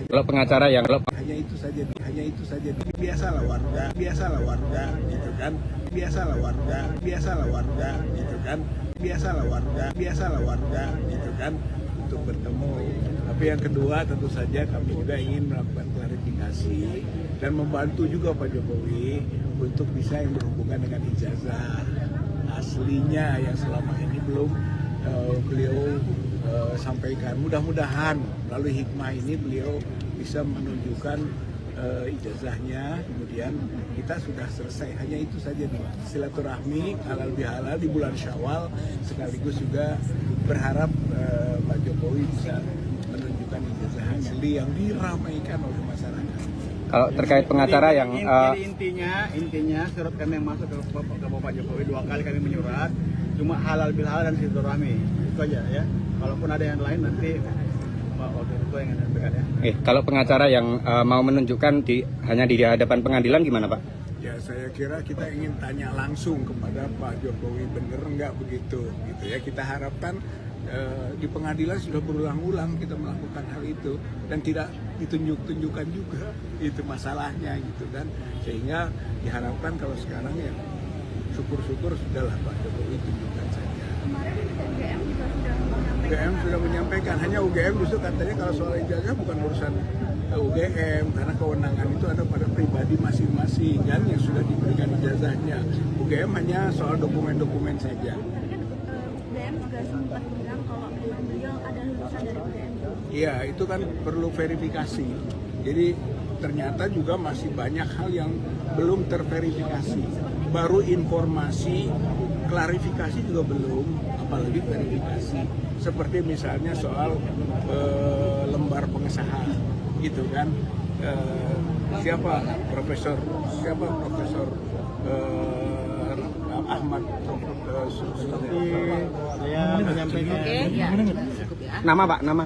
Kalau pengacara yang hanya itu saja, biasalah warga gitu kan, biasalah warga gitu kan untuk bertemu. Tapi yang kedua tentu saja kami juga ingin melakukan klarifikasi dan membantu juga Pak Jokowi untuk bisa yang berhubungan dengan ijazah aslinya yang selama ini belum beliau sampaikan. Mudah-mudahan melalui hikmah ini beliau bisa menunjukkan ijazahnya, kemudian kita sudah selesai. Hanya itu saja nih, silaturahmi halal bihalal di bulan Syawal, sekaligus juga berharap Pak Jokowi bisa menunjukkan ijazah asli yang diramaikan oleh masyarakat. kalau terkait pengacara yang intinya surat kami yang masuk ke Bapak Jokowi 2 kali kami menyurat, cuma halal bihalal dan silaturahmi itu aja ya. Kalaupun ada yang lain nanti Pak Wakil Ketua yang menyampaikan ya. kalau pengacara yang mau menunjukkan hanya di hadapan pengadilan gimana Pak? Ya saya kira kita ingin tanya langsung kepada Pak Jokowi, bener nggak begitu gitu ya. Kita harapkan di pengadilan sudah berulang-ulang kita melakukan hal itu dan tidak ditunjukkan juga itu masalahnya gitu kan, sehingga diharapkan kalau sekarang ya syukur-syukur sudahlah Pak Jokowi tunjukkan saja. Kemarin UGM juga UGM sudah menyampaikan, hanya UGM justru katanya kalau soal ijazah bukan urusan UGM karena kewenangan itu ada pada pribadi masing-masing kan yang sudah diberikan ijazahnya. UGM hanya soal dokumen-dokumen saja. UGM juga sempat bilang kalau beliau ada lulusan dari UGM. Iya, itu kan perlu verifikasi. Jadi ternyata juga masih banyak hal yang belum terverifikasi. Baru informasi, klarifikasi juga belum, apalagi verifikasi. Seperti misalnya soal lembar pengesahan, gitu kan. Siapa Profesor Ahmad Saya menyampaikan. Nama Pak, nama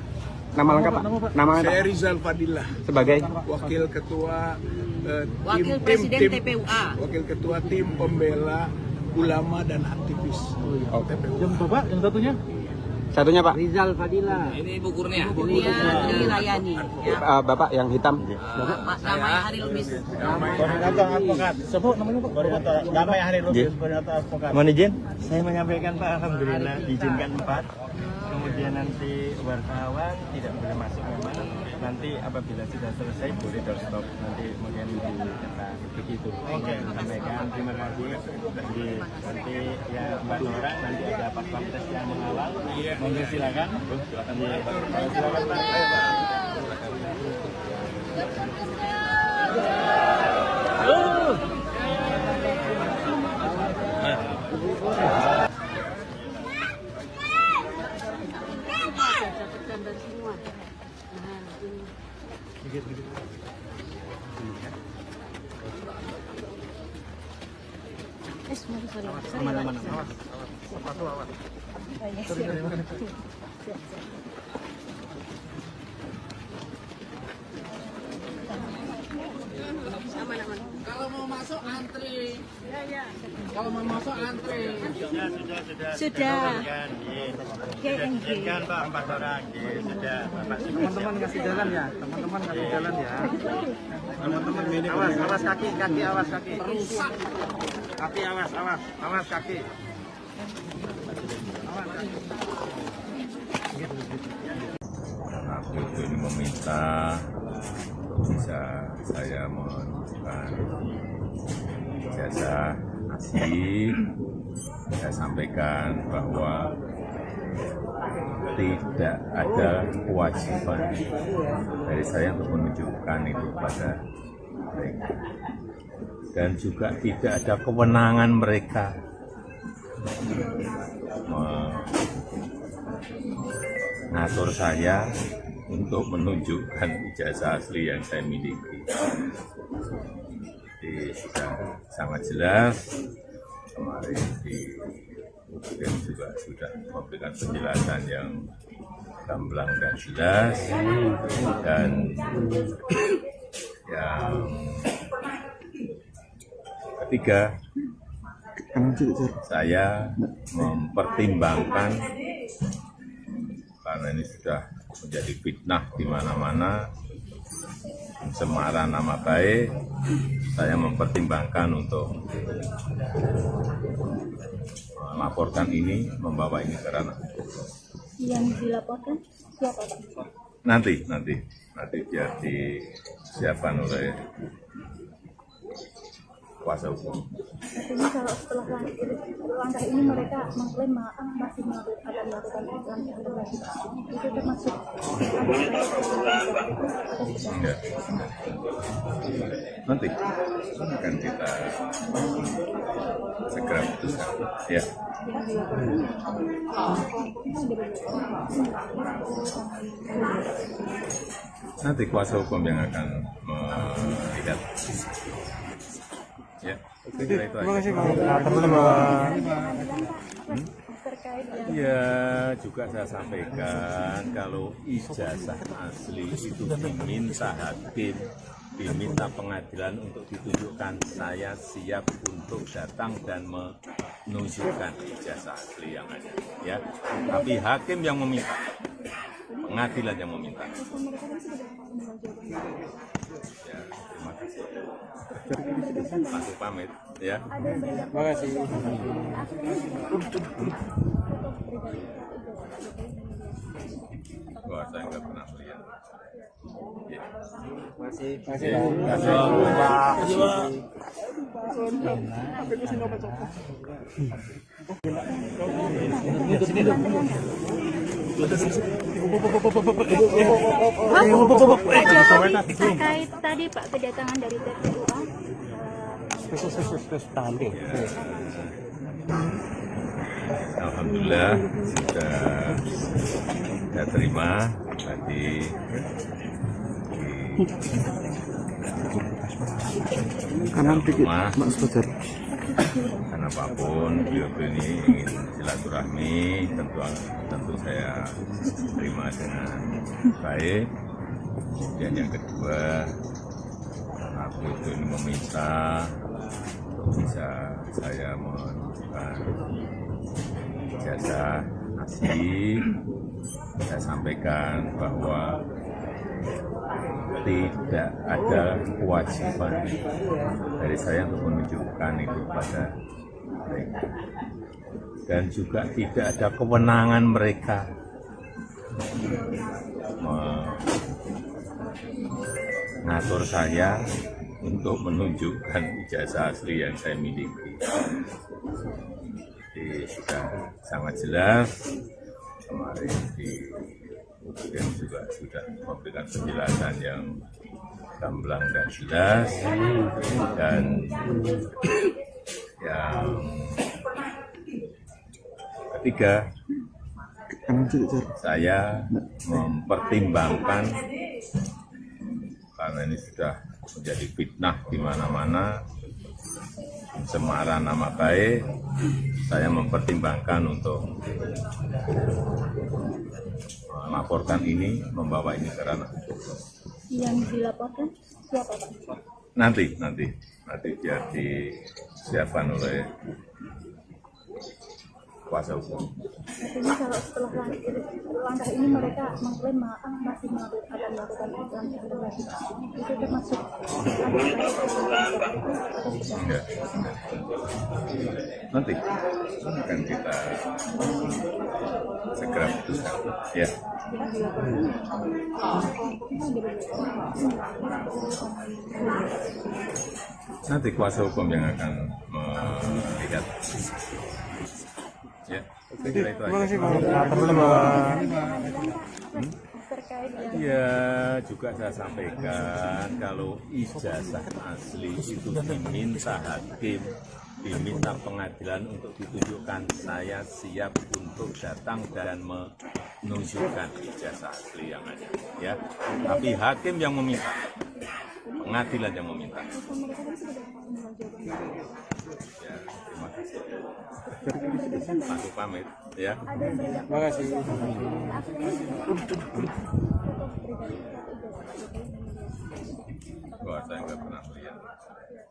lengkap Pak. Nama saya Rizal Fadilah sebagai Wakil Ketua Wakil Presiden TPUA. Wakil Ketua Tim Pembela Ulama dan Aktivis TPUA. Yang Bapak, yang satunya Pak. Rizal Fadila. Ini bukurnya. Dilayani. Bapak yang hitam. Namanya Hari Lubis. Koordinator advokat. Sebut namanya Pak. Koordinator Damai Hari Lubis, koordinator advokat. Mohon izin. Saya menyampaikan Pak, alhamdulillah diizinkan 4. Kemudian nanti wartawan tidak boleh masuk memang. Nanti apabila sudah selesai boleh doorstop. Nanti kemudian dicetak begitu. Oke. Sampaikan terima kasih. Jadi nanti ya 4 orang nanti ada pas pampres yang mengawal. Monggo silakan. Silakan Pak. Ayo Pak. Aman. Awas. Sepatu awas. Kalau mau masuk antri. Ya. Kalau mau masuk antri. Sudah. Izinkan Pak 4 orang. Sudah. Teman-teman kasih jalan ya. Teman-teman kasih jalan ya. Teman-teman ini awas kaki awas kaki. Kaki awas kaki. Karena beliau ini meminta bisa saya menunjukkan ijazah asli. Saya sampaikan bahwa tidak ada kewajiban dari saya untuk menunjukkan itu kepada mereka, dan juga tidak ada kewenangan mereka mengatur saya untuk menunjukkan ijazah asli yang saya miliki. Jadi sudah sangat jelas, kemarin di UGM juga sudah memberikan penjelasan yang gamblang dan jelas, dan yang ketiga, saya mempertimbangkan karena ini sudah menjadi fitnah di mana-mana, pencemaran nama baik, saya mempertimbangkan untuk melaporkan ini, membawa ini ke ranah. Yang dilaporkan siapa Pak? Nanti biar disiapkan oleh kuasa hukum. Artinya kalau setelah langkah ini mereka mengklaim masih akan melakukan langkah lagi, itu termasuk Enggak. Nanti akan kita segera putuskan. Ya. Nanti kuasa hukum yang akan melihat. Ya, saya kira itu aja. Ya, juga saya sampaikan kalau ijazah asli itu diminta hakim, diminta pengadilan untuk ditunjukkan, saya siap untuk datang dan menunjukkan ijazah asli yang ada. Ya, tapi hakim yang meminta, pengadilan yang meminta. Ya, terima kasih. Langsung pamit, ya. Terima kasih. Wah, saya nggak pernah melihat. Ya. Masih terkait tadi Pak kedatangan dari TPUA. Alhamdulillah sudah saya terima tadi di rumah, karena apapun beliau ini ingin silaturahmi, tentu saya terima dengan baik. Dan yang kedua, aku itu ini meminta untuk bisa saya menunjukkan ijazah asli. Saya sampaikan bahwa tidak ada kewajiban dari saya untuk menunjukkan itu pada mereka, dan juga tidak ada kewenangan mereka mengatur saya untuk menunjukkan ijazah asli yang saya miliki. Jadi sudah sangat jelas, kemarin di UGM juga sudah memberikan penjelasan yang gamblang dan jelas, dan yang ketiga, saya mempertimbangkan karena ini sudah menjadi fitnah di mana-mana, pencemaran nama baik, saya mempertimbangkan untuk melaporkan ini, membawa ini ke ranah. Yang dilaporkan siapa Pak? Nanti biar disiapkan oleh kuasa hukum. Artinya kalau setelah langkah ini mereka mengklaim masih akan melakukan langkah lagi, itu termasuk Enggak. Nanti akan kita segera putuskan. Ya. Nanti kuasa hukum yang akan melihat. Ya, saya kira itu aja. Ya, juga saya sampaikan kalau ijazah asli itu diminta hakim, diminta pengadilan untuk ditunjukkan, saya siap untuk datang dan menunjukkan ijazah asli yang ada. Ya, tapi hakim yang meminta, pengadilan yang meminta. Ya, terima kasih. Langsung pamit, ya. Terima kasih. Wah, bahwa saya nggak pernah melihat. Ya.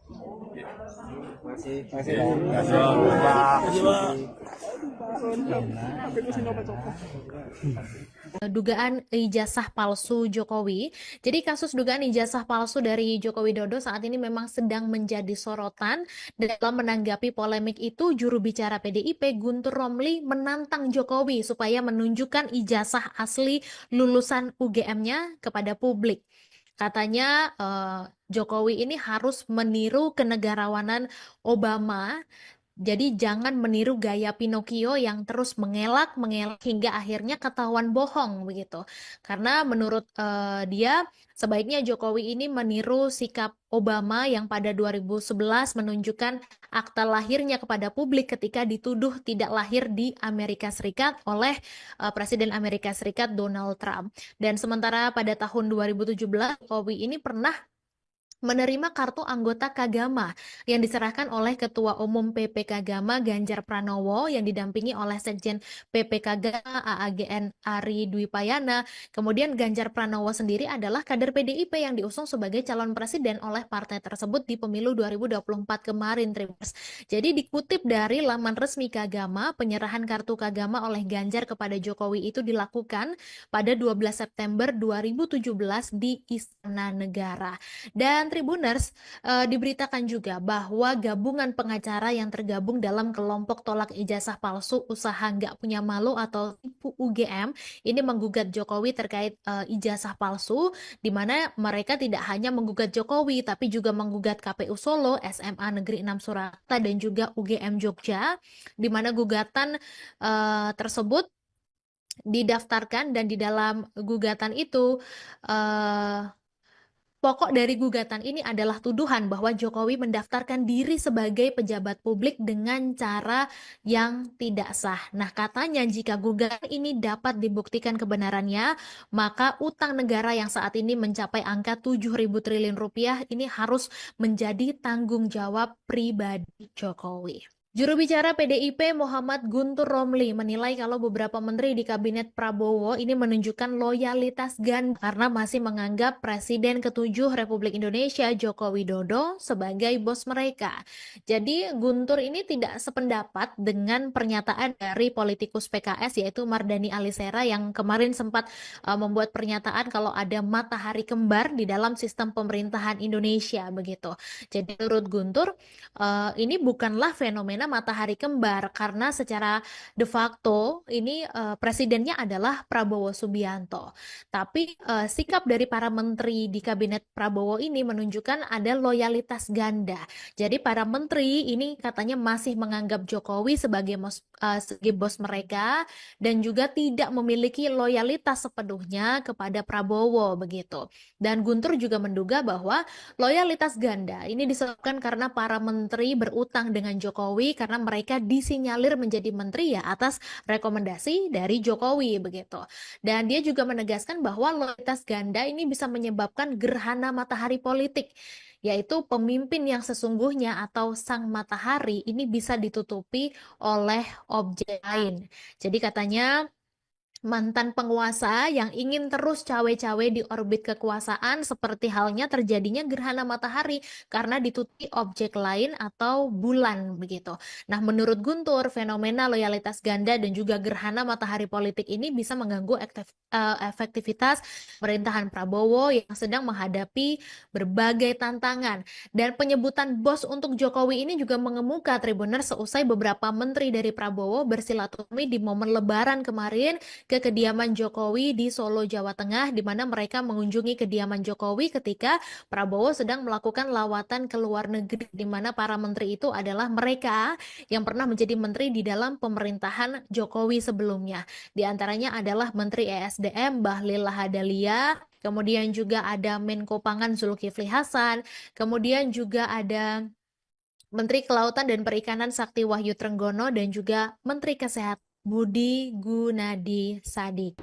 Dugaan ijazah palsu Jokowi. Jadi kasus dugaan ijazah palsu dari Joko Widodo saat ini memang sedang menjadi sorotan. Dalam menanggapi polemik itu, juru bicara PDIP Guntur Romli menantang Jokowi supaya menunjukkan ijazah asli lulusan UGM-nya kepada publik. Katanya Jokowi ini harus meniru kenegarawanan Obama. Jadi jangan meniru gaya Pinocchio yang terus mengelak hingga akhirnya ketahuan bohong begitu. Karena menurut dia sebaiknya Jokowi ini meniru sikap Obama yang pada 2011 menunjukkan akta lahirnya kepada publik ketika dituduh tidak lahir di Amerika Serikat oleh Presiden Amerika Serikat Donald Trump. Dan sementara pada tahun 2017 Jokowi ini pernah menerima kartu anggota Kagama yang diserahkan oleh Ketua Umum PP Kagama Ganjar Pranowo yang didampingi oleh Sekjen PP Kagama AAGN Ari Dwi Payana. Kemudian Ganjar Pranowo sendiri adalah kader PDIP yang diusung sebagai calon presiden oleh partai tersebut di pemilu 2024 kemarin, Tribuners. Jadi dikutip dari laman resmi Kagama, penyerahan kartu Kagama oleh Ganjar kepada Jokowi itu dilakukan pada 12 September 2017 di Istana Negara. Dan Tribuners, diberitakan juga bahwa gabungan pengacara yang tergabung dalam kelompok tolak ijazah palsu usaha nggak punya malu atau tipu UGM ini menggugat Jokowi terkait ijazah palsu, di mana mereka tidak hanya menggugat Jokowi tapi juga menggugat KPU Solo, SMA Negeri 6 Surakarta dan juga UGM Jogja, di mana gugatan tersebut didaftarkan dan di dalam gugatan itu pokok dari gugatan ini adalah tuduhan bahwa Jokowi mendaftarkan diri sebagai pejabat publik dengan cara yang tidak sah. Nah, katanya jika gugatan ini dapat dibuktikan kebenarannya, maka utang negara yang saat ini mencapai angka 7.000 triliun rupiah ini harus menjadi tanggung jawab pribadi Jokowi. Juru bicara PDIP Muhammad Guntur Romli menilai kalau beberapa menteri di kabinet Prabowo ini menunjukkan loyalitas ganda karena masih menganggap Presiden ke-7 Republik Indonesia Joko Widodo sebagai bos mereka. Jadi Guntur ini tidak sependapat dengan pernyataan dari politikus PKS yaitu Mardhani Alisera yang kemarin sempat membuat pernyataan kalau ada matahari kembar di dalam sistem pemerintahan Indonesia begitu. Jadi menurut Guntur ini bukanlah fenomena matahari kembar karena secara de facto ini presidennya adalah Prabowo Subianto. Tapi sikap dari para menteri di kabinet Prabowo ini menunjukkan ada loyalitas ganda. Jadi para menteri ini katanya masih menganggap Jokowi sebagai bos mereka dan juga tidak memiliki loyalitas sepenuhnya kepada Prabowo begitu. Dan Guntur juga menduga bahwa loyalitas ganda ini disebabkan karena para menteri berutang dengan Jokowi karena mereka disinyalir menjadi menteri ya atas rekomendasi dari Jokowi begitu. Dan dia juga menegaskan bahwa loyalitas ganda ini bisa menyebabkan gerhana matahari politik, yaitu pemimpin yang sesungguhnya atau sang matahari ini bisa ditutupi oleh objek lain. Jadi katanya mantan penguasa yang ingin terus cawe-cawe di orbit kekuasaan seperti halnya terjadinya gerhana matahari karena ditutupi objek lain atau bulan begitu. Nah, menurut Guntur, fenomena loyalitas ganda dan juga gerhana matahari politik ini bisa mengganggu efektivitas pemerintahan Prabowo yang sedang menghadapi berbagai tantangan. Dan penyebutan bos untuk Jokowi ini juga mengemuka Tribuners seusai beberapa menteri dari Prabowo bersilaturahmi di momen Lebaran kemarin ke kediaman Jokowi di Solo, Jawa Tengah, di mana mereka mengunjungi kediaman Jokowi ketika Prabowo sedang melakukan lawatan ke luar negeri, di mana para menteri itu adalah mereka yang pernah menjadi menteri di dalam pemerintahan Jokowi sebelumnya. Di antaranya adalah Menteri ESDM Bahlil Lahadalia, kemudian juga ada Menko Pangan Zulkifli Hasan, kemudian juga ada Menteri Kelautan dan Perikanan Sakti Wahyu Trenggono, dan juga Menteri Kesehatan Budi Gunadi Sadikin.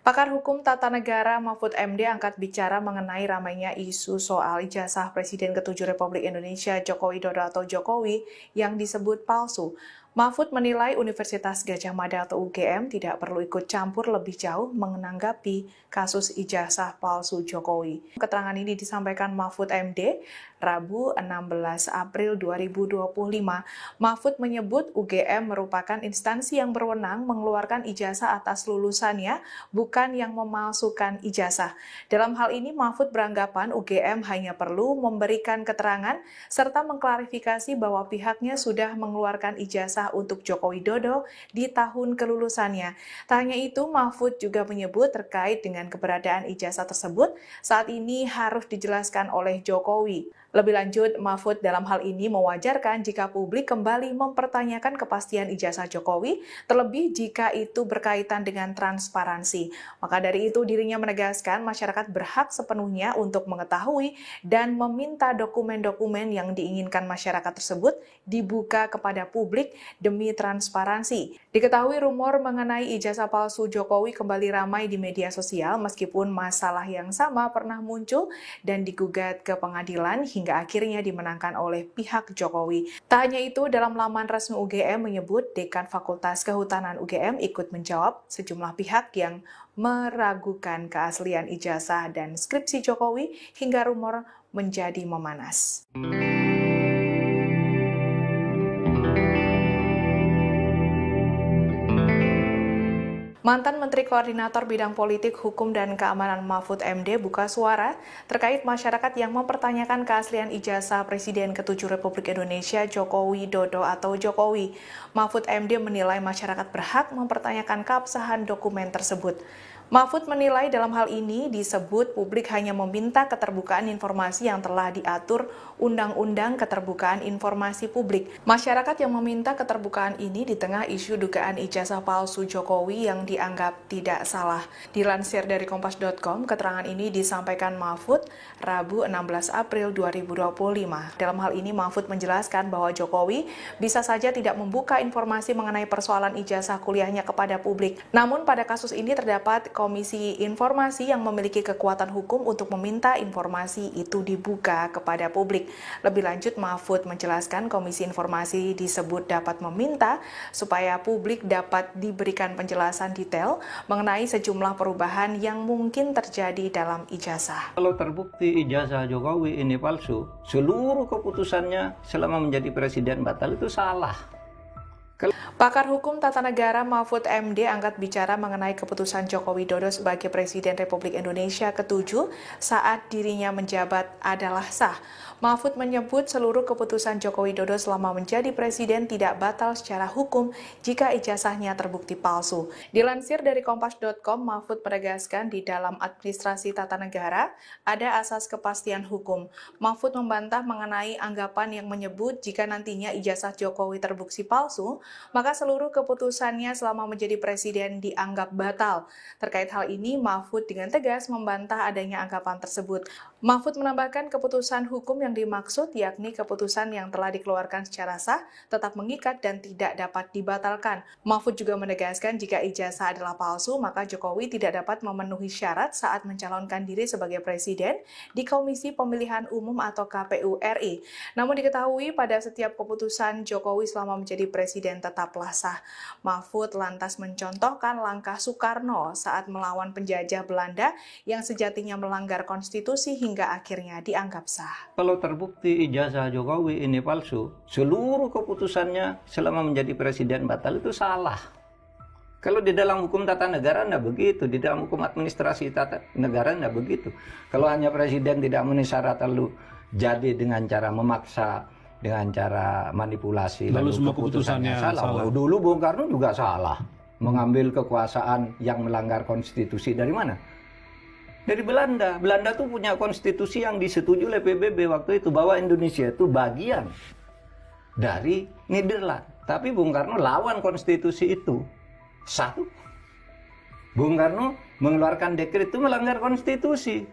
Pakar Hukum Tata Negara Mahfud MD angkat bicara mengenai ramainya isu soal ijazah Presiden ke-7 Republik Indonesia Joko Widodo atau Jokowi yang disebut palsu. Mahfud menilai Universitas Gadjah Mada atau UGM tidak perlu ikut campur lebih jauh menanggapi kasus ijazah palsu Jokowi. Keterangan ini disampaikan Mahfud MD Rabu 16 April 2025. Mahfud menyebut UGM merupakan instansi yang berwenang mengeluarkan ijazah atas lulusannya, bukan yang memalsukan ijazah. Dalam hal ini Mahfud beranggapan UGM hanya perlu memberikan keterangan serta mengklarifikasi bahwa pihaknya sudah mengeluarkan ijazah untuk Joko Widodo di tahun kelulusannya. Tak hanya itu, Mahfud juga menyebut terkait dengan keberadaan ijazah tersebut saat ini harus dijelaskan oleh Jokowi. Lebih lanjut, Mahfud dalam hal ini mewajarkan jika publik kembali mempertanyakan kepastian ijazah Jokowi, terlebih jika itu berkaitan dengan transparansi. Maka dari itu dirinya menegaskan masyarakat berhak sepenuhnya untuk mengetahui dan meminta dokumen-dokumen yang diinginkan masyarakat tersebut dibuka kepada publik demi transparansi. Diketahui rumor mengenai ijazah palsu Jokowi kembali ramai di media sosial meskipun masalah yang sama pernah muncul dan digugat ke pengadilan hingga akhirnya dimenangkan oleh pihak Jokowi. Tak hanya itu, dalam laman resmi UGM menyebut Dekan Fakultas Kehutanan UGM ikut menjawab sejumlah pihak yang meragukan keaslian ijazah dan skripsi Jokowi hingga rumor menjadi memanas. Mantan Menteri Koordinator Bidang Politik, Hukum, dan Keamanan Mahfud MD buka suara terkait masyarakat yang mempertanyakan keaslian ijazah Presiden ke-7 Republik Indonesia Joko Widodo atau Jokowi. Mahfud MD menilai masyarakat berhak mempertanyakan keabsahan dokumen tersebut. Mahfud menilai dalam hal ini disebut publik hanya meminta keterbukaan informasi yang telah diatur Undang-Undang Keterbukaan Informasi Publik. Masyarakat yang meminta keterbukaan ini di tengah isu dugaan ijazah palsu Jokowi yang dianggap tidak salah. Dilansir dari Kompas.com, keterangan ini disampaikan Mahfud Rabu 16 April 2025. Dalam hal ini Mahfud menjelaskan bahwa Jokowi bisa saja tidak membuka informasi mengenai persoalan ijazah kuliahnya kepada publik. Namun pada kasus ini terdapat Komisi Informasi yang memiliki kekuatan hukum untuk meminta informasi itu dibuka kepada publik. Lebih lanjut, Mahfud menjelaskan Komisi Informasi disebut dapat meminta supaya publik dapat diberikan penjelasan detail mengenai sejumlah perubahan yang mungkin terjadi dalam ijazah. Kalau terbukti ijazah Jokowi ini palsu, seluruh keputusannya selama menjadi presiden batal, itu salah. Pakar Hukum Tata Negara Mahfud MD angkat bicara mengenai keputusan Joko Widodo sebagai Presiden Republik Indonesia ke-7 saat dirinya menjabat adalah sah. Mahfud menyebut seluruh keputusan Joko Widodo selama menjadi presiden tidak batal secara hukum jika ijazahnya terbukti palsu. Dilansir dari Kompas.com, Mahfud menegaskan di dalam administrasi tata negara ada asas kepastian hukum. Mahfud membantah mengenai anggapan yang menyebut jika nantinya ijazah Jokowi terbukti palsu, maka seluruh keputusannya selama menjadi presiden dianggap batal. Terkait hal ini, Mahfud dengan tegas membantah adanya anggapan tersebut. Mahfud menambahkan keputusan hukum yang dimaksud yakni keputusan yang telah dikeluarkan secara sah, tetap mengikat dan tidak dapat dibatalkan. Mahfud juga menegaskan jika ijazah adalah palsu, maka Jokowi tidak dapat memenuhi syarat saat mencalonkan diri sebagai presiden di Komisi Pemilihan Umum atau KPU RI. Namun diketahui pada setiap keputusan Jokowi selama menjadi presiden tetaplah sah. Mahfud lantas mencontohkan langkah Soekarno saat melawan penjajah Belanda yang sejatinya melanggar konstitusi hingga akhirnya dianggap sah. Kalau terbukti ijazah Jokowi ini palsu, seluruh keputusannya selama menjadi presiden batal, itu salah. Kalau di dalam hukum tata negara tidak begitu, di dalam hukum administrasi tata negara tidak begitu. Kalau hanya presiden tidak memenuhi syarat lalu jadi dengan cara memaksa, dengan cara manipulasi, lalu semua keputusannya salah. Dulu Bung Karno juga salah, mengambil kekuasaan yang melanggar konstitusi dari mana? Dari Belanda. Belanda tuh punya konstitusi yang disetujui oleh PBB waktu itu, bahwa Indonesia itu bagian dari Nederland. Tapi Bung Karno lawan konstitusi itu. Satu, Bung Karno mengeluarkan dekret itu melanggar konstitusi.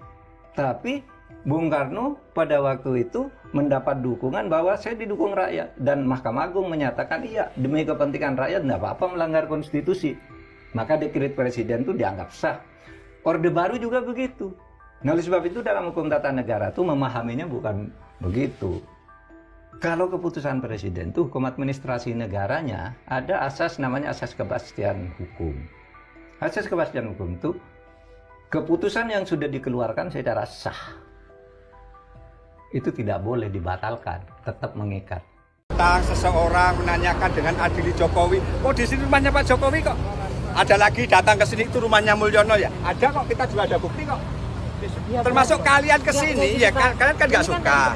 Tapi Bung Karno pada waktu itu mendapat dukungan bahwa saya didukung rakyat. Dan Mahkamah Agung menyatakan iya, demi kepentingan rakyat tidak apa-apa melanggar konstitusi. Maka dekret presiden itu dianggap sah. Orde Baru juga begitu. Nah, oleh sebab itu dalam hukum tata negara itu memahaminya bukan begitu. Kalau keputusan presiden itu hukum administrasi negaranya ada asas namanya asas kepastian hukum. Asas kepastian hukum itu keputusan yang sudah dikeluarkan secara sah itu tidak boleh dibatalkan, tetap mengikat. Seseorang menanyakan dengan adili Jokowi, oh di sini rumahnya Pak Jokowi kok. Ada lagi datang ke sini itu rumahnya Mulyono ya. Ada kok, kita juga ada bukti kok. Termasuk kalian ke sini ya, kalian kan nggak suka.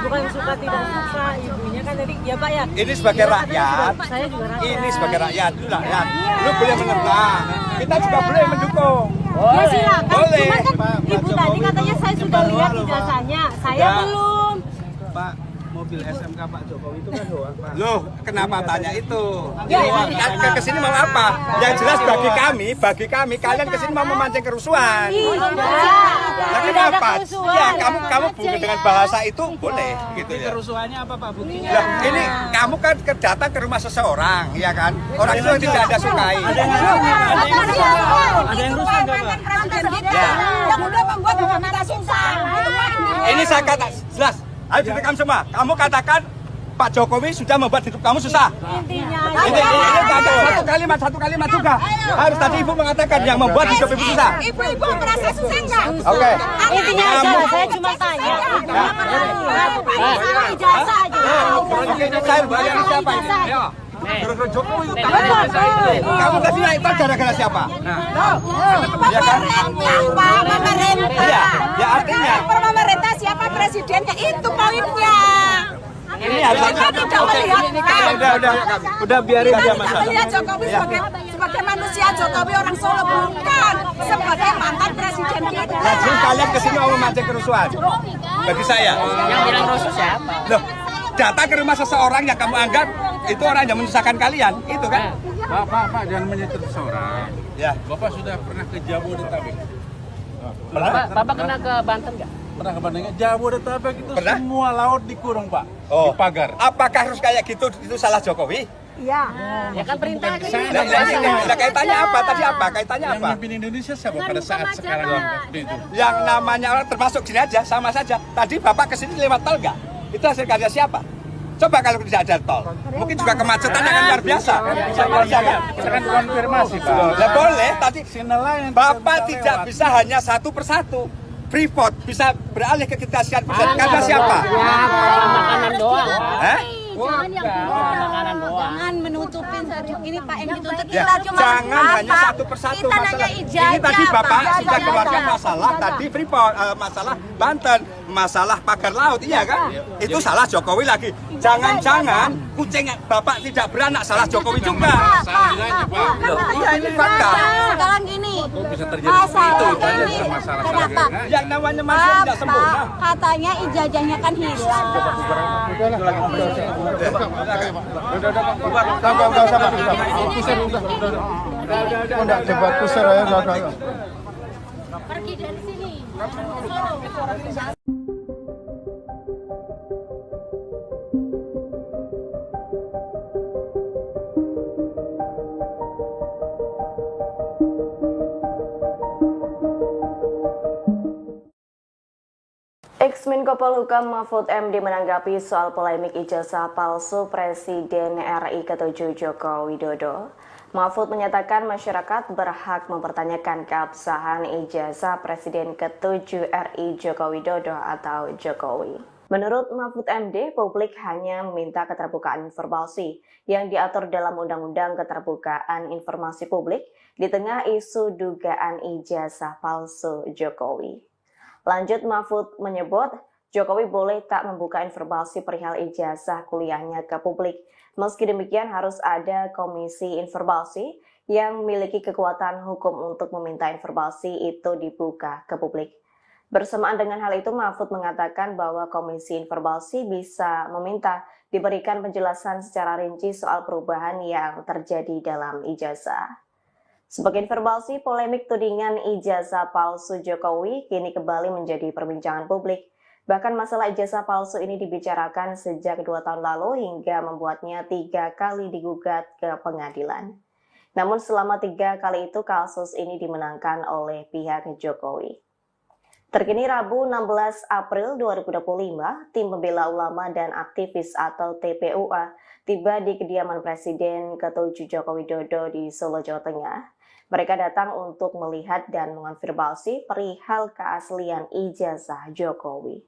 Bukan suka tidak suka, ibunya kan tadi ya Pak ya. Ini sebagai rakyat. Saya juga rakyat. Ini sebagai rakyat, lu boleh menentang. Kita juga boleh mendukung. Ya silakan. Boleh. Cuma kan ibu tadi katanya saya sudah lihat ijazahnya, saya belum. Pak, mobil SMK Pak Jokowi itu kan doang Pak. Loh, kenapa tanya itu? Ini ke sini mau apa? Yang jelas bagi kami kalian ke sini mau memancing kerusuhan. Nah, kenapa? Ya, kamu bukti dengan bahasa itu boleh gitu ya. Kerusuhannya apa Pak buktinya? Lah, ini kamu kan datang ke rumah seseorang, ya kan? Orang itu tidak ada sukai. Ada yang rusak nggak Pak? Ya. Yang udah membuat kita susah. Ini saya kata jelas. Ayo direkam semua. Kamu katakan Pak Jokowi sudah membuat hidup kamu susah. Intinya Ini satu kalimat juga. Harus tadi Ibu mengatakan yang membuat hidup Ibu susah. Ibu merasa susah enggak? Oke. Intinya aja, saya cuma tanya. Ijazah aja. Oke, saya bayar siapa ini? Ya. Gara-gara Jokowi itu kamu tadi naik tol gara-gara siapa? Ya kan? Pemerintah. Iya, ya artinya Pemerintah siapa presidennya itu poinnya. ini harus Udah biarin dia Kita melihat Jokowi sebagai manusia, Jokowi orang Solo bukan sebagai mantan presiden kita. Nah, jadi kalian kesini mau memancing kerusuhan? Bagi saya. Yang bilang rusuh siapa? Loh, datang ke rumah seseorang yang kamu anggap itu orang yang menyusahkan kalian, itu kan? Pak, jangan menyentuh seseorang. Ya. Bapak sudah pernah ke Jabodetabek? Bapak kena ke Banten nggak? Pernah ke Bandung? Jabodetabek itu Pernah? semua laut dikurung Pak, Oh. di pagar. Apakah harus kayak gitu? Itu salah Jokowi? Iya. Ya kan perintah Nah, kaitannya apa? Tadi apa? Kaitannya Yang apa? memimpin Indonesia siapa pada saat sekarang waktu itu? Yang namanya orang termasuk gini aja, sama saja. Tadi Bapak kesini lewat tol nggak? Itu hasil karya siapa? Coba kalau tidak ada tol, mungkin juga kemacetan akan luar biasa. Kita kan konfirmasi Pak. Ya boleh, tadi Nelayan Bapak tidak bisa hanya satu persatu. Freeport bisa beralih ke ketasian karena siapa? makanan doang. Hah? Makanan doang. Jangan menutupin ini Pak yang dituntut Ya, kita cuma jangan hanya satu persatu kita nanya masalah. ijazah, Ini tadi Bapak Pak. sudah keluarkan masalah tadi Freeport, masalah Banten, masalah pagar laut, iya kan? Itu salah Jokowi lagi. Jangan-jangan kucing Bapak tidak beranak, salah Jokowi juga. Loh, iya ini fakta. Sekarang gini, Bisa terjadi seperti itu aja sama masalah kenapa? Yang namanya manusia tidak sempurna. Bapak katanya ijazahnya kan hilang. Pergi dari sini. Ex-Menko Polhukam Mahfud MD menanggapi soal polemik ijazah palsu Presiden RI ke-7 Joko Widodo. Mahfud menyatakan masyarakat berhak mempertanyakan keabsahan ijazah Presiden ke-7 RI Joko Widodo atau Jokowi. Menurut Mahfud MD, publik hanya meminta keterbukaan informasi yang diatur dalam Undang-Undang Keterbukaan Informasi Publik di tengah isu dugaan ijazah palsu Jokowi. Lanjut, Mahfud menyebut Jokowi boleh tak membuka informasi perihal ijazah kuliahnya ke publik. Meski demikian harus ada komisi informasi yang memiliki kekuatan hukum untuk meminta informasi itu dibuka ke publik. Bersamaan dengan hal itu, Mahfud mengatakan bahwa komisi informasi bisa meminta diberikan penjelasan secara rinci soal perubahan yang terjadi dalam ijazah. Sebagai informasi, polemik tudingan ijazah palsu Jokowi kini kembali menjadi perbincangan publik. Bahkan masalah ijazah palsu ini dibicarakan sejak 2 tahun lalu hingga membuatnya 3 kali digugat ke pengadilan. Namun selama 3 kali itu kasus ini dimenangkan oleh pihak Jokowi. Terkini Rabu 16 April 2025, tim pembela ulama dan aktivis atau TPUA tiba di kediaman Presiden ke-7 Joko Widodo di Solo, Jawa Tengah. Mereka datang untuk melihat dan mengonfirmasi perihal keaslian ijazah Jokowi.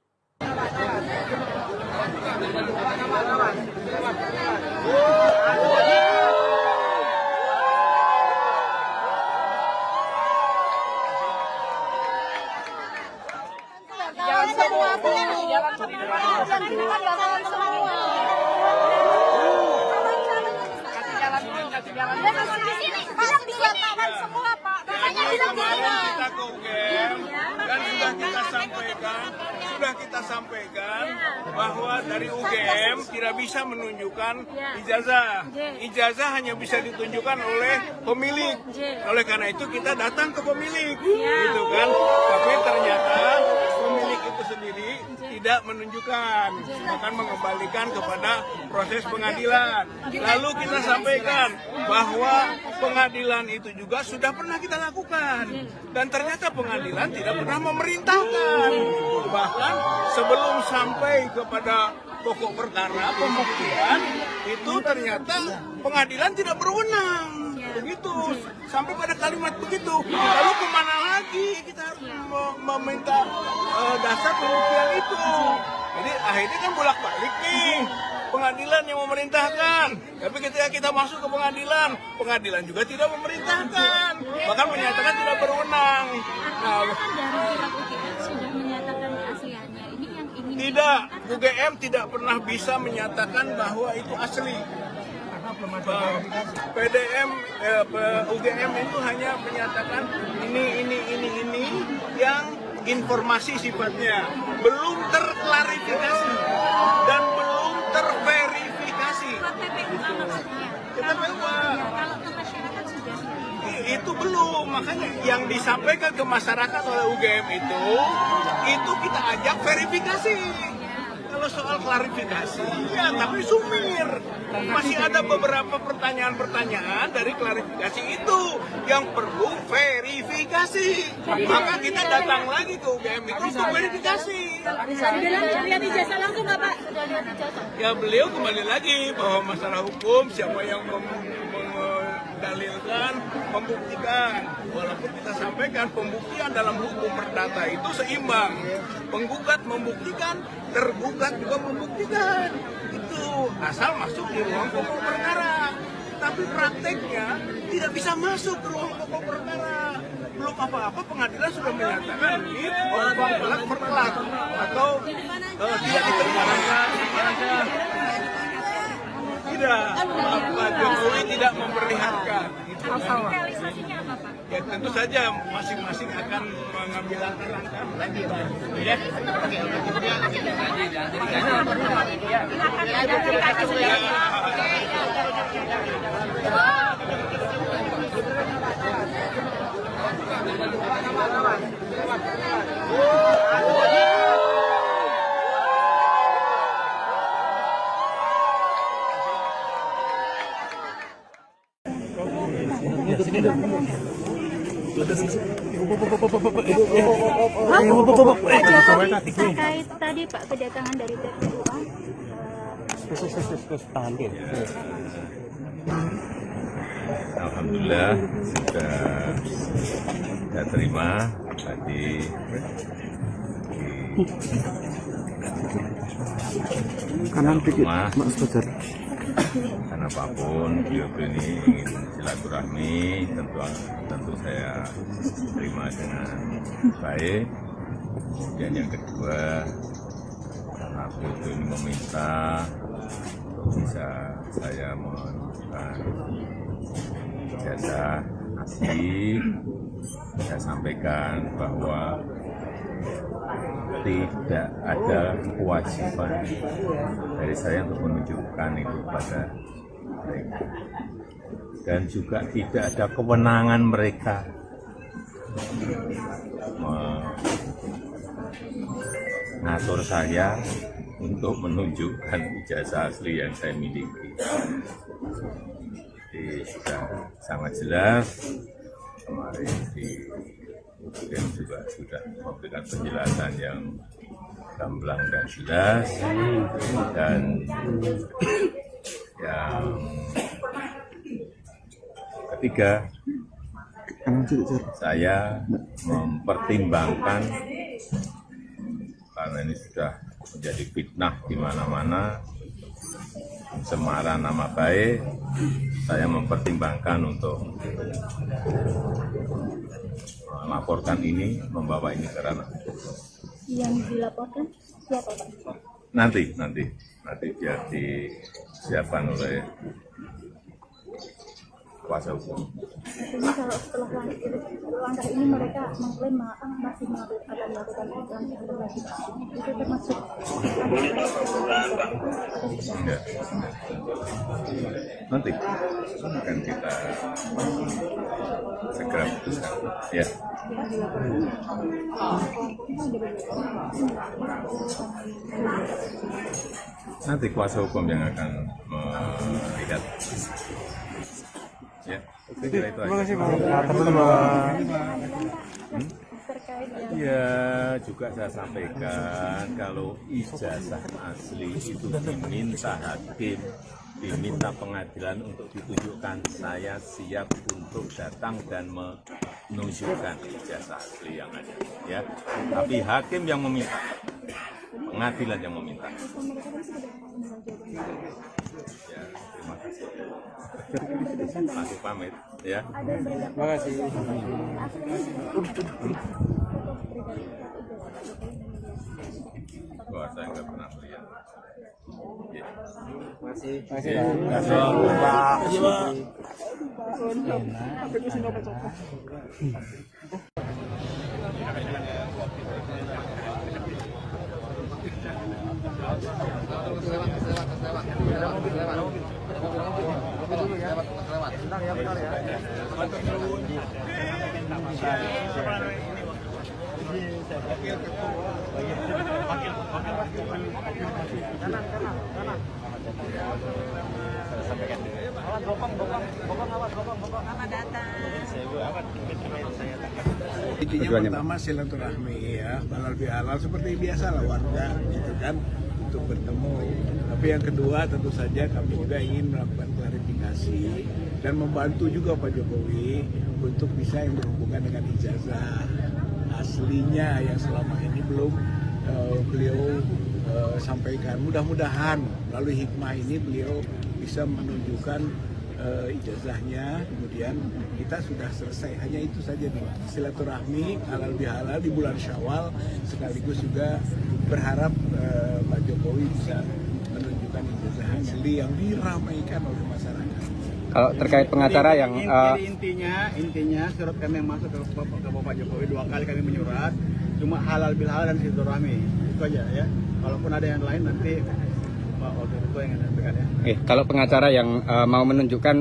Sudah kita sampaikan bahwa dari UGM tidak bisa menunjukkan ijazah. Ijazah hanya bisa ditunjukkan oleh pemilik. Oleh karena itu kita datang ke pemilik, gitu kan? Tapi ternyata pemilik itu sendiri tidak menunjukkan, akan mengembalikan kepada proses pengadilan. Lalu kita sampaikan bahwa pengadilan itu juga sudah pernah kita lakukan, dan ternyata pengadilan tidak pernah memerintahkan. Bahkan sebelum sampai kepada pokok perkara pembuktian itu ternyata pengadilan tidak berwenang. Begitu, sampai pada kalimat begitu. Lalu kemana lagi kita harus meminta dasar pembuktian itu? Jadi akhirnya kan bolak-balik nih, pengadilan yang memerintahkan. Tapi ketika kita masuk ke pengadilan, pengadilan juga tidak memerintahkan, bahkan menyatakan tidak berwenang. Nah, tidak, UGM tidak pernah bisa menyatakan bahwa itu asli. UGM itu hanya menyatakan ini yang informasi sifatnya belum terklarifikasi dan belum terverifikasi. Itu belum, makanya yang disampaikan ke masyarakat oleh UGM itu kita ajak verifikasi. Kalau soal klarifikasi, ya tapi sumir. Masih ada beberapa pertanyaan-pertanyaan dari klarifikasi itu yang perlu verifikasi. Maka kita datang lagi ke UGM itu untuk verifikasi. Bisa lihat ijazah langsung nggak, Pak? Ya beliau kembali lagi bahwa masalah hukum siapa yang mendalilkan, membuktikan. Walaupun kita sampaikan pembuktian dalam hukum perdata itu seimbang. Penggugat membuktikan, tergugat juga membuktikan. Itu asal masuk di ruang pokok perkara. Tapi prakteknya tidak bisa masuk ke ruang pokok perkara. Belum apa-apa pengadilan sudah menyatakan ini pelak perkelak atau tidak diterima. Tidak, Pak Jokowi tidak memperlihatkan. Realisasinya apa, Pak? Ya tentu saja masing-masing akan mengambil langkah-langkah. Terkait tadi Pak kedatangan dari TPUA. Alhamdulillah sudah saya terima tadi kanan rumah. Karena apapun beliau ini ingin silaturahmi, tentu saya terima dengan baik. Dan yang kedua, karena beliau ini meminta bisa saya menunjukkan ijazah asli, saya sampaikan bahwa tidak ada kewajiban dari saya untuk menunjukkan itu kepada mereka, dan juga tidak ada kewenangan mereka mengatur saya untuk menunjukkan ijazah asli yang saya miliki. Jadi sudah sangat jelas kemarin di Hakim juga sudah memberikan penjelasan yang gamblang dan jelas, dan yang ketiga, saya mempertimbangkan karena ini sudah menjadi fitnah di mana-mana, pencemaran nama baik, saya mempertimbangkan untuk melaporkan ini, membawa ini ke ranah. Yang dilaporkan siapa Pak? Nanti biar disiapkan oleh kuasa hukum. Artinya kalau setelah langkah ini mereka mengklaim masih akan melakukan klarifikasi, itu termasuk Enggak. Nanti akan kita segera putuskan. Ya. Nanti kuasa hukum yang akan melihat. Ya, saya kira itu aja. Ya, juga saya sampaikan kalau ijazah asli itu diminta hakim, diminta pengadilan untuk ditunjukkan, saya siap untuk datang dan menunjukkan ijazah asli yang ada. Ya, tapi hakim yang meminta, pengadilan yang meminta. Ya, terima kasih. Masih pamit, ya. Terima kasih. Wah, saya nggak pernah melihat. Ya. Masih. Intinya pertama silaturahmi ya, halal bihalal seperti biasa lah warga gitu kan, untuk bertemu. Tapi yang kedua tentu saja kami juga ingin melakukan klarifikasi dan membantu juga Pak Jokowi untuk bisa yang berhubungan dengan ijazah aslinya yang selama ini belum beliau sampaikan. Mudah-mudahan melalui hikmah ini beliau bisa menunjukkan ijazahnya, kemudian kita sudah selesai. Hanya itu saja nih, silaturahmi halal bihalal di bulan Syawal, sekaligus juga berharap Pak Jokowi bisa menunjukkan ijazah asli yang diramaikan oleh masyarakat. Kalau terkait pengacara yang intinya surat kami yang masuk ke Bapak Jokowi 2 kali kami menyurat, cuma halal bihalal dan silaturahmi itu aja ya. Kalaupun ada yang lain nanti Pak Wakil Ketua yang sampaikan ya. Kalau pengacara yang mau menunjukkan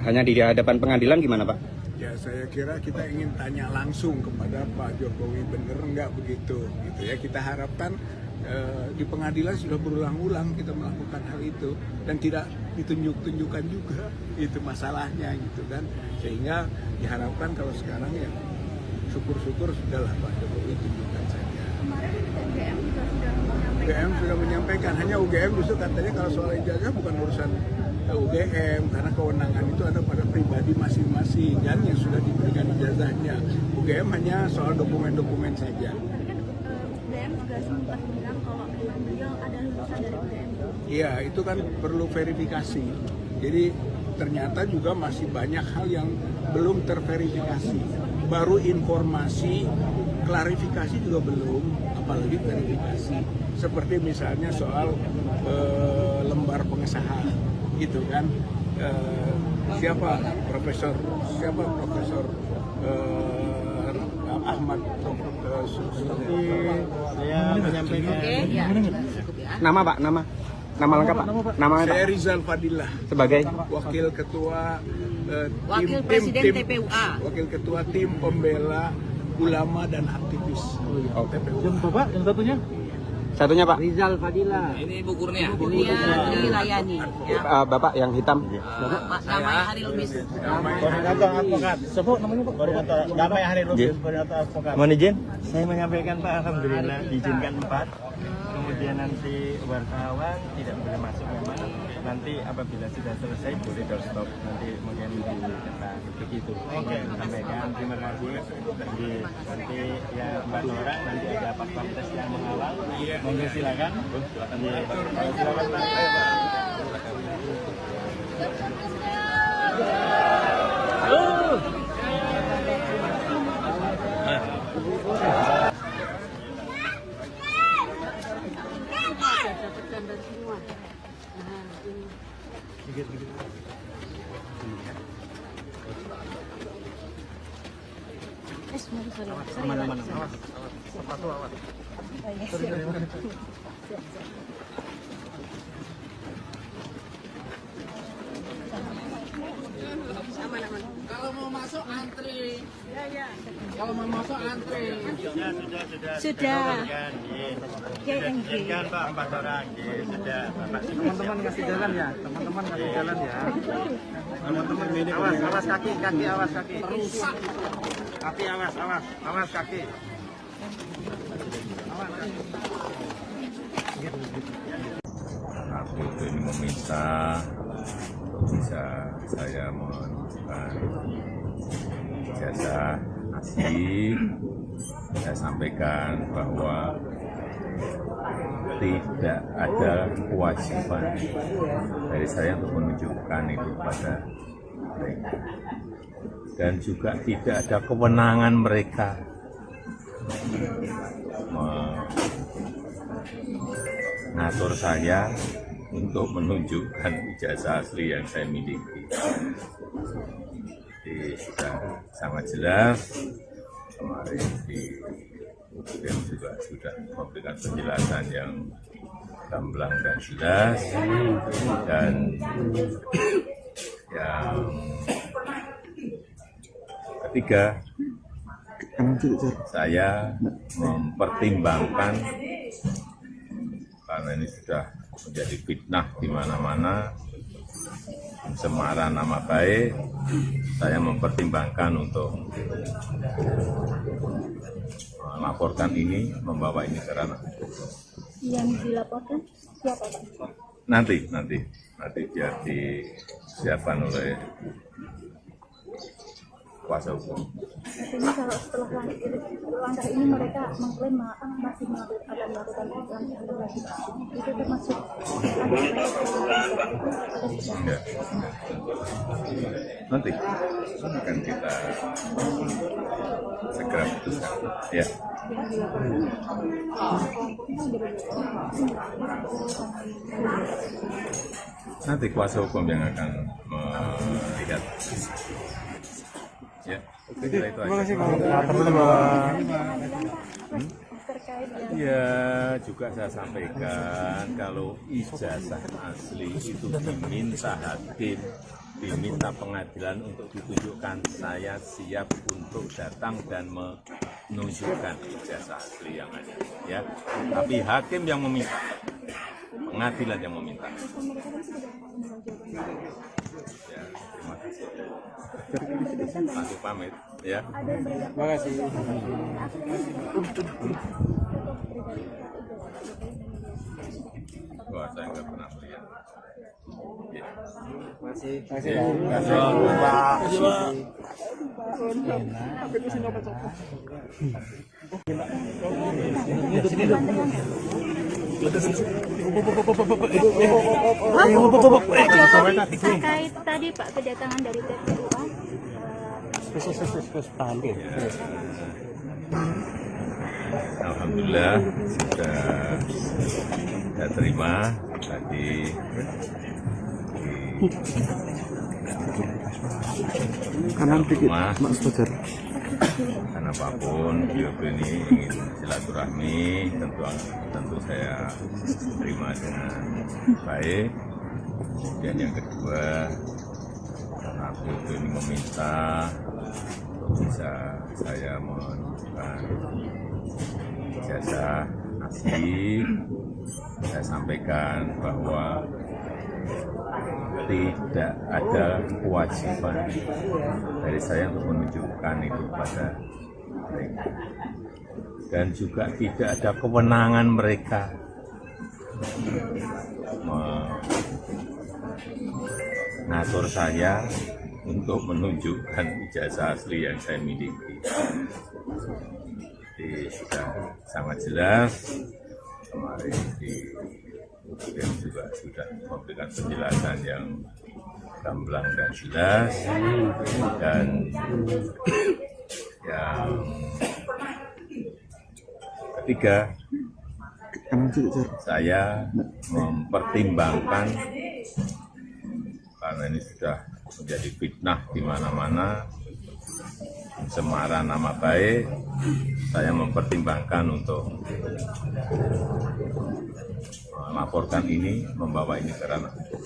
hanya di hadapan pengadilan gimana Pak? Ya saya kira kita ingin tanya langsung kepada Pak Jokowi, bener nggak begitu gitu ya. Kita harapkan di pengadilan sudah berulang-ulang kita melakukan hal itu dan tidak ditunjukkan juga itu masalahnya gitu kan, sehingga diharapkan kalau sekarang ya syukur-syukur sudahlah Pak Jokowi tunjukkan saja. UGM sudah menyampaikan, hanya UGM justru katanya kalau soal ijazah bukan urusan UGM karena kewenangan itu ada pada pribadi masing-masing kan yang sudah diberikan ijazahnya. UGM hanya soal dokumen-dokumen saja. Iya, itu kan perlu verifikasi. Jadi ternyata juga masih banyak hal yang belum terverifikasi. Baru informasi, klarifikasi juga belum, apalagi verifikasi. Seperti misalnya soal lembar pengesahan, gitu kan. Siapa Profesor Ahmad Saya menyampaikan. Nama Pak, nama lengkap Pak. Nama saya Rizal Fadilah sebagai Wakil Ketua Wakil Presiden TPUA. Wakil Ketua Tim Pembela Ulama dan Aktivis TPUA. Bapak yang satunya? Satunya Pak. Rizal Fadila. Ini Ibu Kurnia. dilayani. Ya. Bapak yang hitam. Namanya Hari Lubis. Koordinator advokat. Sebut namanya Pak. Koordinator Damai Hari Lubis, koordinator advokat. Mohon izin. Saya menyampaikan Pak, alhamdulillah diizinkan 4. Kemudian nanti wartawan tidak boleh masuk memang. Nanti apabila sudah selesai boleh doorstop. Nanti mungkin diketak begitu. Oke. Sampaikan terima kasih. Nanti ya 4 orang nanti ada Pak Pamtes yang mengawal. Monggo silakan. Silakan Pak. Kalau mau masuk antri. Kalau mau masuk antri. Sudah. Izinkan Pak 4 orang. Sudah. Teman-teman kasih jalan ya. Teman-teman kasih jalan ya. Teman-teman awas kaki, awas kaki. Kaki awas kaki. Aku ini meminta bisa saya menunjukkan ijazah asli. Saya sampaikan bahwa tidak ada kewajiban dari saya untuk menunjukkan itu pada mereka, dan juga tidak ada kewenangan mereka mengatur saya untuk menunjukkan ijazah asli yang saya miliki. Jadi sudah sangat jelas, kemarin di UGM juga sudah memberikan penjelasan yang gamblang dan jelas, dan yang ketiga, saya mempertimbangkan karena ini sudah menjadi fitnah di mana-mana, pencemaran nama baik, saya mempertimbangkan untuk melaporkan ini, membawa ini ke ranah hukum. Yang dilaporkan siapa Pak? Nanti biar disiapkan oleh kuasa hukum. Artinya kalau setelah langkah ini mereka mengklaim masih akan melakukan integrasi, itu termasuk Enggak. Nanti akan kita segera putuskan. Ya. Nanti kuasa hukum yang akan melihat. Ya, kira itu aja. Ya, juga saya sampaikan kalau ijazah asli itu diminta hakim, diminta pengadilan untuk ditunjukkan, saya siap untuk datang dan menunjukkan ijazah asli yang ada. Ya, tapi hakim yang meminta, pengadilan yang meminta. Ya, terima kasih. Langsung pamit, ya. Terima kasih. Wah, saya nggak pernah melihat. Ya. Masih. terkait tadi Pak kedatangan dari TPUA. Alhamdulillah sudah saya terima tadi Kanan dikit, Mas Fajar. Karena apapun beliau ini ingin silaturahmi, tentu saya terima dengan baik. Dan yang kedua, karena beliau ini meminta bisa saya menunjukkan ijazah Asli, saya sampaikan bahwa tidak ada kewajiban dari saya untuk menunjukkan itu pada mereka. Dan juga tidak ada kewenangan mereka mengatur saya untuk menunjukkan ijazah asli yang saya miliki. Jadi sudah sangat jelas, kemarin di UGM juga sudah memberikan penjelasan yang gamblang dan jelas, dan yang ketiga, saya mempertimbangkan karena ini sudah menjadi fitnah di mana-mana, pencemaran nama baik, saya mempertimbangkan untuk melaporkan ini, membawa ini ke ranah hukum.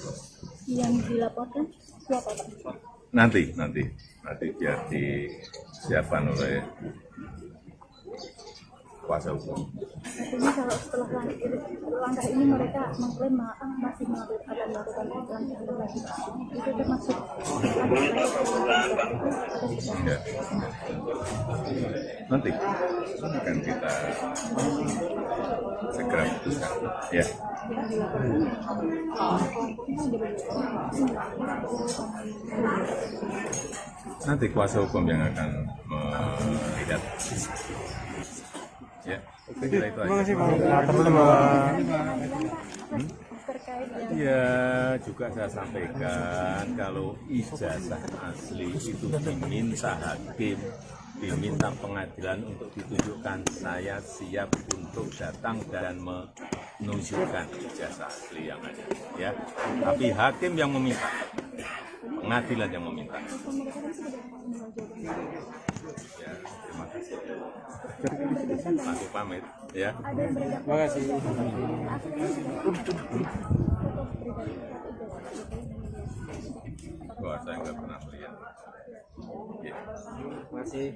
Yang dilaporkan siapa, Pak? Nanti biar disiapkan oleh kuasa hukum. Artinya kalau setelah langkah ini mereka mengklaim masih akan melakukan lagi, itu termasuk Ya. Nanti akan kita segera putuskan. Ya. Nanti kuasa hukum yang akan melihat. Ya, saya kira itu aja. Ya, juga saya sampaikan kalau ijazah asli itu diminta hakim, diminta pengadilan untuk ditunjukkan, saya siap untuk datang dan menunjukkan ijazah asli yang ada. Ya, tapi hakim yang meminta, pengadilan yang meminta. Ya, terima kasih. Aku pamit, ya. Terima kasih. Wah, saya nggak pernah melihat. Ya. Masih.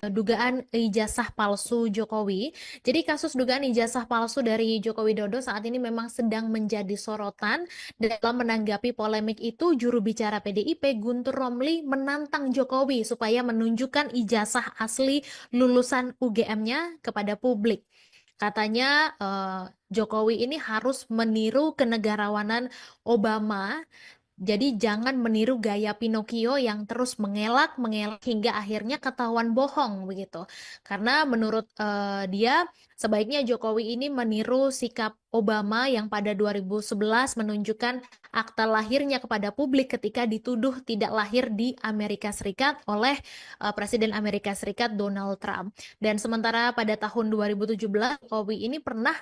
Dugaan ijazah palsu Jokowi. Jadi kasus dugaan ijazah palsu dari Joko Widodo saat ini memang sedang menjadi sorotan. Dalam menanggapi polemik itu, juru bicara PDIP Guntur Romli menantang Jokowi supaya menunjukkan ijazah asli lulusan UGM-nya kepada publik. Katanya Jokowi ini harus meniru kenegarawanan Obama. Jadi jangan meniru gaya Pinocchio yang terus mengelak hingga akhirnya ketahuan bohong begitu. Karena menurut dia sebaiknya Jokowi ini meniru sikap Obama yang pada 2011 menunjukkan akta lahirnya kepada publik ketika dituduh tidak lahir di Amerika Serikat oleh Presiden Amerika Serikat Donald Trump. Dan sementara pada tahun 2017 Jokowi ini pernah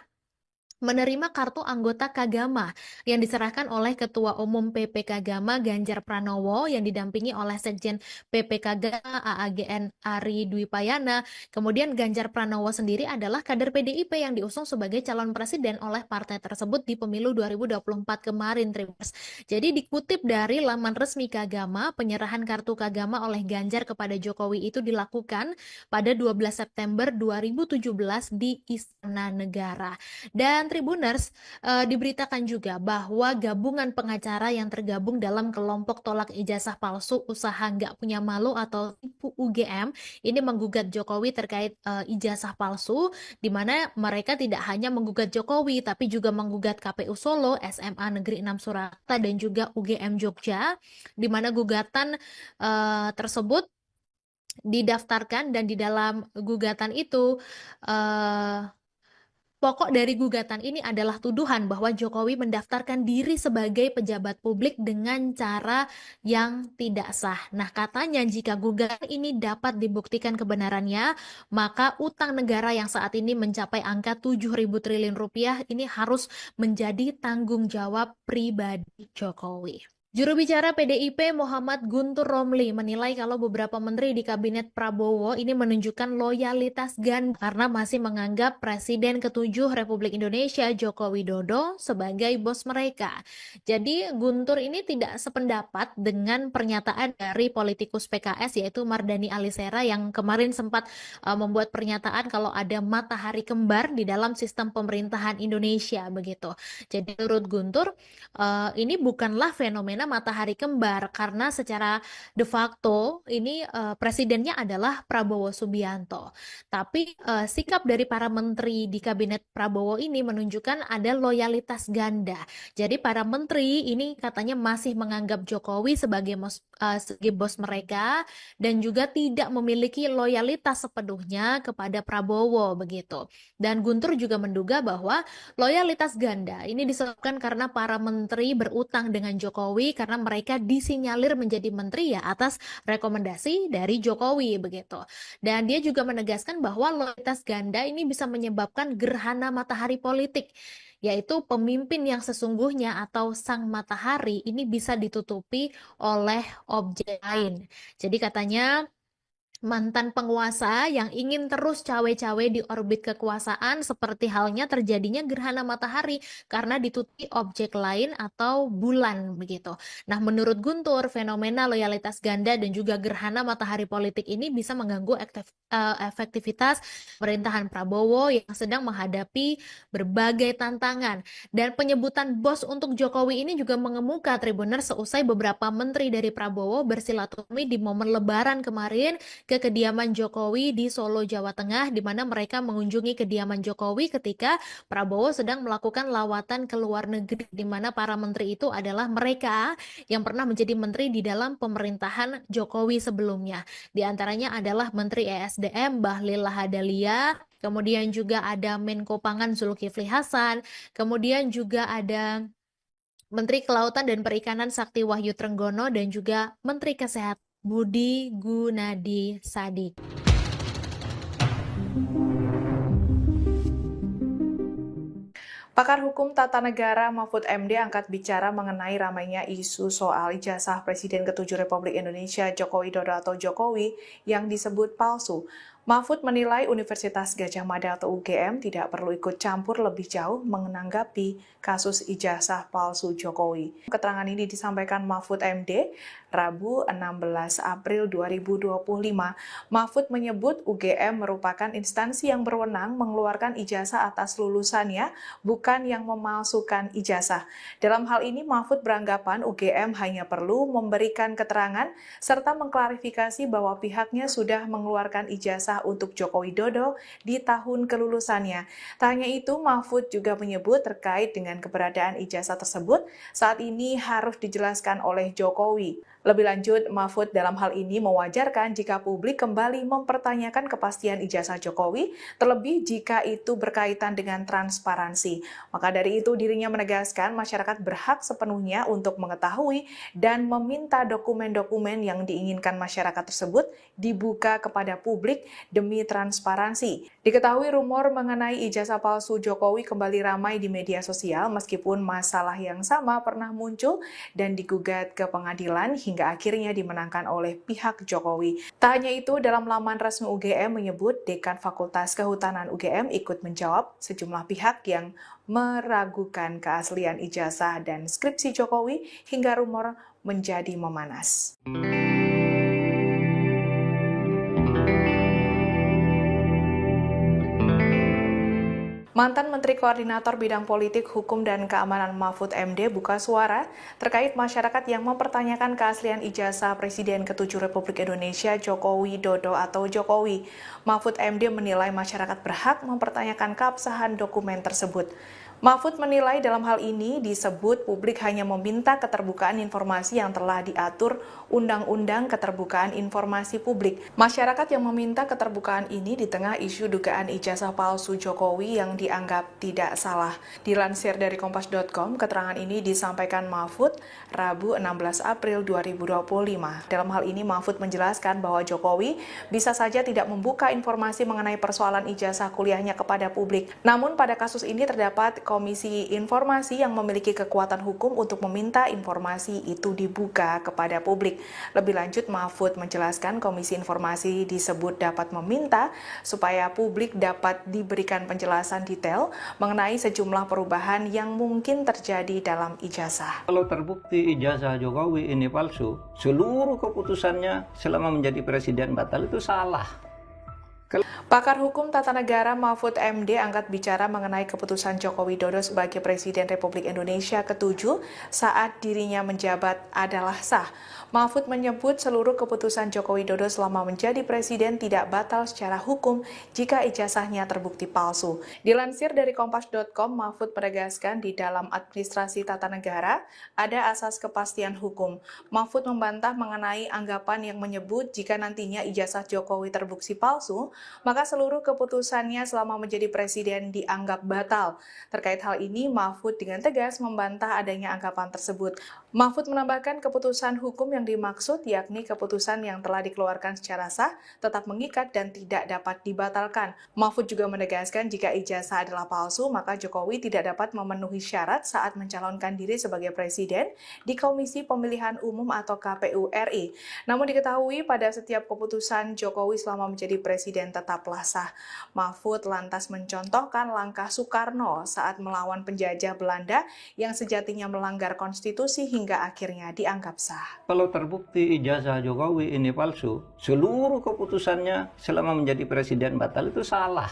menerima kartu anggota Kagama yang diserahkan oleh Ketua Umum PP Kagama Ganjar Pranowo yang didampingi oleh Sekjen PP Kagama AAGN Ari Dwi Payana. Kemudian Ganjar Pranowo sendiri adalah kader PDIP yang diusung sebagai calon presiden oleh partai tersebut di pemilu 2024 kemarin. Jadi dikutip dari laman resmi Kagama, penyerahan kartu Kagama oleh Ganjar kepada Jokowi itu dilakukan pada 12 September 2017 di Istana Negara. Dan Tribuners, diberitakan juga bahwa gabungan pengacara yang tergabung dalam kelompok tolak ijazah palsu usaha nggak punya malu atau tipu UGM ini menggugat Jokowi terkait ijazah palsu, di mana mereka tidak hanya menggugat Jokowi tapi juga menggugat KPU Solo, SMA Negeri 6 Surakarta dan juga UGM Jogja, di mana gugatan tersebut didaftarkan dan di dalam gugatan itu pokok dari gugatan ini adalah tuduhan bahwa Jokowi mendaftarkan diri sebagai pejabat publik dengan cara yang tidak sah. Nah, katanya jika gugatan ini dapat dibuktikan kebenarannya, maka utang negara yang saat ini mencapai angka 7.000 triliun rupiah ini harus menjadi tanggung jawab pribadi Jokowi. Juru bicara PDIP Muhammad Guntur Romli menilai kalau beberapa menteri di kabinet Prabowo ini menunjukkan loyalitas ganda karena masih menganggap Presiden ke-7 Republik Indonesia Joko Widodo sebagai bos mereka. Jadi Guntur ini tidak sependapat dengan pernyataan dari politikus PKS yaitu Mardhani Alisera yang kemarin sempat membuat pernyataan kalau ada matahari kembar di dalam sistem pemerintahan Indonesia begitu. Jadi menurut Guntur ini bukanlah fenomena matahari kembar karena secara de facto ini presidennya adalah Prabowo Subianto. Tapi sikap dari para menteri di kabinet Prabowo ini menunjukkan ada loyalitas ganda. Jadi para menteri ini katanya masih menganggap Jokowi sebagai bos mereka dan juga tidak memiliki loyalitas sepenuhnya kepada Prabowo begitu. Dan Guntur juga menduga bahwa loyalitas ganda ini disebabkan karena para menteri berutang dengan Jokowi karena mereka disinyalir menjadi menteri ya atas rekomendasi dari Jokowi begitu. Dan dia juga menegaskan bahwa loyalitas ganda ini bisa menyebabkan gerhana matahari politik, yaitu pemimpin yang sesungguhnya atau sang matahari ini bisa ditutupi oleh objek lain. Jadi katanya mantan penguasa yang ingin terus cawe-cawe di orbit kekuasaan seperti halnya terjadinya gerhana matahari karena ditutupi objek lain atau bulan begitu. Nah, menurut Guntur, fenomena loyalitas ganda dan juga gerhana matahari politik ini bisa mengganggu efektivitas pemerintahan Prabowo yang sedang menghadapi berbagai tantangan. Dan penyebutan bos untuk Jokowi ini juga mengemuka Tribuners seusai beberapa menteri dari Prabowo bersilaturahmi di momen Lebaran kemarin ke kediaman Jokowi di Solo, Jawa Tengah, di mana mereka mengunjungi kediaman Jokowi ketika Prabowo sedang melakukan lawatan ke luar negeri, di mana para menteri itu adalah mereka yang pernah menjadi menteri di dalam pemerintahan Jokowi sebelumnya. Di antaranya adalah Menteri ESDM Bahlil Lahadalia, kemudian juga ada Menko Pangan Zulkifli Hasan, kemudian juga ada Menteri Kelautan dan Perikanan Sakti Wahyu Trenggono, dan juga Menteri Kesehatan Budi Gunadi Sadikin. Pakar Hukum Tata Negara Mahfud MD angkat bicara mengenai ramainya isu soal ijazah Presiden ke-7 Republik Indonesia Joko Widodo atau Jokowi yang disebut palsu. Mahfud menilai Universitas Gadjah Mada atau UGM tidak perlu ikut campur lebih jauh menanggapi kasus ijazah palsu Jokowi. Keterangan ini disampaikan Mahfud MD Rabu 16 April 2025. Mahfud menyebut UGM merupakan instansi yang berwenang mengeluarkan ijazah atas lulusannya, bukan yang memalsukan ijazah. Dalam hal ini Mahfud beranggapan UGM hanya perlu memberikan keterangan serta mengklarifikasi bahwa pihaknya sudah mengeluarkan ijazah untuk Joko Widodo di tahun kelulusannya. Tak hanya itu, Mahfud juga menyebut terkait dengan keberadaan ijazah tersebut saat ini harus dijelaskan oleh Jokowi. Lebih lanjut, Mahfud dalam hal ini mewajarkan jika publik kembali mempertanyakan kepastian ijazah Jokowi, terlebih jika itu berkaitan dengan transparansi. Maka dari itu dirinya menegaskan masyarakat berhak sepenuhnya untuk mengetahui dan meminta dokumen-dokumen yang diinginkan masyarakat tersebut dibuka kepada publik demi transparansi. Diketahui rumor mengenai ijazah palsu Jokowi kembali ramai di media sosial meskipun masalah yang sama pernah muncul dan digugat ke pengadilan hingga akhirnya dimenangkan oleh pihak Jokowi. Tak hanya itu, dalam laman resmi UGM menyebut Dekan Fakultas Kehutanan UGM ikut menjawab sejumlah pihak yang meragukan keaslian ijazah dan skripsi Jokowi hingga rumor menjadi memanas. Mantan Menteri Koordinator Bidang Politik, Hukum, dan Keamanan Mahfud MD buka suara terkait masyarakat yang mempertanyakan keaslian ijazah Presiden ke-7 Republik Indonesia Joko Widodo atau Jokowi. Mahfud MD menilai masyarakat berhak mempertanyakan keabsahan dokumen tersebut. Mahfud menilai dalam hal ini disebut publik hanya meminta keterbukaan informasi yang telah diatur Undang-Undang Keterbukaan Informasi Publik. Masyarakat yang meminta keterbukaan ini di tengah isu dugaan ijazah palsu Jokowi yang dianggap tidak salah. Dilansir dari Kompas.com, keterangan ini disampaikan Mahfud Rabu 16 April 2025. Dalam hal ini Mahfud menjelaskan bahwa Jokowi bisa saja tidak membuka informasi mengenai persoalan ijazah kuliahnya kepada publik. Namun pada kasus ini terdapat Komisi Informasi yang memiliki kekuatan hukum untuk meminta informasi itu dibuka kepada publik. Lebih lanjut, Mahfud menjelaskan Komisi Informasi disebut dapat meminta supaya publik dapat diberikan penjelasan detail mengenai sejumlah perubahan yang mungkin terjadi dalam ijazah. Kalau terbukti ijazah Jokowi ini palsu, seluruh keputusannya selama menjadi presiden batal itu salah. Pakar Hukum Tata Negara Mahfud MD angkat bicara mengenai keputusan Joko Widodo sebagai Presiden Republik Indonesia ke-7 saat dirinya menjabat adalah sah. Mahfud menyebut seluruh keputusan Joko Widodo selama menjadi presiden tidak batal secara hukum jika ijazahnya terbukti palsu. Dilansir dari Kompas.com, Mahfud menegaskan di dalam administrasi tata negara ada asas kepastian hukum. Mahfud membantah mengenai anggapan yang menyebut jika nantinya ijazah Jokowi terbukti palsu, maka seluruh keputusannya selama menjadi presiden dianggap batal. Terkait hal ini, Mahfud dengan tegas membantah adanya anggapan tersebut. Mahfud menambahkan keputusan hukum yang dimaksud yakni keputusan yang telah dikeluarkan secara sah, tetap mengikat dan tidak dapat dibatalkan. Mahfud juga menegaskan jika ijazah adalah palsu, maka Jokowi tidak dapat memenuhi syarat saat mencalonkan diri sebagai presiden di Komisi Pemilihan Umum atau KPU RI. Namun diketahui pada setiap keputusan Jokowi selama menjadi presiden tetaplah sah. Mahfud lantas mencontohkan langkah Soekarno saat melawan penjajah Belanda yang sejatinya melanggar konstitusi hingga akhirnya dianggap sah. Kalau terbukti ijazah Jokowi ini palsu, seluruh keputusannya selama menjadi presiden batal itu salah.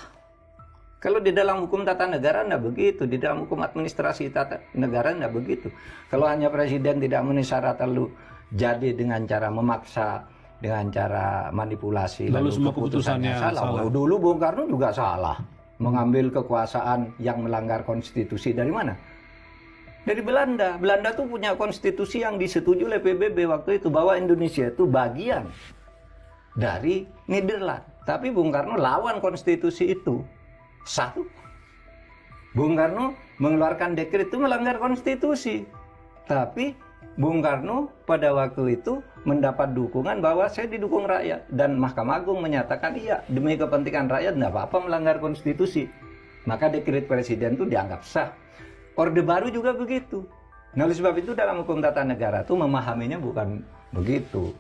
Kalau di dalam hukum tata negara tidak begitu, di dalam hukum administrasi tata negara tidak begitu. Kalau hanya presiden tidak memenuhi syarat lalu jadi dengan cara memaksa, dengan cara manipulasi, lalu semua keputusannya salah. Dulu Bung Karno juga salah, mengambil kekuasaan yang melanggar konstitusi dari mana? Dari Belanda. Belanda tuh punya konstitusi yang disetujui oleh PBB waktu itu bahwa Indonesia itu bagian dari Nederland. Tapi Bung Karno lawan konstitusi itu. Satu, Bung Karno mengeluarkan dekret itu melanggar konstitusi. Tapi Bung Karno pada waktu itu mendapat dukungan bahwa saya didukung rakyat. Dan Mahkamah Agung menyatakan iya, demi kepentingan rakyat tidak apa-apa melanggar konstitusi. Maka dekret presiden itu dianggap sah. Orde Baru juga begitu. Nah, oleh sebab itu dalam hukum tata negara itu memahaminya bukan begitu.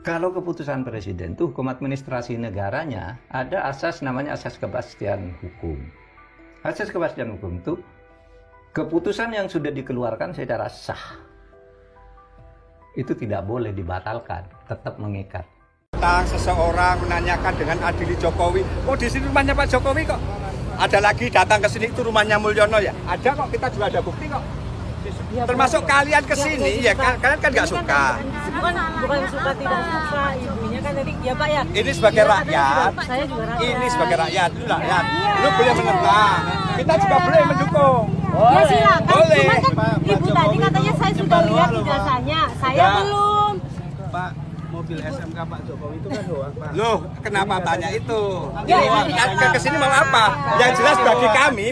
Kalau keputusan presiden itu hukum administrasi negaranya ada asas namanya asas kepastian hukum. Asas kepastian hukum itu keputusan yang sudah dikeluarkan secara sah itu tidak boleh dibatalkan, tetap mengikat. Seseorang menanyakan dengan adili Jokowi, oh di sini rumahnya Pak Jokowi kok. Ada lagi datang ke sini itu rumahnya Mulyono ya. Ada kok, kita juga ada bukti kok. Termasuk kalian ke sini ya, kalian kan nggak suka. Bukan suka tidak suka, ibunya kan tadi ya Pak ya. Ini sebagai rakyat. Saya juga rakyat. Ini sebagai rakyat, lu rakyat. Lu boleh menentang. Kita juga boleh mendukung. Ya silakan. Boleh. Cuma kan ibu tadi katanya saya sudah lihat ijazahnya. Saya belum. Pak, mobil SMK Pak Jokowi itu kan doang, Pak. Loh, kenapa tanya itu? Ini ke sini mau apa? Yang jelas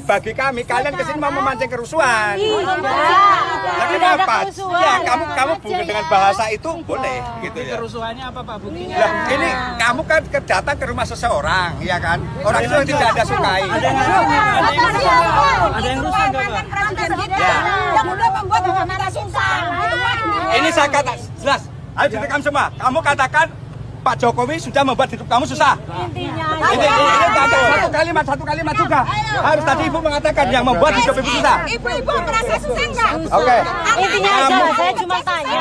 bagi kami kalian ke sini mau memancing kerusuhan. Nah, kenapa? Ya, kamu bukan dengan bahasa itu boleh gitu ya. Kerusuhannya apa Pak buktinya? Lah, ini kamu kan datang ke rumah seseorang, ya kan? Orang itu tidak ada sukai. Ada yang rusak enggak, Pak? Yang udah membuat kita susah. Ini saya kata jelas. Ayo direkam semua. Kamu katakan Pak Jokowi sudah membuat hidup kamu susah. Intinya. Ini satu kalimat juga. Harus tadi Ibu mengatakan yang membuat hidup Ibu susah. Ibu merasa susah enggak? Oke. Intinya aja, saya cuma tanya.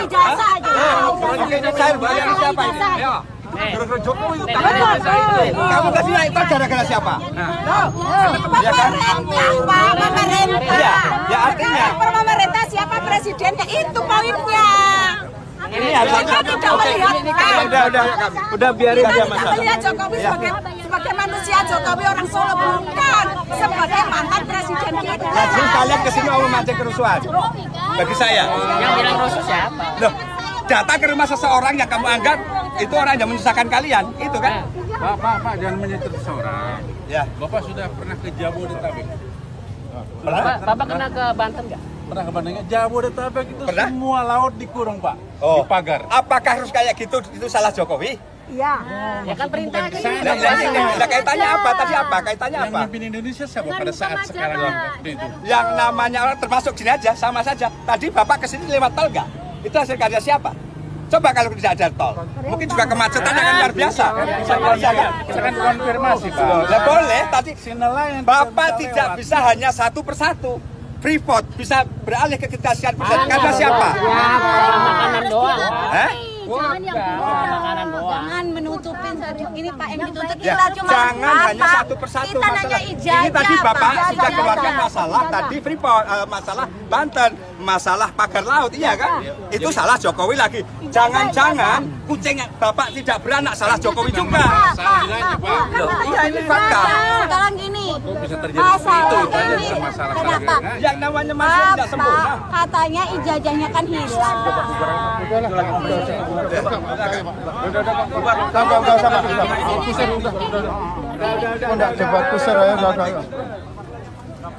Ijazah aja. Oke, saya bayar siapa ini? Ayo. Gara-gara Jokowi itu kamu kasih naik itu gara-gara siapa? Ya kan? Ya artinya Pemerintah siapa presidennya itu poinnya. ini harus Udah biarin aja Mas. Melihat Jokowi sebagai manusia, Jokowi orang Solo bukan sebagai mantan presiden kita. Jadi kalian kesini mau memancing kerusuhan? Bagi saya. Yang bilang rusuh siapa? Loh, datang ke rumah seseorang yang kamu anggap itu orang yang menyusahkan kalian, itu kan? Pak, jangan menyentuh seseorang. Ya. Bapak sudah pernah ke Jabodetabek? Bapak kena ke Banten nggak? Pernah ke Banten? Jabodetabek itu Pernah? semua laut dikurung Pak, Oh. di pagar. Apakah harus kayak gitu? Itu salah Jokowi? Iya. Ya kan perintahnya. Nah, kaitannya apa? Tadi apa? Kaitannya Yang apa? mimpin Indonesia siapa pada saat sekarang waktu itu? Yang namanya orang termasuk gini aja, sama saja. Tadi Bapak kesini lewat tol nggak? Itu hasil karya siapa? Coba kalau tidak ada tol, mungkin juga kemacetan akan luar biasa. Saya kan konfirmasi, Pak. Ya boleh, tadi Bapak tidak bisa hanya satu persatu. Freeport bisa beralih ke Ketasian Pusat karena siapa? Makanan doang. Hah? Jangan yang makanan doang. Jangan menutupin satu ini Pak yang ditutup Ya, kita cuma jangan hanya satu persatu kita nanya masalah. ijazah, Ini tadi Bapak Pak. sudah keluarkan masalah tadi Freeport, masalah Banten, masalah pagar laut, iya kan? Itu salah Jokowi lagi. Jangan-jangan kucing Bapak tidak beranak salah Jokowi juga. Iya ini fakta. Sekarang gini, Bisa terjadi seperti itu kan dengan masalah kenapa? Yang namanya manusia tidak sempurna. Bapak katanya ijazahnya kan hilang.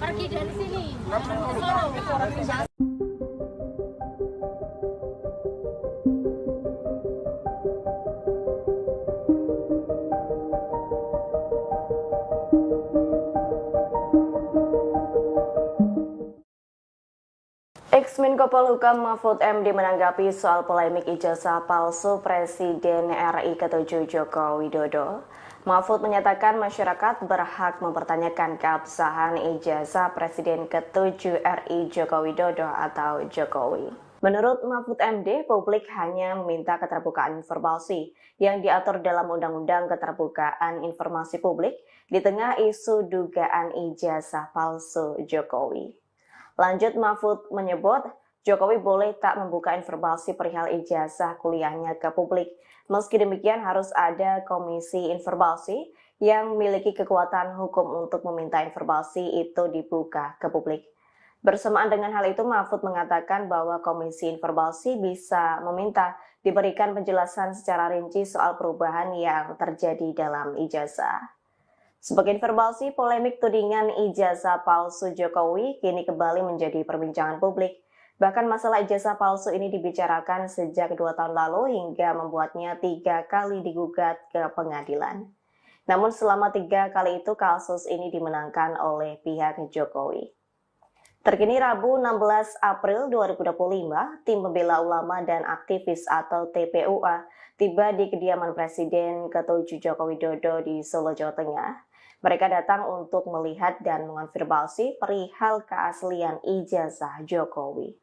Pergi dari sini. Ex-Menko Polhukam Mahfud MD menanggapi soal polemik ijazah palsu Presiden RI ke-7 Joko Widodo. Mahfud menyatakan masyarakat berhak mempertanyakan keabsahan ijazah Presiden ke-7 RI Joko Widodo atau Jokowi. Menurut Mahfud MD, publik hanya meminta keterbukaan informasi yang diatur dalam Undang-Undang Keterbukaan Informasi Publik di tengah isu dugaan ijazah palsu Jokowi. Lanjut, Mahfud menyebut Jokowi boleh tak membuka informasi perihal ijazah kuliahnya ke publik. Meski demikian harus ada komisi informasi yang memiliki kekuatan hukum untuk meminta informasi itu dibuka ke publik. Bersamaan dengan hal itu, Mahfud mengatakan bahwa komisi informasi bisa meminta diberikan penjelasan secara rinci soal perubahan yang terjadi dalam ijazah. Sebagai informasi, polemik tudingan ijazah palsu Jokowi kini kembali menjadi perbincangan publik. Bahkan masalah ijazah palsu ini dibicarakan sejak 2 tahun lalu hingga membuatnya 3 kali digugat ke pengadilan. Namun selama 3 kali itu kasus ini dimenangkan oleh pihak Jokowi. Terkini Rabu 16 April 2025, tim pembela ulama dan aktivis atau TPUA tiba di kediaman Presiden ke-7 Joko Widodo di Solo, Jawa Tengah. Mereka datang untuk melihat dan mengonfirmasi perihal keaslian ijazah Jokowi.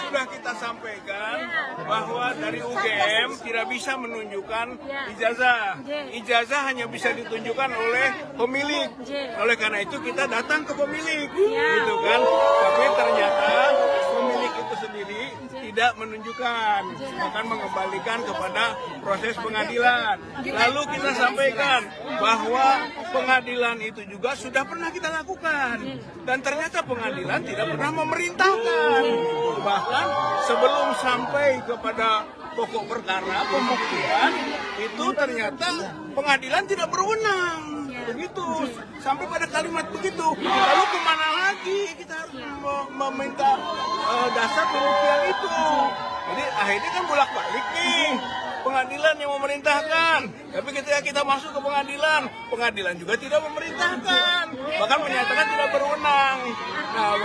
Sudah kita sampaikan bahwa dari UGM tidak bisa menunjukkan ijazah. Ijazah hanya bisa ditunjukkan oleh pemilik. Oleh karena itu kita datang ke pemilik, gitu kan? Tapi ternyata pemilik itu sendiri tidak menunjukkan, akan mengembalikan kepada proses pengadilan. Lalu kita sampaikan bahwa pengadilan itu juga sudah pernah kita lakukan, dan ternyata pengadilan tidak pernah memerintahkan. Bahkan sebelum sampai kepada pokok perkara pembuktian itu ternyata pengadilan tidak berwenang. Begitu, sampai pada kalimat begitu. Lalu kemana lagi kita harus meminta dasar pembuktian itu? Jadi akhirnya kan bolak-balik nih, pengadilan yang memerintahkan. Tapi ketika kita masuk ke pengadilan, pengadilan juga tidak memerintahkan, bahkan menyatakan tidak berwenang. Nah,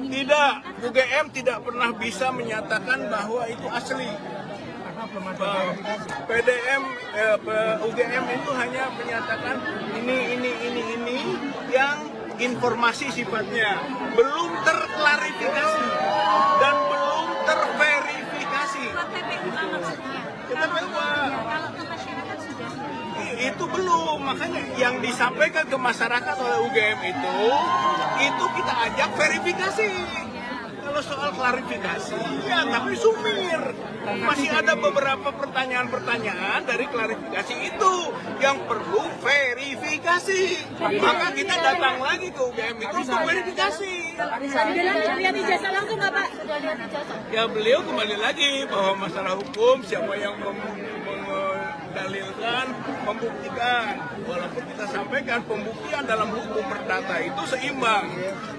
tidak, UGM tidak pernah bisa menyatakan bahwa itu asli. UGM itu hanya menyatakan ini yang informasi sifatnya belum terklarifikasi dan belum terverifikasi. Itu belum, makanya yang disampaikan ke masyarakat oleh UGM itu kita ajak verifikasi. Kalau soal klarifikasi, ya tapi sumir. Masih ada beberapa pertanyaan-pertanyaan dari klarifikasi itu yang perlu verifikasi. Maka kita datang lagi ke UGM itu untuk verifikasi. Lihat ijazah langsung nggak Pak? Ya beliau kembali lagi bahwa masalah hukum siapa yang mendalilkan, membuktikan. Walaupun kita sampaikan pembuktian dalam hukum perdata itu seimbang.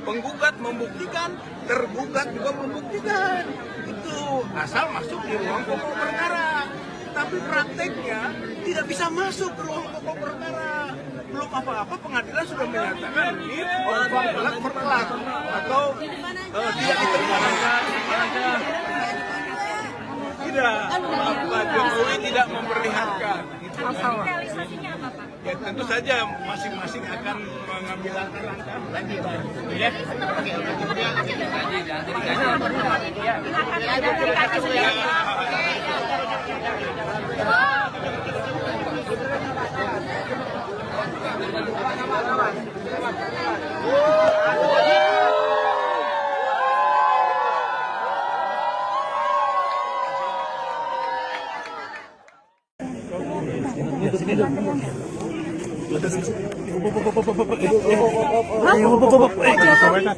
Penggugat membuktikan, tergugat juga membuktikan. Itu asal masuk di ruang pokok perkara. Tapi prakteknya tidak bisa masuk ke ruang pokok perkara. Belum apa-apa pengadilan sudah menyatakan ini orang bertolak atau tidak diterima. Tidak, Pak Jokowi tidak memperlihatkan. Realisasinya apa Pak? Ya tentu saja masing-masing akan mengambil langkah-langkah lagi. Ya.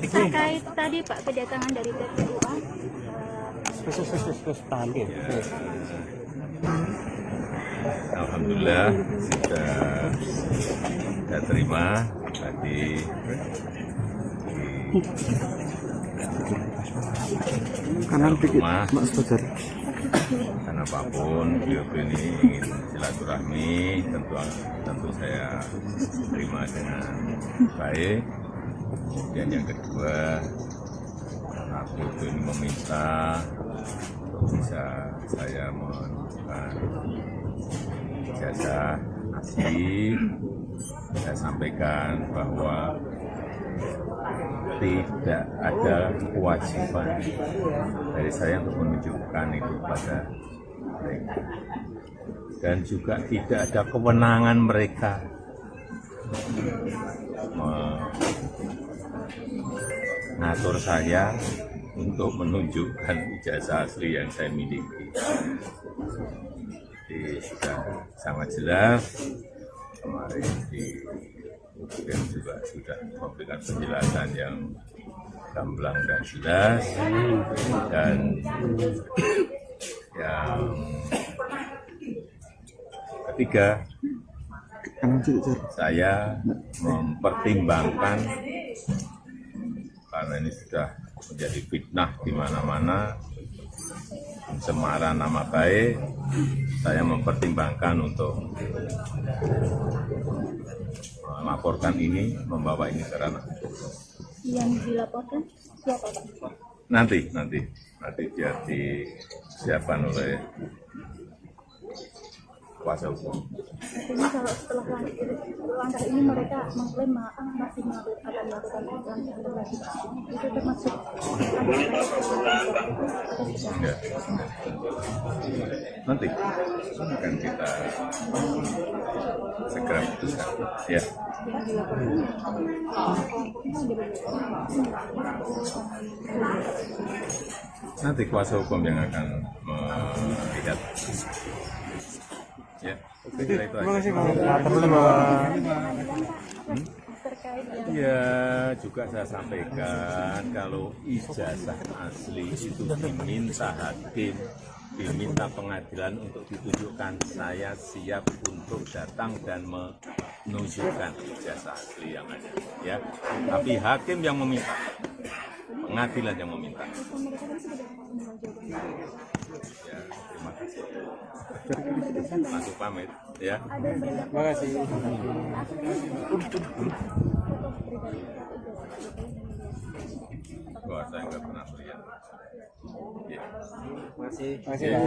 Terkait tadi Pak kedatangan dari TPUA. Alhamdulillah sudah saya terima tadi kanan dikit Mas Fajar. Karena apapun beliau ini ingin silaturahmi, tentu saya terima dengan baik. Dan yang kedua, karena beliau ini meminta untuk bisa saya menunjukkan ijazah asli, saya sampaikan bahwa tidak ada kewajiban dari saya untuk menunjukkan itu pada mereka, dan juga tidak ada kewenangan mereka mengatur saya untuk menunjukkan ijazah asli yang saya miliki. Jadi sudah sangat jelas kemarin dan juga sudah memberikan penjelasan yang gamblang dan jelas, dan yang ketiga, saya mempertimbangkan karena ini sudah menjadi fitnah di mana-mana, pencemaran nama baik, saya mempertimbangkan untuk melaporkan ini, membawa ini ke ranah. Yang dilaporkan siapa Pak? Nanti biar disiapkan oleh kuasa hukum. Artinya kalau setelah langkah ini mereka mengklaim masih akan melakukan interogasi, itu termasuk enggak. Nanti akan kita segera putuskan. Ya. Nanti kuasa hukum yang akan melihat. Ya, itu aja. Terima kasih Pak. Ya, juga saya sampaikan kalau ijazah asli itu diminta hakim, diminta pengadilan untuk ditunjukkan, saya siap untuk datang dan menunjukkan ijazah asli yang ada. Ya, tapi hakim yang meminta, pengadilan yang meminta. Ya, terima kasih. Masuk pamit, ya. Terima kasih. Wah, saya nggak pernah melihat. Ya. Masih. Ya.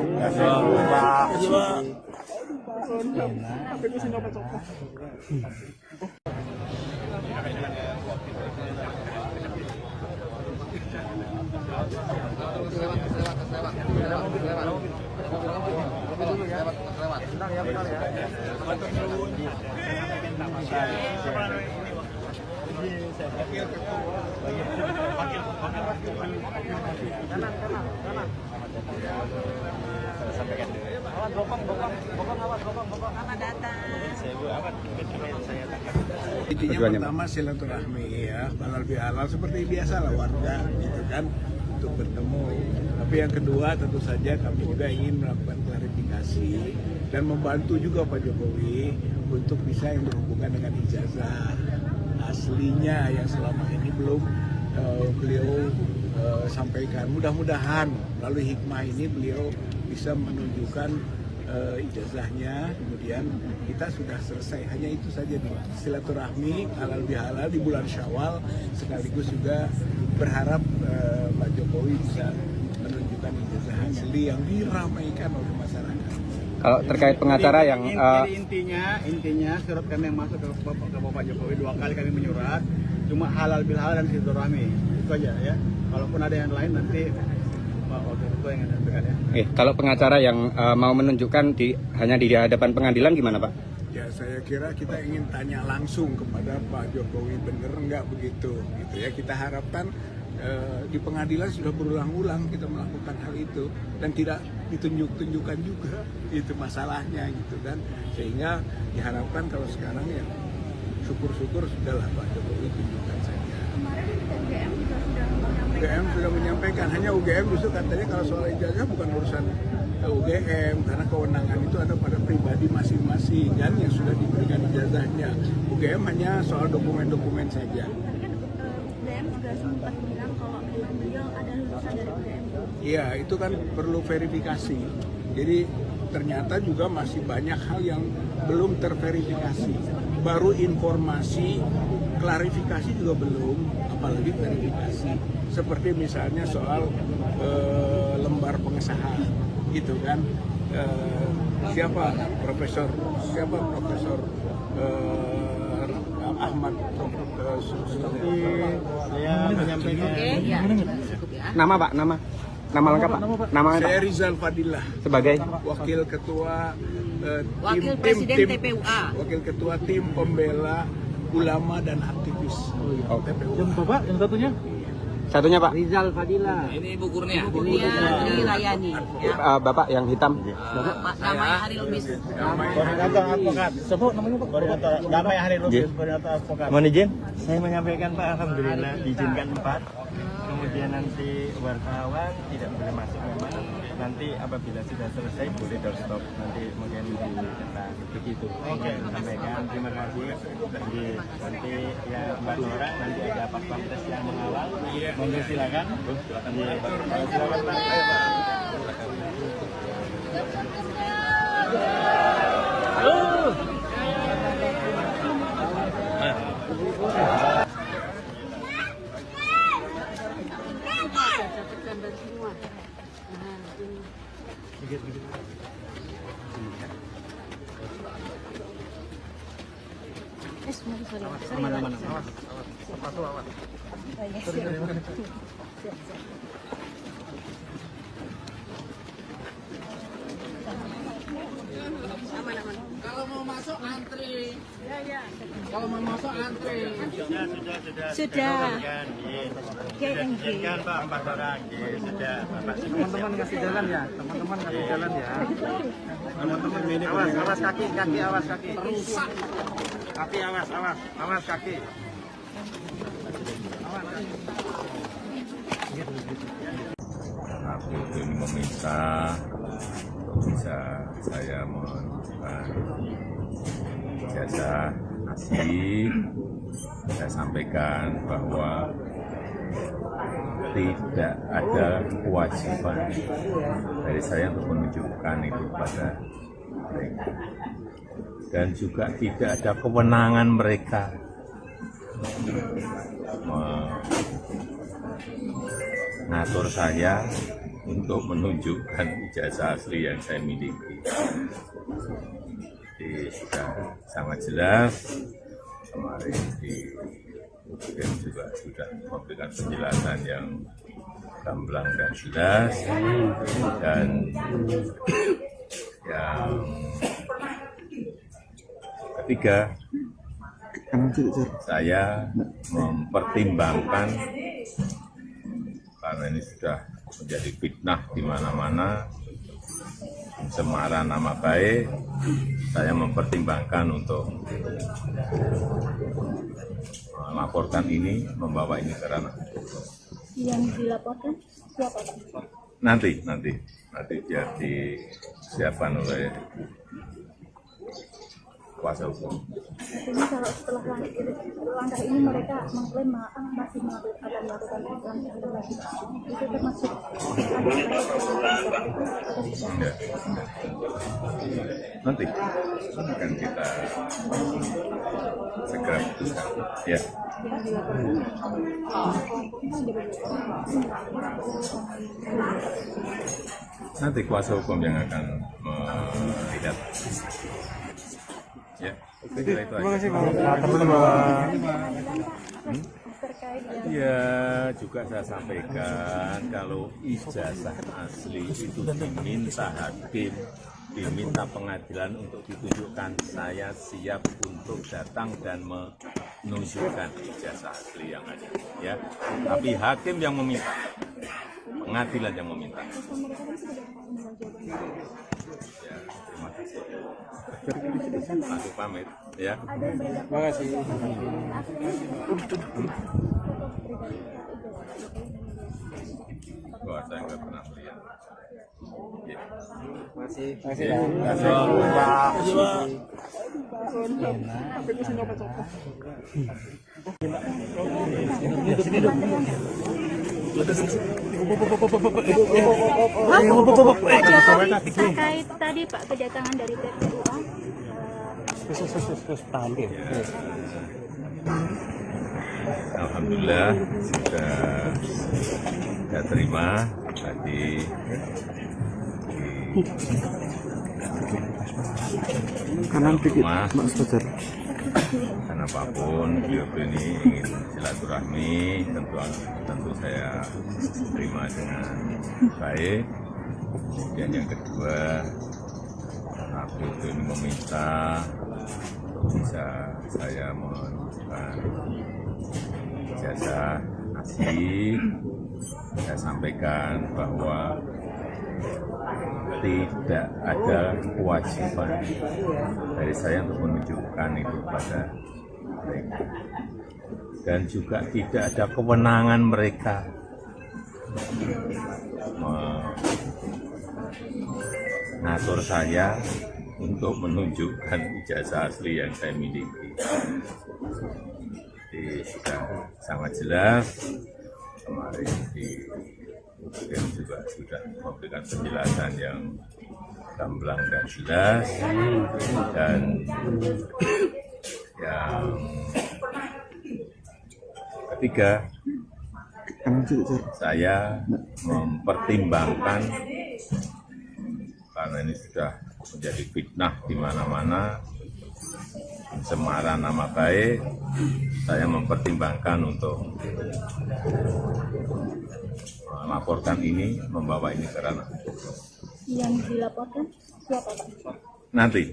Intinya pertama silaturahmi ya, halal bihalal seperti biasa lah warga gitu kan untuk bertemu. Tapi yang kedua tentu saja kami juga ingin melakukan klarifikasi dan membantu juga Pak Jokowi untuk bisa yang berhubungan dengan ijazah aslinya yang selama ini belum beliau sampaikan. Mudah-mudahan melalui hikmah ini beliau bisa menunjukkan ijazahnya, kemudian kita sudah selesai. Hanya itu saja nih, silaturahmi halal bihalal di bulan Syawal, sekaligus juga berharap Pak Jokowi bisa menunjukkan ijazah asli yang diramaikan oleh masyarakat. Kalau terkait pengacara yang intinya surat kami yang masuk ke Bapak Jokowi 2 kali kami menyurat, cuma halal bihalal dan silaturahmi itu aja ya. Kalaupun ada yang lain nanti Pak Wakil Ketua yang menyampaikan ya. Kalau pengacara yang mau menunjukkan hanya di hadapan pengadilan gimana Pak? Ya saya kira kita ingin tanya langsung kepada Pak Jokowi, bener nggak begitu gitu ya. Kita harapkan di pengadilan sudah berulang-ulang kita melakukan hal itu dan tidak ditunjukkan juga itu masalahnya gitu kan, sehingga diharapkan kalau sekarang ya syukur-syukur sudahlah Pak Jokowi tunjukkan saja. UGM sudah menyampaikan, hanya UGM justru katanya kalau soal ijazah bukan urusan UGM karena kewenangan itu ada pada pribadi masing-masing kan yang sudah diberikan ijazahnya. UGM hanya soal dokumen-dokumen saja. UGM juga sempat bilang kalau memang beliau ada lulusan dari UGM. Iya, itu kan perlu verifikasi. Jadi ternyata juga masih banyak hal yang belum terverifikasi. Baru informasi, klarifikasi juga belum, apalagi verifikasi. Seperti misalnya soal lembar pengesahan, gitu kan. Siapa Profesor Ahmad Nama Pak, nama lengkap Pak. Nama saya Rizal Fadilah sebagai Wakil Ketua Wakil Presiden TPUA. Wakil Ketua Tim Pembela Ulama dan Aktivis TPUA. Yang Bapak, yang satunya Pak? Rizal Fadila. Ini Ibu Kurnia. Ini Layani. Bapak yang hitam. Namanya Hari Lubis. Koordinator advokat. Sebut namanya Pak. Koordinator Damai Hari Lubis, koordinator advokat. Mohon izin, saya menyampaikan Pak, alhamdulillah diizinkan 4. Kemudian nanti wartawan tidak boleh masuk memang. Nanti apabila sudah selesai boleh doorstop. Nanti mungkin dicetak begitu. Oke, sampaikan terima kasih. Jadi nanti ya 4 orang nanti ada Pak Pampres yang mengawal. Monggo silakan. Silakan Pak. Ayo Pak. Aman. Awas. Sepatu awas. Kalau mau masuk antri. Ya. Kalau mau masuk antri. Sudah. Izinkan Pak 4 orang. Sudah. Teman-teman kasih jalan ya. Teman-teman awas kaki, awas kaki. Kaki awas kaki. Aku ini meminta bisa saya menunjukkan ijazah asli. Saya sampaikan bahwa tidak ada kewajiban dari saya untuk menunjukkan itu pada mereka, dan juga tidak ada kewenangan mereka mengatur saya untuk menunjukkan ijazah asli yang saya miliki. Jadi sudah sangat jelas, kemarin di UGM juga sudah memberikan penjelasan yang gamblang dan jelas, dan yang ketiga Saya mempertimbangkan karena ini sudah menjadi fitnah di mana-mana, pencemaran nama baik, saya mempertimbangkan untuk melaporkan ini, membawa ini ke ranah. Yang dilaporkan siapa Pak? Nanti biar disiapkan oleh kuasa hukum. Artinya kalau setelah langkah ini mereka mengklaim masih akan melakukan langkah lagi, itu termasuk Enggak. Nanti akan kita segera putuskan. Ya. Nanti kuasa hukum yang akan melihat. Ya, terima kasih Pak. Ya, juga saya sampaikan kalau ijazah asli itu diminta hakim, diminta pengadilan untuk ditunjukkan, saya siap untuk datang dan menunjukkan ijazah asli yang ada. Ya, tapi hakim yang meminta, pengadilan yang meminta. Ya, terima kasih. Aku pamit, ya. Terima kasih. Wah, saya nggak pernah lihat. Ya. Masih. terkait tadi Pak kedatangan dari PPUA. Alhamdulillah sudah saya terima tadi Kanan dikit, Mas Fajar. Karena apapun beliau ini ingin silaturahmi, tentu saya terima dengan baik. Dan yang kedua, karena beliau ini meminta untuk bisa saya menunjukkan ijazah asli, saya sampaikan bahwa tidak ada kewajiban dari saya untuk menunjukkan itu pada mereka, dan juga tidak ada kewenangan mereka mengatur saya untuk menunjukkan ijazah asli yang saya miliki. Jadi sudah sangat jelas kemarin dan juga sudah memberikan penjelasan yang gamblang dan jelas, dan yang ketiga, saya mempertimbangkan karena ini sudah menjadi fitnah di mana-mana, pencemaran nama baik, saya mempertimbangkan untuk melaporkan ini, membawa ini ke ranah. Yang dilaporkan siapa Pak? Nanti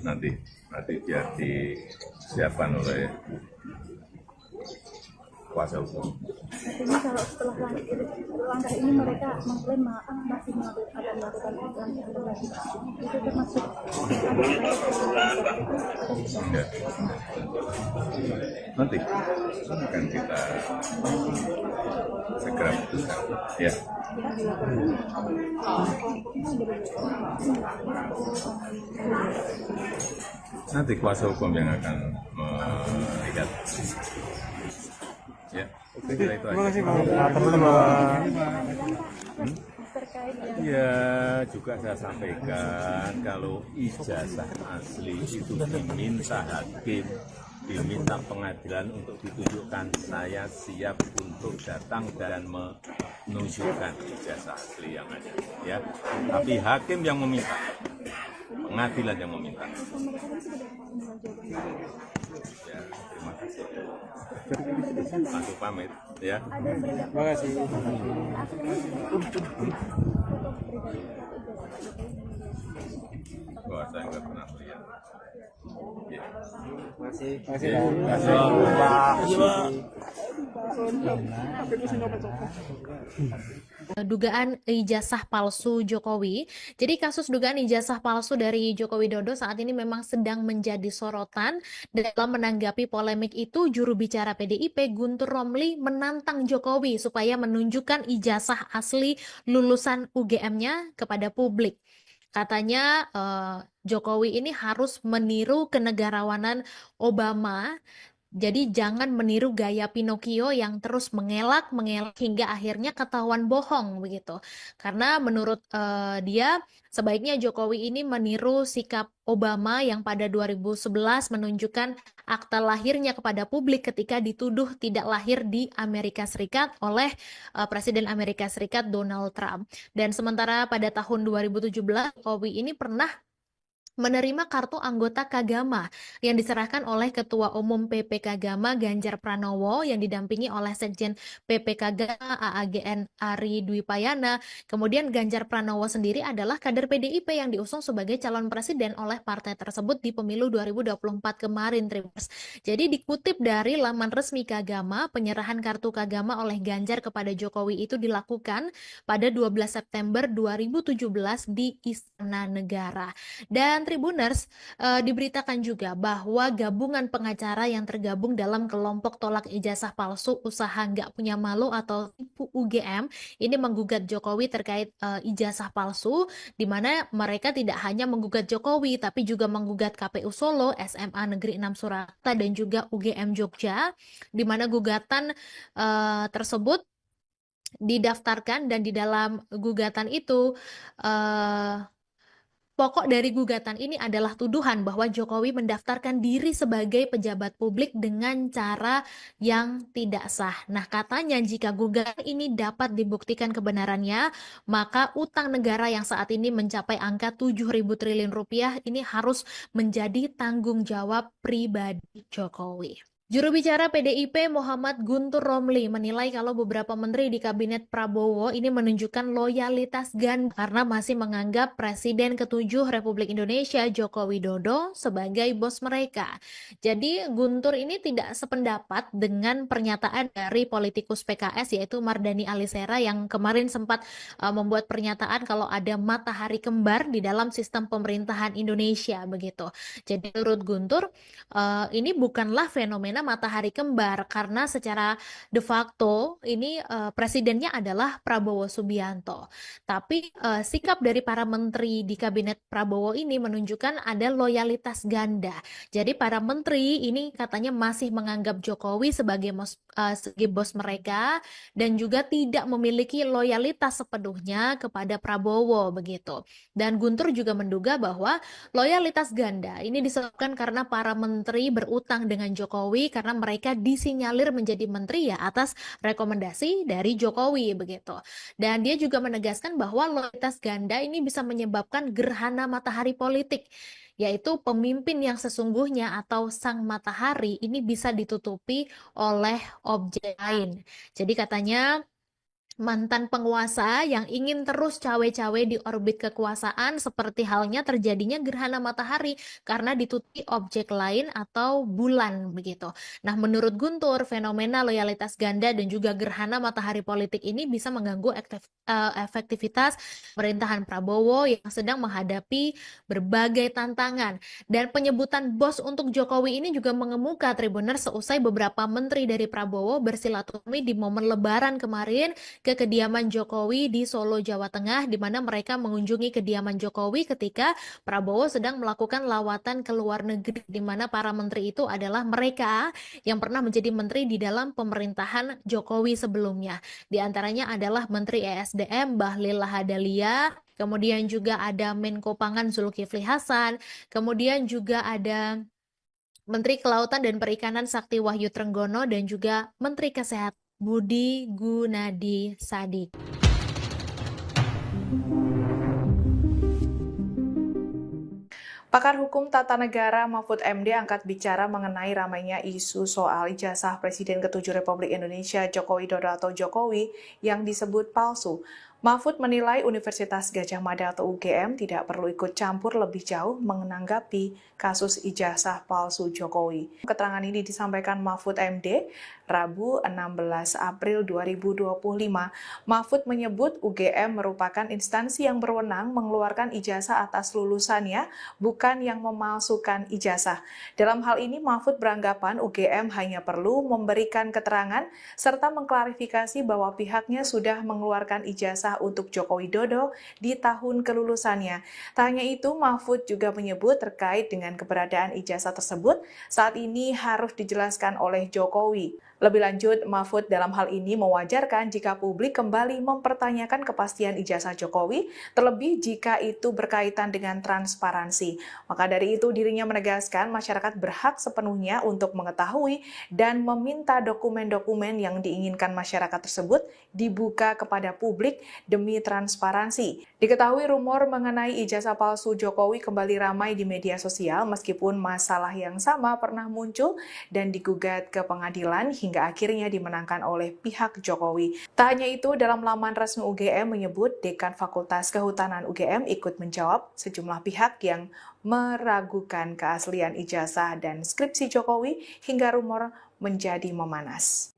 biar disiapkan oleh kuasa hukum. Artinya kalau setelah langkah ini mereka mengklaim masih akan melakukan langkah lagi, itu termasuk Enggak. Nanti akan kita segera putuskan. Ya. Nanti kuasa hukum yang akan melihat. Ya, terima kasih Pak. Ya, juga saya sampaikan kalau ijazah asli itu diminta hakim, diminta pengadilan untuk ditunjukkan, saya siap untuk datang dan menunjukkan ijazah asli yang ada. Ya, tapi hakim yang meminta, pengadilan yang meminta. Ya, terima kasih. Aku pamit, ya. Terima kasih. Wah, saya nggak pernah lihat. Ya. Masih. Dugaan ijazah palsu Jokowi. Jadi kasus dugaan ijazah palsu dari Joko Widodo saat ini memang sedang menjadi sorotan. Dalam menanggapi polemik itu, juru bicara PDIP Guntur Romli menantang Jokowi supaya menunjukkan ijazah asli lulusan UGM-nya kepada publik. Katanya Jokowi ini harus meniru kenegarawanan Obama. Jadi jangan meniru gaya Pinocchio yang terus mengelak hingga akhirnya ketahuan bohong begitu. Karena menurut dia sebaiknya Jokowi ini meniru sikap Obama yang pada 2011 menunjukkan akta lahirnya kepada publik ketika dituduh tidak lahir di Amerika Serikat oleh Presiden Amerika Serikat Donald Trump. Dan sementara pada tahun 2017 Jokowi ini pernah menerima kartu anggota Kagama yang diserahkan oleh Ketua Umum PP Kagama Ganjar Pranowo yang didampingi oleh Sekjen PP Kagama AAGN Ari Dwi Payana. Kemudian Ganjar Pranowo sendiri adalah kader PDIP yang diusung sebagai calon presiden oleh partai tersebut di pemilu 2024 kemarin, Tribuners. Jadi dikutip dari laman resmi Kagama, penyerahan kartu Kagama oleh Ganjar kepada Jokowi itu dilakukan pada 12 September 2017 di Istana Negara. Dan Tribuners, diberitakan juga bahwa gabungan pengacara yang tergabung dalam kelompok tolak ijazah palsu usaha nggak punya malu atau tipu UGM ini menggugat Jokowi terkait ijazah palsu, di mana mereka tidak hanya menggugat Jokowi tapi juga menggugat KPU Solo, SMA Negeri 6 Surakarta dan juga UGM Jogja, di mana gugatan tersebut didaftarkan dan di dalam gugatan itu pokok dari gugatan ini adalah tuduhan bahwa Jokowi mendaftarkan diri sebagai pejabat publik dengan cara yang tidak sah. Nah, katanya jika gugatan ini dapat dibuktikan kebenarannya, maka utang negara yang saat ini mencapai angka 7.000 triliun rupiah ini harus menjadi tanggung jawab pribadi Jokowi. Juru bicara PDIP Muhammad Guntur Romli menilai kalau beberapa menteri di kabinet Prabowo ini menunjukkan loyalitas ganda karena masih menganggap Presiden ke-7 Republik Indonesia Joko Widodo sebagai bos mereka. Jadi Guntur ini tidak sependapat dengan pernyataan dari politikus PKS yaitu Mardhani Alisera yang kemarin sempat membuat pernyataan kalau ada matahari kembar di dalam sistem pemerintahan Indonesia begitu. Jadi menurut Guntur ini bukanlah fenomena matahari kembar karena secara de facto ini presidennya adalah Prabowo Subianto. Tapi sikap dari para menteri di kabinet Prabowo ini menunjukkan ada loyalitas ganda. Jadi para menteri ini katanya masih menganggap Jokowi sebagai bos mereka dan juga tidak memiliki loyalitas sepenuhnya kepada Prabowo begitu. Dan Guntur juga menduga bahwa loyalitas ganda ini disebabkan karena para menteri berutang dengan Jokowi karena mereka disinyalir menjadi menteri ya atas rekomendasi dari Jokowi begitu. Dan dia juga menegaskan bahwa loyalitas ganda ini bisa menyebabkan gerhana matahari politik, yaitu pemimpin yang sesungguhnya atau sang matahari ini bisa ditutupi oleh objek lain. Jadi katanya mantan penguasa yang ingin terus cawe-cawe di orbit kekuasaan seperti halnya terjadinya gerhana matahari karena ditutupi objek lain atau bulan begitu. Nah, menurut Guntur, fenomena loyalitas ganda dan juga gerhana matahari politik ini bisa mengganggu efektivitas pemerintahan Prabowo yang sedang menghadapi berbagai tantangan. Dan penyebutan bos untuk Jokowi ini juga mengemuka, Tribuners, seusai beberapa menteri dari Prabowo bersilaturahmi di momen Lebaran kemarin ke kediaman Jokowi di Solo, Jawa Tengah, di mana mereka mengunjungi kediaman Jokowi ketika Prabowo sedang melakukan lawatan ke luar negeri, di mana para menteri itu adalah mereka yang pernah menjadi menteri di dalam pemerintahan Jokowi sebelumnya. Di antaranya adalah Menteri ESDM Bahlil Lahadalia, kemudian juga ada Menko Pangan Zulkifli Hasan, kemudian juga ada Menteri Kelautan dan Perikanan Sakti Wahyu Trenggono, dan juga Menteri Kesehatan Budi Gunadi Sadikin. Pakar Hukum Tata Negara Mahfud MD angkat bicara mengenai ramainya isu soal ijazah Presiden ke-7 Republik Indonesia Joko Widodo atau Jokowi yang disebut palsu. Mahfud menilai Universitas Gadjah Mada atau UGM tidak perlu ikut campur lebih jauh menanggapi kasus ijazah palsu Jokowi. Keterangan ini disampaikan Mahfud MD Rabu 16 April 2025. Mahfud menyebut UGM merupakan instansi yang berwenang mengeluarkan ijazah atas lulusannya, bukan yang memalsukan ijazah. Dalam hal ini Mahfud beranggapan UGM hanya perlu memberikan keterangan serta mengklarifikasi bahwa pihaknya sudah mengeluarkan ijazah untuk Joko Widodo di tahun kelulusannya. Tak hanya itu, Mahfud juga menyebut terkait dengan keberadaan ijazah tersebut saat ini harus dijelaskan oleh Jokowi. Lebih lanjut, Mahfud dalam hal ini mewajarkan jika publik kembali mempertanyakan kepastian ijazah Jokowi, terlebih jika itu berkaitan dengan transparansi. Maka dari itu dirinya menegaskan masyarakat berhak sepenuhnya untuk mengetahui dan meminta dokumen-dokumen yang diinginkan masyarakat tersebut dibuka kepada publik demi transparansi. Diketahui rumor mengenai ijazah palsu Jokowi kembali ramai di media sosial meskipun masalah yang sama pernah muncul dan digugat ke pengadilan hingga akhirnya dimenangkan oleh pihak Jokowi. Tak hanya itu, dalam laman resmi UGM menyebut Dekan Fakultas Kehutanan UGM ikut menjawab sejumlah pihak yang meragukan keaslian ijazah dan skripsi Jokowi hingga rumor menjadi memanas.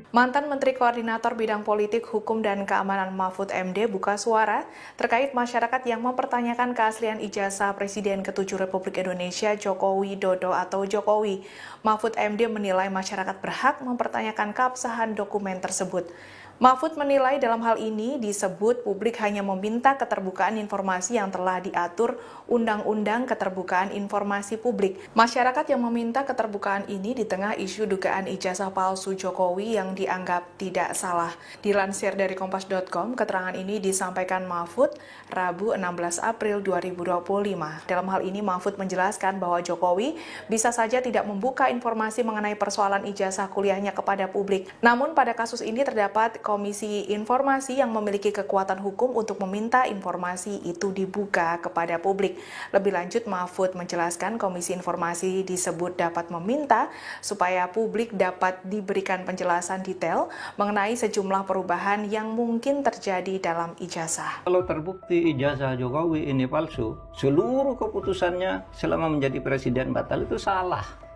Mantan Menteri Koordinator Bidang Politik, Hukum, dan Keamanan Mahfud MD buka suara terkait masyarakat yang mempertanyakan keaslian ijazah Presiden ke-7 Republik Indonesia Joko Widodo atau Jokowi. Mahfud MD menilai masyarakat berhak mempertanyakan keabsahan dokumen tersebut. Mahfud menilai dalam hal ini disebut publik hanya meminta keterbukaan informasi yang telah diatur Undang-Undang Keterbukaan Informasi Publik. Masyarakat yang meminta keterbukaan ini di tengah isu dugaan ijazah palsu Jokowi yang dianggap tidak salah. Dilansir dari Kompas.com, keterangan ini disampaikan Mahfud Rabu 16 April 2025. Dalam hal ini Mahfud menjelaskan bahwa Jokowi bisa saja tidak membuka informasi mengenai persoalan ijazah kuliahnya kepada publik. Namun pada kasus ini terdapat Komisi Informasi yang memiliki kekuatan hukum untuk meminta informasi itu dibuka kepada publik. Lebih lanjut, Mahfud menjelaskan Komisi Informasi disebut dapat meminta supaya publik dapat diberikan penjelasan detail mengenai sejumlah perubahan yang mungkin terjadi dalam ijazah. Kalau terbukti ijazah Jokowi ini palsu, seluruh keputusannya selama menjadi presiden batal itu salah.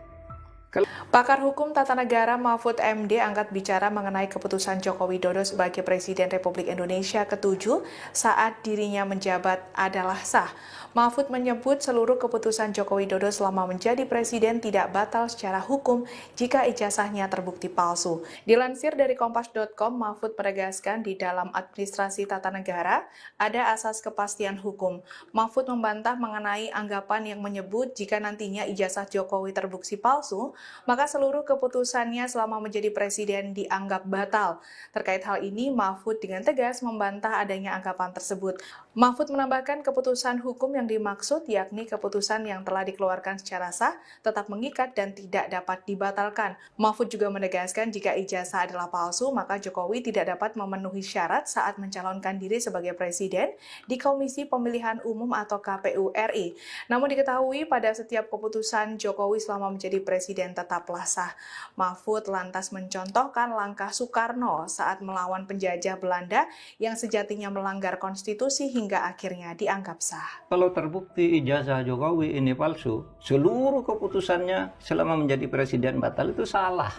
Pakar Hukum Tata Negara Mahfud MD angkat bicara mengenai keputusan Joko Widodo sebagai Presiden Republik Indonesia ke-7 saat dirinya menjabat adalah sah. Mahfud menyebut seluruh keputusan Joko Widodo selama menjadi presiden tidak batal secara hukum jika ijazahnya terbukti palsu. Dilansir dari Kompas.com, Mahfud menegaskan di dalam administrasi tata negara ada asas kepastian hukum. Mahfud membantah mengenai anggapan yang menyebut jika nantinya ijazah Jokowi terbukti palsu, maka seluruh keputusannya selama menjadi presiden dianggap batal. Terkait hal ini, Mahfud dengan tegas membantah adanya anggapan tersebut. Mahfud menambahkan keputusan hukum yang dimaksud yakni keputusan yang telah dikeluarkan secara sah, tetap mengikat dan tidak dapat dibatalkan. Mahfud juga menegaskan jika ijazah adalah palsu, maka Jokowi tidak dapat memenuhi syarat saat mencalonkan diri sebagai presiden di Komisi Pemilihan Umum atau KPU RI. Namun diketahui pada setiap keputusan Jokowi selama menjadi presiden tetaplah sah. Mahfud lantas mencontohkan langkah Soekarno saat melawan penjajah Belanda yang sejatinya melanggar konstitusi hingga akhirnya dianggap sah. Kalau terbukti ijazah Jokowi ini palsu, seluruh keputusannya selama menjadi presiden batal itu salah.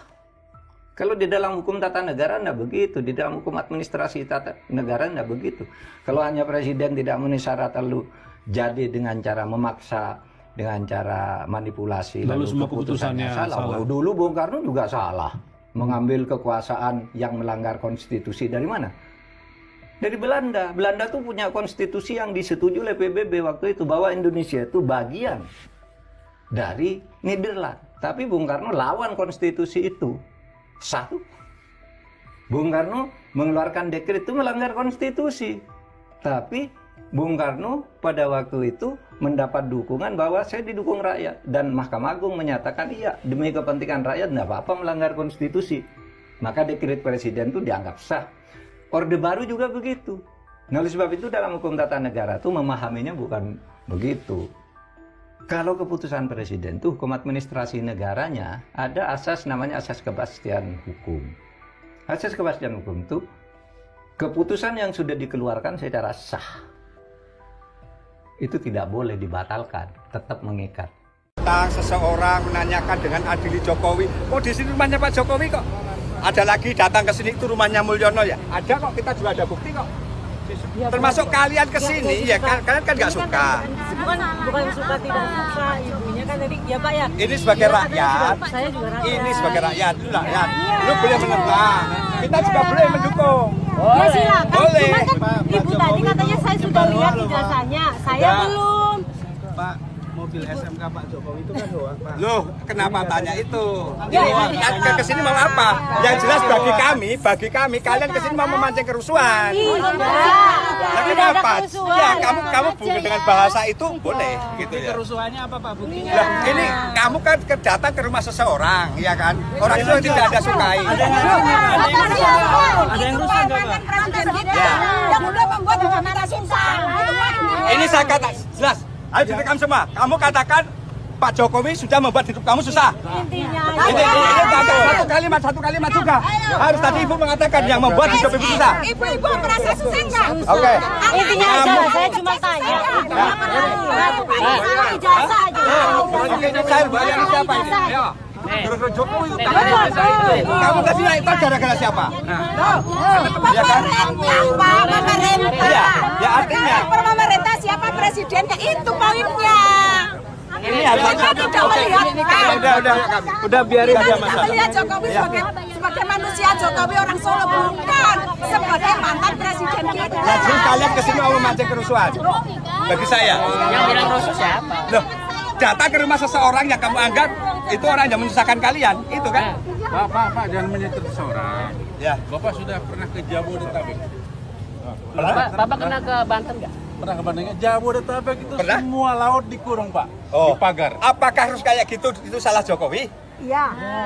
Kalau di dalam hukum tata negara tidak begitu, di dalam hukum administrasi tata negara tidak begitu. Kalau hanya presiden tidak memenuhi syarat lalu jadi dengan cara memaksa, dengan cara manipulasi, lalu semua keputusannya salah. Dulu Bung Karno juga salah, mengambil kekuasaan yang melanggar konstitusi dari mana? Dari Belanda. Belanda tuh punya konstitusi yang disetujui oleh PBB waktu itu bahwa Indonesia itu bagian dari Nederland. Tapi Bung Karno lawan konstitusi itu. Satu, Bung Karno mengeluarkan dekret itu melanggar konstitusi. Tapi Bung Karno pada waktu itu mendapat dukungan bahwa saya didukung rakyat. Dan Mahkamah Agung menyatakan iya, demi kepentingan rakyat tidak apa-apa melanggar konstitusi. Maka dekret presiden itu dianggap sah. Orde Baru juga begitu. Nah, oleh sebab itu dalam hukum tata negara itu memahaminya bukan begitu. Kalau keputusan presiden itu hukum administrasi negaranya ada asas namanya asas kepastian hukum. Asas kepastian hukum itu keputusan yang sudah dikeluarkan secara sah itu tidak boleh dibatalkan, tetap mengikat. Seseorang menanyakan dengan adili Jokowi, oh di sini rumahnya Pak Jokowi kok. Ada lagi datang ke sini itu rumahnya Mulyono ya. Ada kok, kita juga ada bukti kok. Termasuk kalian ke sini ya, kalian kan nggak suka. Bukan suka tidak suka, ibunya kan tadi ya Pak ya. Ini sebagai rakyat. Saya juga rakyat. Ini sebagai rakyat, lu rakyat. Lu boleh menentang. Kita juga boleh mendukung. Ya silakan. Boleh. Cuma kan ibu tadi katanya saya sudah lihat ijazahnya, saya belum. Pak, mobil SMK Pak Jokowi itu kan doang, Pak. Loh, kenapa tanya itu? Ini ke sini mau apa? Yang jelas bagi kami kalian ke sini mau memancing kerusuhan. Tapi apa? Ya, kamu bukan dengan bahasa itu boleh gitu ya. Kerusuhannya apa Pak buktinya? Lah, ini kamu kan datang ke rumah seseorang, ya kan? Orang itu tidak ada sukai. Ada yang rusak enggak, Pak? Ya. Yang udah membuat narasi Ini saya kata jelas. Ayo direkam semua. Kamu katakan Pak Jokowi sudah membuat hidup kamu susah. Ini satu kalimat juga. Harus tadi Ibu mengatakan yang membuat hidup Ibu susah. Ibu merasa susah enggak? Oke. Intinya aja, saya cuma tanya. Ijazah aja. Saya bayar siapa ini? Ya. Gara-gara Jokowi itu kamu tadi naik tol gara-gara siapa? Ya kan? Pemerintah. Ya artinya Pemerintah siapa presidennya itu poinnya. ini harus Tidak melihat. Udah biarin aja Mas. Kita melihat Jokowi sebagai manusia, Jokowi orang Solo bukan sebagai mantan presiden kita. Nah, jadi kalian kesini mau memancing kerusuhan? Bagi saya. Yang bilang rusuh siapa? Loh, datang ke rumah seseorang yang kamu anggap itu orang yang menyusahkan kalian, itu kan? Pak, jangan menyentuh seseorang. Ya. Bapak sudah pernah ke Jabodetabek? Bapak kena ke Banten nggak? Pernah ke Bandungnya? Jabodetabek itu Pernah? semua laut dikurung, Pak. Oh. Di pagar. Apakah harus kayak gitu itu salah Jokowi? Iya.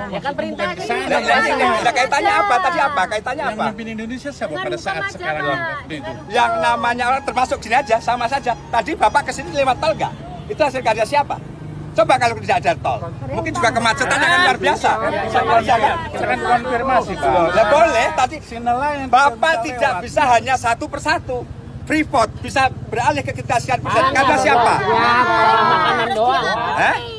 Ya kan perintah aja. Nah, kaitannya apa? Tadi apa? Kaitannya Yang apa? memimpin Indonesia siapa pada saat sekarang waktu itu? Yang namanya orang termasuk sini aja, sama saja. Tadi Bapak kesini lewat tol nggak? Itu hasil karya siapa? Coba kalau tidak ada tol, mungkin juga kemacetan akan luar biasa. Kita kan konfirmasi, Pak. Ya boleh, tadi Bapak tidak bisa hanya satu persatu. Freeport bisa beralih ke kedasian presiden karena siapa? Ya, makanan doang.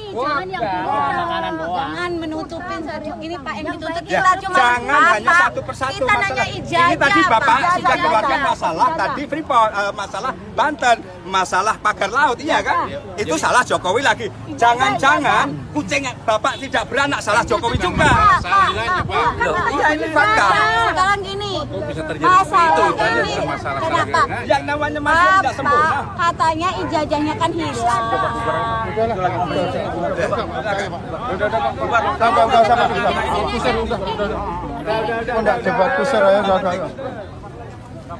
Jangan yang makanan doang. Jangan menutupin ini Pak yang dituntut Ya, kita cuma jangan hanya satu persatu kita nanya masalah. ijazah. Ini tadi Bapak Pak. sudah keluarkan masalah tadi Freeport, masalah Banten, masalah pagar laut, iya kan? Itu salah Jokowi lagi. Jangan-jangan kucing Bapak tidak beranak salah Jokowi juga. Loh, iya ini fakta. Sekarang gini. Bisa terjadi seperti itu aja bukan masalah Kenapa? Yang namanya manusia tidak sempurna. Katanya ijazahnya kan hilang.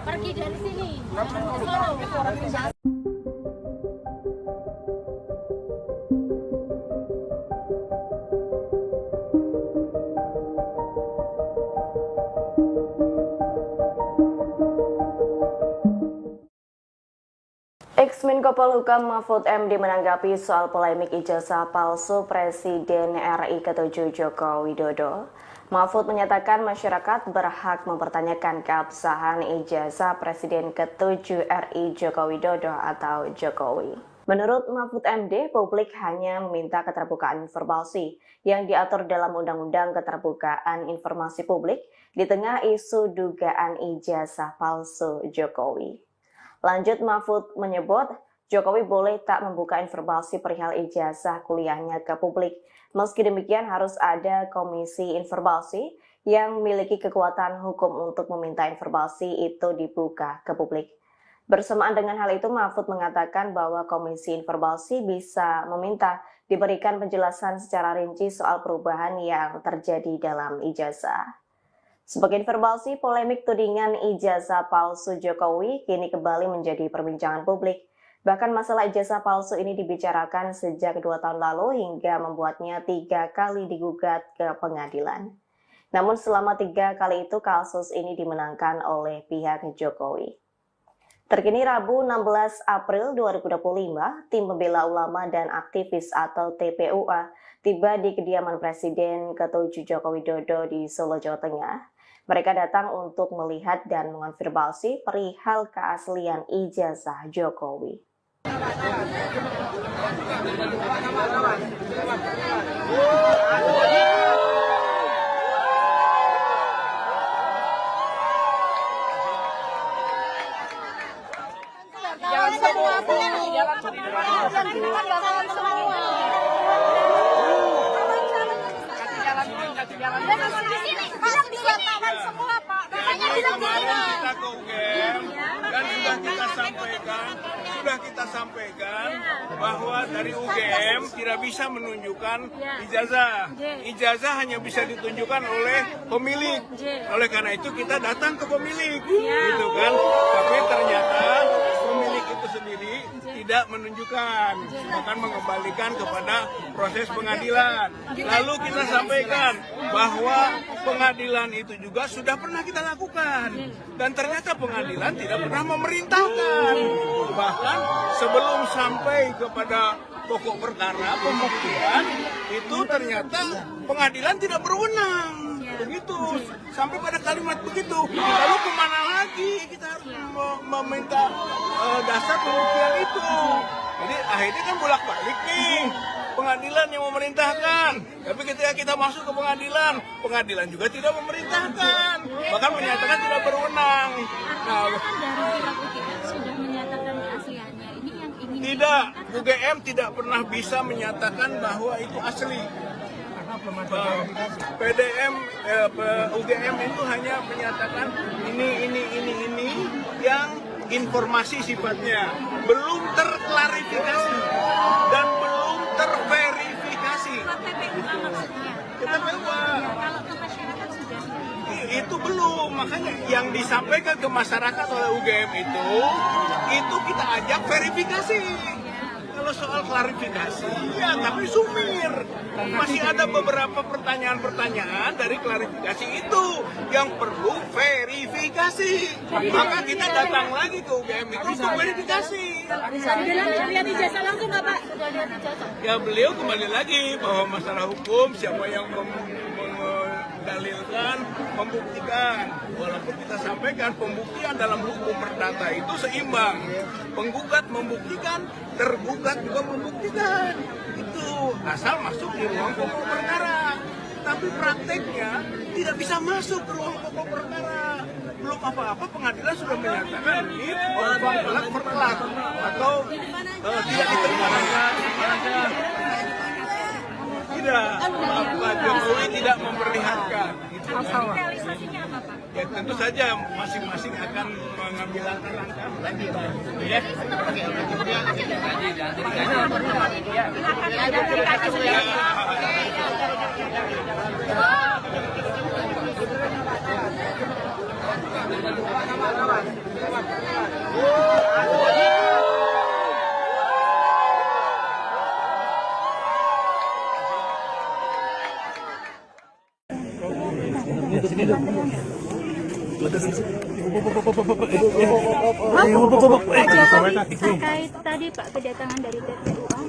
Pergi dari sini. Ex-Menko Polhukam Mahfud MD menanggapi soal polemik ijazah palsu Presiden RI ke-7 Joko Widodo. Mahfud menyatakan masyarakat berhak mempertanyakan keabsahan ijazah Presiden ke-7 RI Joko Widodo atau Jokowi. Menurut Mahfud MD, publik hanya meminta keterbukaan informasi yang diatur dalam Undang-Undang Keterbukaan Informasi Publik di tengah isu dugaan ijazah palsu Jokowi. Lanjut, Mahfud menyebut Jokowi boleh tak membuka informasi perihal ijazah kuliahnya ke publik. Meski demikian harus ada komisi informasi yang memiliki kekuatan hukum untuk meminta informasi itu dibuka ke publik. Bersamaan dengan hal itu, Mahfud mengatakan bahwa komisi informasi bisa meminta diberikan penjelasan secara rinci soal perubahan yang terjadi dalam ijazah. Sebagai informasi, polemik tudingan ijazah palsu Jokowi kini kembali menjadi perbincangan publik. Bahkan masalah ijazah palsu ini dibicarakan sejak 2 tahun lalu hingga membuatnya 3 kali digugat ke pengadilan. Namun selama 3 kali itu kasus ini dimenangkan oleh pihak Jokowi. Terkini Rabu 16 April 2025, tim pembela ulama dan aktivis atau TPUA tiba di kediaman Presiden ke-7 Joko Widodo di Solo, Jawa Tengah. Mereka datang untuk melihat dan mengonfirmasi perihal keaslian ijazah Jokowi. Sudah kita sampaikan bahwa dari UGM tidak bisa menunjukkan ijazah. Ijazah hanya bisa ditunjukkan oleh pemilik. Oleh karena itu kita datang ke pemilik, gitu kan? Tapi ternyata pemilik itu sendiri tidak menunjukkan, akan mengembalikan kepada proses pengadilan. Lalu kita sampaikan bahwa pengadilan itu juga sudah pernah kita lakukan, dan ternyata pengadilan tidak pernah memerintahkan. Bahkan sebelum sampai kepada pokok perkara pembuktian itu ternyata pengadilan tidak berwenang. Begitu, sampai pada kalimat begitu. Lalu kemana lagi kita harus meminta dasar pembuktian itu? Jadi akhirnya kan bolak-balik nih, pengadilan yang memerintahkan. Tapi ketika kita masuk ke pengadilan, pengadilan juga tidak memerintahkan, bahkan menyatakan tidak berwenang. Nah, sudah menyatakan keasliannya. Ini yang ingin tidak, UGM tidak pernah bisa menyatakan bahwa itu asli. UGM itu hanya menyatakan ini yang informasi sifatnya belum terklarifikasi dan belum terverifikasi. Itu belum, makanya yang disampaikan ke masyarakat oleh UGM itu kita ajak verifikasi. Kalau soal klarifikasi, ya tapi sumir. Masih ada beberapa pertanyaan-pertanyaan dari klarifikasi itu yang perlu verifikasi. Maka kita datang lagi ke UGM itu untuk verifikasi. Lihat ijazah langsung nggak, Pak? Ya beliau kembali lagi bahwa masalah hukum siapa yang mendalilkan, membuktikan. Walaupun kita sampaikan pembuktian dalam hukum perdata itu seimbang. Penggugat membuktikan, tergugat juga membuktikan. Itu asal masuk di ruang pokok perkara. Tapi prakteknya tidak bisa masuk ke ruang pokok perkara. Belum apa-apa pengadilan sudah menyatakan ini berkelak atau tidak diterima. Tidak, Pak Jokowi tidak memperlihatkan. Realisasinya apa, Pak? Ya tentu saja masing-masing akan mengambil langkah-langkah. Ya. Terkait tadi Pak kedatangan dari TPUA.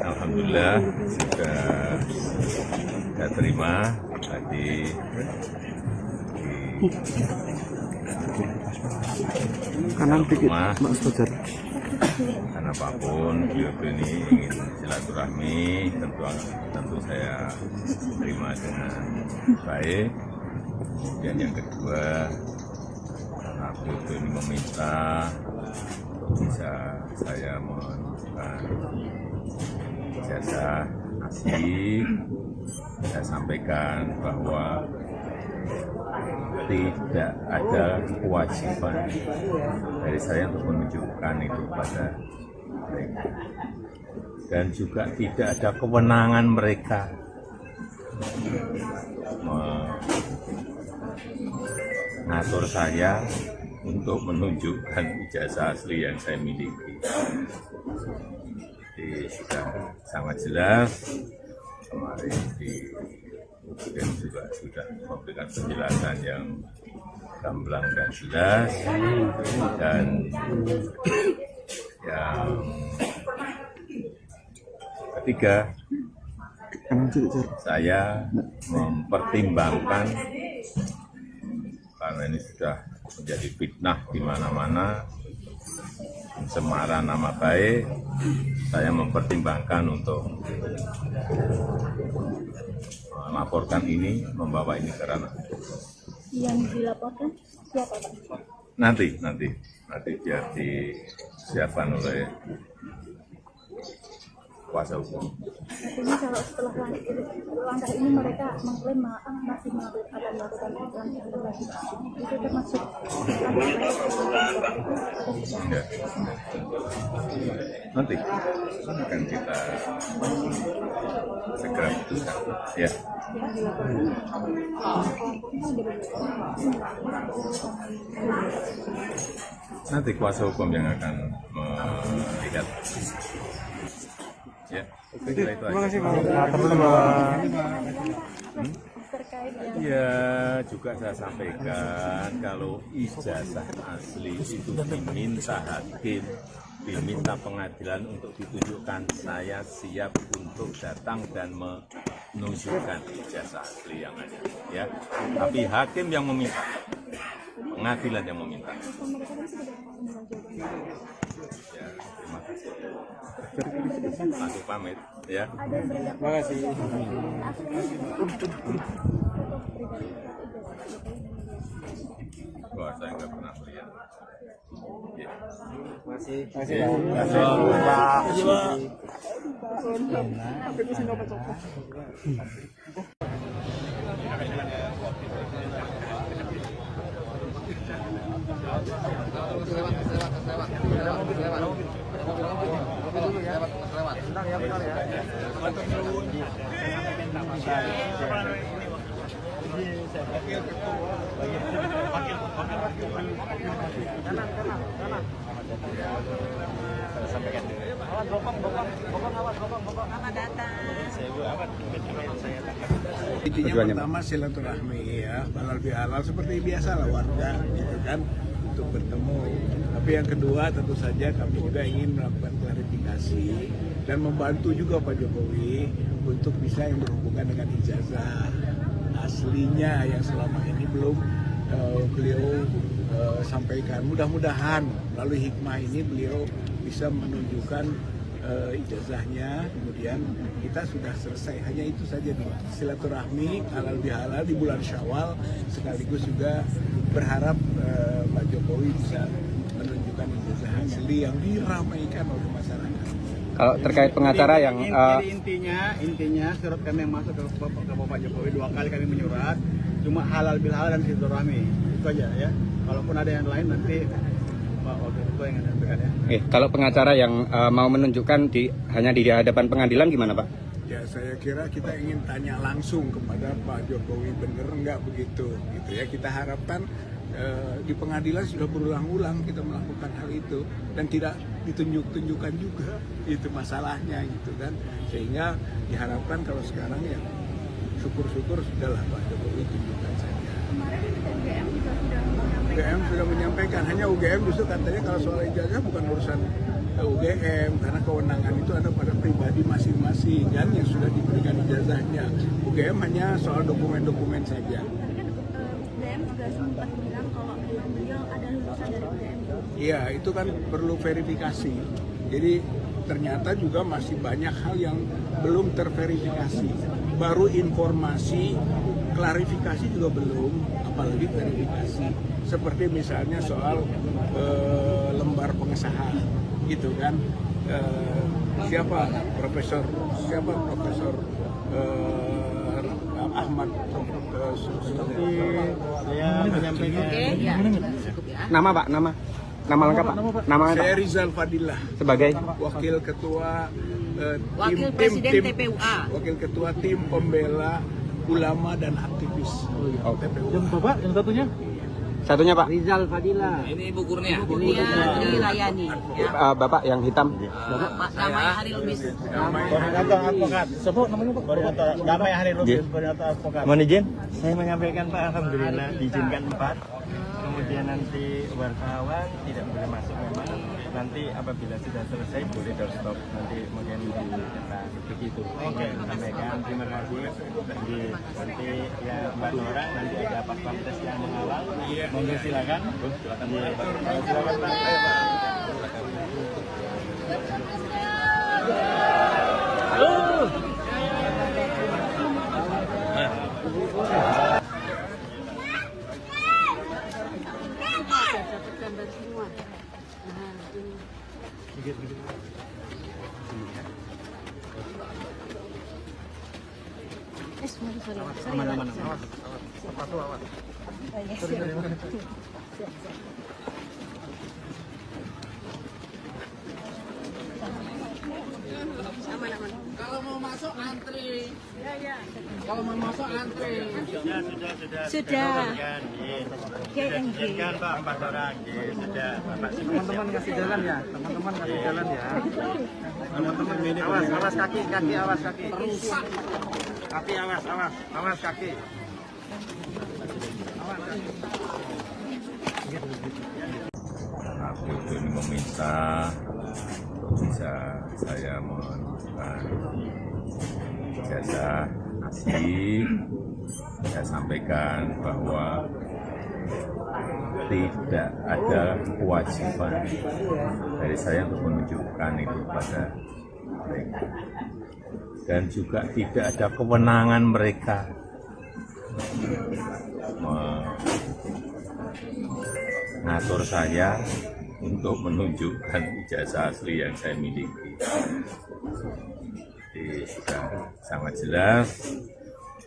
Alhamdulillah sudah saya terima tadi kanan dikit Mas Fajar. Karena apapun beliau ini ingin silaturahmi, tentu saya terima dengan baik. Dan yang kedua, karena beliau ini meminta bisa saya menunjukkan ijazah asli, saya sampaikan bahwa tidak ada kewajiban dari saya untuk menunjukkan itu pada mereka, dan juga tidak ada kewenangan mereka mengatur saya untuk menunjukkan ijazah asli yang saya miliki. Jadi sudah sangat jelas kemarin di Presiden juga sudah memberikan penjelasan yang gamblang dan jelas, dan yang ketiga, saya mempertimbangkan karena ini sudah menjadi fitnah di mana-mana, pencemaran nama baik, saya mempertimbangkan untuk melaporkan ini, membawa ini ke ranah. Yang dilaporkan siapa, Pak? Nanti biar disiapkan oleh kuasa hukum. Artinya kalau setelah langkah ini mereka mengklaim masih akan melakukan langkah lagi, itu termasuk Enggak. Nanti akan kita segera putuskan. Ya. Nanti kuasa hukum yang akan melihat. Ya, terima kasih Pak. Ya, juga saya sampaikan kalau ijazah asli itu diminta hakim, diminta pengadilan untuk ditunjukkan, saya siap untuk datang dan menunjukkan ijazah asli yang ada. Ya, tapi hakim yang meminta, pengadilan yang meminta. Ya, terima kasih. Aku pamit, ya. Terima kasih. Wah, saya nggak pernah melihat. Ya. Masih. Intinya pertama silaturahmi ya, halal bihalal seperti biasa lah warga gitu kan, untuk bertemu. Tapi yang kedua tentu saja kami juga ingin melakukan klarifikasi dan membantu juga Pak Jokowi untuk bisa yang berhubungan dengan ijazah aslinya yang selama ini belum beliau sampaikan. Mudah-mudahan melalui hikmah ini beliau bisa menunjukkan ijazahnya, kemudian kita sudah selesai. Hanya itu saja nih, silaturahmi halal bihalal di bulan Syawal, sekaligus juga berharap Pak Jokowi bisa menunjukkan ijazah asli yang diramaikan oleh masyarakat. Kalau terkait pengacara yang intinya surat kami yang masuk ke Bapak Jokowi 2 kali kami menyurat, cuma halal bihalal dan silaturahmi itu aja ya. Kalaupun ada yang lain nanti Pak Wakil Ketua yang akan sampaikan ya. kalau pengacara yang mau menunjukkan hanya di hadapan pengadilan gimana Pak? Ya saya kira kita ingin tanya langsung kepada Pak Jokowi, bener nggak begitu gitu ya. Kita harapkan di pengadilan sudah berulang-ulang kita melakukan hal itu dan tidak ditunjukkan juga itu masalahnya gitu kan, sehingga diharapkan kalau sekarang ya syukur-syukur sudahlah Pak Jokowi tunjukkan saja. Kemarin UGM juga UGM sudah menyampaikan, hanya UGM justru katanya kalau soal ijazah bukan urusan UGM karena kewenangan itu ada pada pribadi masing-masing kan yang sudah diberikan ijazahnya. UGM hanya soal dokumen-dokumen saja. UGM juga sempat bilang kalau beliau ada lulusan dari UGM. Iya, itu kan perlu verifikasi. Jadi ternyata juga masih banyak hal yang belum terverifikasi. Baru informasi, klarifikasi juga belum, apalagi verifikasi. Seperti misalnya soal lembar pengesahan, gitu kan. Profesor Ahmad Nama Pak, nama lengkap Pak. Nama saya Rizal Fadilah sebagai Wakil Ketua Wakil Presiden TPUA. Wakil Ketua Tim Pembela Ulama dan Aktivis TPUA. Bapak yang satunya? Satunya Pak. Rizal Fadila. Ini Ibu Kurnia. dilayani. Bapak yang hitam. Pak Damai Hari Lubis. Koordinator advokat. Sebut namanya Pak. Koordinator Damai Hari Lubis. Koordinator advokat. Mohon izin, saya menyampaikan Pak, alhamdulillah diizinkan 4. Kemudian nanti wartawan tidak boleh masuk memang. Nanti apabila sudah selesai boleh doorstop. Nanti kemudian dicetak begitu. Oke, sampaikan terima kasih. Nanti ya 4 orang nanti ada Pak Pamtes yang mengawal. Monggo silakan. Silakan Pak. Aman. Sepatu awas. Kalau mau masuk antri. Kalau mau masuk antri. Sudah. Diizinkan Pak 4 orang. Sudah. Teman-teman kasih jalan ya. Teman-teman kasih jalan ya. Teman-teman ini awas kaki awas kaki. Kaki awas kaki. Aku ini meminta untuk bisa saya menunjukkan ijazah asli. Saya sampaikan bahwa tidak ada kewajiban dari saya untuk menunjukkan itu pada mereka, dan juga tidak ada kewenangan mereka mengatur saya untuk menunjukkan ijazah asli yang saya miliki. Jadi sudah sangat jelas,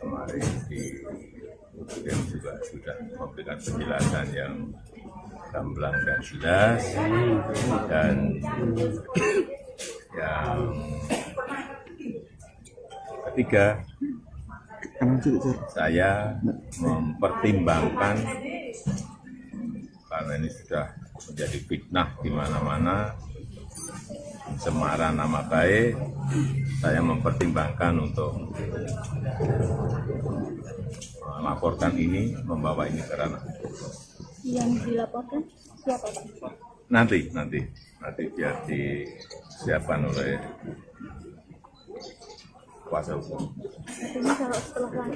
kemarin di UGM juga sudah memberikan penjelasan yang gamblang dan jelas, dan yang ketiga, saya mempertimbangkan karena ini sudah menjadi fitnah di mana-mana, pencemaran nama baik, saya mempertimbangkan untuk melaporkan ini, membawa ini ke ranah. Yang dilaporkan siapa Pak? Nanti biar disiapkan oleh kuasa hukum. Artinya kalau setelah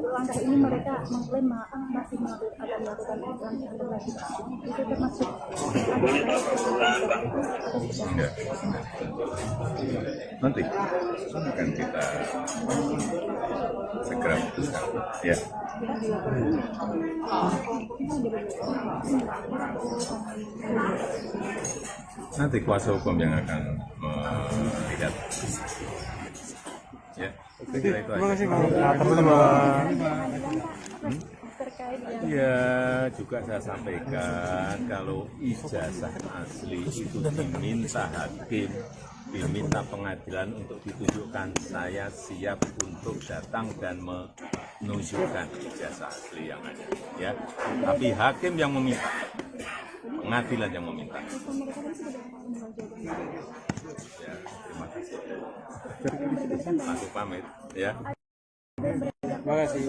langkah ini mereka mengklaim masih akan melakukan lagi, itu termasuk enggak. Nanti akan kita segera putuskan. Ya. Nanti kuasa hukum yang akan melihat. Ya, saya kira itu aja. Ya, juga saya sampaikan kalau ijazah asli itu diminta hakim, diminta pengadilan untuk ditunjukkan, saya siap untuk datang dan menunjukkan ijazah asli yang ada. Ya, tapi hakim yang meminta, pengadilan yang meminta. Ya, terima kasih. Aku pamit, ya. Terima kasih.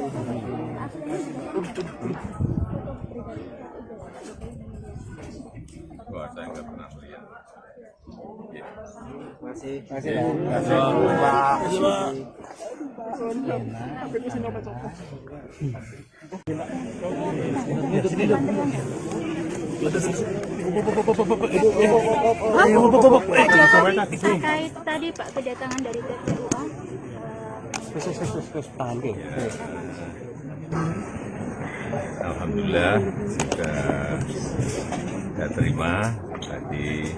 Wah, saya nggak pernah melihat. Ya. Masih. terkait tadi Pak kedatangan dari TPUA. Alhamdulillah sudah saya terima tadi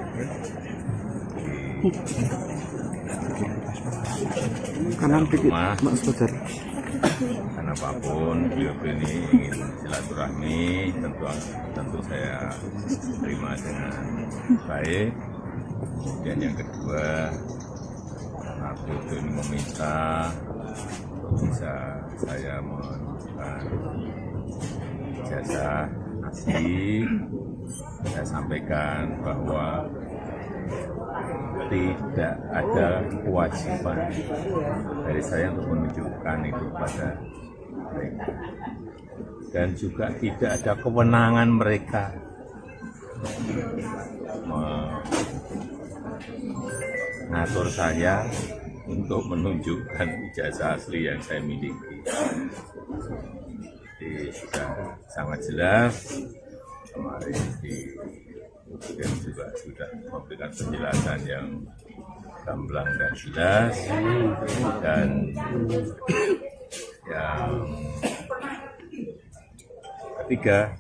kanan dikit Mas Fajar. Karena apapun beliau ini ingin silaturahmi, tentu saya terima dengan baik. Dan yang kedua, karena beliau ini meminta bisa saya menunjukkan ijazah lagi saya sampaikan bahwa tidak ada kewajiban dari saya untuk menunjukkan itu pada mereka, dan juga tidak ada kewenangan mereka mengatur saya untuk menunjukkan ijazah asli yang saya miliki. Jadi sudah sangat jelas, kemarin dan juga sudah memberikan penjelasan yang gamblang dan jelas, dan yang ketiga,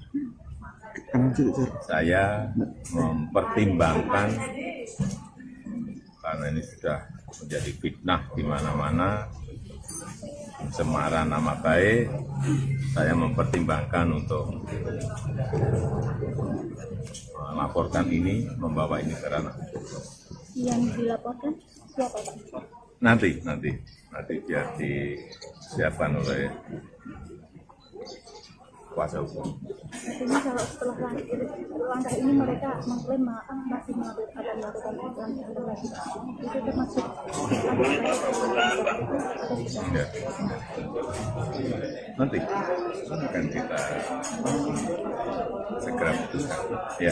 saya mempertimbangkan karena ini sudah menjadi fitnah di mana-mana, pencemaran nama baik, saya mempertimbangkan untuk melaporkan ini, membawa ini ke ranah. Yang dilaporkan siapa Pak? Nanti biar disiapkan oleh kuasa hukum. Artinya kalau setelah langkah ini mereka mengklaim masih akan melakukan lagi, itu termasuk ya. Nanti akan kita segera putuskan ya.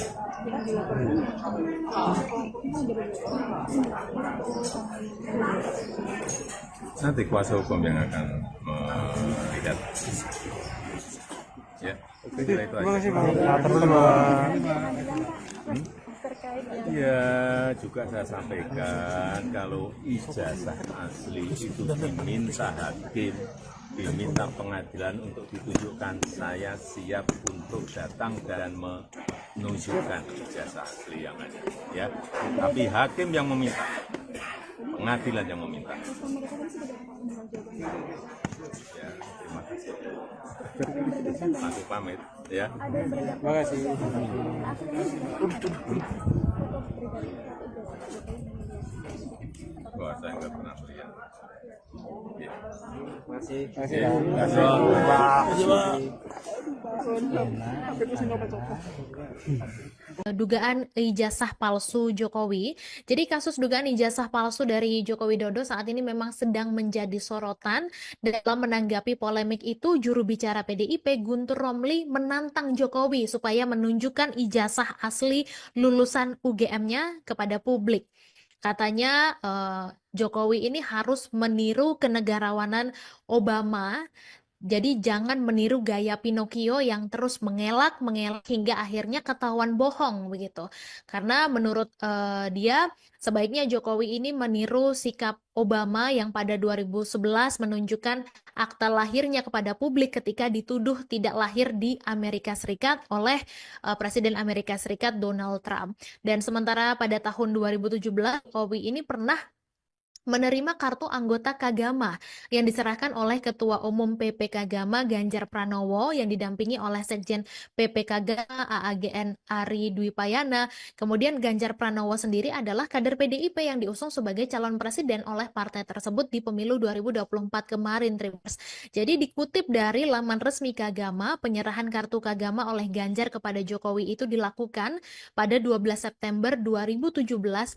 Nanti kuasa hukum yang akan melihat. Ya, kira itu aja. Ya, juga saya sampaikan kalau ijazah asli itu diminta hakim, diminta pengadilan untuk ditunjukkan, saya siap untuk datang dan menunjukkan ijazah asli yang ada. Ya, tapi hakim yang meminta, pengadilan yang meminta. Ya, terima kasih. Masuk pamit ya. Terima kasih. Wah, saya nggak pernah melihat. Ya. Masih. Dugaan ijazah palsu Jokowi. Jadi kasus dugaan ijazah palsu dari Joko Widodo saat ini memang sedang menjadi sorotan. Dalam menanggapi polemik itu, juru bicara PDIP Guntur Romli menantang Jokowi supaya menunjukkan ijazah asli lulusan UGM-nya kepada publik. Katanya Jokowi ini harus meniru kenegarawanan Obama. Jadi jangan meniru gaya Pinocchio yang terus mengelak hingga akhirnya ketahuan bohong begitu. Karena menurut dia sebaiknya Jokowi ini meniru sikap Obama yang pada 2011 menunjukkan akta lahirnya kepada publik ketika dituduh tidak lahir di Amerika Serikat oleh Presiden Amerika Serikat Donald Trump. Dan sementara pada tahun 2017 Jokowi ini pernah menerima kartu anggota Kagama yang diserahkan oleh Ketua Umum PP Kagama Ganjar Pranowo yang didampingi oleh Sekjen PP Kagama AAGN Ari Dwi Payana. Kemudian Ganjar Pranowo sendiri adalah kader PDIP yang diusung sebagai calon presiden oleh partai tersebut di pemilu 2024 kemarin. Jadi dikutip dari laman resmi Kagama, penyerahan kartu Kagama oleh Ganjar kepada Jokowi itu dilakukan pada 12 September 2017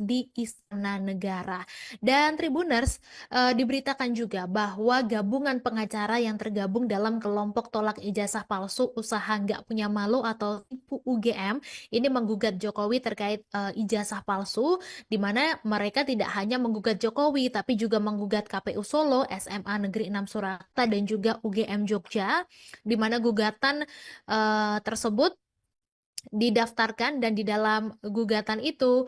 di Istana Negara. Dan Tribuners, diberitakan juga bahwa gabungan pengacara yang tergabung dalam kelompok tolak ijazah palsu usaha nggak punya malu atau tipu UGM ini menggugat Jokowi terkait ijazah palsu, di mana mereka tidak hanya menggugat Jokowi tapi juga menggugat KPU Solo, SMA Negeri 6 Surakarta dan juga UGM Jogja, di mana gugatan tersebut didaftarkan dan di dalam gugatan itu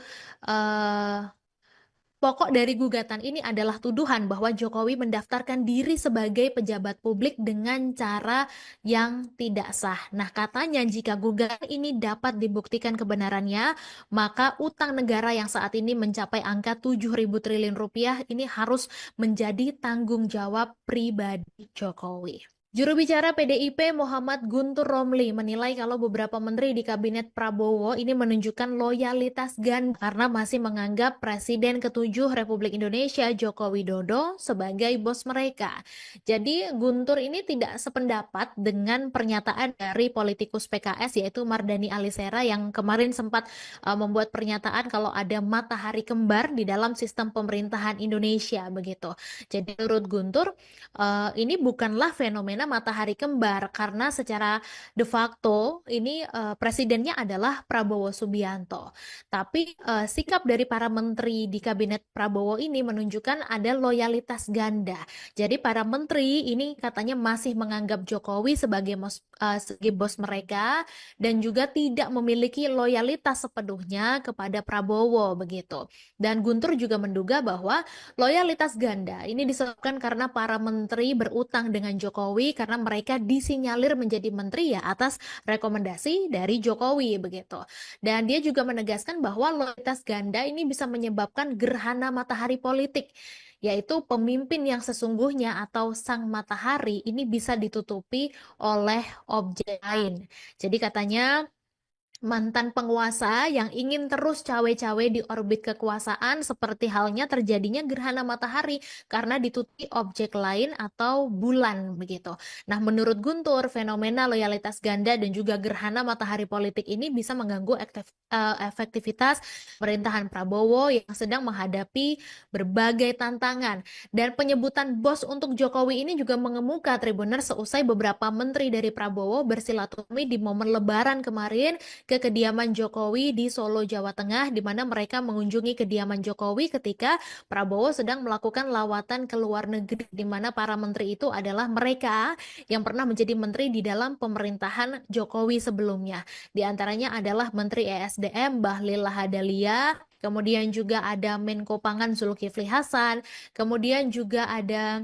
pokok dari gugatan ini adalah tuduhan bahwa Jokowi mendaftarkan diri sebagai pejabat publik dengan cara yang tidak sah. Nah, katanya jika gugatan ini dapat dibuktikan kebenarannya, maka utang negara yang saat ini mencapai angka 7.000 triliun rupiah ini harus menjadi tanggung jawab pribadi Jokowi. Juru bicara PDIP Muhammad Guntur Romli menilai kalau beberapa menteri di kabinet Prabowo ini menunjukkan loyalitas ganda karena masih menganggap Presiden ke-7 Republik Indonesia Joko Widodo sebagai bos mereka. Jadi Guntur ini tidak sependapat dengan pernyataan dari politikus PKS yaitu Mardhani Alisera yang kemarin sempat membuat pernyataan kalau ada matahari kembar di dalam sistem pemerintahan Indonesia begitu. Jadi menurut Guntur ini bukanlah fenomena matahari kembar karena secara de facto ini presidennya adalah Prabowo Subianto. Tapi sikap dari para menteri di kabinet Prabowo ini menunjukkan ada loyalitas ganda. Jadi para menteri ini katanya masih menganggap Jokowi sebagai bos mereka dan juga tidak memiliki loyalitas sepenuhnya kepada Prabowo begitu. Dan Guntur juga menduga bahwa loyalitas ganda ini disebabkan karena para menteri berutang dengan Jokowi karena mereka disinyalir menjadi menteri ya atas rekomendasi dari Jokowi begitu. Dan dia juga menegaskan bahwa loyalitas ganda ini bisa menyebabkan gerhana matahari politik, yaitu pemimpin yang sesungguhnya atau sang matahari ini bisa ditutupi oleh objek lain. Jadi katanya mantan penguasa yang ingin terus cawe-cawe di orbit kekuasaan seperti halnya terjadinya gerhana matahari karena ditutupi objek lain atau bulan begitu. Nah, menurut Guntur, fenomena loyalitas ganda dan juga gerhana matahari politik ini bisa mengganggu efektivitas pemerintahan Prabowo yang sedang menghadapi berbagai tantangan. Dan penyebutan bos untuk Jokowi ini juga mengemuka Tribuners seusai beberapa menteri dari Prabowo bersilaturahmi di momen Lebaran kemarin ke kediaman Jokowi di Solo, Jawa Tengah, di mana mereka mengunjungi kediaman Jokowi ketika Prabowo sedang melakukan lawatan ke luar negeri, di mana para menteri itu adalah mereka yang pernah menjadi menteri di dalam pemerintahan Jokowi sebelumnya. Di antaranya adalah Menteri ESDM Bahlil Lahadalia, kemudian juga ada Menko Pangan Zulkifli Hasan, kemudian juga ada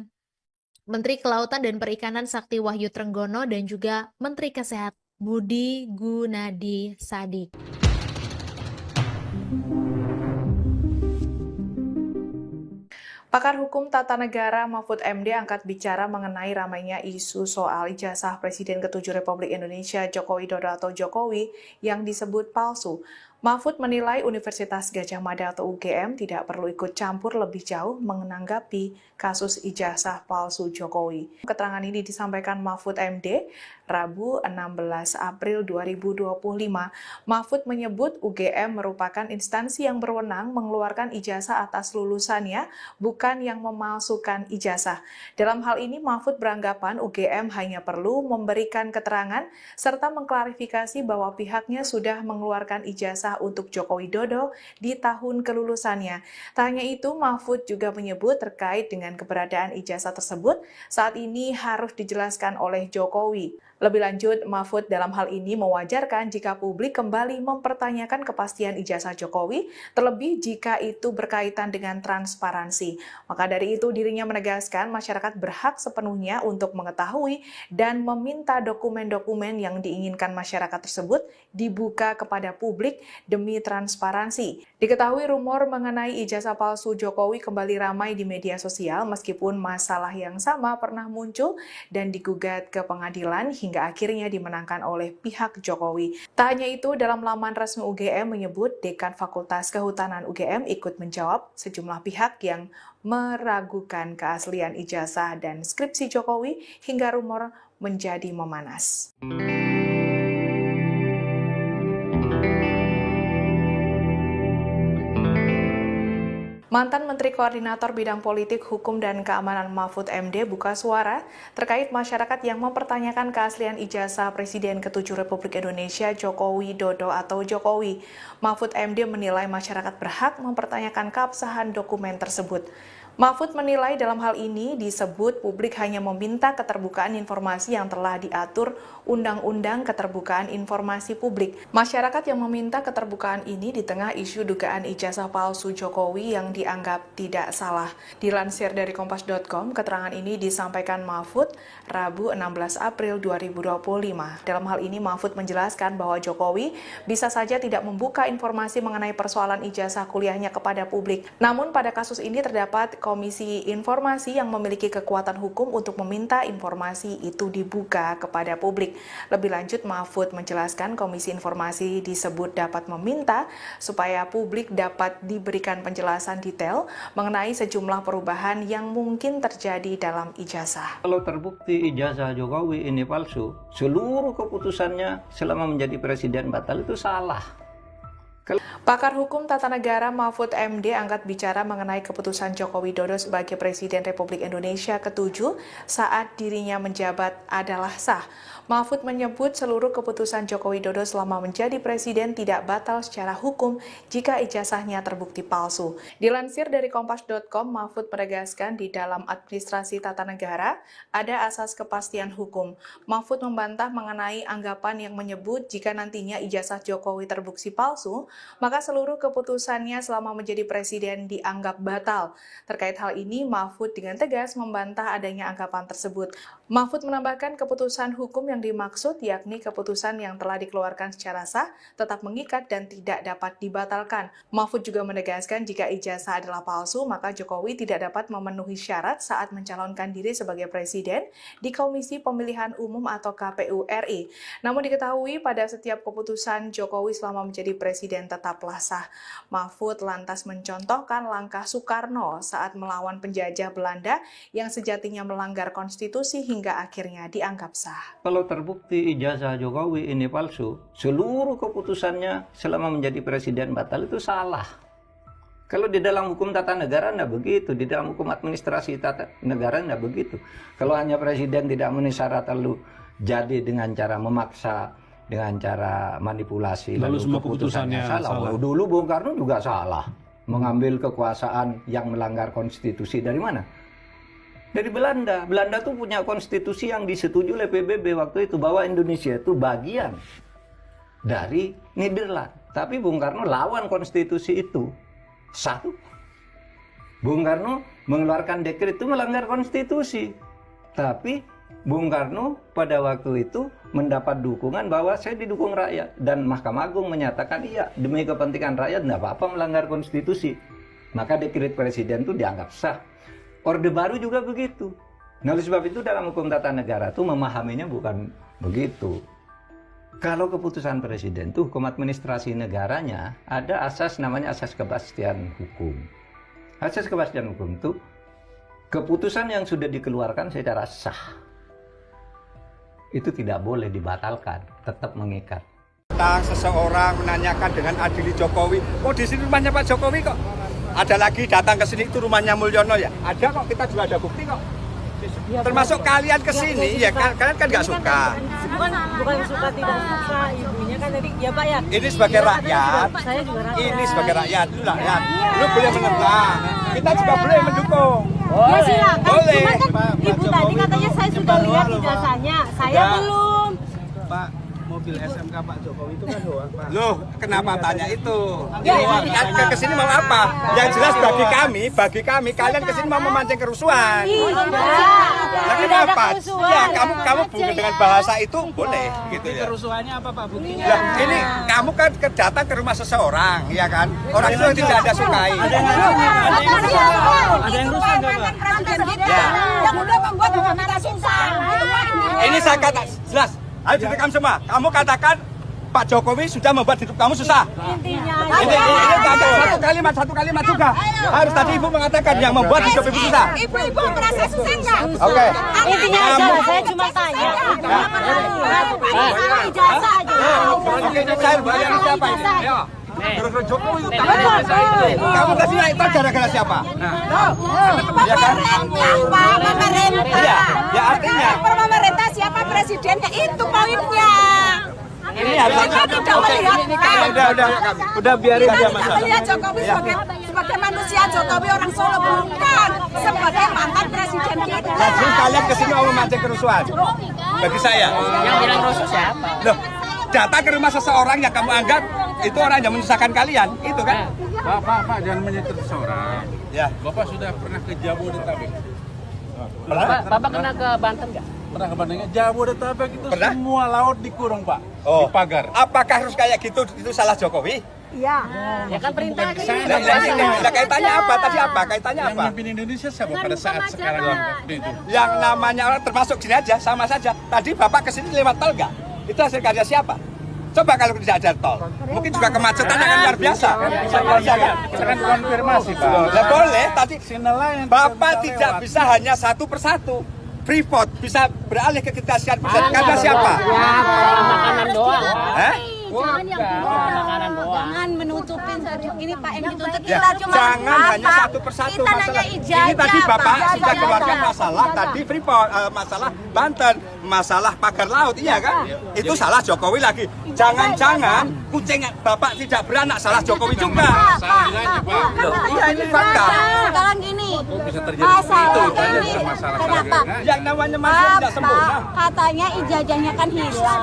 Menteri Kelautan dan Perikanan Sakti Wahyu Trenggono, dan juga Menteri Kesehatan Budi Gunadi Sadikin. Pakar Hukum Tata Negara Mahfud MD angkat bicara mengenai ramainya isu soal ijazah Presiden ke-7 Republik Indonesia Joko Widodo atau Jokowi yang disebut palsu. Mahfud menilai Universitas Gadjah Mada atau UGM tidak perlu ikut campur lebih jauh menanggapi kasus ijazah palsu Jokowi. Keterangan ini disampaikan Mahfud MD Rabu 16 April 2025. Mahfud menyebut UGM merupakan instansi yang berwenang mengeluarkan ijazah atas lulusannya, bukan yang memalsukan ijazah. Dalam hal ini Mahfud beranggapan UGM hanya perlu memberikan keterangan serta mengklarifikasi bahwa pihaknya sudah mengeluarkan ijazah untuk Joko Widodo di tahun kelulusannya. Tak hanya itu, Mahfud juga menyebut terkait dengan keberadaan ijazah tersebut saat ini harus dijelaskan oleh Jokowi. Lebih lanjut, Mahfud dalam hal ini mewajarkan jika publik kembali mempertanyakan kepastian ijazah Jokowi, terlebih jika itu berkaitan dengan transparansi. Maka dari itu, dirinya menegaskan masyarakat berhak sepenuhnya untuk mengetahui dan meminta dokumen-dokumen yang diinginkan masyarakat tersebut dibuka kepada publik demi transparansi. Diketahui rumor mengenai ijazah palsu Jokowi kembali ramai di media sosial meskipun masalah yang sama pernah muncul dan digugat ke pengadilan hingga akhirnya dimenangkan oleh pihak Jokowi. Tak hanya itu, dalam laman resmi UGM menyebut Dekan Fakultas Kehutanan UGM ikut menjawab sejumlah pihak yang meragukan keaslian ijazah dan skripsi Jokowi hingga rumor menjadi memanas. Mantan Menteri Koordinator Bidang Politik, Hukum, dan Keamanan Mahfud MD buka suara terkait masyarakat yang mempertanyakan keaslian ijazah Presiden ke-7 Republik Indonesia Joko Widodo atau Jokowi. Mahfud MD menilai masyarakat berhak mempertanyakan keabsahan dokumen tersebut. Mahfud menilai dalam hal ini disebut publik hanya meminta keterbukaan informasi yang telah diatur Undang-Undang Keterbukaan Informasi Publik. Masyarakat yang meminta keterbukaan ini di tengah isu dugaan ijazah palsu Jokowi yang dianggap tidak salah. Dilansir dari Kompas.com, keterangan ini disampaikan Mahfud Rabu 16 April 2025. Dalam hal ini Mahfud menjelaskan bahwa Jokowi bisa saja tidak membuka informasi mengenai persoalan ijazah kuliahnya kepada publik. Namun pada kasus ini terdapat Komisi Informasi yang memiliki kekuatan hukum untuk meminta informasi itu dibuka kepada publik. Lebih lanjut, Mahfud menjelaskan Komisi Informasi disebut dapat meminta supaya publik dapat diberikan penjelasan detail mengenai sejumlah perubahan yang mungkin terjadi dalam ijazah. Kalau terbukti ijazah Jokowi ini palsu, seluruh keputusannya selama menjadi presiden batal itu salah. Pakar Hukum Tata Negara Mahfud MD angkat bicara mengenai keputusan Joko Widodo sebagai Presiden Republik Indonesia ke-7 saat dirinya menjabat adalah sah. Mahfud menyebut seluruh keputusan Joko Widodo selama menjadi presiden tidak batal secara hukum jika ijazahnya terbukti palsu. Dilansir dari Kompas.com, Mahfud menegaskan di dalam administrasi tata negara ada asas kepastian hukum. Mahfud membantah mengenai anggapan yang menyebut jika nantinya ijazah Jokowi terbukti palsu, maka seluruh keputusannya selama menjadi presiden dianggap batal. Terkait hal ini, Mahfud dengan tegas membantah adanya anggapan tersebut. Mahfud menambahkan keputusan hukum yang dimaksud yakni keputusan yang telah dikeluarkan secara sah, tetap mengikat dan tidak dapat dibatalkan. Mahfud juga menegaskan jika ijazah adalah palsu, maka Jokowi tidak dapat memenuhi syarat saat mencalonkan diri sebagai presiden di Komisi Pemilihan Umum atau KPU RI. Namun diketahui pada setiap keputusan Jokowi selama menjadi presiden tetaplah sah. Mahfud lantas mencontohkan langkah Soekarno saat melawan penjajah Belanda yang sejatinya melanggar konstitusi hingga akhirnya dianggap sah. Kalau terbukti ijazah Jokowi ini palsu, seluruh keputusannya selama menjadi presiden batal itu salah. Kalau di dalam hukum tata negara enggak begitu, di dalam hukum administrasi tata negara enggak begitu. Kalau hanya presiden tidak memenuhi syarat lalu jadi dengan cara memaksa, dengan cara manipulasi, lalu semua keputusannya salah. Dulu Bung Karno juga salah, mengambil kekuasaan yang melanggar konstitusi dari mana? Dari Belanda. Belanda tuh punya konstitusi yang disetujui oleh PBB waktu itu bahwa Indonesia itu bagian dari Nederland. Tapi Bung Karno lawan konstitusi itu. Satu, Bung Karno mengeluarkan dekret itu melanggar konstitusi. Tapi Bung Karno pada waktu itu mendapat dukungan bahwa saya didukung rakyat. Dan Mahkamah Agung menyatakan iya, demi kepentingan rakyat tidak apa-apa melanggar konstitusi. Maka dekret presiden itu dianggap sah. Orde Baru juga begitu. Nah, oleh sebab itu dalam hukum tata negara itu memahaminya bukan begitu. Kalau keputusan presiden itu hukum administrasi negaranya ada asas namanya asas kepastian hukum. Asas kepastian hukum itu keputusan yang sudah dikeluarkan secara sah itu tidak boleh dibatalkan, tetap mengikat. Seseorang menanyakan dengan adili Jokowi, oh di sini rumahnya Pak Jokowi kok. Ada lagi datang ke sini itu rumahnya Mulyono ya. Ada kok, kita juga ada bukti kok. Termasuk kalian ke sini ya, kalian kan nggak suka. Bukan suka tidak suka, ibunya kan tadi ya Pak ya. Ini sebagai rakyat. Saya juga rakyat. Ini sebagai rakyat, lu boleh menentang. Kita juga boleh mendukung. Ya silakan. Boleh. Cuma kan ibu tadi katanya saya sudah lihat ijazahnya, saya belum. Pak, mobil SMK Pak Jokowi itu kan doang, Pak. Loh, kenapa tanya itu? Ini kesini mau apa? Yang jelas bagi kami, kalian kesini mau memancing kerusuhan. Nah, kenapa? Ya, kamu dengan bahasa itu boleh, gitu ya. Kerusuhannya apa Pak buktinya? Nah, ini kamu kan datang ke rumah seseorang, ya kan? Orang itu tidak ada sukai. Ada yang rusak nggak Pak? Yang udah membuat kita susah. Ini saya kata jelas. Ayo direkam semua. Kamu katakan Pak Jokowi sudah membuat hidup kamu susah. Intinya. Ini satu kalimat juga. Harus tadi Ibu mengatakan yang membuat hidup Ibu susah. Ibu merasa susah nggak? Oke. Intinya aja, saya cuma tanya. Ijazah aja. Oke, saya bayar siapa ini? Ayo. Gara-gara Jokowi kamu kasih itu gara-gara siapa? Ya kan? Ya artinya Pemerintah siapa presidennya itu poinnya. ini harus Udah biarin aja Mas. Melihat Jokowi sebagai manusia, Jokowi orang Solo bukan sebagai mantan presiden kita. Jadi kalian kesini mau memancing kerusuhan? Bagi saya. Yang bilang rusuh siapa? Loh, datang ke rumah seseorang yang kamu anggap itu orang yang menyusahkan kalian, itu kan? Pak, jangan menyentuh seseorang. Ya. Bapak sudah pernah ke Jabodetabek? Bapak pernah ke Banten nggak? Pernah ke Banten? Jabodetabek itu Pernah? semua laut dikurung Pak, Oh. di pagar. Apakah harus kayak gitu? Itu salah Jokowi? Iya. Ya kan perintahnya. Nah, kaitannya apa? Tadi apa? Kaitannya apa? Pemimpin Indonesia siapa pada saat sekarang itu? Yang namanya orang termasuk gini aja, sama saja. Tadi Bapak kesini lewat tol nggak? Itu hasil karya siapa? Coba kalau tidak ada tol, mungkin juga kemacetan akan luar biasa. Saya konfirmasi, Pak. Ya boleh, tadi Bapak tidak bisa hanya satu persatu. Freeport bisa beralih ke Ketasian Pusat karena siapa? Ya, makanan doang. Hah? Jangan yang makanan doang. Jangan menutupin ini Pak yang ditutup Ya, kita cuma jangan hanya satu persatu kita masalah. nanya ijazah, Ini tadi Bapak Pak. sudah keluarkan Ijazah. masalah tadi Freeport, masalah Banten, masalah pagar laut, iya kan? Itu salah Jokowi lagi. Jangan-jangan kucing Bapak tidak beranak, salah Jokowi juga. Iya, ini fakta. Sekarang gini, masalah ini kenapa? Yang namanya masih tidak sempurna. Katanya ijazahnya kan hilang.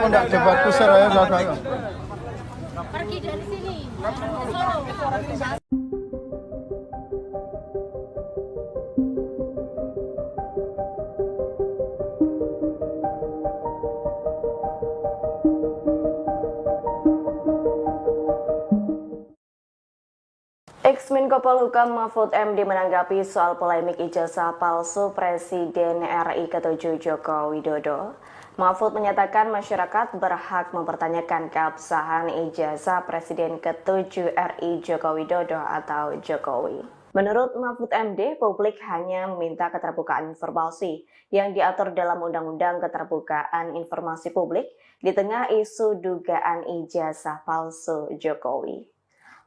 Udah debat kusir ya, Pergi dari sini. Ex-Menko Polhukam Mahfud MD menanggapi soal polemik ijazah palsu Presiden RI ke-7 Joko Widodo. Mahfud menyatakan masyarakat berhak mempertanyakan keabsahan ijazah Presiden ke-7 RI Joko Widodo atau Jokowi. Menurut Mahfud MD, publik hanya meminta keterbukaan informasi yang diatur dalam Undang-Undang Keterbukaan Informasi Publik di tengah isu dugaan ijazah palsu Jokowi.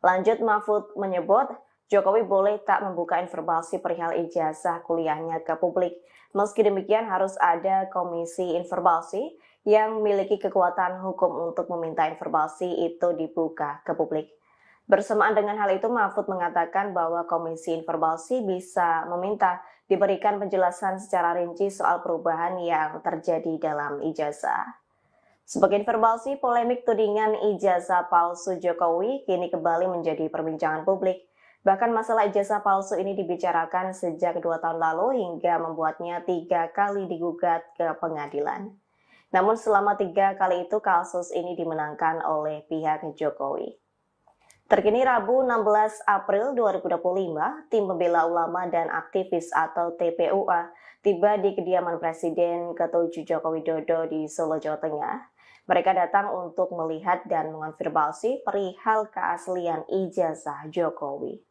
Lanjut, Mahfud menyebut Jokowi boleh tak membuka informasi perihal ijazah kuliahnya ke publik. Meski demikian harus ada komisi informasi yang memiliki kekuatan hukum untuk meminta informasi itu dibuka ke publik. Bersamaan dengan hal itu, Mahfud mengatakan bahwa komisi informasi bisa meminta diberikan penjelasan secara rinci soal perubahan yang terjadi dalam ijazah. Sebagai informasi, polemik tudingan ijazah palsu Jokowi kini kembali menjadi perbincangan publik. Bahkan masalah ijazah palsu ini dibicarakan sejak 2 tahun lalu hingga membuatnya 3 kali digugat ke pengadilan. Namun selama 3 kali itu kasus ini dimenangkan oleh pihak Jokowi. Terkini Rabu 16 April 2025, tim pembela ulama dan aktivis atau TPUA tiba di kediaman Presiden ke-7 Joko Widodo di Solo, Jawa Tengah. Mereka datang untuk melihat dan mengonfirmasi perihal keaslian ijazah Jokowi.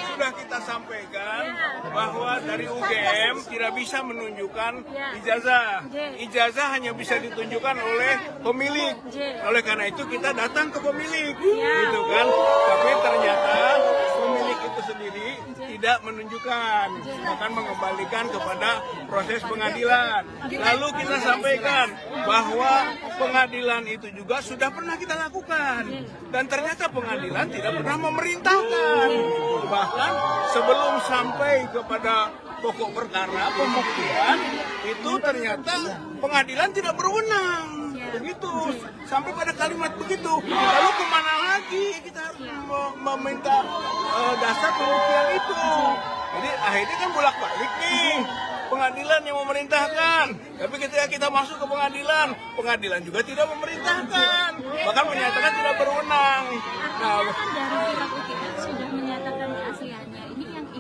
Sudah kita sampaikan bahwa dari UGM tidak bisa menunjukkan ijazah. Ijazah hanya bisa ditunjukkan oleh pemilik. Oleh karena itu kita datang ke pemilik, gitu kan? Tapi ternyata pemilik itu sendiri tidak menunjukkan, akan mengembalikan kepada proses pengadilan. Lalu kita sampaikan bahwa pengadilan itu juga sudah pernah kita lakukan, dan ternyata pengadilan tidak pernah memerintahkan. Bahkan sebelum sampai kepada pokok perkara pembuktian itu ternyata pengadilan tidak berwenang. Begitu, sampai pada kalimat begitu. Lalu kemana lagi kita harus meminta dasar pembuktian itu? Jadi akhirnya kan bolak-balik nih, pengadilan yang memerintahkan. Tapi ketika kita masuk ke pengadilan, pengadilan juga tidak memerintahkan, bahkan menyatakan tidak berwenang. Nah,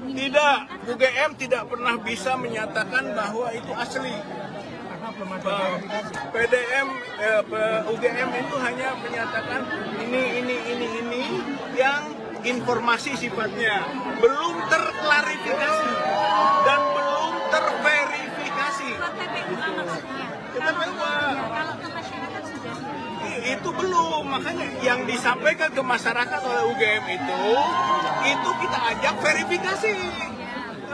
tidak, UGM tidak pernah bisa menyatakan bahwa itu asli. UGM itu hanya menyatakan ini yang informasi sifatnya belum terklarifikasi dan belum terverifikasi. Itu belum, makanya yang disampaikan ke masyarakat oleh UGM itu kita ajak verifikasi.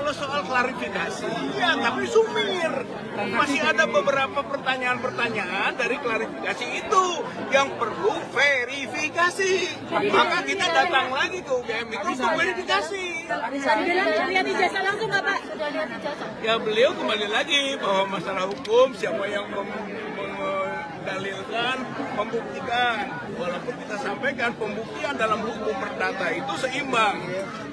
Kalau soal klarifikasi, ya tapi sumir. Masih ada beberapa pertanyaan-pertanyaan dari klarifikasi itu yang perlu verifikasi. Maka kita datang lagi ke UGM itu untuk verifikasi. Lihat ijazah langsung nggak Pak? Ya beliau kembali lagi bahwa masalah hukum siapa yang mendalilkan, membuktikan. Walaupun kita sampaikan pembuktian dalam hukum perdata itu seimbang.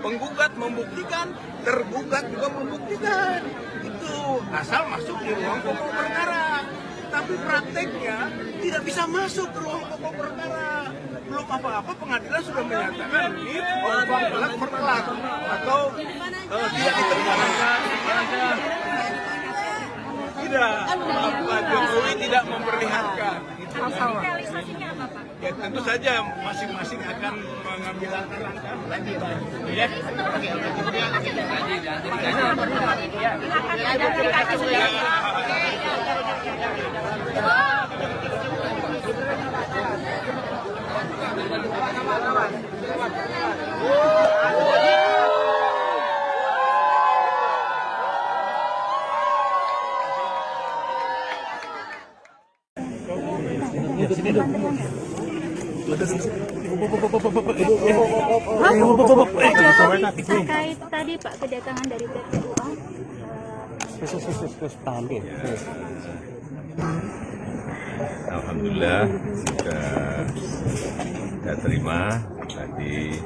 Penggugat membuktikan, tergugat juga membuktikan. Itu asal masuk di ruang pokok perkara. Tapi prakteknya tidak bisa masuk ke ruang pokok perkara. Belum apa-apa pengadilan sudah menyatakan ini orang berkelak atau tidak diterima. Tidak, Pak Jokowi tidak memperlihatkan. Realisasinya apa Pak? Ya tentu saja masing-masing akan mengambil langkah-langkah lanjut. Ya. Terkait tadi Pak kedatangan dari PTUA. Alhamdulillah sudah saya terima tadi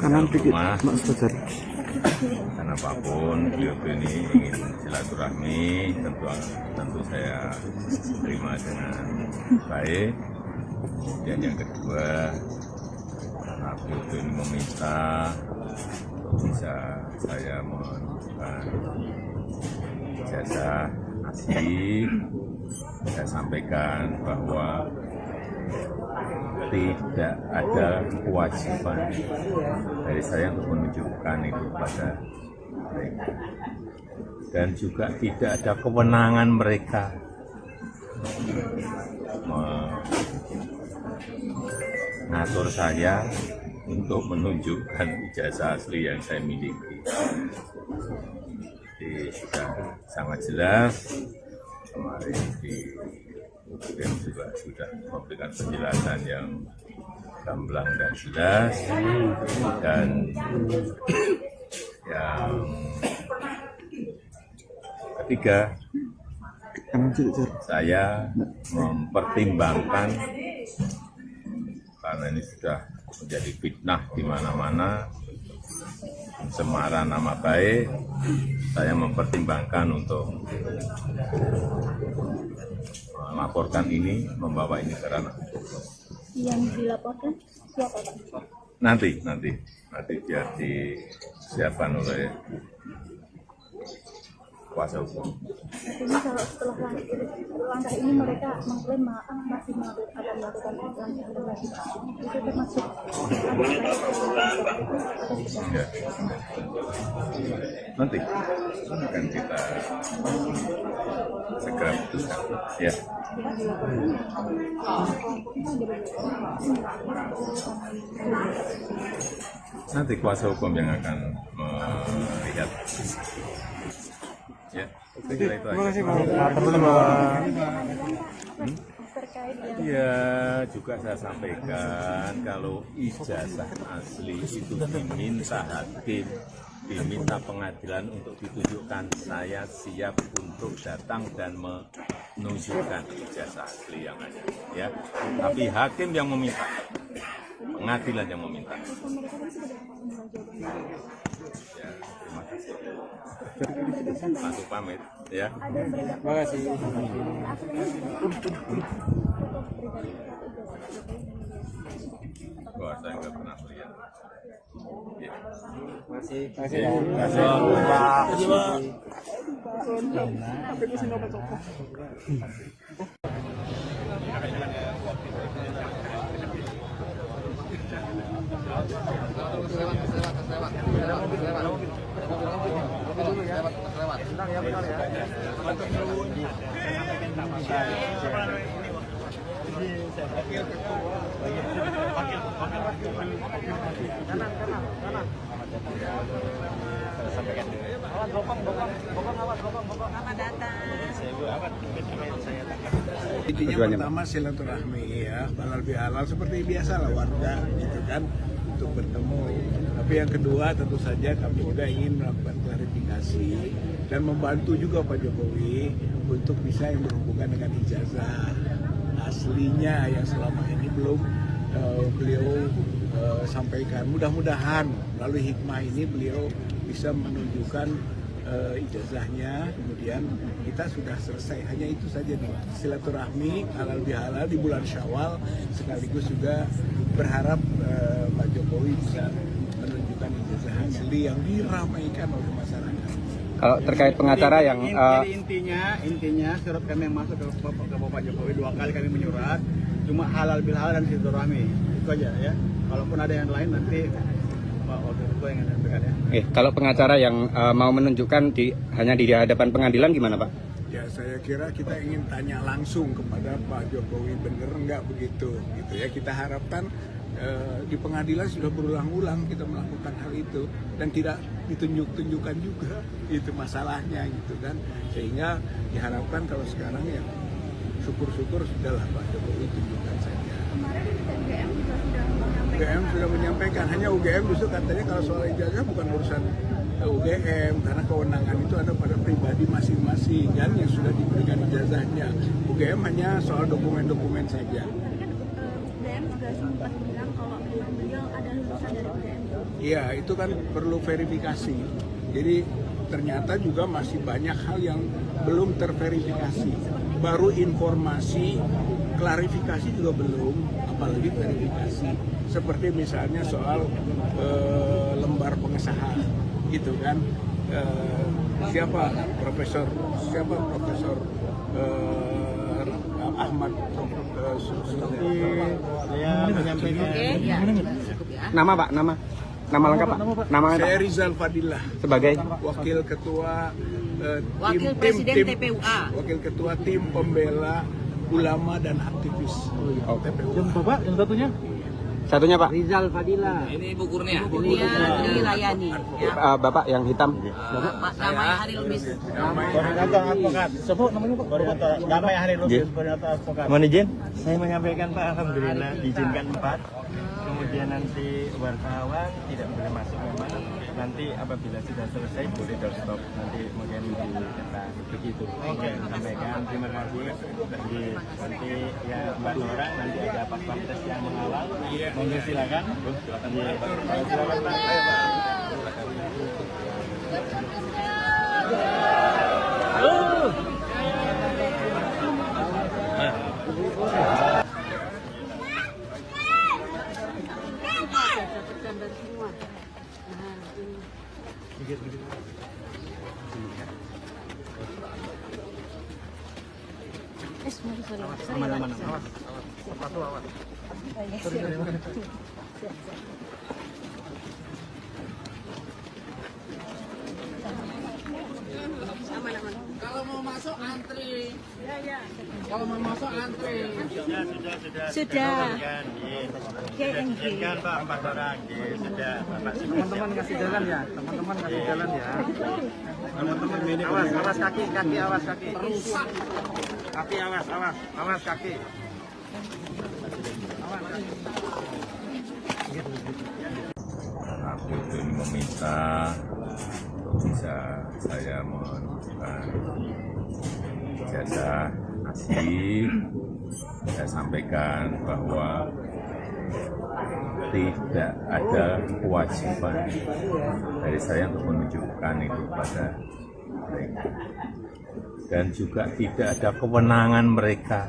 kanan dikit Mas Fajar. Karena apapun beliau ini ingin silaturahmi, tentu saya terima dengan baik. Dan yang kedua, karena beliau ini meminta bisa saya menunjukkan ijazah asli, saya sampaikan bahwa tidak ada kewajiban dari saya untuk menunjukkan itu pada mereka, dan juga tidak ada kewenangan mereka mengatur saya untuk menunjukkan ijazah asli yang saya miliki. Jadi sudah sangat jelas kemarin di UGM juga sudah memberikan penjelasan yang gamblang dan jelas, dan yang ketiga, saya mempertimbangkan karena ini sudah menjadi fitnah di mana-mana, pencemaran nama baik, saya mempertimbangkan untuk melaporkan ini, membawa ini ke ranah hukum. Yang dilaporkan siapa Pak? Nanti biar disiapkan oleh kuasa hukum. Artinya kalau setelah langkah ini mereka mengklaim masih akan melakukan intervensi, itu termasuk Ya. Nanti akan kita segera putuskan. Ya. Nanti kuasa hukum yang akan melihat. Ya, saya kira itu aja. Ya, juga saya sampaikan kalau ijazah asli itu diminta hakim, diminta pengadilan untuk ditunjukkan, saya siap untuk datang dan menunjukkan ijazah asli yang ada. Ya, tapi hakim yang meminta, pengadilan yang meminta. Ya, terima kasih. Langsung pamit, ya. Terima kasih. Wah, saya nggak pernah melihat. Ya. Masih. Intinya pertama silaturahmi ya, halal bihalal seperti biasa lah warga gitu kan untuk bertemu. Tapi yang kedua tentu saja kami juga ingin melakukan klarifikasi dan membantu juga Pak Jokowi untuk bisa yang berhubungan dengan ijazah aslinya yang selama ini belum beliau sampaikan. Mudah-mudahan melalui hikmah ini beliau bisa menunjukkan ijazahnya, kemudian kita sudah selesai. Hanya itu saja nih, silaturahmi halal bihalal di bulan Syawal, sekaligus juga berharap Pak Jokowi bisa menunjukkan ijazah asli yang diramaikan oleh masyarakat. Kalau terkait pengacara yang intinya surat kami yang masuk ke Bapak Jokowi 2 kali kami menyurat, cuma halal bihalal dan silaturahmi itu aja ya. Kalaupun ada yang lain nanti Pak Wakil Ketua yang menyampaikan ya. kalau pengacara yang mau menunjukkan hanya di hadapan pengadilan gimana Pak? Ya saya kira kita ingin tanya langsung kepada Pak Jokowi, bener nggak begitu gitu ya. Kita harapkan di pengadilan sudah berulang-ulang kita melakukan hal itu dan tidak ditunjuk-tunjukkan juga itu masalahnya gitu kan, sehingga diharapkan kalau sekarang ya syukur-syukur sudahlah Pak Jokowi tunjukkan saja. UGM sudah menyampaikan, hanya UGM justru katanya kalau soal ijazah bukan urusan UGM karena kewenangan itu ada pada pribadi masing-masing kan yang sudah diberikan ijazahnya. UGM hanya soal dokumen-dokumen saja. UGM juga sempat bilang kalau beliau ada lulusan dari UGM. Iya, itu kan perlu verifikasi. Jadi ternyata juga masih banyak hal yang belum terverifikasi. Baru informasi, klarifikasi juga belum, apalagi verifikasi. Seperti misalnya soal lembar pengesahan, gitu kan. Siapa Profesor Ahmad Nama Pak, nama lengkap Pak. Nama saya Rizal Fadilah sebagai Wakil Ketua Wakil Presiden TPUA. Wakil Ketua Tim Pembela Ulama dan Aktivis TPUA. Yang Bapak, yang satunya Pak. Rizal Fadila. Ini Bu Kurnia. Dilayani. Bapak yang hitam. Namanya Hari Lubis. Koordinator advokat. Sebut namanya Pak. Koordinator Damai Hari Lubis, koordinator advokat. Mohon izin, saya menyampaikan Pak, alhamdulillah diizinkan 4. Kemudian nanti wartawan tidak boleh masuk memang. Nanti apabila sudah selesai boleh doorstop. Nanti mungkin diketak begitu. Oke, sampaikan terima kasih. Jadi nanti ya 4 orang nanti ada pas-pampres yang mengawal. Monggo silakan. Silakan Pak. Ayo Pak. Aman. Awas. Sepatu awas. Kalau mau masuk antri. Ya. Kalau mau masuk antri. Sudah. Izinkan Pak 4 orang. Sudah. Teman-teman kasih jalan ya. Teman-teman kasih jalan ya. Teman-teman ini awas kaki awas kaki. Kaki awas kaki. Aku ingin meminta bisa saya menunjukkan ijazah asli. Saya sampaikan bahwa tidak ada kewajiban dari saya untuk menunjukkan itu pada mereka, dan juga tidak ada kewenangan mereka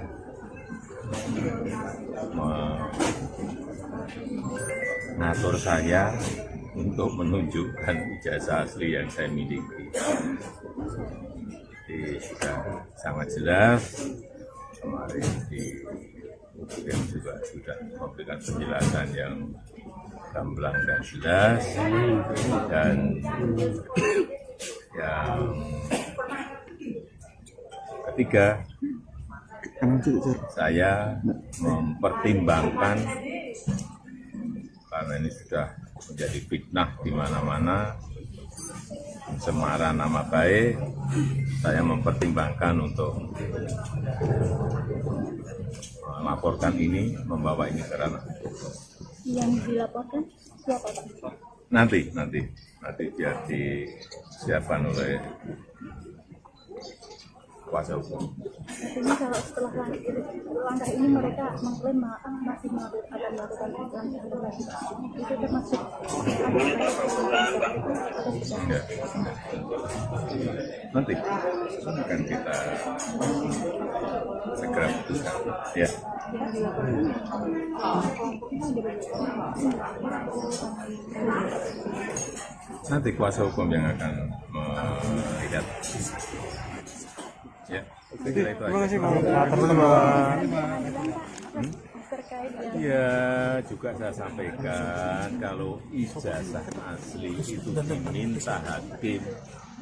mengatur saya untuk menunjukkan ijazah asli yang saya miliki. Jadi sudah sangat jelas, kemarin di UGM juga sudah memberikan penjelasan yang gamblang dan jelas, dan yang ketiga Saya mempertimbangkan karena ini sudah menjadi fitnah di mana-mana, pencemaran nama baik, saya mempertimbangkan untuk melaporkan ini, membawa ini ke ranah. Yang dilaporkan siapa Pak? Nanti biar disiapkan oleh kuasa hukum. Artinya kalau setelah langkah ini mereka mengklaim masih akan melakukan langkah lagi, itu termasuk Enggak. Nanti akan kita segera putuskan. Ya. Nanti kuasa hukum yang akan melihat. Ya, saya kira itu aja. Ya, juga saya sampaikan kalau ijazah asli itu diminta hakim,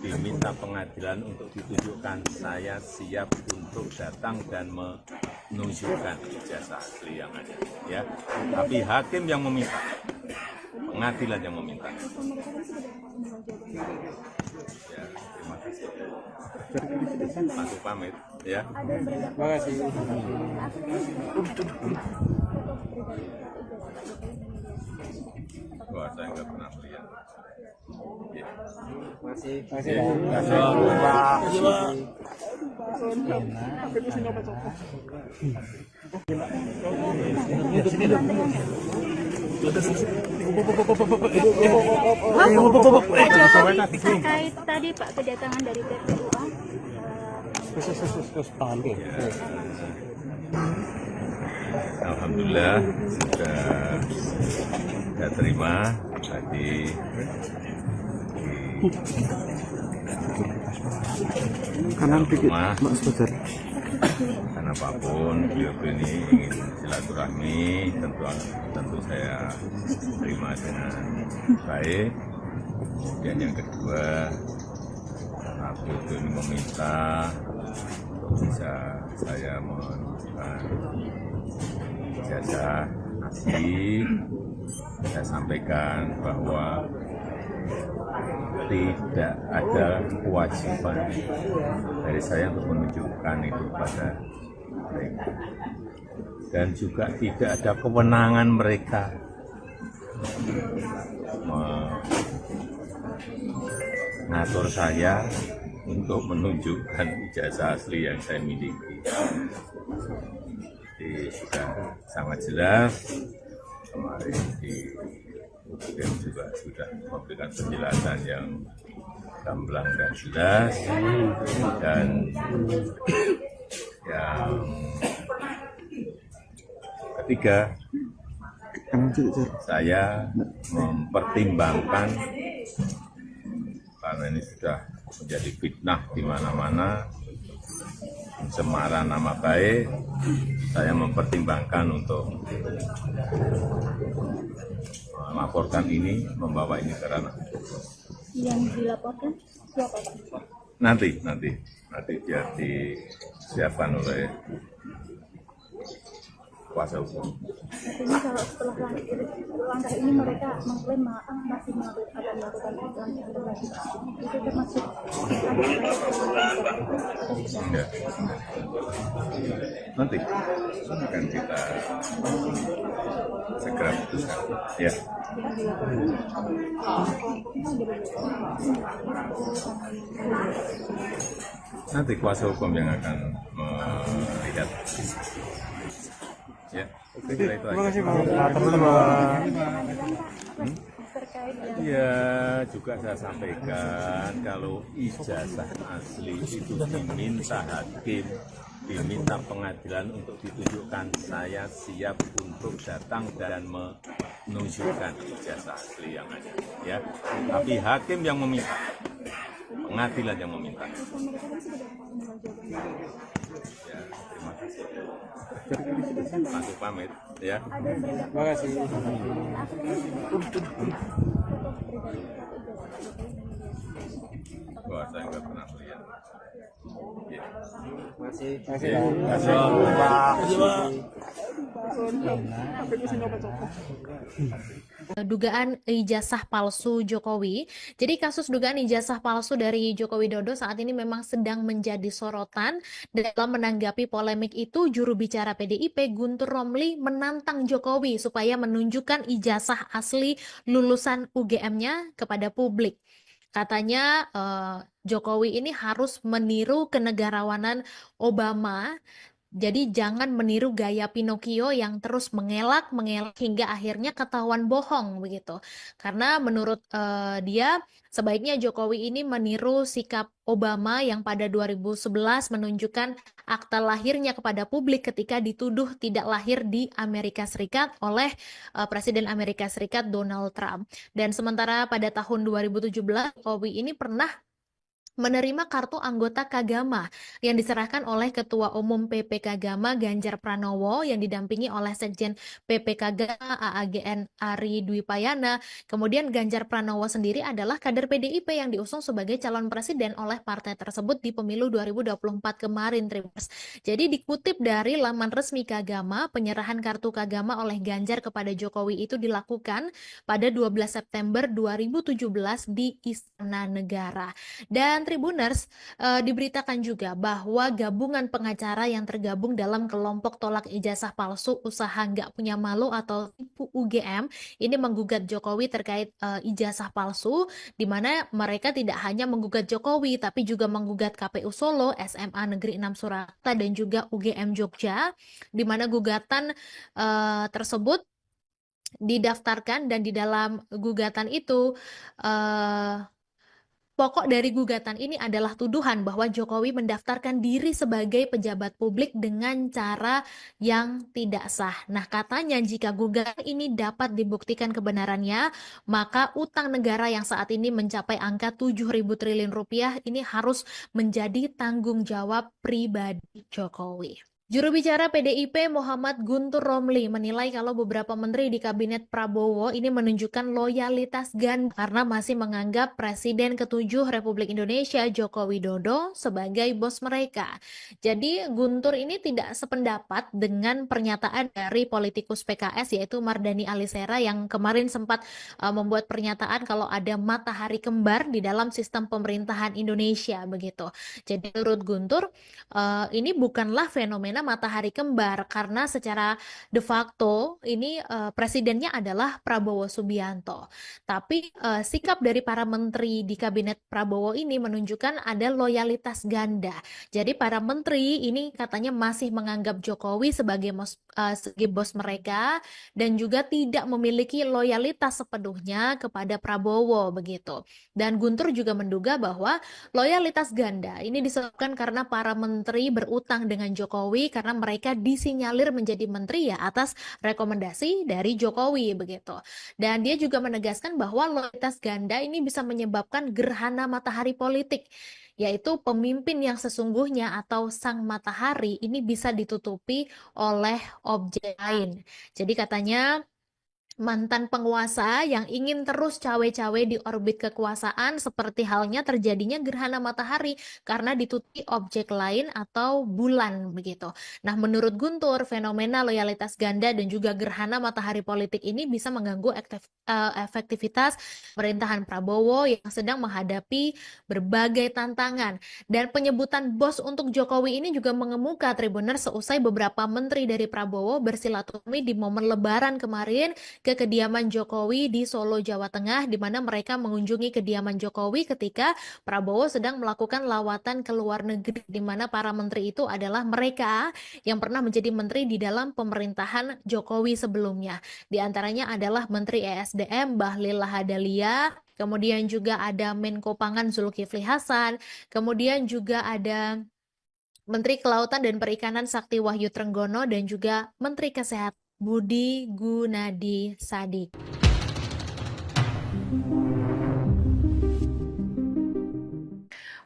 diminta pengadilan untuk ditunjukkan, saya siap untuk datang dan menunjukkan ijazah asli yang ada. Ya, tapi hakim yang meminta, pengadilan yang meminta. Ya, terima kasih. Aku pamit, ya. Terima kasih. Wah, saya nggak pernah lihat. Ya. Masih. terkait tadi Pak kedatangan dari TPUA. Alhamdulillah sudah saya terima tadi Kanan dikit, Mbak Sejajar. Karena apapun beliau ini ingin silaturahmi, tentu saya terima dengan baik. Dan yang kedua, karena beliau ini meminta untuk bisa saya menunjukkan ijazah asli, saya sampaikan bahwa tidak ada kewajiban dari saya untuk menunjukkan itu pada mereka, dan juga tidak ada kewenangan mereka mengatur saya untuk menunjukkan ijazah asli yang saya miliki. Jadi sudah sangat jelas kemarin dan juga sudah memberikan penjelasan yang gamblang dan jelas, dan yang ketiga, saya mempertimbangkan karena ini sudah menjadi fitnah di mana-mana, pencemaran nama baik, saya mempertimbangkan untuk melaporkan ini, membawa ini ke ranah. Yang dilaporkan siapa Pak? Nanti biar disiapkan oleh kuasa hukum. Artinya kalau setelah langkah ini mereka mengklaim masih akan melakukan langkah lagi, itu termasuk Enggak. Nanti akan kita segera putuskan. Ya. Nanti kuasa hukum yang akan melihat. Ya, saya kira itu aja. Ya, juga saya sampaikan kalau ijazah asli itu diminta hakim, diminta pengadilan untuk ditunjukkan, saya siap untuk datang dan menunjukkan ijazah asli yang ada. Ya, tapi hakim yang meminta, pengadilan yang meminta. Ya, terima kasih. Aku pamit, ya. Terima kasih. Wah, saya nggak pernah lihat. Masih. Dugaan ijazah palsu Jokowi. Jadi kasus dugaan ijazah palsu dari Joko Widodo saat ini memang sedang menjadi sorotan. Dalam menanggapi polemik itu, juru bicara PDIP Guntur Romli menantang Jokowi supaya menunjukkan ijazah asli lulusan UGM-nya kepada publik. Katanya Jokowi ini harus meniru kenegarawanan Obama. Jadi jangan meniru gaya Pinocchio yang terus mengelak hingga akhirnya ketahuan bohong begitu. Karena menurut dia sebaiknya Jokowi ini meniru sikap Obama yang pada 2011 menunjukkan akta lahirnya kepada publik ketika dituduh tidak lahir di Amerika Serikat oleh Presiden Amerika Serikat Donald Trump. Dan sementara pada tahun 2017 Jokowi ini pernah menerima kartu anggota Kagama yang diserahkan oleh Ketua Umum PP Kagama Ganjar Pranowo yang didampingi oleh Sekjen PP Kagama AAGN Ari Dwi Payana. Kemudian Ganjar Pranowo sendiri adalah kader PDIP yang diusung sebagai calon presiden oleh partai tersebut di pemilu 2024 kemarin, Tribuners. Jadi dikutip dari laman resmi Kagama, penyerahan kartu Kagama oleh Ganjar kepada Jokowi itu dilakukan pada 12 September 2017 di Istana Negara. Dan Tribuners, diberitakan juga bahwa gabungan pengacara yang tergabung dalam kelompok tolak ijazah palsu usaha nggak punya malu atau tipu UGM ini menggugat Jokowi terkait ijazah palsu, di mana mereka tidak hanya menggugat Jokowi tapi juga menggugat KPU Solo, SMA Negeri 6 Surakarta dan juga UGM Jogja, di mana gugatan tersebut didaftarkan dan di dalam gugatan itu pokok dari gugatan ini adalah tuduhan bahwa Jokowi mendaftarkan diri sebagai pejabat publik dengan cara yang tidak sah. Nah, katanya jika gugatan ini dapat dibuktikan kebenarannya, maka utang negara yang saat ini mencapai angka 7.000 triliun rupiah ini harus menjadi tanggung jawab pribadi Jokowi. Juru bicara PDIP Muhammad Guntur Romli menilai kalau beberapa menteri di kabinet Prabowo ini menunjukkan loyalitas ganda karena masih menganggap Presiden ke-7 Republik Indonesia Joko Widodo sebagai bos mereka. Jadi Guntur ini tidak sependapat dengan pernyataan dari politikus PKS yaitu Mardhani Alisera yang kemarin sempat membuat pernyataan kalau ada matahari kembar di dalam sistem pemerintahan Indonesia begitu. Jadi menurut Guntur ini bukanlah fenomena matahari kembar karena secara de facto ini presidennya adalah Prabowo Subianto. Tapi sikap dari para menteri di kabinet Prabowo ini menunjukkan ada loyalitas ganda. Jadi para menteri ini katanya masih menganggap Jokowi sebagai bos mereka dan juga tidak memiliki loyalitas sepenuhnya kepada Prabowo begitu. Dan Guntur juga menduga bahwa loyalitas ganda ini disebabkan karena para menteri berutang dengan Jokowi karena mereka disinyalir menjadi menteri ya atas rekomendasi dari Jokowi begitu. Dan dia juga menegaskan bahwa loyalitas ganda ini bisa menyebabkan gerhana matahari politik, yaitu pemimpin yang sesungguhnya atau sang matahari ini bisa ditutupi oleh objek lain. Jadi katanya mantan penguasa yang ingin terus cawe-cawe di orbit kekuasaan seperti halnya terjadinya gerhana matahari karena ditutupi objek lain atau bulan begitu. Nah, menurut Guntur, fenomena loyalitas ganda dan juga gerhana matahari politik ini bisa mengganggu efektivitas pemerintahan Prabowo yang sedang menghadapi berbagai tantangan. Dan penyebutan bos untuk Jokowi ini juga mengemuka Tribuners seusai beberapa menteri dari Prabowo bersilaturahmi di momen Lebaran kemarin ke kediaman Jokowi di Solo, Jawa Tengah, di mana mereka mengunjungi kediaman Jokowi ketika Prabowo sedang melakukan lawatan ke luar negeri, di mana para menteri itu adalah mereka yang pernah menjadi menteri di dalam pemerintahan Jokowi sebelumnya. Di antaranya adalah Menteri ESDM Bahlil Lahadalia, kemudian juga ada Menko Pangan Zulkifli Hasan, kemudian juga ada Menteri Kelautan dan Perikanan Sakti Wahyu Trenggono, dan juga Menteri Kesehatan Budi Gunadi Sadikin.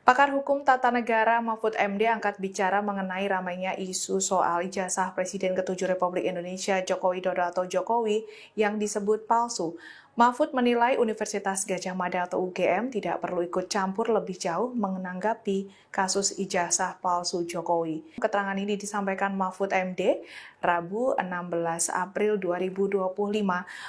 Pakar Hukum Tata Negara Mahfud MD angkat bicara mengenai ramainya isu soal ijazah Presiden ke-7 Republik Indonesia Joko Widodo atau Jokowi yang disebut palsu. Mahfud menilai Universitas Gadjah Mada atau UGM tidak perlu ikut campur lebih jauh menanggapi kasus ijazah palsu Jokowi. Keterangan ini disampaikan Mahfud MD Rabu 16 April 2025.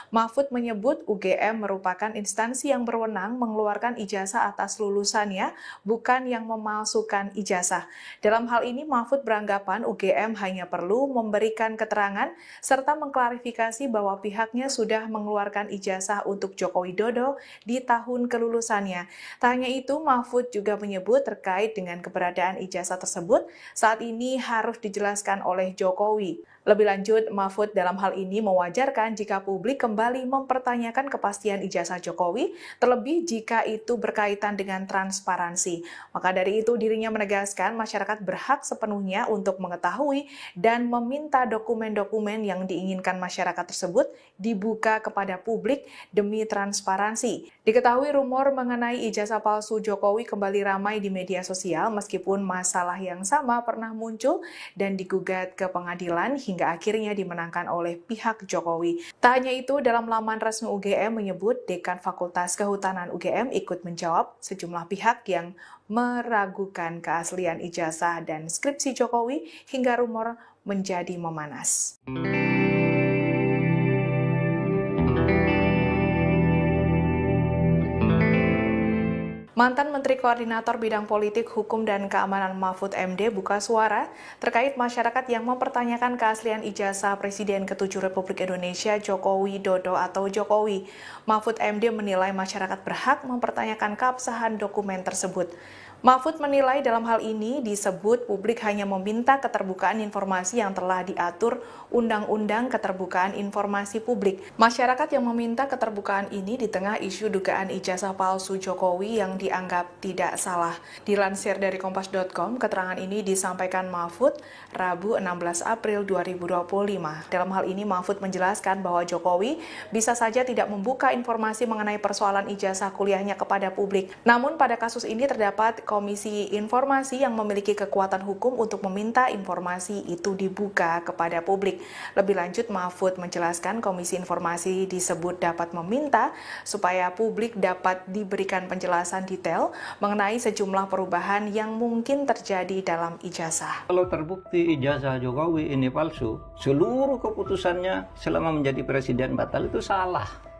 Mahfud menyebut UGM merupakan instansi yang berwenang mengeluarkan ijazah atas lulusannya, bukan yang memalsukan ijazah. Dalam hal ini Mahfud beranggapan UGM hanya perlu memberikan keterangan serta mengklarifikasi bahwa pihaknya sudah mengeluarkan ijazah untuk Joko Widodo di tahun kelulusannya. Tak hanya itu, Mahfud juga menyebut terkait dengan keberadaan ijazah tersebut saat ini harus dijelaskan oleh Jokowi. Lebih lanjut, Mahfud dalam hal ini mewajarkan jika publik kembali mempertanyakan kepastian ijazah Jokowi, terlebih jika itu berkaitan dengan transparansi. Maka dari itu dirinya menegaskan masyarakat berhak sepenuhnya untuk mengetahui dan meminta dokumen-dokumen yang diinginkan masyarakat tersebut dibuka kepada publik demi transparansi. Diketahui rumor mengenai ijazah palsu Jokowi kembali ramai di media sosial meskipun masalah yang sama pernah muncul dan digugat ke pengadilan hingga akhirnya dimenangkan oleh pihak Jokowi. Tak hanya itu, dalam laman resmi UGM menyebut Dekan Fakultas Kehutanan UGM ikut menjawab sejumlah pihak yang meragukan keaslian ijazah dan skripsi Jokowi hingga rumor menjadi memanas. Mantan Menteri Koordinator Bidang Politik, Hukum, dan Keamanan Mahfud MD buka suara terkait masyarakat yang mempertanyakan keaslian ijazah Presiden ke-7 Republik Indonesia Joko Widodo atau Jokowi. Mahfud MD menilai masyarakat berhak mempertanyakan keabsahan dokumen tersebut. Mahfud menilai dalam hal ini disebut publik hanya meminta keterbukaan informasi yang telah diatur Undang-Undang Keterbukaan Informasi Publik. Masyarakat yang meminta keterbukaan ini di tengah isu dugaan ijazah palsu Jokowi yang dianggap tidak salah. Dilansir dari Kompas.com, keterangan ini disampaikan Mahfud Rabu 16 April 2025. Dalam hal ini Mahfud menjelaskan bahwa Jokowi bisa saja tidak membuka informasi mengenai persoalan ijazah kuliahnya kepada publik. Namun pada kasus ini terdapat Komisi Informasi yang memiliki kekuatan hukum untuk meminta informasi itu dibuka kepada publik. Lebih lanjut, Mahfud menjelaskan Komisi Informasi disebut dapat meminta supaya publik dapat diberikan penjelasan detail mengenai sejumlah perubahan yang mungkin terjadi dalam ijazah. Kalau terbukti ijazah Jokowi ini palsu, seluruh keputusannya selama menjadi presiden batal itu salah.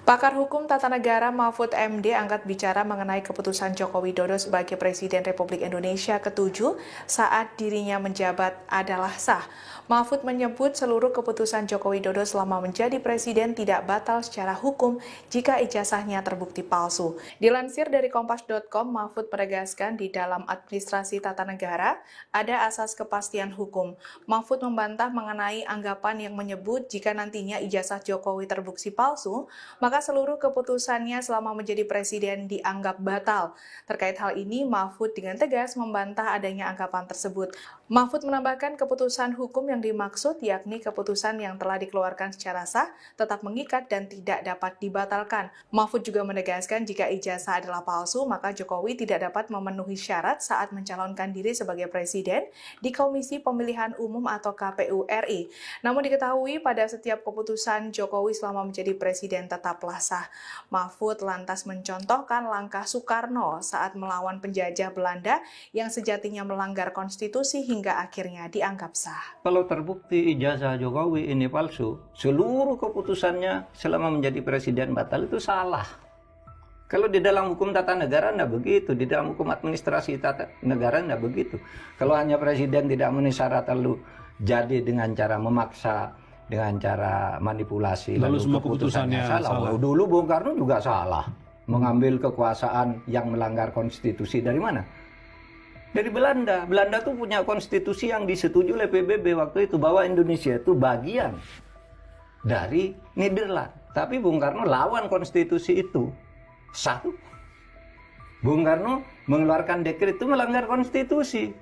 Pakar Hukum Tata Negara Mahfud MD angkat bicara mengenai keputusan Joko Widodo sebagai Presiden Republik Indonesia ke-7 saat dirinya menjabat adalah sah. Mahfud menyebut seluruh keputusan Joko Widodo selama menjadi presiden tidak batal secara hukum jika ijazahnya terbukti palsu. Dilansir dari Kompas.com, Mahfud menegaskan di dalam administrasi tata negara ada asas kepastian hukum. Mahfud membantah mengenai anggapan yang menyebut jika nantinya ijazah Jokowi terbukti palsu, maka seluruh keputusannya selama menjadi presiden dianggap batal. Terkait hal ini, Mahfud dengan tegas membantah adanya anggapan tersebut. Mahfud menambahkan keputusan hukum yang dimaksud yakni keputusan yang telah dikeluarkan secara sah, tetap mengikat dan tidak dapat dibatalkan. Mahfud juga menegaskan jika ijazah adalah palsu, maka Jokowi tidak dapat memenuhi syarat saat mencalonkan diri sebagai presiden di Komisi Pemilihan Umum atau KPU RI. Namun diketahui pada setiap keputusan Jokowi selama menjadi presiden tetaplah sah. Mahfud lantas mencontohkan langkah Soekarno saat melawan penjajah Belanda yang sejatinya melanggar konstitusi hingga akhirnya dianggap sah. Kalau terbukti ijazah Jokowi ini palsu, seluruh keputusannya selama menjadi presiden batal itu salah. Kalau di dalam hukum tata negara tidak begitu, di dalam hukum administrasi tata negara tidak begitu. Kalau hanya presiden tidak memenuhi syarat lalu jadi dengan cara memaksa, dengan cara manipulasi, lalu semua keputusannya salah. salah. Dulu Bung Karno juga salah, mengambil kekuasaan yang melanggar konstitusi dari mana? Dari Belanda. Belanda tuh punya konstitusi yang disetujui oleh PBB waktu itu bahwa Indonesia itu bagian dari Nederland. Tapi Bung Karno lawan konstitusi itu. Satu, Bung Karno mengeluarkan dekret itu melanggar konstitusi.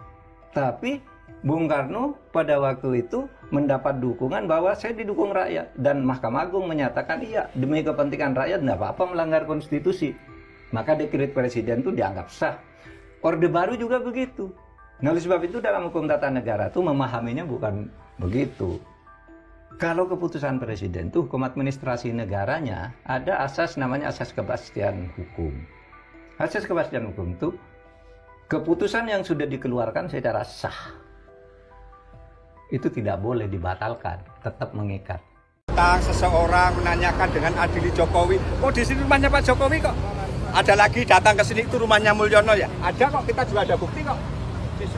Tapi Bung Karno pada waktu itu mendapat dukungan bahwa saya didukung rakyat. Dan Mahkamah Agung menyatakan iya, demi kepentingan rakyat tidak apa-apa melanggar konstitusi. Maka dekret presiden itu dianggap sah. Orde Baru juga begitu. Nah, oleh sebab itu dalam hukum tata negara itu memahaminya bukan begitu. Kalau keputusan presiden itu hukum administrasi negaranya ada asas namanya asas kepastian hukum. Asas kepastian hukum itu keputusan yang sudah dikeluarkan secara sah itu tidak boleh dibatalkan, tetap mengikat. Seseorang menanyakan dengan adili Jokowi, oh di sini rumahnya Pak Jokowi kok. Ada lagi datang ke sini itu rumahnya Mulyono ya. Ada kok, kita juga ada bukti kok.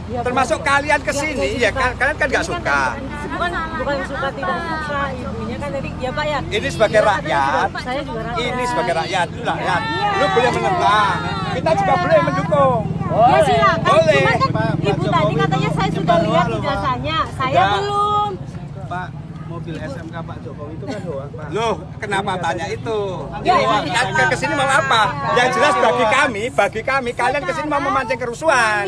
Termasuk kalian ke sini ya, kalian kan nggak suka. Bukan suka tidak suka, ibunya kan tadi ya Pak ya. Ini sebagai rakyat. Saya juga rakyat. Ini sebagai rakyat, lu boleh menentang. Kita juga boleh mendukung. Ya silakan. Boleh. Cuma kan ibu tadi katanya saya sudah lihat ijazahnya, saya belum. Pak, mobil SMK Pak Jokowi itu kan hoax, Pak. Loh, kenapa tanya itu? Ini ke sini mau apa? Yang jelas bagi kami kalian ke sini mau memancing kerusuhan.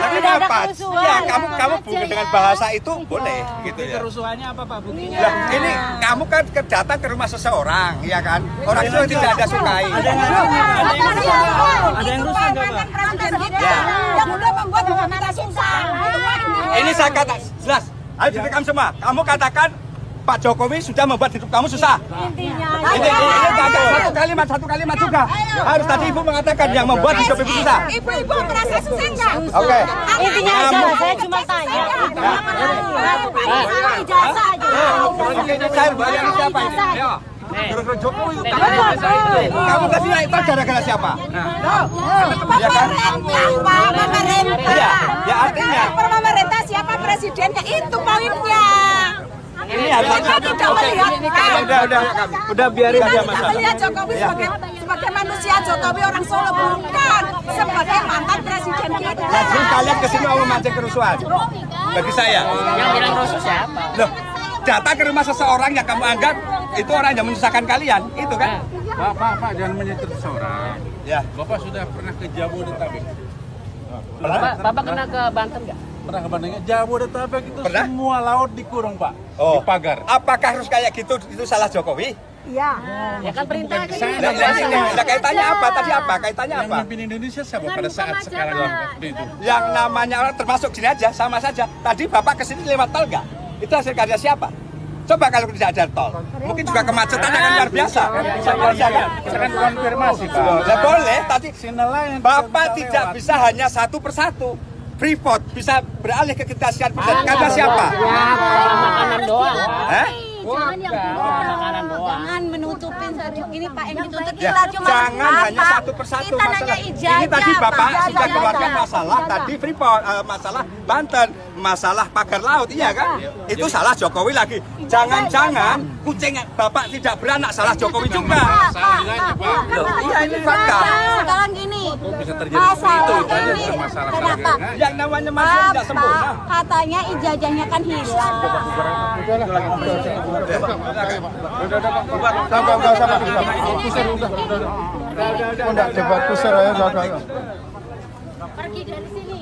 Tapi apa? Ya, kamu bukan dengan bahasa itu boleh gitu ya. Kerusuhannya apa Pak buktinya? Lah, ini kamu kan datang ke rumah seseorang, ya kan? Orang itu tidak ada sukai. Ada yang rusak enggak, Pak? Ya. Yang udah membuat kita susah. Ini saya kata jelas. Ayo direkam semua. Kamu katakan Pak Jokowi sudah membuat hidup kamu susah. Intinya Ini satu kalimat juga. Harus tadi Ibu mengatakan yang membuat hidup Ibu susah. Ibu merasa susah enggak? Oke. Intinya aja, saya cuma tanya. Ijazah aja. Oke, cair bayar siapa ini? Ayo. Gara-gara Jokowi. Kamu tadi naik tol gara-gara siapa? Ya kan? Pemerintah. Ya artinya. Pemerintah siapa presidennya itu poinnya. Ini harus tidak melihat. Udah biarin aja Mas. Kita melihat Jokowi sebagai manusia, Jokowi orang Solo bukan sebagai mantan presiden kita. Jadi kalian kesini mau memancing kerusuhan? Bagi saya. Yang bilang rusuh siapa? Loh, datang ke rumah seseorang yang kamu anggap itu orang yang menyusahkan kalian, itu kan? Pak, jangan menyentuh seseorang. Ya. Bapak sudah pernah ke Jabodetabek? Bapak kena ke Banten nggak? Pernah ke Banten? Jabodetabek itu Pernah? semua laut dikurung, Pak. Oh. Di pagar. Apakah harus kayak gitu? Itu salah Jokowi? Iya. Ya kan perintah Nah, kaitannya apa? Tadi apa? Kaitannya Yang apa? memimpin Indonesia siapa pada saat sekarang waktu itu? Yang namanya orang termasuk sini aja, sama saja. Tadi Bapak kesini lewat tol nggak? Itu hasil karya siapa? Coba kalau tidak ada tol, mungkin juga kemacetan akan luar biasa. Saya kan konfirmasi, Pak. Ya boleh, tadi Bapak tidak bisa hanya satu persatu. Freeport bisa beralih ke ketasian persatu. Karena siapa? Ya, makanan doang. Jangan menutupin ini Pak yang dituntut Ya, kita cuma jangan hanya satu persatu kita masalah. nanya ijazah. Ini tadi Bapak Pak. sudah keluarkan masalah tadi Freeport, masalah Banten, masalah pagar laut, iya kan? Itu salah Jokowi lagi. Jangan-jangan kucing Bapak tidak beranak, salah Jokowi juga. Loh, iya ini fakta. Sekarang gini. Bisa terjadi seperti itu aja bukan masalah Kenapa? Yang namanya manusia tidak sempurna. Katanya ijazahnya kan hilang. Udah cepat pusar ya, Pergi dari sini.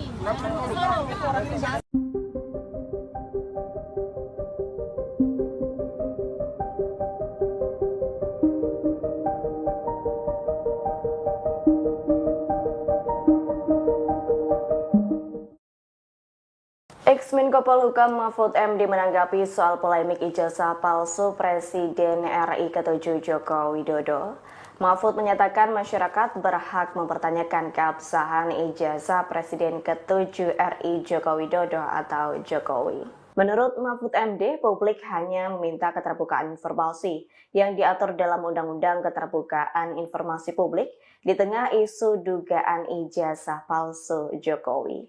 Ex-Menko Polhukam Mahfud MD menanggapi soal polemik ijazah palsu Presiden RI ke-7 Joko Widodo. Mahfud menyatakan masyarakat berhak mempertanyakan keabsahan ijazah Presiden ke-7 RI Joko Widodo atau Jokowi. Menurut Mahfud MD, publik hanya meminta keterbukaan informasi yang diatur dalam Undang-Undang Keterbukaan Informasi Publik di tengah isu dugaan ijazah palsu Jokowi.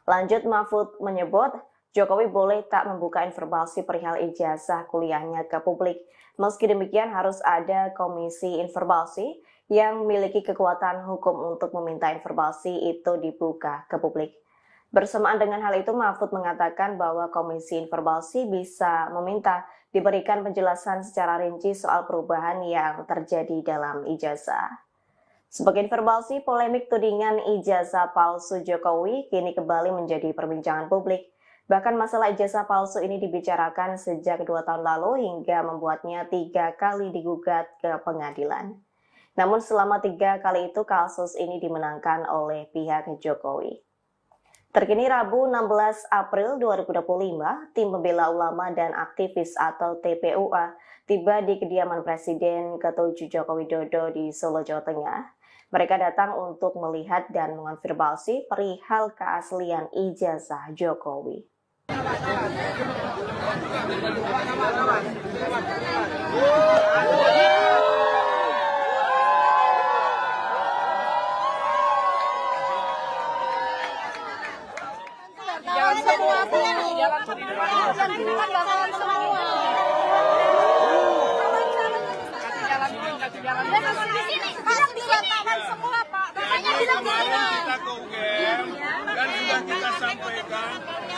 Lanjut, Mahfud menyebut Jokowi boleh tak membuka informasi perihal ijazah kuliahnya ke publik. Meski demikian harus ada komisi informasi yang memiliki kekuatan hukum untuk meminta informasi itu dibuka ke publik. Bersamaan dengan hal itu, Mahfud mengatakan bahwa komisi informasi bisa meminta diberikan penjelasan secara rinci soal perubahan yang terjadi dalam ijazah. Sebagai informasi, polemik tudingan ijazah palsu Jokowi kini kembali menjadi perbincangan publik. Bahkan masalah ijazah palsu ini dibicarakan sejak 2 tahun lalu hingga membuatnya 3 kali digugat ke pengadilan. Namun selama 3 kali itu kasus ini dimenangkan oleh pihak Jokowi. Terkini Rabu 16 April 2025, tim pembela ulama dan aktivis atau TPUA tiba di kediaman Presiden ke-7 Joko Widodo di Solo, Jawa Tengah. Mereka datang untuk melihat dan mengonfirmasi perihal keaslian ijazah Jokowi.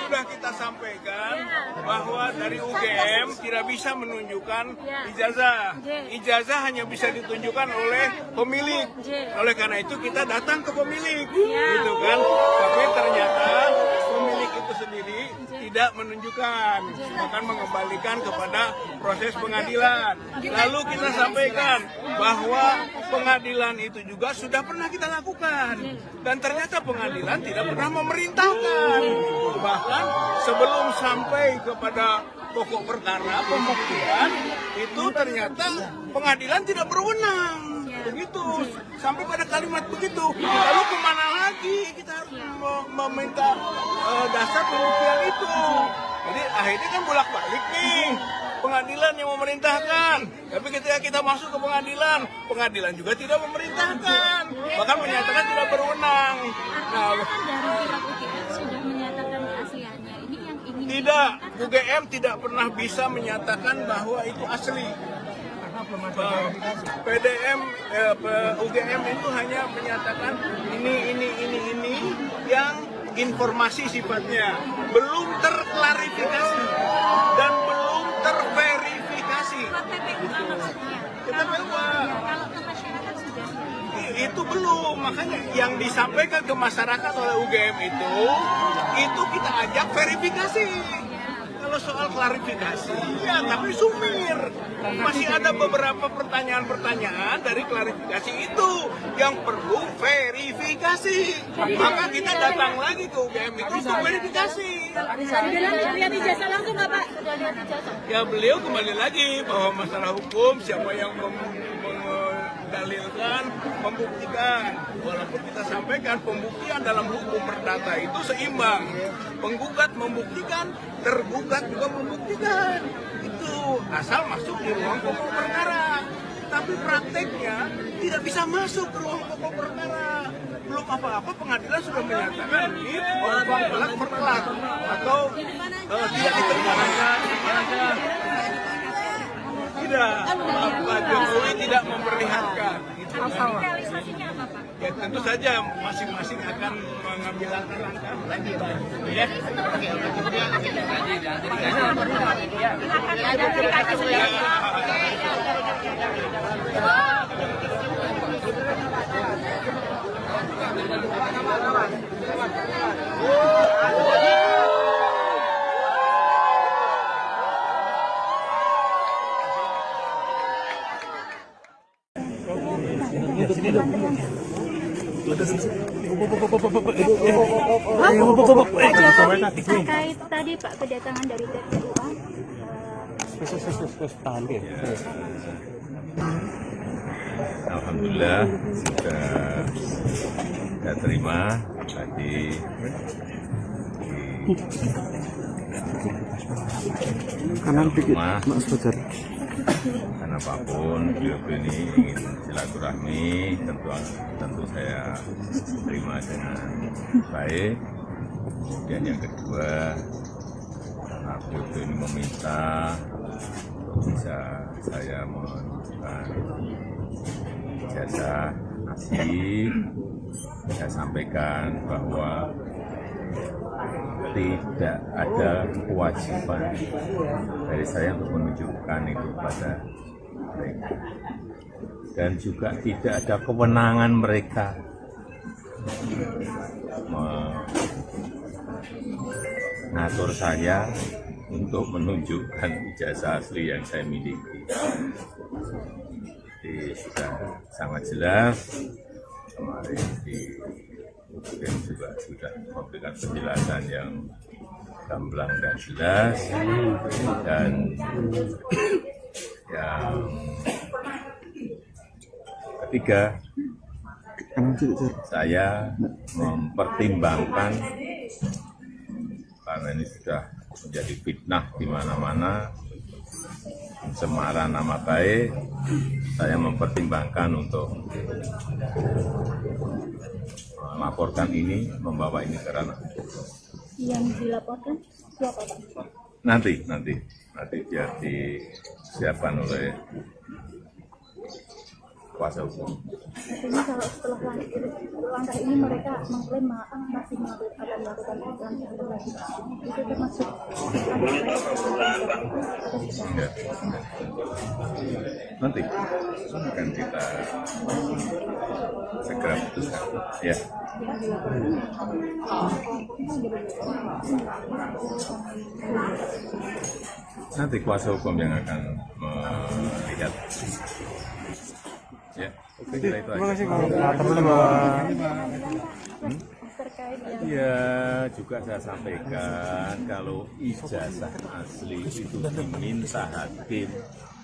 Sudah kita sampaikan bahwa dari UGM tidak bisa menunjukkan ijazah. Ijazah hanya bisa ditunjukkan oleh pemilik. Oleh karena itu kita datang ke pemilik, gitu kan? Tapi ternyata pemilik itu sendiri tidak menunjukkan, bahkan mengembalikan kepada proses pengadilan. Lalu kita sampaikan bahwa pengadilan itu juga sudah pernah kita lakukan, dan ternyata pengadilan tidak pernah memerintahkan. Bahkan sebelum sampai kepada pokok perkara pembuktian itu ternyata pengadilan tidak berwenang. Begitu, sampai pada kalimat begitu. Lalu kemana lagi kita harus meminta dasar pembuktian itu? Jadi akhirnya kan bolak-balik nih, pengadilan yang memerintahkan. Tapi ketika kita masuk ke pengadilan, pengadilan juga tidak memerintahkan, bahkan menyatakan tidak berwenang. Nah, tidak, UGM tidak pernah bisa menyatakan bahwa itu asli. UGM itu hanya menyatakan ini yang informasi sifatnya belum terklarifikasi dan belum terverifikasi. Itu belum, makanya yang disampaikan ke masyarakat oleh UGM itu kita ajak verifikasi. Kalau soal klarifikasi, ya tapi sumir. Masih ada beberapa pertanyaan-pertanyaan dari klarifikasi itu yang perlu verifikasi. Maka kita datang lagi ke UGM itu untuk verifikasi. Lihat ijazah langsung nggak, Pak? Ya beliau kembali lagi bahwa masalah hukum siapa yang mendalilkan, membuktikan. Walaupun kita sampaikan pembuktian dalam hukum perdata itu seimbang. Penggugat membuktikan, tergugat juga membuktikan. Itu asal masuk di ruang pokok perkara. Tapi prakteknya tidak bisa masuk ke ruang pokok perkara. Belum apa-apa pengadilan sudah menyatakan ini pelak perkelak atau tidak diterima. Tidak, Pak Jokowi tidak memperlihatkan. Realisasinya apa, Pak? Ya tentu saja masing-masing akan mengambil langkah-langkah lanjutan. Ya. Terkait tadi Pak kedatangan dari TPUA. Alhamdulillah sudah saya terima tadi kanan rumah. Karena apapun beliau ini ingin silaturahmi, tentu saya terima dengan baik. Kemudian yang kedua, karena beliau ini meminta bisa saya menunjukkan ijazah asli, saya sampaikan bahwa tidak ada kewajiban dari saya untuk menunjukkan itu kepada mereka, dan juga tidak ada kewenangan mereka mengatur saya untuk menunjukkan ijazah asli yang saya miliki. Jadi sudah sangat jelas kemarin di mungkin juga sudah memberikan penjelasan yang gamblang dan jelas, dan yang ketiga, saya mempertimbangkan karena ini sudah menjadi fitnah di mana-mana, pencemaran nama baik, saya mempertimbangkan untuk melaporkan ini, membawa ini ke ranah. Yang dilaporkan siapa Pak? Nanti biar disiapkan oleh kuasa hukum. Artinya kalau setelah langkah ini mereka mengklaim masih akan melakukan langkah lagi, itu termasuk Enggak. Nanti akan kita segera putuskan. Ya. Nanti kuasa hukum yang akan melihat. Ya, saya kira itu aja. Ya, juga saya sampaikan kalau ijazah asli itu diminta hakim,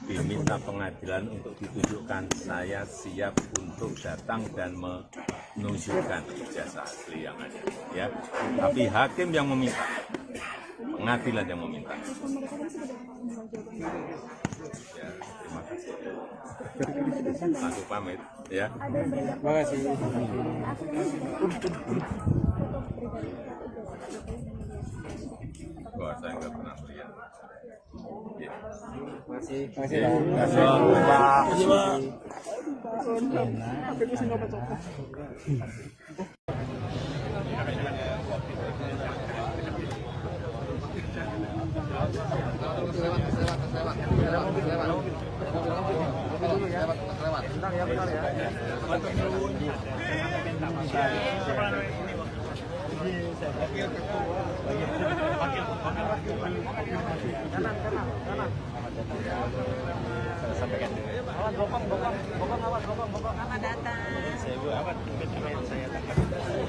diminta pengadilan untuk ditunjukkan, saya siap untuk datang dan menunjukkan ijazah asli yang ada. Ya, tapi hakim yang meminta, pengadilan yang meminta. Ya, terima kasih. Aku pamit, ya. Terima kasih. Wah, saya nggak pernah melihat. Ya. Terima kasih.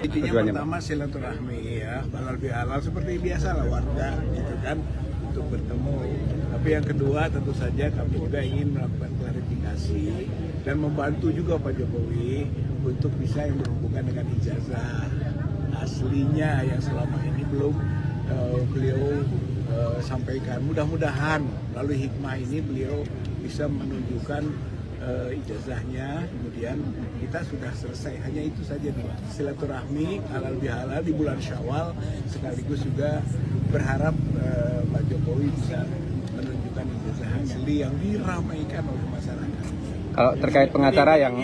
Intinya pertama silaturahmi ya, halal bihalal seperti biasa lah warga gitu kan, untuk bertemu. Tapi yang kedua tentu saja kami juga ingin melakukan klarifikasi dan membantu juga Pak Jokowi untuk bisa yang berhubungan dengan ijazah aslinya yang selama ini belum beliau sampaikan. Mudah-mudahan melalui hikmah ini beliau bisa menunjukkan ijazahnya, kemudian kita sudah selesai. Hanya itu saja dulu, silaturahmi halal bihalal di bulan Syawal, sekaligus juga berharap Pak Jokowi bisa menunjukkan ijazah asli yang diramaikan oleh masyarakat. Kalau terkait pengacara yang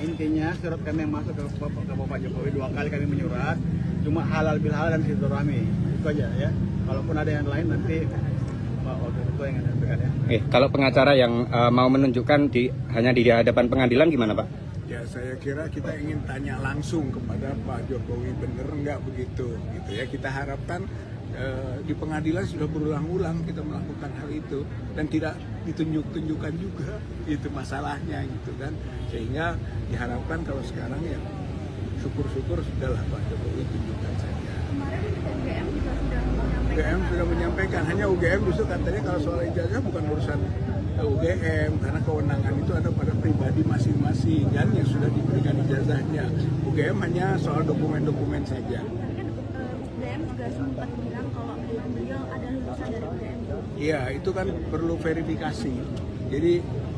intinya surat kami yang masuk ke Bapak Jokowi 2 kali kami menyurat, cuma halal bihalal dan silaturahmi itu aja ya. Kalaupun ada yang lain nanti Pak Wakil Ketua yang menyampaikan ya. kalau pengacara yang mau menunjukkan hanya di hadapan pengadilan gimana Pak? Ya saya kira kita ingin tanya langsung kepada Pak Jokowi, benar nggak begitu gitu ya. Kita harapkan di pengadilan sudah berulang-ulang kita melakukan hal itu dan tidak ditunjukkan juga itu masalahnya gitu kan, sehingga diharapkan kalau sekarang ya syukur-syukur sudahlah Pak Jokowi tunjukkan saja. UGM sudah menyampaikan, hanya UGM justru katanya kalau soal ijazah bukan urusan UGM karena kewenangan itu ada pada pribadi masing-masing kan yang sudah diberikan ijazahnya. UGM hanya soal dokumen-dokumen saja. UGM juga sempat bilang kalau beliau ada lulusan dari UGM. Iya, itu kan perlu verifikasi. Jadi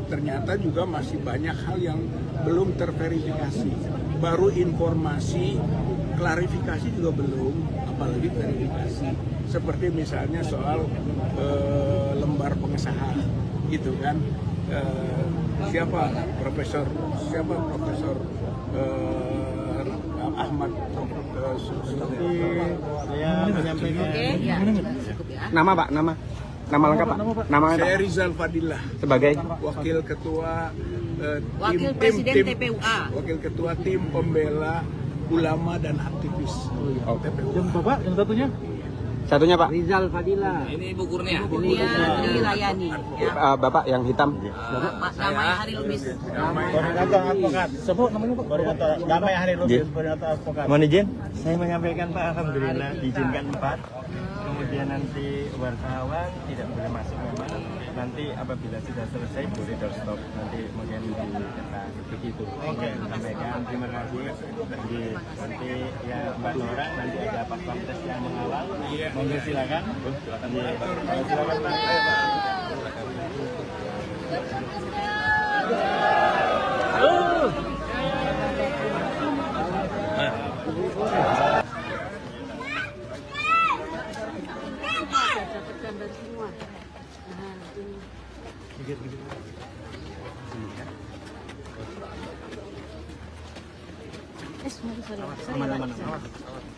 ternyata juga masih banyak hal yang belum terverifikasi. Baru informasi, klarifikasi juga belum, apalagi verifikasi. Seperti misalnya soal lembar pengesahan, gitu kan. Siapa Profesor Ahmad Nama Pak, nama lengkap Pak. Nama saya Rizal Fadilah sebagai Wakil Ketua TPUA. Wakil Ketua Tim Pembela Ulama dan Aktivis TPUA. Yang Bapak, yang satunya? Satunya Pak. Rizal Fadila. Ini Ibu Kurnia. dilayani. Ya. Bapak yang hitam. Namanya Hari Lubis. Koordinator advokat. Sebut namanya Pak. Koordinator Damai Hari Lubis, koordinator advokat. Mohon izin, saya menyampaikan Pak, alhamdulillah diizinkan 4. Kemudian nanti wartawan tidak boleh masuk memang. Nanti apabila sudah selesai boleh doorstop. Nanti mungkin dicetak begitu. Oke, sampaikan terima kasih. Nanti ya Mbak Nora nanti ada Pak Pamtes yang mengawal. Monggo silakan. Silakan Pak.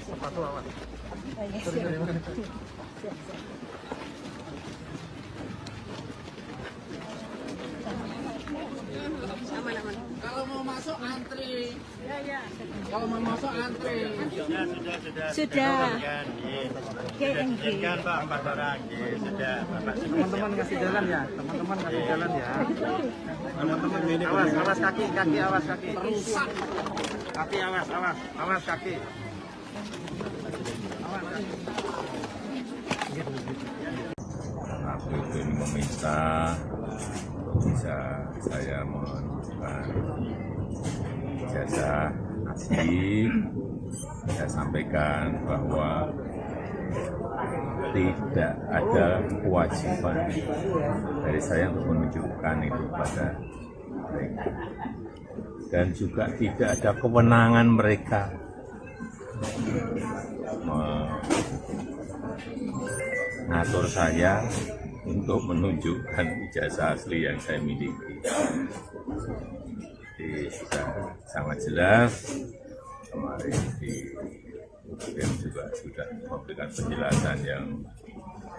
Sepatu awas. Kalau mau masuk antri. Ya. Kalau mau masuk antri. Sudah. Izinkan Pak 4 orang. Sudah. Teman-teman kasih jalan ya. Teman-teman kasih jalan ya. Teman-teman ini awas kaki awas kaki. Rusak. Kaki awas kaki. Aku itu meminta bisa saya menunjukkan ijazah asli. Saya sampaikan bahwa tidak ada kewajiban dari saya untuk menunjukkan itu pada mereka, dan juga tidak ada kewenangan mereka mengatur saya untuk menunjukkan ijazah asli yang saya miliki. Jadi sudah sangat jelas, kemarin di UGM juga sudah memberikan penjelasan yang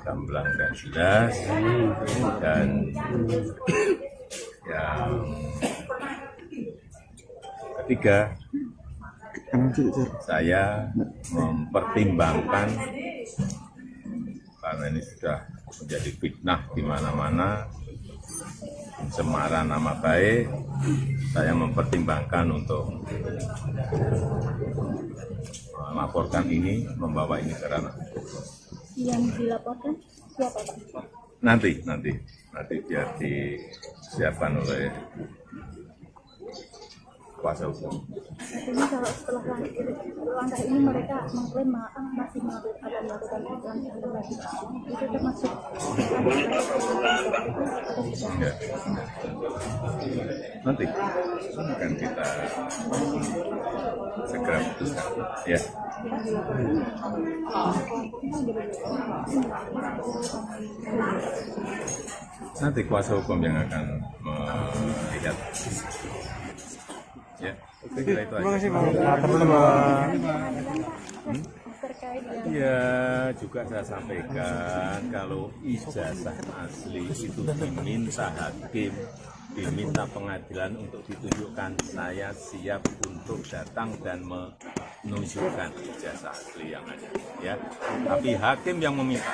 gamblang dan jelas, dan yang ketiga, saya mempertimbangkan karena ini sudah menjadi fitnah di mana-mana, pencemaran nama baik, saya mempertimbangkan untuk melaporkan ini, membawa ini ke ranah. Yang dilaporkan siapa Pak? Nanti biar disiapkan oleh kuasa hukum. Artinya kalau setelah langkah ini mereka mengklaim masih akan melakukan langkah lagi, itu termasuk Ya. Nanti akan kita segera putuskan. Ya. Nanti kuasa hukum yang akan melihat. Ya, saya kira itu aja. Terima kasih Pak. Ya, juga saya sampaikan kalau ijazah asli itu diminta hakim, diminta pengadilan untuk ditunjukkan, saya siap untuk datang dan menunjukkan ijazah asli yang ada. Ya, tapi hakim yang meminta,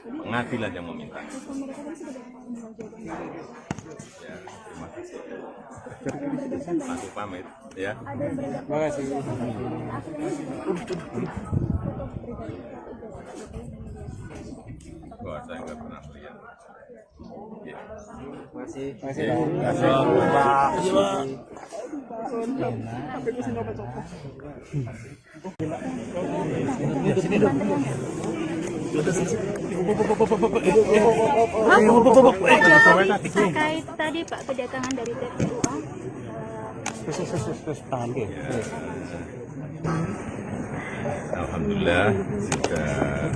pengadilan yang meminta. Ya, terima kasih. Aku pamit, ya. Terima kasih. Wah, saya nggak pernah lihat. Ya. Terima kasih Pak. terkait tadi Pak kedatangan dari TPUA. Alhamdulillah sudah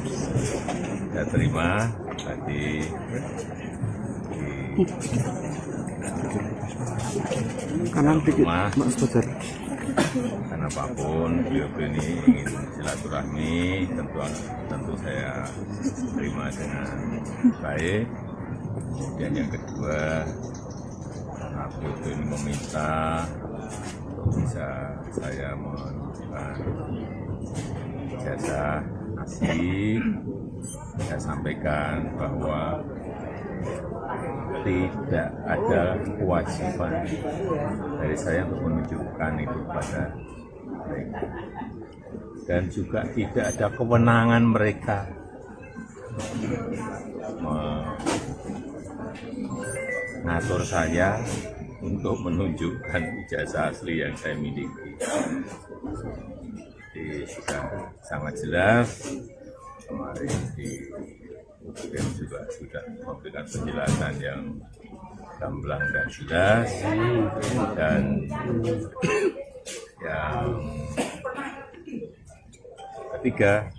saya terima tadi Kanan dikit, Mas Fajar. Karena apapun beliau ini ingin silaturahmi, tentu saya terima dengan baik. Kemudian yang kedua, karena beliau ini meminta bisa saya menunjukkan ijazah Asli, saya sampaikan bahwa tidak ada kewajiban dari saya untuk menunjukkan itu pada mereka. Dan juga tidak ada kewenangan mereka mengatur saya untuk menunjukkan ijazah asli yang saya miliki. Jadi sudah sangat jelas, kemarin di UGM juga sudah memberikan penjelasan yang gamblang dan jelas, dan yang ketiga,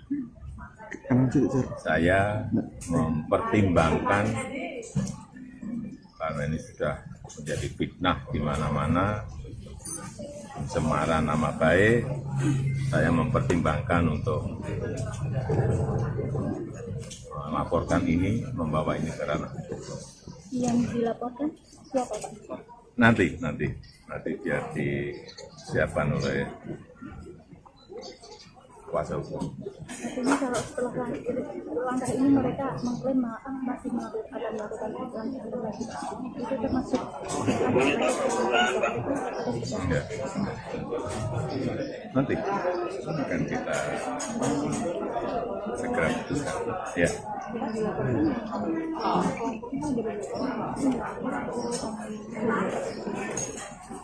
saya mempertimbangkan karena ini sudah menjadi fitnah di mana-mana, pencemaran nama baik, saya mempertimbangkan untuk melaporkan ini, membawa ini ke ranah hukum. Yang dilaporkan siapa Pak? Nanti biar disiapkan oleh kuasa hukum. Artinya kalau setelah langkah ini mereka mengklaim masih akan melakukan langkah lagi, itu termasuk Enggak. Nanti akan kita segera putuskan. Ya.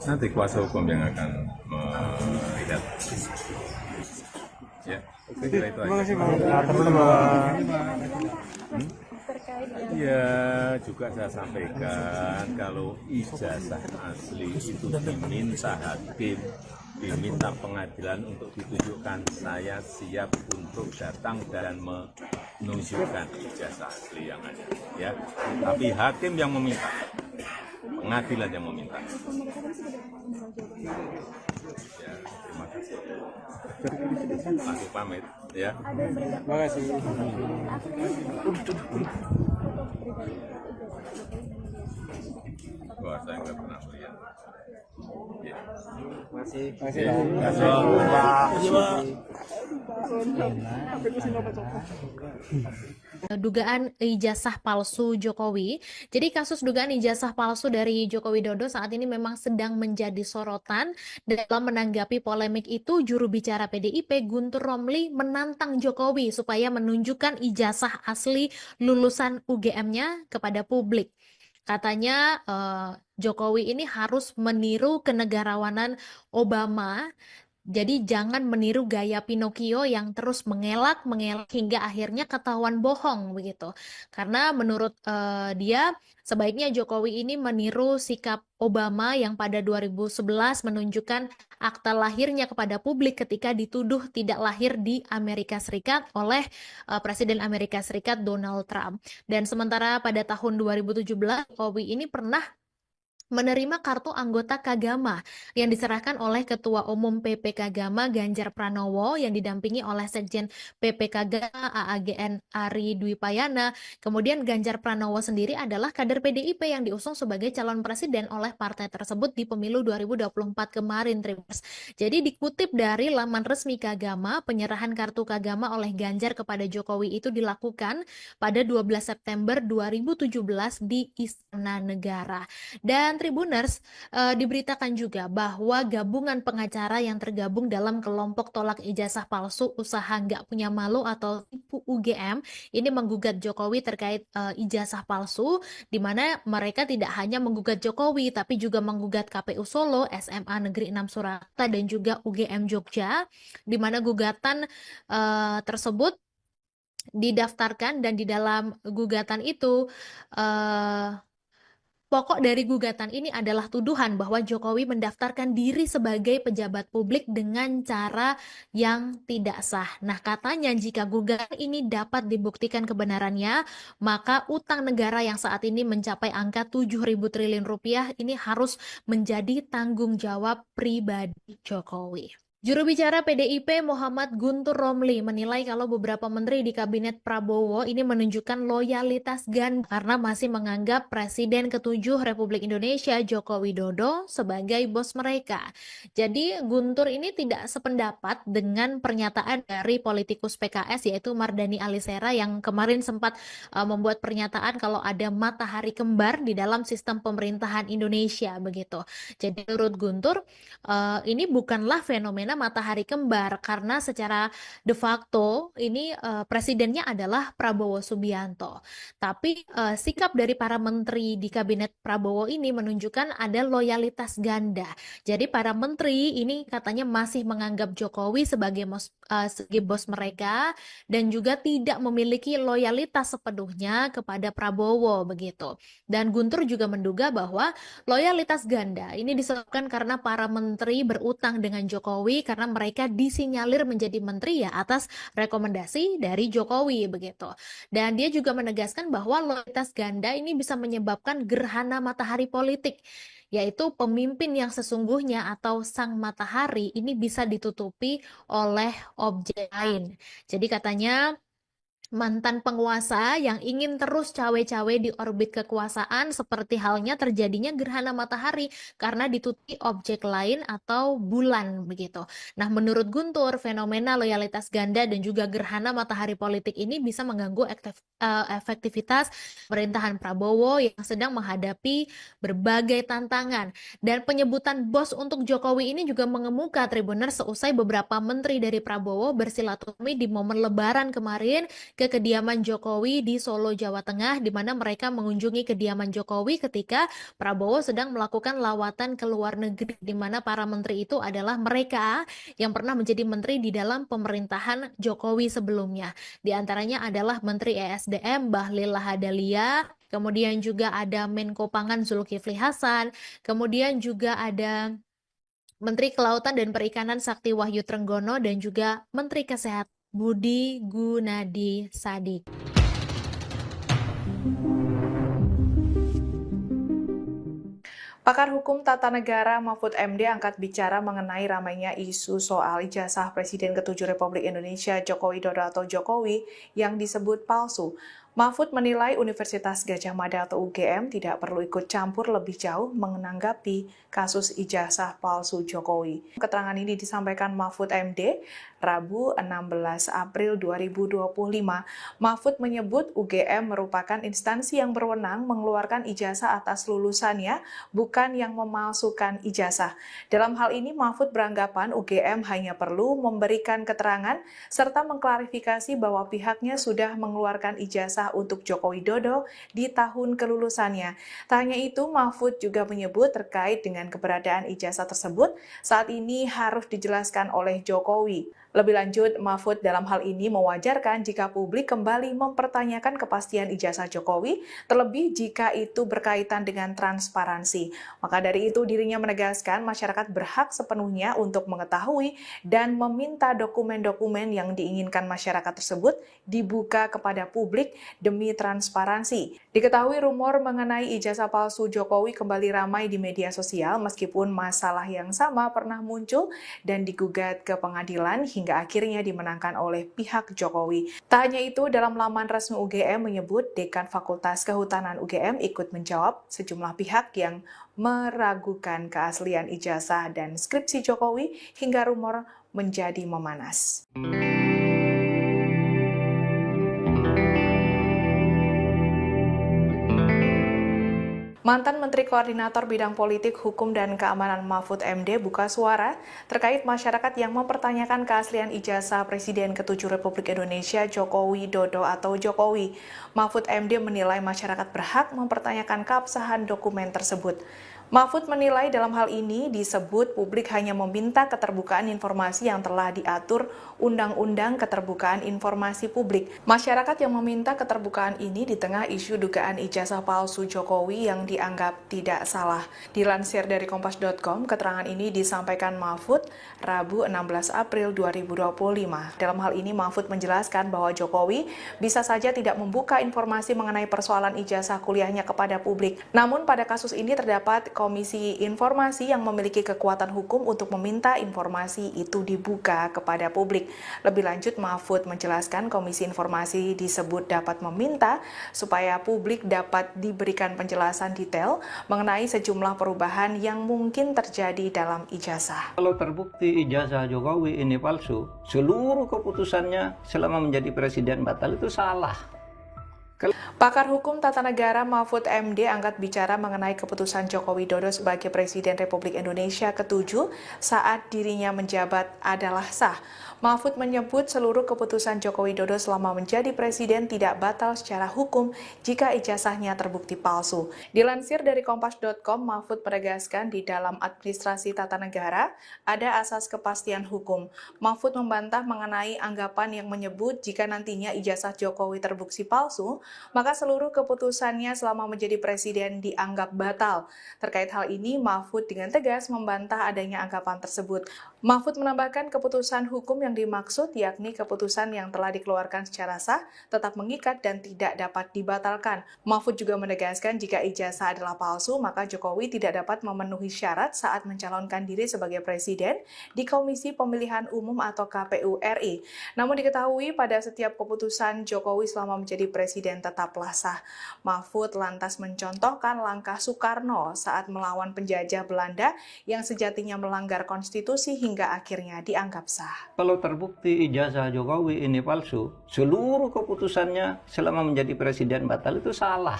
Nanti kuasa hukum yang akan melihat. Ya, saya kira itu aja. Ya, juga saya sampaikan kalau ijazah asli itu diminta hakim, diminta pengadilan untuk ditunjukkan, saya siap untuk datang dan menunjukkan ijazah asli yang ada. Ya, tapi hakim yang meminta, pengadilan yang meminta. Ya, terima kasih. Langsung pamit, ya. Terima kasih. Wah, saya nggak pernah melihat. Ya. Masih. Dugaan ijazah palsu Jokowi. Jadi kasus dugaan ijazah palsu dari Joko Widodo saat ini memang sedang menjadi sorotan. Dalam menanggapi polemik itu, juru bicara PDIP Guntur Romli menantang Jokowi supaya menunjukkan ijazah asli lulusan UGM-nya kepada publik. Katanya Jokowi ini harus meniru kenegarawanan Obama. Jadi jangan meniru gaya Pinocchio yang terus mengelak hingga akhirnya ketahuan bohong begitu. Karena menurut dia sebaiknya Jokowi ini meniru sikap Obama yang pada 2011 menunjukkan akta lahirnya kepada publik ketika dituduh tidak lahir di Amerika Serikat oleh Presiden Amerika Serikat Donald Trump. Dan sementara pada tahun 2017 Jokowi ini pernah menerima kartu anggota Kagama yang diserahkan oleh Ketua Umum PP Kagama Ganjar Pranowo yang didampingi oleh Sekjen PP Kagama AAGN Ari Dwi Payana. Kemudian Ganjar Pranowo sendiri adalah kader PDIP yang diusung sebagai calon presiden oleh partai tersebut di pemilu 2024 kemarin. Jadi dikutip dari laman resmi Kagama, penyerahan kartu Kagama oleh Ganjar kepada Jokowi itu dilakukan pada 12 September 2017 di Istana Negara. Dan Tribuners, diberitakan juga bahwa gabungan pengacara yang tergabung dalam kelompok tolak ijazah palsu usaha nggak punya malu atau tipu UGM ini menggugat Jokowi terkait ijazah palsu, di mana mereka tidak hanya menggugat Jokowi tapi juga menggugat KPU Solo, SMA Negeri 6 Surakarta dan juga UGM Jogja, di mana gugatan tersebut didaftarkan dan di dalam gugatan itu pokok dari gugatan ini adalah tuduhan bahwa Jokowi mendaftarkan diri sebagai pejabat publik dengan cara yang tidak sah. Nah, katanya jika gugatan ini dapat dibuktikan kebenarannya, maka utang negara yang saat ini mencapai angka 7.000 triliun rupiah ini harus menjadi tanggung jawab pribadi Jokowi. Juru bicara PDIP Muhammad Guntur Romli menilai kalau beberapa menteri di kabinet Prabowo ini menunjukkan loyalitas ganda karena masih menganggap Presiden ke-7 Republik Indonesia Joko Widodo sebagai bos mereka. Jadi Guntur ini tidak sependapat dengan pernyataan dari politikus PKS yaitu Mardhani Alisera yang kemarin sempat membuat pernyataan kalau ada matahari kembar di dalam sistem pemerintahan Indonesia begitu. Jadi menurut Guntur ini bukanlah fenomena matahari kembar karena secara de facto ini presidennya adalah Prabowo Subianto. Tapi sikap dari para menteri di kabinet Prabowo ini menunjukkan ada loyalitas ganda. Jadi para menteri ini katanya masih menganggap Jokowi sebagai bos mereka dan juga tidak memiliki loyalitas sepenuhnya kepada Prabowo begitu. Dan Guntur juga menduga bahwa loyalitas ganda ini disebabkan karena para menteri berutang dengan Jokowi karena mereka disinyalir menjadi menteri ya atas rekomendasi dari Jokowi begitu. Dan dia juga menegaskan bahwa loyalitas ganda ini bisa menyebabkan gerhana matahari politik, yaitu pemimpin yang sesungguhnya atau sang matahari ini bisa ditutupi oleh objek lain. Jadi katanya mantan penguasa yang ingin terus cawe-cawe di orbit kekuasaan seperti halnya terjadinya gerhana matahari karena ditutupi objek lain atau bulan begitu. Nah, menurut Guntur, fenomena loyalitas ganda dan juga gerhana matahari politik ini bisa mengganggu efektivitas pemerintahan Prabowo yang sedang menghadapi berbagai tantangan. Dan penyebutan bos untuk Jokowi ini juga mengemuka Tribuners seusai beberapa menteri dari Prabowo bersilaturahmi di momen Lebaran kemarin ke kediaman Jokowi di Solo, Jawa Tengah, di mana mereka mengunjungi kediaman Jokowi ketika Prabowo sedang melakukan lawatan ke luar negeri, di mana para menteri itu adalah mereka yang pernah menjadi menteri di dalam pemerintahan Jokowi sebelumnya. Di antaranya adalah Menteri ESDM Bahlil Lahadalia, kemudian juga ada Menko Pangan Zulkifli Hasan, kemudian juga ada Menteri Kelautan dan Perikanan Sakti Wahyu Trenggono, dan juga Menteri Kesehatan Budi Gunadi Sadikin. Pakar Hukum Tata Negara Mahfud MD angkat bicara mengenai ramainya isu soal ijazah Presiden ke-7 Republik Indonesia Joko Widodo atau Jokowi yang disebut palsu. Mahfud menilai Universitas Gadjah Mada atau UGM tidak perlu ikut campur lebih jauh menanggapi kasus ijazah palsu Jokowi. Keterangan ini disampaikan Mahfud MD Rabu 16 April 2025. Mahfud menyebut UGM merupakan instansi yang berwenang mengeluarkan ijazah atas lulusannya, bukan yang memalsukan ijazah. Dalam hal ini Mahfud beranggapan UGM hanya perlu memberikan keterangan serta mengklarifikasi bahwa pihaknya sudah mengeluarkan ijazah untuk Joko Widodo di tahun kelulusannya. Tak hanya itu, Mahfud juga menyebut terkait dengan keberadaan ijazah tersebut saat ini harus dijelaskan oleh Jokowi. Lebih lanjut, Mahfud dalam hal ini mewajarkan jika publik kembali mempertanyakan kepastian ijazah Jokowi, terlebih jika itu berkaitan dengan transparansi. Maka dari itu dirinya menegaskan masyarakat berhak sepenuhnya untuk mengetahui dan meminta dokumen-dokumen yang diinginkan masyarakat tersebut dibuka kepada publik demi transparansi. Diketahui rumor mengenai ijazah palsu Jokowi kembali ramai di media sosial meskipun masalah yang sama pernah muncul dan digugat ke pengadilan hingga akhirnya dimenangkan oleh pihak Jokowi. Tak hanya itu, dalam laman resmi UGM menyebut Dekan Fakultas Kehutanan UGM ikut menjawab sejumlah pihak yang meragukan keaslian ijazah dan skripsi Jokowi hingga rumor menjadi memanas. Mantan Menteri Koordinator Bidang Politik, Hukum, dan Keamanan Mahfud MD buka suara terkait masyarakat yang mempertanyakan keaslian ijazah Presiden ke-7 Republik Indonesia Joko Widodo atau Jokowi. Mahfud MD menilai masyarakat berhak mempertanyakan keabsahan dokumen tersebut. Mahfud menilai dalam hal ini disebut publik hanya meminta keterbukaan informasi yang telah diatur Undang-Undang Keterbukaan Informasi Publik. Masyarakat yang meminta keterbukaan ini di tengah isu dugaan ijazah palsu Jokowi yang dianggap tidak salah. Dilansir dari Kompas.com, keterangan ini disampaikan Mahfud Rabu 16 April 2025. Dalam hal ini Mahfud menjelaskan bahwa Jokowi bisa saja tidak membuka informasi mengenai persoalan ijazah kuliahnya kepada publik. Namun pada kasus ini terdapat Komisi Informasi yang memiliki kekuatan hukum untuk meminta informasi itu dibuka kepada publik. Lebih lanjut, Mahfud menjelaskan Komisi Informasi disebut dapat meminta supaya publik dapat diberikan penjelasan detail mengenai sejumlah perubahan yang mungkin terjadi dalam ijazah. Kalau terbukti ijazah Jokowi ini palsu, seluruh keputusannya selama menjadi presiden batal itu salah. Pakar Hukum Tata Negara Mahfud MD angkat bicara mengenai keputusan Joko Widodo sebagai Presiden Republik Indonesia ke-7 saat dirinya menjabat adalah sah. Mahfud menyebut seluruh keputusan Joko Widodo selama menjadi presiden tidak batal secara hukum jika ijazahnya terbukti palsu. Dilansir dari Kompas.com, Mahfud menegaskan di dalam administrasi tata negara ada asas kepastian hukum. Mahfud membantah mengenai anggapan yang menyebut jika nantinya ijazah Jokowi terbukti palsu, maka seluruh keputusannya selama menjadi presiden dianggap batal. Terkait hal ini, Mahfud dengan tegas membantah adanya anggapan tersebut. Mahfud menambahkan keputusan hukum yang dimaksud yakni keputusan yang telah dikeluarkan secara sah, tetap mengikat dan tidak dapat dibatalkan. Mahfud juga menegaskan jika ijazah adalah palsu, maka Jokowi tidak dapat memenuhi syarat saat mencalonkan diri sebagai presiden di Komisi Pemilihan Umum atau KPU RI. Namun diketahui pada setiap keputusan Jokowi selama menjadi presiden tetaplah sah. Mahfud lantas mencontohkan langkah Soekarno saat melawan penjajah Belanda yang sejatinya melanggar konstitusi hingga akhirnya dianggap sah. Kalau terbukti ijazah Jokowi ini palsu, seluruh keputusannya selama menjadi presiden batal itu salah.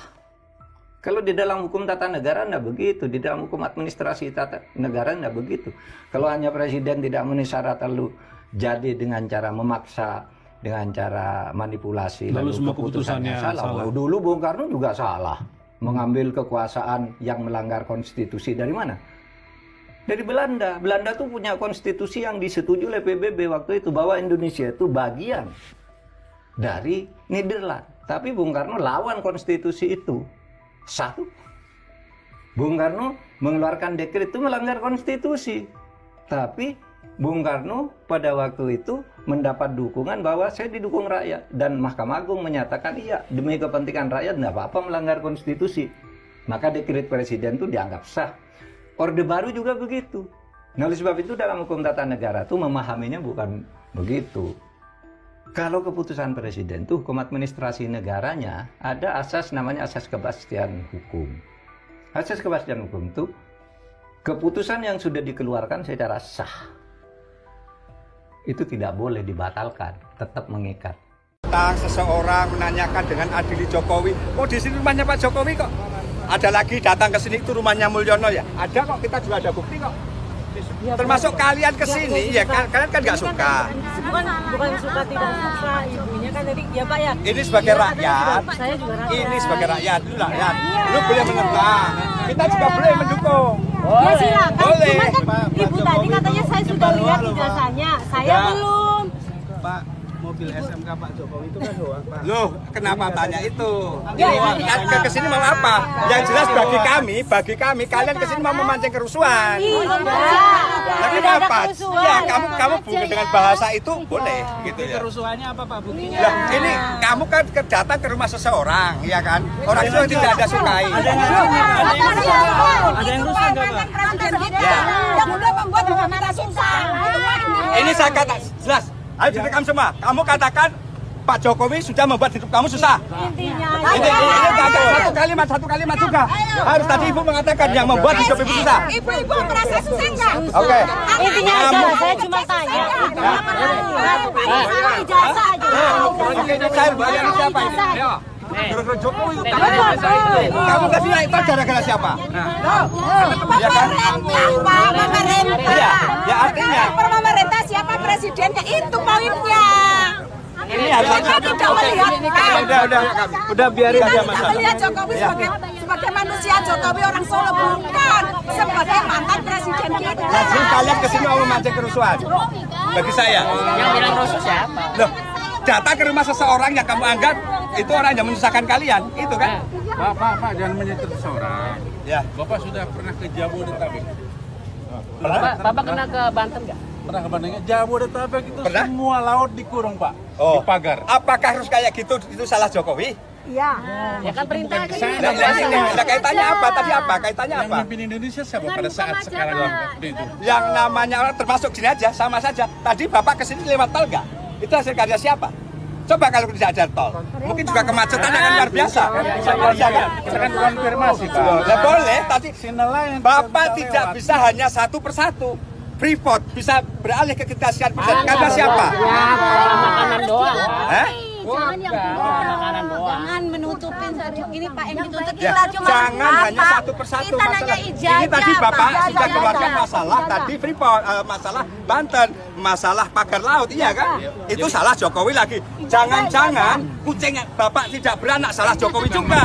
Kalau di dalam hukum tata negara tidak begitu, di dalam hukum administrasi tata negara tidak begitu. Kalau hanya presiden tidak memenuhi syarat lalu jadi dengan cara memaksa, dengan cara manipulasi, lalu semua keputusannya salah. Dulu Bung Karno juga salah, mengambil kekuasaan yang melanggar konstitusi dari mana? Dari Belanda. Belanda tuh punya konstitusi yang disetujui oleh PBB waktu itu bahwa Indonesia itu bagian dari Nederland. Tapi Bung Karno lawan konstitusi itu. Satu, Bung Karno mengeluarkan dekret itu melanggar konstitusi. Tapi Bung Karno pada waktu itu mendapat dukungan bahwa saya didukung rakyat. Dan Mahkamah Agung menyatakan iya, demi kepentingan rakyat tidak apa-apa melanggar konstitusi. Maka dekret presiden itu dianggap sah. Orde Baru juga begitu. Nah, oleh sebab itu dalam hukum tata negara itu memahaminya bukan begitu. Kalau keputusan presiden itu hukum administrasi negaranya ada asas namanya asas kepastian hukum. Asas kepastian hukum itu keputusan yang sudah dikeluarkan secara sah itu tidak boleh dibatalkan, tetap mengikat. Seseorang menanyakan dengan adili Jokowi, oh di sini rumahnya Pak Jokowi kok. Ada lagi datang ke sini itu rumahnya Mulyono ya. Ada kok, kita juga ada bukti kok. Termasuk kalian ke sini ya, kalian kan nggak suka. Bukan suka tidak suka, ibunya kan tadi ya Pak ya. Ini sebagai rakyat. Saya juga rakyat. Ini sebagai rakyat, lu boleh menentang. Kita juga boleh mendukung. Ya silakan. Boleh. Cuman kan ibu tadi katanya saya sudah lihat ijazahnya, saya belum. Pak, mobil SMK Pak Jokowi itu kan doang, Pak. Loh, kenapa tanya itu? Ini kesini mau apa? Yang jelas bagi kami, kalian kesini mau memancing kerusuhan. Tapi apa? Ya, kamu bukan dengan bahasa itu boleh, gitu ya. Kerusuhannya apa Pak buktinya? Lah, ini kamu kan datang ke rumah seseorang, ya kan? Orang itu tidak ada sukai. Ada yang rusuh nggak Pak? Ya. Yang udah membuat kita susah. Ini saya kata jelas. Ayo direkam semua. Kamu katakan Pak Jokowi sudah membuat hidup kamu susah. Ini satu kalimat juga. Harus tadi Ibu mengatakan yang membuat hidup Ibu susah. Ibu merasa susah enggak? Oke. Intinya aja, saya cuma tanya. Ijazah aja. Saya bayar siapa ini? Ayo. Gara-gara Jokowi. Kamu tadi naik itu gara-gara siapa? Ya kan? Pemerintah. Ya artinya. Pemerintah siapa presidennya itu poinnya. Ini harus tidak melihat. Udah biarin aja Mas. Kita melihat Jokowi sebagai manusia, Jokowi orang Solo bukan sebagai mantan presiden kita. Jadi kalian kesini mau memancing kerusuhan? Bagi saya. Yang bilang rusuh siapa? Loh, datang ke rumah seseorang yang kamu anggap itu orang yang menyusahkan kalian, itu kan? Pak, jangan menyentuh seseorang. Ya. Bapak sudah pernah ke Jabodetabek? Bapak kena ke Banten nggak? Pernah ke Banten? Jabodetabek itu pernah? Semua laut dikurung Pak, di pagar. Apakah harus kayak gitu? Itu salah Jokowi? Iya. Ya kan perintah aja. Nah, kaitannya apa? Tadi apa? Kaitannya Yang apa? memimpin Indonesia siapa pada saat sekarang waktu itu? Yang namanya orang termasuk gini aja, sama saja. Tadi Bapak kesini lewat tol nggak? Itu hasil karya siapa? Coba kalau tidak ada tol, mungkin juga kemacetan akan luar biasa. Kita kan konfirmasi, Pak. Ya boleh, tadi Bapak tidak bisa hanya satu persatu. Freeport bisa beralih ke ketasian persen karena siapa? Ya, makanan doang. Jangan yang makanan doang. Jangan menutupin ini Pak yang ditutup Ya, jangan hanya satu persatu masalah. Ini tadi Bapak sudah keluarkan masalah tadi Freeport, masalah Banten, masalah pagar laut, iya kan? Itu salah Jokowi lagi. Jangan-jangan kucing Bapak tidak beranak, salah Jokowi juga.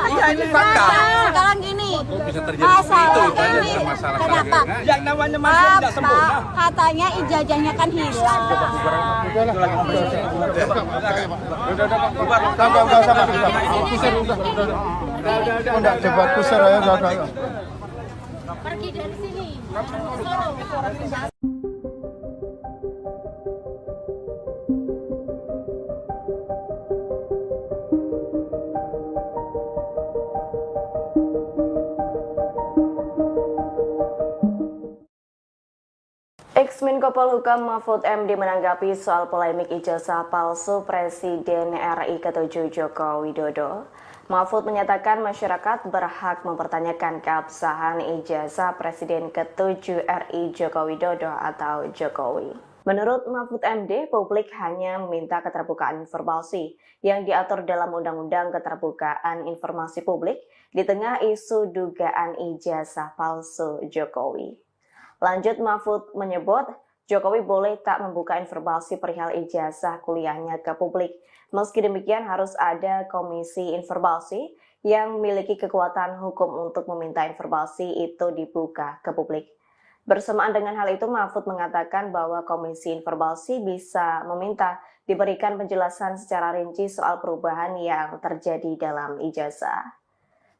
Iya ini fakta. Sekarang gini. Bisa terjadi seperti itu ini. Kenapa? Yang namanya manusia tidak sempurna. Katanya ijazahnya kan hilang. Udah cepat kusir ya udah. Pergi dari sini. Ex-Menko Polhukam Mahfud MD menanggapi soal polemik ijazah palsu Presiden RI ke-7 Joko Widodo. Mahfud menyatakan masyarakat berhak mempertanyakan keabsahan ijazah Presiden ke-7 RI Joko Widodo atau Jokowi. Menurut Mahfud MD, publik hanya meminta keterbukaan informasi yang diatur dalam Undang-Undang Keterbukaan Informasi Publik di tengah isu dugaan ijazah palsu Jokowi. Lanjut, Mahfud menyebut Jokowi boleh tak membuka informasi perihal ijazah kuliahnya ke publik. Meski demikian harus ada komisi informasi yang memiliki kekuatan hukum untuk meminta informasi itu dibuka ke publik. Bersamaan dengan hal itu, Mahfud mengatakan bahwa komisi informasi bisa meminta diberikan penjelasan secara rinci soal perubahan yang terjadi dalam ijazah.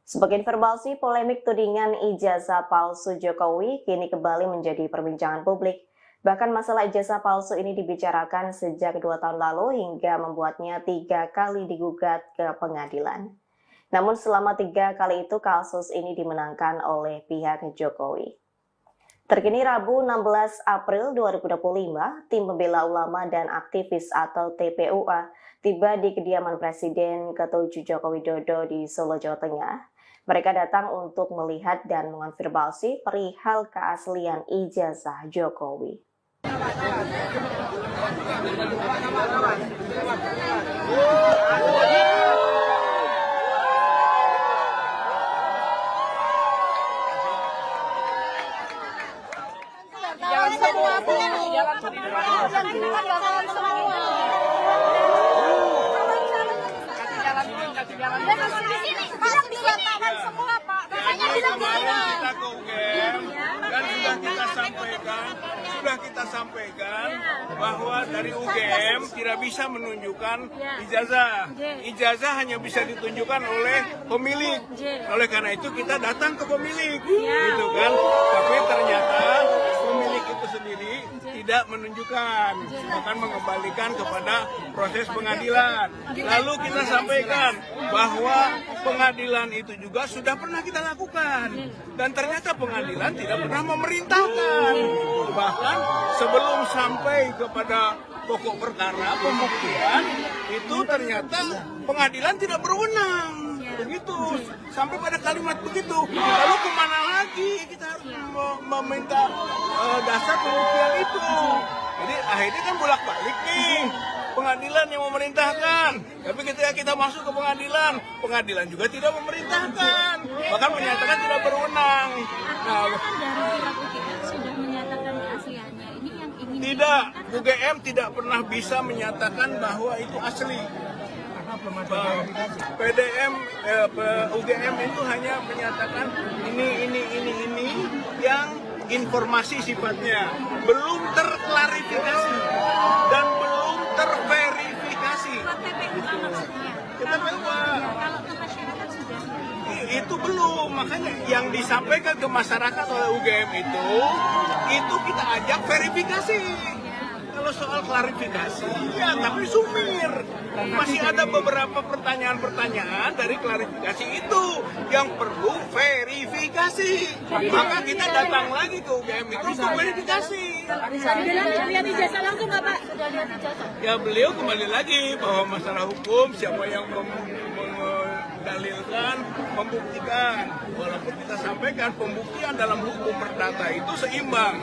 Sebagai informasi, polemik tudingan ijazah palsu Jokowi kini kembali menjadi perbincangan publik. Bahkan masalah ijazah palsu ini dibicarakan sejak 2 tahun lalu hingga membuatnya 3 kali digugat ke pengadilan. Namun selama 3 kali itu kasus ini dimenangkan oleh pihak Jokowi. Terkini Rabu 16 April 2025, tim pembela ulama dan aktivis atau TPUA tiba di kediaman Presiden ke-7 Joko Widodo di Solo, Jawa Tengah. Mereka datang untuk melihat dan mengonfirmasi perihal keaslian ijazah Jokowi. Sudah kita sampaikan bahwa dari UGM tidak bisa menunjukkan ijazah. Ijazah hanya bisa ditunjukkan oleh pemilik. Oleh karena itu kita datang ke pemilik, gitu kan? Tapi ternyata pemilik itu sendiri tidak menunjukkan, akan mengembalikan kepada proses pengadilan. Lalu kita sampaikan bahwa pengadilan itu juga sudah pernah kita lakukan, dan ternyata pengadilan tidak pernah memerintahkan. Bahkan sebelum sampai kepada pokok perkara pembuktian itu ternyata pengadilan tidak berwenang. Begitu, sampai pada kalimat begitu. Lalu kemana lagi kita harus meminta dasar pembuktian itu? Jadi akhirnya kan bolak-balik nih, pengadilan yang memerintahkan. Tapi ketika kita masuk ke pengadilan, pengadilan juga tidak memerintahkan, bahkan menyatakan tidak berwenang. Nah, sudah menyatakan keasliannya. Ini yang ingin tidak, UGM tidak pernah bisa menyatakan bahwa itu asli. UGM itu hanya menyatakan ini yang informasi sifatnya belum terklarifikasi dan belum terverifikasi. Itu belum, makanya yang disampaikan ke masyarakat oleh UGM itu kita ajak verifikasi. Kalau soal klarifikasi, ya tapi sumir. masih ada beberapa pertanyaan-pertanyaan dari klarifikasi itu yang perlu verifikasi. Maka kita datang lagi ke UGM itu untuk verifikasi. Lihat ijazah langsung nggak Pak? Sudah lihat ijazah. Ya beliau kembali lagi bahwa masalah hukum siapa yang mendalilkan, membuktikan. Walaupun kita sampaikan pembuktian dalam hukum perdata itu seimbang.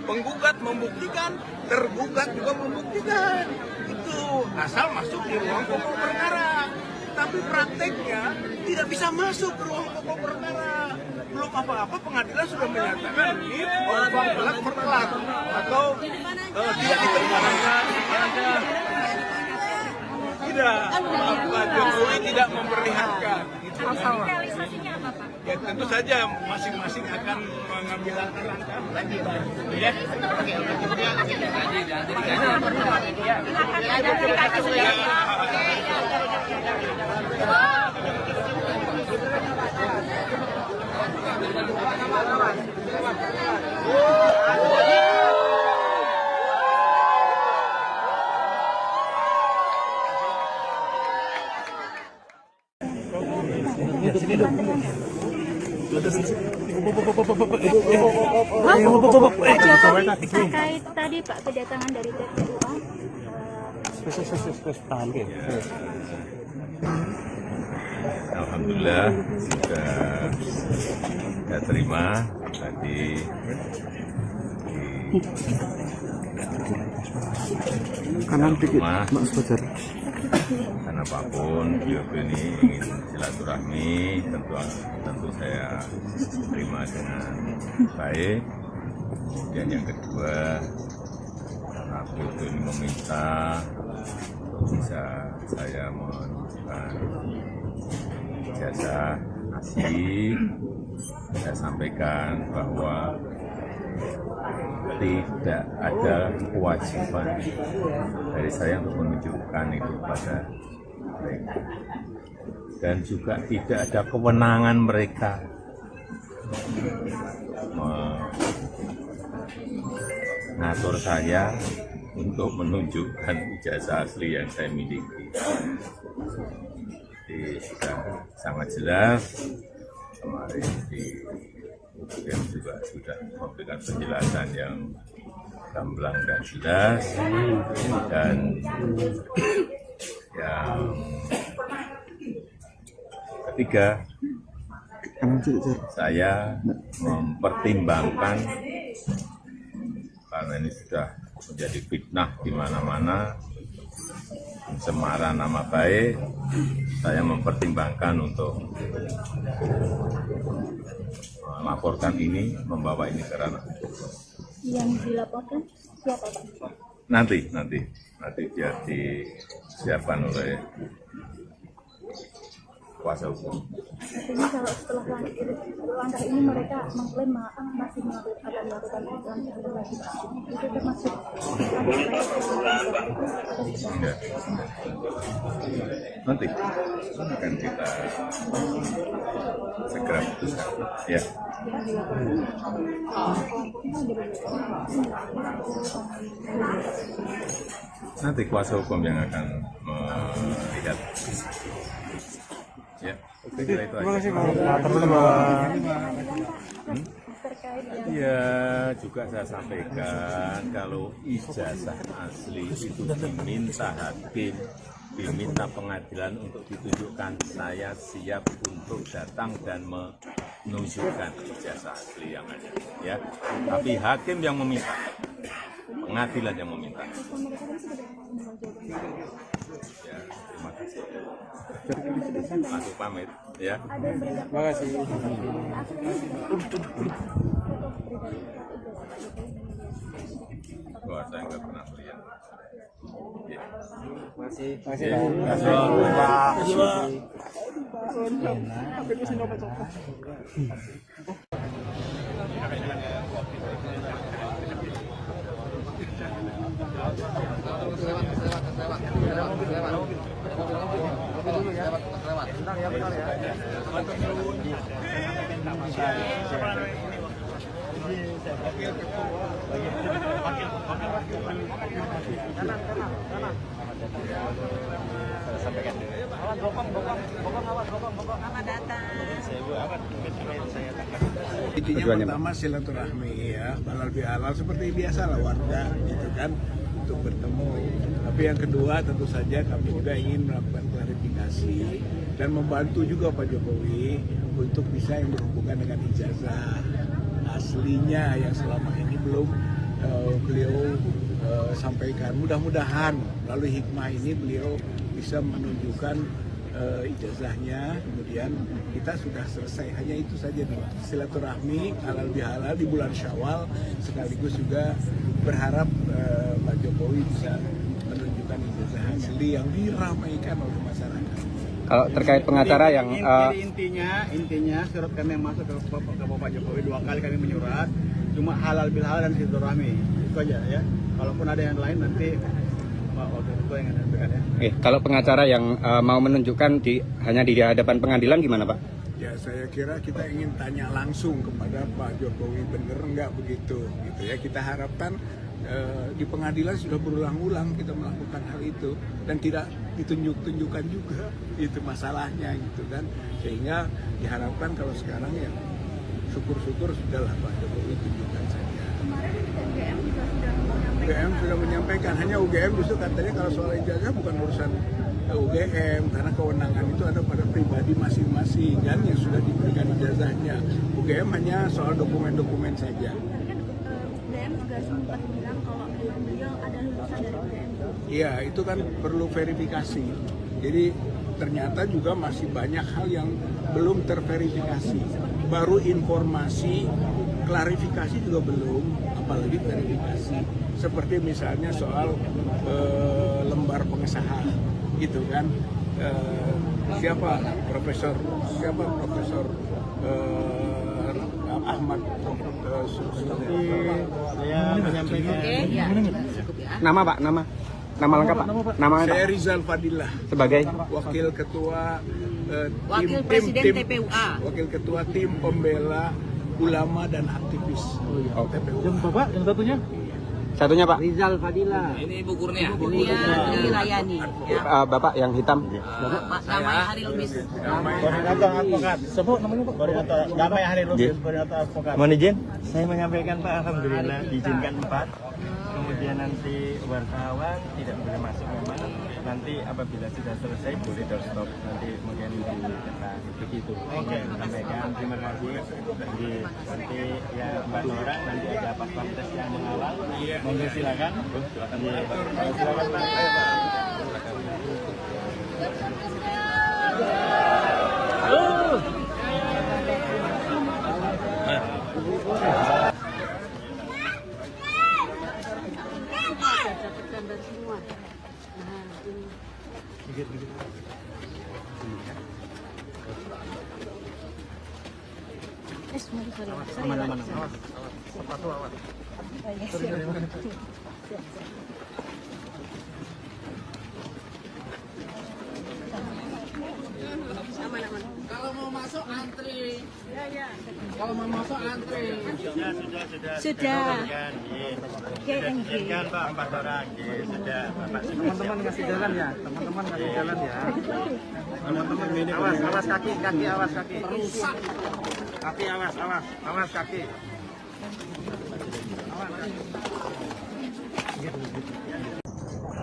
Penggugat membuktikan, tergugat juga membuktikan. Itu asal masuk di ruang pokok perkara. Tapi prakteknya tidak bisa masuk ke ruang pokok perkara. Belum apa-apa pengadilan sudah menyatakan ini belak berkelak atau tidak diterima. Tidak, Pak Jokowi tidak memperlihatkan. Realisasinya apa Pak? Ya tentu saja masing-masing akan mengambil langkah lagi. Ya. Terkait tadi Pak kedatangan dari TPUA. Alhamdulillah sudah saya terima tadi kanan dikit karena apapun beliau ini ingin silaturahmi tentu saya terima dengan baik. Dan yang kedua karena beliau ini meminta bisa saya menunjukkan ijazah asli. Saya sampaikan bahwa tidak ada kewajiban dari saya untuk menunjukkan itu pada mereka, dan juga tidak ada kewenangan mereka mengatur saya untuk menunjukkan ijazah asli yang saya miliki. Jadi sudah sangat jelas kemarin di UGM juga sudah memberikan penjelasan yang gamblang dan jelas, dan yang ketiga saya mempertimbangkan karena ini sudah menjadi fitnah di mana-mana, pencemaran nama baik, saya mempertimbangkan untuk melaporkan ini, membawa ini ke ranah hukum. Yang dilaporkan siapa Pak? Nanti biar disiapkan oleh kuasa hukum. Artinya kalau setelah langkah ini mereka mengklaim masih akan melakukan interogasi, itu termasuk enggak. Nanti akan kita segera putuskan. Ya. Nanti kuasa hukum yang akan melihat. Ya, kira itu aja. Terima kasih Pak. Ya, juga saya sampaikan kalau ijazah asli itu diminta hakim, diminta pengadilan untuk ditunjukkan, saya siap untuk datang dan menunjukkan ijazah asli yang ada. Ya, tapi hakim yang meminta, pengadilan yang meminta. Ya, terima kasih. Masuk pamit, ya. Terima kasih. Wah, saya nggak pernah melihat. Ya. Masih Kanan. Intinya pertama silaturahmi ya, halal bihalal seperti biasa lah warga gitu kan untuk bertemu. Tapi yang kedua tentu saja kami juga ingin melakukan klarifikasi dan membantu juga Pak Jokowi untuk bisa yang berhubungan dengan ijazah aslinya yang selama ini belum beliau sampaikan. Mudah-mudahan melalui hikmah ini beliau bisa menunjukkan ijazahnya, kemudian kita sudah selesai. Hanya itu saja nih, silaturahmi halal bihalal di bulan Syawal, sekaligus juga berharap Pak Jokowi bisa menunjukkan ijazah asli yang diramaikan oleh masyarakat. Kalau terkait pengacara yang intinya surat kami yang masuk ke Bapak Jokowi 2 kali kami menyurat, cuma halal bihalal dan silaturahmi itu aja ya. Kalaupun ada yang lain nanti wakil ketua yang menyampaikan ya. Kalau pengacara yang mau menunjukkan hanya di hadapan pengadilan gimana Pak? Ya saya kira kita ingin tanya langsung kepada Pak Jokowi, bener nggak begitu gitu ya. Kita harapkan di pengadilan sudah berulang-ulang kita melakukan hal itu dan tidak ditunjuk-tunjukkan juga itu masalahnya gitu kan, sehingga diharapkan kalau sekarang ya syukur-syukur sudahlah Pak Jokowi tunjukkan saja. UGM sudah menyampaikan, hanya UGM justru katanya kalau soal ijazah bukan urusan UGM karena kewenangan itu ada pada pribadi masing-masing kan yang sudah diberikan ijazahnya. UGM hanya soal dokumen-dokumen saja. UGM juga sempat bilang kalau beliau ada lulusan dari UGM. Iya, itu kan perlu verifikasi. Jadi ternyata juga masih banyak hal yang belum terverifikasi. Baru informasi, klarifikasi juga belum, apalagi verifikasi. Seperti misalnya soal lembar pengesahan, gitu kan. Profesor Ahmad Nama Pak, nama lengkap Pak. Nama saya Rizal Fadilah sebagai wakil ketua Wakil Presiden TPUA. Wakil ketua tim pembela ulama dan aktivis TPUA. Yang Bapak, yang satunya Pak? Rizal Fadilah. Ini Bu Kurnia. Dilayani. Bapak yang hitam. Namanya Hari Lubis. Koordinator advokat. Sebut namanya Pak. Koordinator Damai Hari Lubis, koordinator advokat. Mohon izin, saya menyampaikan Pak, alhamdulillah diizinkan 4. Kemudian nanti wartawan tidak boleh masuk memang. Nanti apabila sudah selesai boleh doorstop. Nanti kemudian dicetak begitu. Oke. Sampaikan terima kasih. Jadi nanti ya 4 orang nanti ada pas-pas tes yang mengawal. Monggo silakan. Silakan Pak. Ayo Pak. Aman. Sepatu awas. Kalau mau masuk antri. Ya. Kalau mau masuk antri. Sudah. Izinkan Pak 4 orang. Sudah. Teman-teman kasih jalan ya. Teman-teman awas kaki awas kaki. Rusak. Kaki awas kaki.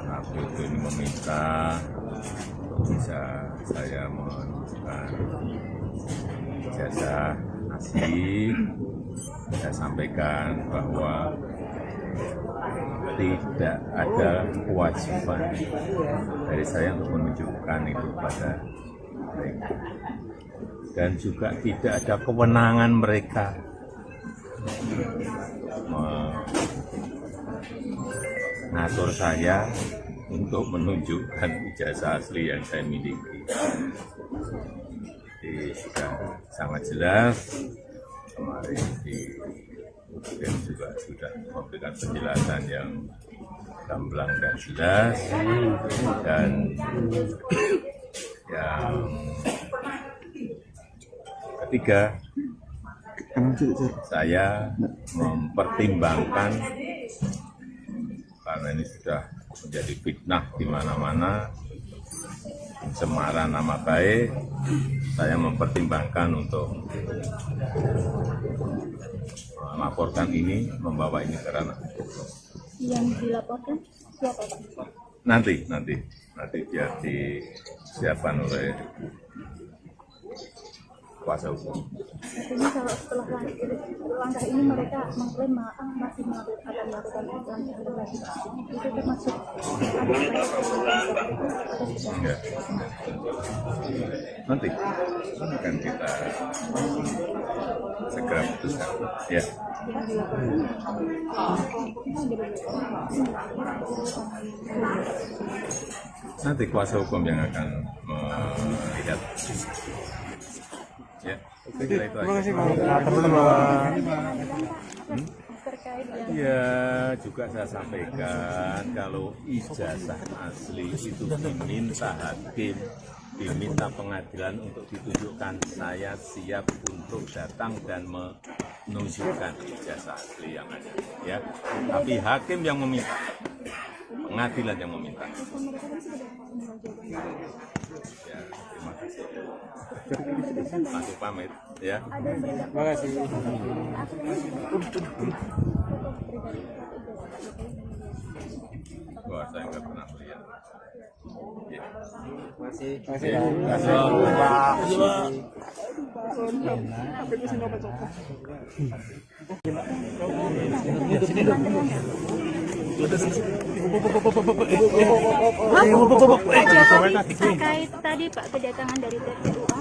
Waktu itu ini meminta bisa saya menunjukkan ijazah asli. Saya sampaikan bahwa tidak ada kewajiban dari saya untuk menunjukkan itu pada mereka, dan juga tidak ada kewenangan mereka mengatur saya untuk menunjukkan ijazah asli yang saya miliki. Jadi sudah sangat jelas, kemarin di UGM juga sudah memberikan penjelasan yang gamblang dan jelas, dan yang ketiga, saya mempertimbangkan karena ini sudah menjadi fitnah di mana-mana, pencemaran nama baik, saya mempertimbangkan untuk melaporkan ini, membawa ini ke ranah. Yang dilaporkan siapa Pak? Nanti biar disiapkan oleh kuasa hukum. Artinya kalau setelah langkah ini mereka mengklaim masih akan melakukan lagi, itu termasuk Enggak. Nanti akan kita segera putuskan. Ya. Nanti kuasa hukum yang akan melihat. Ya, saya kira itu aja. Ya, juga saya sampaikan kalau ijazah asli itu diminta hakim, diminta pengadilan untuk ditunjukkan, saya siap untuk datang dan menunjukkan ijazah asli yang ada. Ya, tapi hakim yang meminta, pengadilan yang meminta. Ya, terima kasih. Masuk pamit, ya. Terima kasih. Wah, saya nggak pernah melihat. Ya. Masih. terkait tadi Pak kedatangan dari TPUA.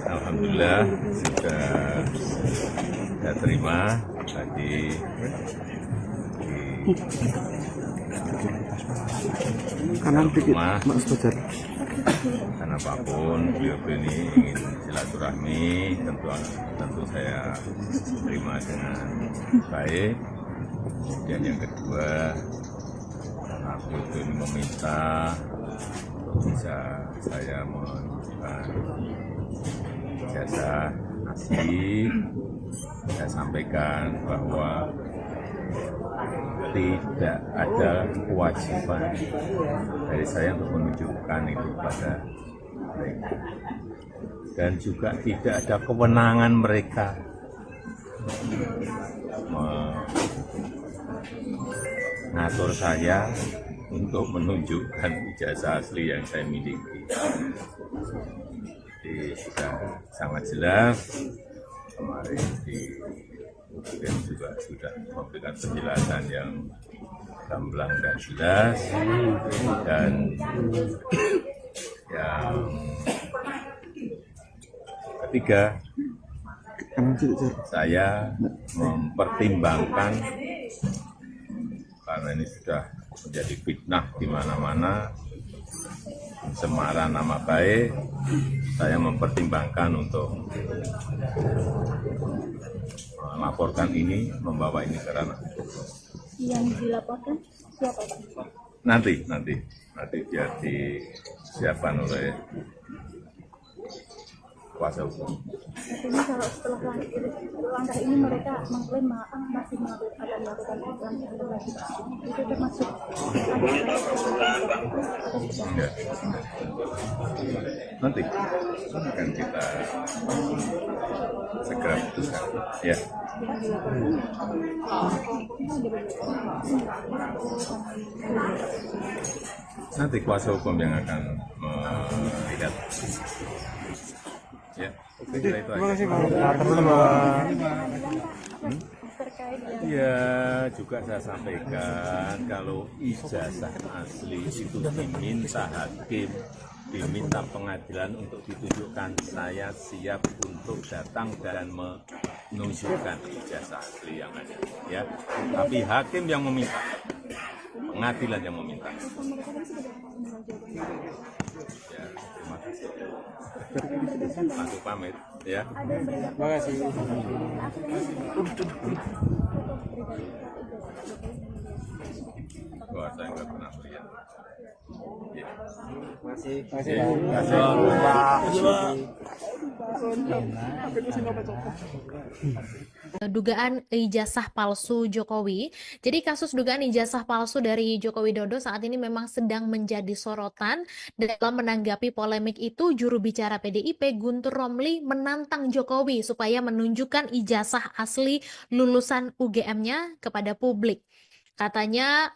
Alhamdulillah sudah saya terima tadi kanan dikit Mas Fajar. Karena apapun beliau ini ingin silaturahmi, tentu saya terima dengan baik. Dan yang kedua, karena beliau ini meminta untuk bisa saya menunjukkan ijazah asli, saya sampaikan bahwa tidak ada kewajiban dari saya untuk menunjukkan itu pada mereka, dan juga tidak ada kewenangan mereka mengatur saya untuk menunjukkan ijazah asli yang saya miliki. Jadi sudah sangat jelas kemarin di UGM juga sudah memberikan penjelasan yang gamblang dan jelas, dan yang ketiga, saya mempertimbangkan karena ini sudah menjadi fitnah di mana-mana, pencemaran nama baik, saya mempertimbangkan untuk melaporkan ini, membawa ini ke ranah. Yang dilaporkan siapa Pak? Nanti biar disiapkan oleh kuasa hukum. Artinya kalau setelah langkah ini mereka mengklaim masih akan melakukan lagi, itu termasuk Enggak. Nanti akan kita segera putuskan. Ya. Nanti kuasa hukum yang akan melihat. Ya, saya kira itu aja. Ya, juga saya sampaikan kalau ijazah asli itu diminta hakim, diminta pengadilan untuk ditunjukkan, saya siap untuk datang dan menunjukkan ijazah asli yang ada. Ya, tapi hakim yang meminta, pengadilan yang meminta. Ya, terima kasih. Masuk pamit, ya. Terima kasih. Wah, saya nggak pernah melihat. Ya. Masih. Terima kasih. Dugaan ijazah palsu Jokowi. Jadi kasus dugaan ijazah palsu dari Joko Widodo saat ini memang sedang menjadi sorotan. Dalam menanggapi polemik itu, juru bicara PDIP Guntur Romli menantang Jokowi supaya menunjukkan ijazah asli lulusan UGM-nya kepada publik. Katanya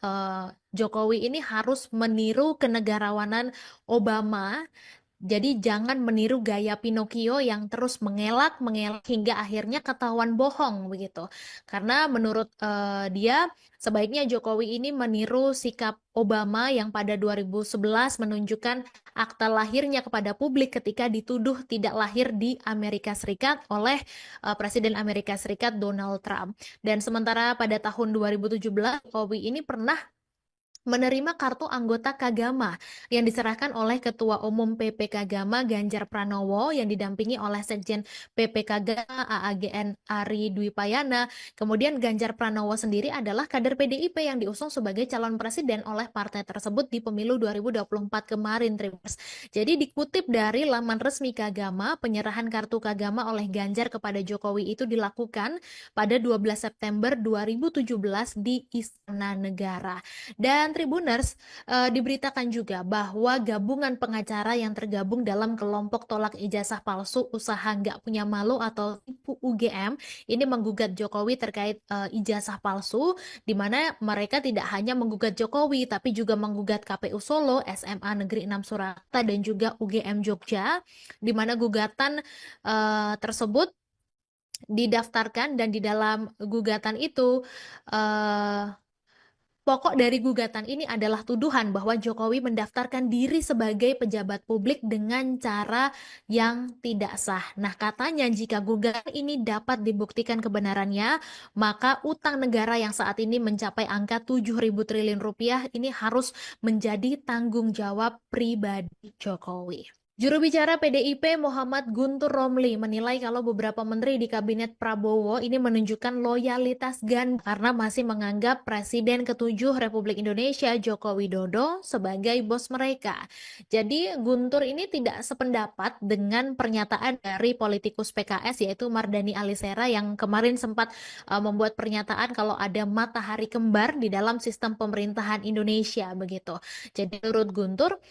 Jokowi ini harus meniru kenegarawanan Obama. Jadi jangan meniru gaya Pinocchio yang terus mengelak hingga akhirnya ketahuan bohong begitu. Karena menurut dia sebaiknya Jokowi ini meniru sikap Obama yang pada 2011 menunjukkan akta lahirnya kepada publik ketika dituduh tidak lahir di Amerika Serikat oleh Presiden Amerika Serikat Donald Trump. Dan sementara pada tahun 2017 Jokowi ini pernah menerima kartu anggota Kagama yang diserahkan oleh Ketua Umum PP Kagama Ganjar Pranowo yang didampingi oleh Sekjen PP Kagama AAGN Ari Dwi Payana. Kemudian Ganjar Pranowo sendiri adalah kader PDIP yang diusung sebagai calon presiden oleh partai tersebut di pemilu 2024 kemarin, Tribuners. Jadi dikutip dari laman resmi Kagama, penyerahan kartu Kagama oleh Ganjar kepada Jokowi itu dilakukan pada 12 September 2017 di Istana Negara. Dan Tribuners, diberitakan juga bahwa gabungan pengacara yang tergabung dalam kelompok tolak ijazah palsu usaha nggak punya malu atau tipu UGM ini menggugat Jokowi terkait ijazah palsu, di mana mereka tidak hanya menggugat Jokowi tapi juga menggugat KPU Solo, SMA Negeri 6 Surakarta dan juga UGM Jogja, di mana gugatan tersebut didaftarkan dan di dalam gugatan itu pokok dari gugatan ini adalah tuduhan bahwa Jokowi mendaftarkan diri sebagai pejabat publik dengan cara yang tidak sah. Nah, katanya jika gugatan ini dapat dibuktikan kebenarannya, maka utang negara yang saat ini mencapai angka 7.000 triliun rupiah ini harus menjadi tanggung jawab pribadi Jokowi. Juru bicara PDIP Muhammad Guntur Romli menilai kalau beberapa menteri di kabinet Prabowo ini menunjukkan loyalitas ganda karena masih menganggap Presiden ke-7 Republik Indonesia Joko Widodo sebagai bos mereka. Jadi Guntur ini tidak sependapat dengan pernyataan dari politikus PKS yaitu Mardhani Alisera yang kemarin sempat membuat pernyataan kalau ada matahari kembar di dalam sistem pemerintahan Indonesia begitu. Jadi menurut Guntur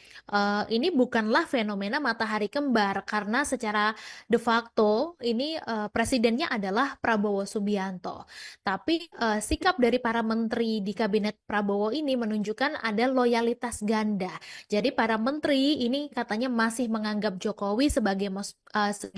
ini bukanlah fenomena matahari kembar karena secara de facto ini presidennya adalah Prabowo Subianto. Tapi sikap dari para menteri di kabinet Prabowo ini menunjukkan ada loyalitas ganda. Jadi para menteri ini katanya masih menganggap Jokowi sebagai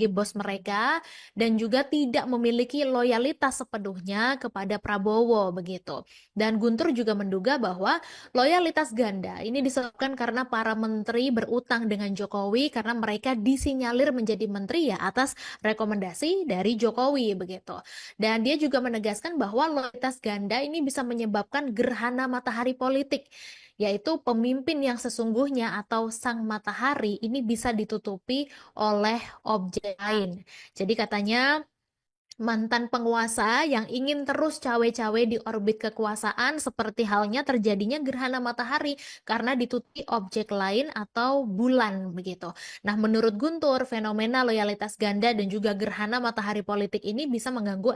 bos mereka dan juga tidak memiliki loyalitas sepenuhnya kepada Prabowo begitu. Dan Guntur juga menduga bahwa loyalitas ganda ini disebabkan karena para menteri berutang dengan Jokowi karena mereka disinyalir menjadi menteri ya atas rekomendasi dari Jokowi begitu. Dan dia juga menegaskan bahwa loyalitas ganda ini bisa menyebabkan gerhana matahari politik, yaitu pemimpin yang sesungguhnya atau sang matahari ini bisa ditutupi oleh objek lain. Jadi katanya mantan penguasa yang ingin terus cawe-cawe di orbit kekuasaan seperti halnya terjadinya gerhana matahari karena ditutupi objek lain atau bulan begitu. Nah, menurut Guntur, fenomena loyalitas ganda dan juga gerhana matahari politik ini bisa mengganggu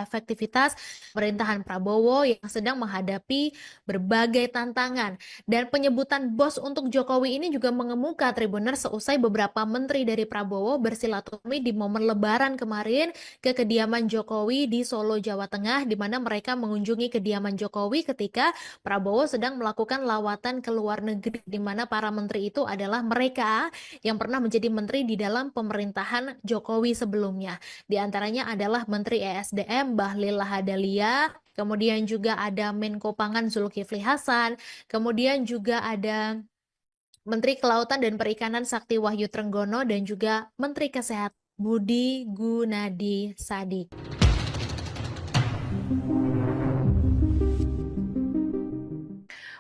efektivitas pemerintahan Prabowo yang sedang menghadapi berbagai tantangan. Dan penyebutan bos untuk Jokowi ini juga mengemuka Tribuners seusai beberapa menteri dari Prabowo bersilaturahmi di momen Lebaran kemarin ke kediaman Jokowi di Solo, Jawa Tengah, di mana mereka mengunjungi kediaman Jokowi ketika Prabowo sedang melakukan lawatan ke luar negeri, di mana para menteri itu adalah mereka yang pernah menjadi menteri di dalam pemerintahan Jokowi sebelumnya. Di antaranya adalah Menteri ESDM Bahlil Lahadalia, kemudian juga ada Menko Pangan Zulkifli Hasan, kemudian juga ada Menteri Kelautan dan Perikanan Sakti Wahyu Trenggono, dan juga Menteri Kesehatan Budi Gunadi Sadikin.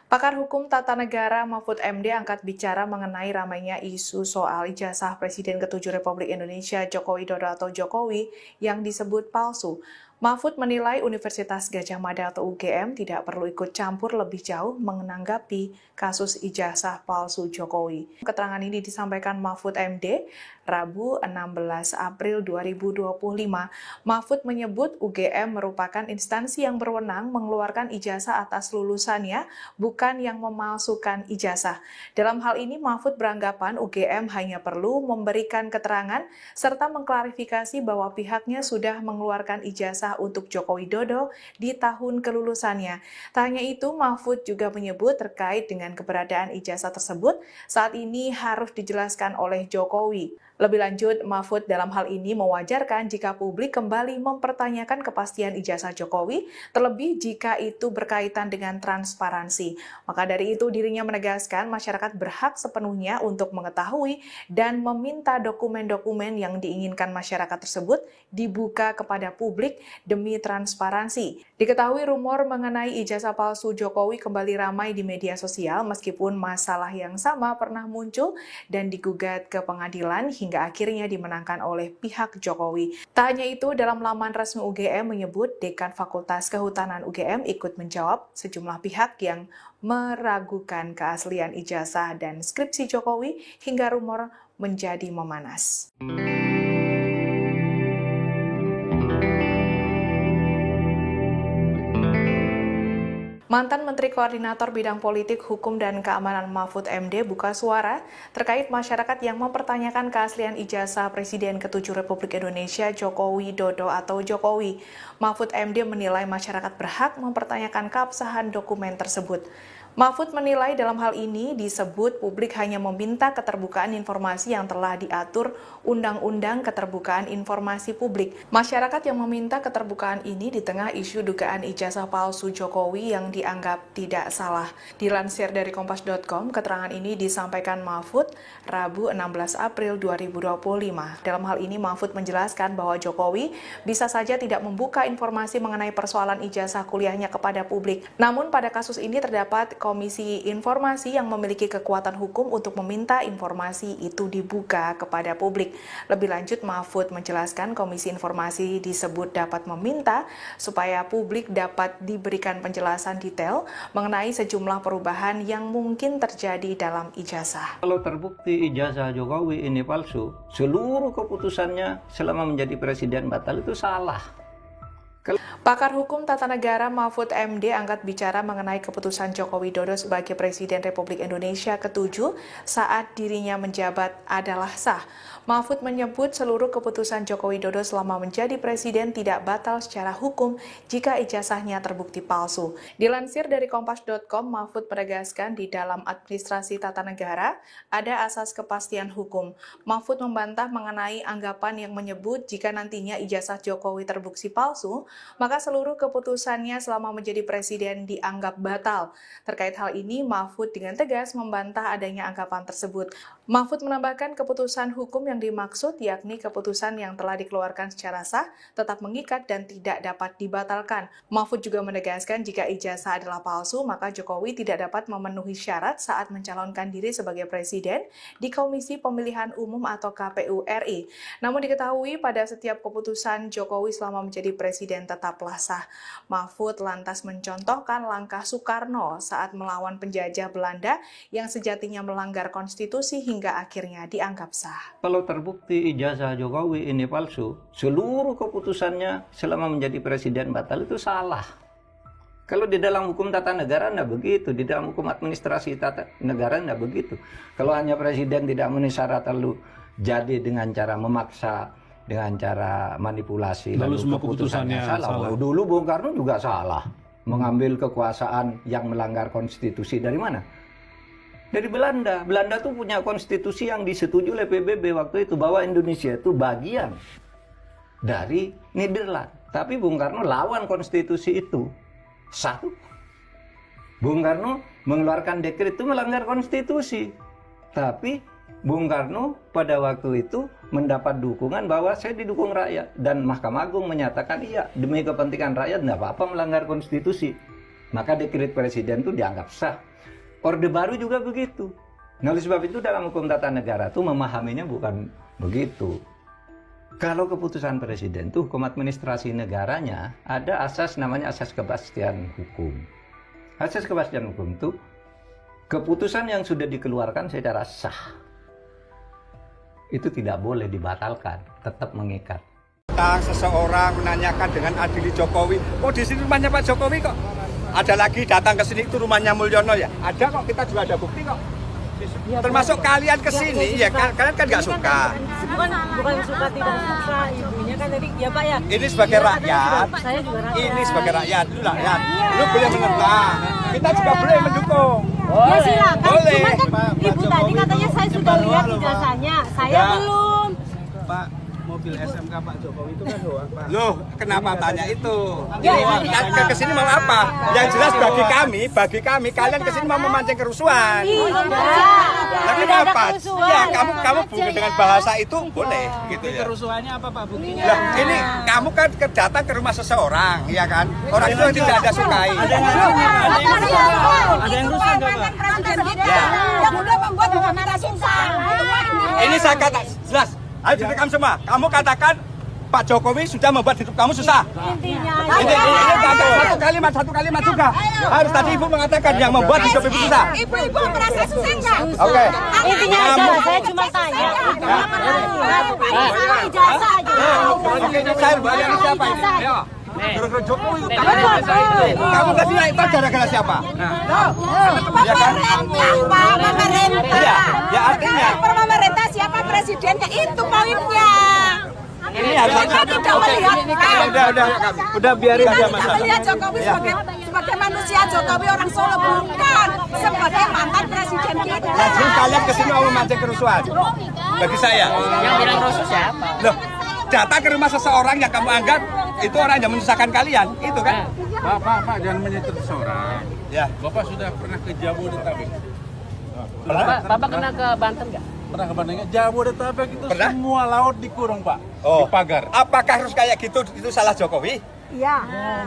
Pakar Hukum Tata Negara Mahfud MD angkat bicara mengenai ramainya isu soal ijazah Presiden ke-7 Republik Indonesia Joko Widodo atau Jokowi yang disebut palsu. Mahfud menilai Universitas Gadjah Mada atau UGM tidak perlu ikut campur lebih jauh menanggapi kasus ijazah palsu Jokowi. Keterangan ini disampaikan Mahfud MD Rabu 16 April 2025, Mahfud menyebut UGM merupakan instansi yang berwenang mengeluarkan ijazah atas lulusannya, bukan yang memalsukan ijazah. Dalam hal ini, Mahfud beranggapan UGM hanya perlu memberikan keterangan serta mengklarifikasi bahwa pihaknya sudah mengeluarkan ijazah untuk Joko Widodo di tahun kelulusannya. Tak hanya itu, Mahfud juga menyebut terkait dengan keberadaan ijazah tersebut saat ini harus dijelaskan oleh Jokowi. Lebih lanjut, Mahfud dalam hal ini mewajarkan jika publik kembali mempertanyakan kepastian ijazah Jokowi, terlebih jika itu berkaitan dengan transparansi. Maka dari itu, dirinya menegaskan masyarakat berhak sepenuhnya untuk mengetahui dan meminta dokumen-dokumen yang diinginkan masyarakat tersebut dibuka kepada publik demi transparansi. Diketahui rumor mengenai ijazah palsu Jokowi kembali ramai di media sosial meskipun masalah yang sama pernah muncul dan digugat ke pengadilan hingga akhirnya dimenangkan oleh pihak Jokowi. Tak hanya itu, dalam laman resmi UGM menyebut Dekan Fakultas Kehutanan UGM ikut menjawab sejumlah pihak yang meragukan keaslian ijazah dan skripsi Jokowi hingga rumor menjadi memanas. Mantan Menteri Koordinator Bidang Politik, Hukum, dan Keamanan Mahfud MD buka suara terkait masyarakat yang mempertanyakan keaslian ijazah Presiden ke-7 Republik Indonesia Joko Widodo atau Jokowi. Mahfud MD menilai masyarakat berhak mempertanyakan keabsahan dokumen tersebut. Mahfud menilai dalam hal ini disebut publik hanya meminta keterbukaan informasi yang telah diatur Undang-Undang Keterbukaan Informasi Publik. Masyarakat yang meminta keterbukaan ini di tengah isu dugaan ijazah palsu Jokowi yang dianggap tidak salah. Dilansir dari Kompas.com, keterangan ini disampaikan Mahfud Rabu 16 April 2025. Dalam hal ini Mahfud menjelaskan bahwa Jokowi bisa saja tidak membuka informasi mengenai persoalan ijazah kuliahnya kepada publik. Namun pada kasus ini terdapat Komisi Informasi yang memiliki kekuatan hukum untuk meminta informasi itu dibuka kepada publik. Lebih lanjut, Mahfud menjelaskan Komisi Informasi disebut dapat meminta supaya publik dapat diberikan penjelasan detail mengenai sejumlah perubahan yang mungkin terjadi dalam ijazah. Kalau terbukti ijazah Jokowi ini palsu, seluruh keputusannya selama menjadi presiden batal itu salah. Pakar Hukum Tata Negara Mahfud MD angkat bicara mengenai keputusan Joko Widodo sebagai Presiden Republik Indonesia ke-7 saat dirinya menjabat adalah sah. Mahfud menyebut seluruh keputusan Joko Widodo selama menjadi presiden tidak batal secara hukum jika ijazahnya terbukti palsu. Dilansir dari Kompas.com, Mahfud menegaskan di dalam administrasi tata negara ada asas kepastian hukum. Mahfud membantah mengenai anggapan yang menyebut jika nantinya ijazah Jokowi terbukti palsu, maka seluruh keputusannya selama menjadi presiden dianggap batal. Terkait hal ini, Mahfud dengan tegas membantah adanya anggapan tersebut. Mahfud menambahkan keputusan hukum yang dimaksud yakni keputusan yang telah dikeluarkan secara sah, tetap mengikat dan tidak dapat dibatalkan. Mahfud juga menegaskan jika ijazah adalah palsu, maka Jokowi tidak dapat memenuhi syarat saat mencalonkan diri sebagai presiden di Komisi Pemilihan Umum atau KPU RI. Namun diketahui pada setiap keputusan Jokowi selama menjadi presiden tetaplah sah. Mahfud lantas mencontohkan langkah Soekarno saat melawan penjajah Belanda yang sejatinya melanggar konstitusi hingga akhirnya dianggap sah. Kalau terbukti ijazah Jokowi ini palsu, seluruh keputusannya selama menjadi presiden batal itu salah. Kalau di dalam hukum tata negara tidak begitu, di dalam hukum administrasi tata negara tidak begitu. Kalau hanya presiden tidak memenuhi syarat lalu jadi dengan cara memaksa, dengan cara manipulasi, lalu semua keputusannya salah. Dulu Bung Karno juga salah, mengambil kekuasaan yang melanggar konstitusi dari mana? Dari Belanda. Belanda tuh punya konstitusi yang disetujui oleh PBB waktu itu bahwa Indonesia itu bagian dari Nederland. Tapi Bung Karno lawan konstitusi itu. Satu, Bung Karno mengeluarkan dekret itu melanggar konstitusi. Tapi Bung Karno pada waktu itu mendapat dukungan bahwa saya didukung rakyat. Dan Mahkamah Agung menyatakan iya, demi kepentingan rakyat tidak apa-apa melanggar konstitusi. Maka dekret presiden itu dianggap sah. Orde Baru juga begitu. Nah, oleh sebab itu dalam hukum tata negara itu memahaminya bukan begitu. Kalau keputusan presiden itu hukum administrasi negaranya ada asas namanya asas kepastian hukum. Asas kepastian hukum itu keputusan yang sudah dikeluarkan secara sah. itu tidak boleh dibatalkan, tetap mengikat. Seseorang menanyakan dengan adili Jokowi, kok di sini rumahnya Pak Jokowi kok? Ada lagi datang ke sini itu rumahnya Mulyono ya? Ada kok, kita juga ada bukti kok. Termasuk kalian ke sini ya, kalian kan nggak suka. Bukan suka tidak suka, ibunya kan tadi ya Pak ya. Ini sebagai rakyat. Saya juga rakyat. Ini sebagai rakyat, lu boleh menentang. Kita juga boleh mendukung. Ya silakan. Boleh. Cuma kan ibu tadi katanya saya sudah lihat ijazahnya, saya belum. Pak, mobil SMK Pak Jokowi itu kan hoax, Pak. Loh, kenapa tanya itu? Ya, Ini ke sini mau apa? Yang jelas bagi kami kalian ke sini mau memancing kerusuhan. Tapi apa? Ya, kamu bukan dengan bahasa itu boleh gitu ya. Kerusuhannya apa Pak buktinya? Lah, ini kamu kan datang ke rumah seseorang, ya kan? Orang itu tidak ada sukai. Ada yang rusuh nggak Pak? Yang udah membuat kita susah. Ini saya kata jelas. Ayo direkam semua. Kamu katakan Pak Jokowi sudah membuat hidup kamu susah. Ini satu kalimat juga. Harus tadi Ibu mengatakan yang membuat hidup Ibu susah. Ibu merasa susah nggak? Oke. Intinya aja, saya cuma tanya. Ijazah aja. Oke, saya bayar siapa ini? Ya. Gara-gara Jokowi kamu tadi naik tol gara-gara siapa? Ya kan? Pemerintah. Ya artinya Pemerintah siapa presidennya itu poinnya. ini harus udah biarin dia Kita melihat Jokowi sebagai manusia, Jokowi orang Solo bukan sebagai mantan presiden kita. Jadi kalian kesini mau memancing kerusuhan? Bagi saya. Yang bilang rusuh siapa? Loh, datang ke rumah seseorang yang kamu anggap itu orang yang menyusahkan kalian, itu kan? Pak, jangan menyentuh seseorang. Ya. Bapak sudah pernah ke Jabodetabek? Bapak kena ke Banten nggak? Pernah ke Banten? Jabodetabek itu Pernah? semua laut dikurung Pak, Oh. di pagar. Apakah harus kayak gitu? Itu salah Jokowi? Iya.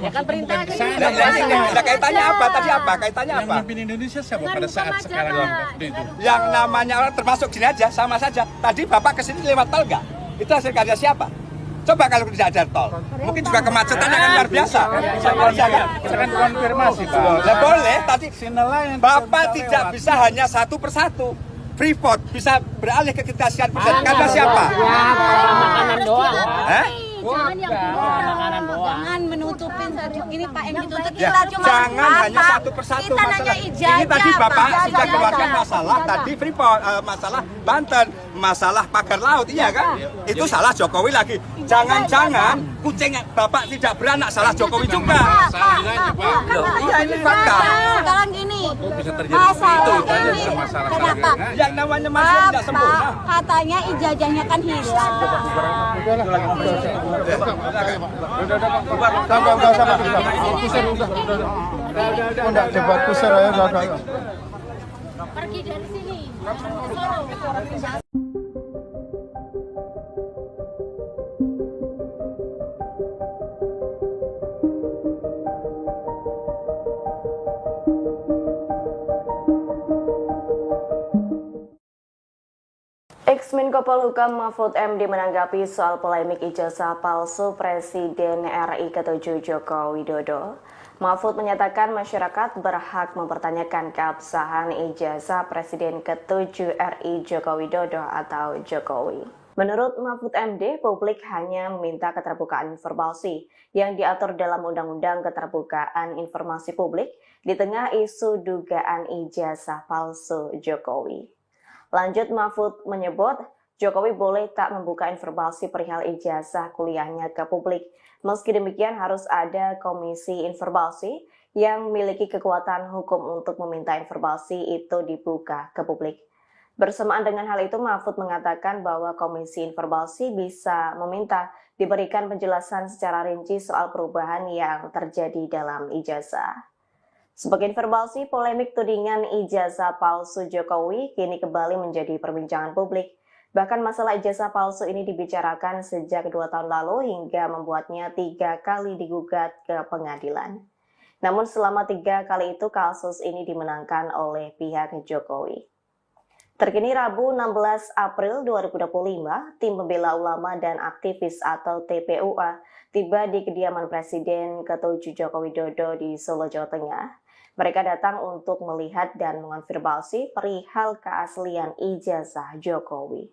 Ya kan perintah Nah, kaitannya apa? Tadi apa? Kaitannya Yang apa? memimpin Indonesia siapa pada saat sekarang waktu itu? Yang namanya orang termasuk gini aja, sama saja. Tadi Bapak kesini lewat tol nggak? Itu hasil karya siapa? Coba kalau tidak ada tol, mungkin juga kemacetan akan luar biasa. Kita kan konfirmasi Pak. Nah, boleh, tadi Bapak tidak bisa hanya satu persatu. Freeport bisa beralih ke kekasihan presiden karena siapa? Makanan doang. Hah? Jangan yang makanan doang. Jangan menutupin ini Pak yang ditutup Ya, jangan hanya satu persatu masalah. Ini tadi Bapak sudah keluarkan masalah tadi Freeport, masalah Banten, masalah pagar laut, iya kan? Itu salah Jokowi lagi. Jangan-jangan kucing Bapak tidak beranak salah Jokowi juga. Loh, iya ini fakta. Sekarang gini, Bisa terjadi seperti itu aja masalah kenapa? Yang namanya manusia tidak sempurna. Katanya ijazahnya kan hilang. Pergi dari sini. Ex-Menko Polhukam Mahfud MD menanggapi soal polemik ijazah palsu Presiden RI ke-7 Joko Widodo. Mahfud menyatakan masyarakat berhak mempertanyakan keabsahan ijazah Presiden ke-7 RI Joko Widodo atau Jokowi. Menurut Mahfud MD, publik hanya meminta keterbukaan informasi yang diatur dalam Undang-Undang Keterbukaan Informasi Publik di tengah isu dugaan ijazah palsu Jokowi. Lanjut, Mahfud menyebut Jokowi boleh tak membuka informasi perihal ijazah kuliahnya ke publik. Meski demikian harus ada komisi informasi yang memiliki kekuatan hukum untuk meminta informasi itu dibuka ke publik. Bersamaan dengan hal itu, Mahfud mengatakan bahwa komisi informasi bisa meminta diberikan penjelasan secara rinci soal perubahan yang terjadi dalam ijazah. Sebagai informasi, polemik tudingan ijazah palsu Jokowi kini kembali menjadi perbincangan publik. Bahkan masalah ijazah palsu ini dibicarakan sejak 2 tahun lalu hingga membuatnya 3 kali digugat ke pengadilan. Namun selama 3 kali itu kasus ini dimenangkan oleh pihak Jokowi. Terkini Rabu 16 April 2025, tim pembela ulama dan aktivis atau TPUA tiba di kediaman Presiden ke-7 Joko Widodo di Solo, Jawa Tengah. Mereka datang untuk melihat dan mengonfirmasi perihal keaslian ijazah Jokowi.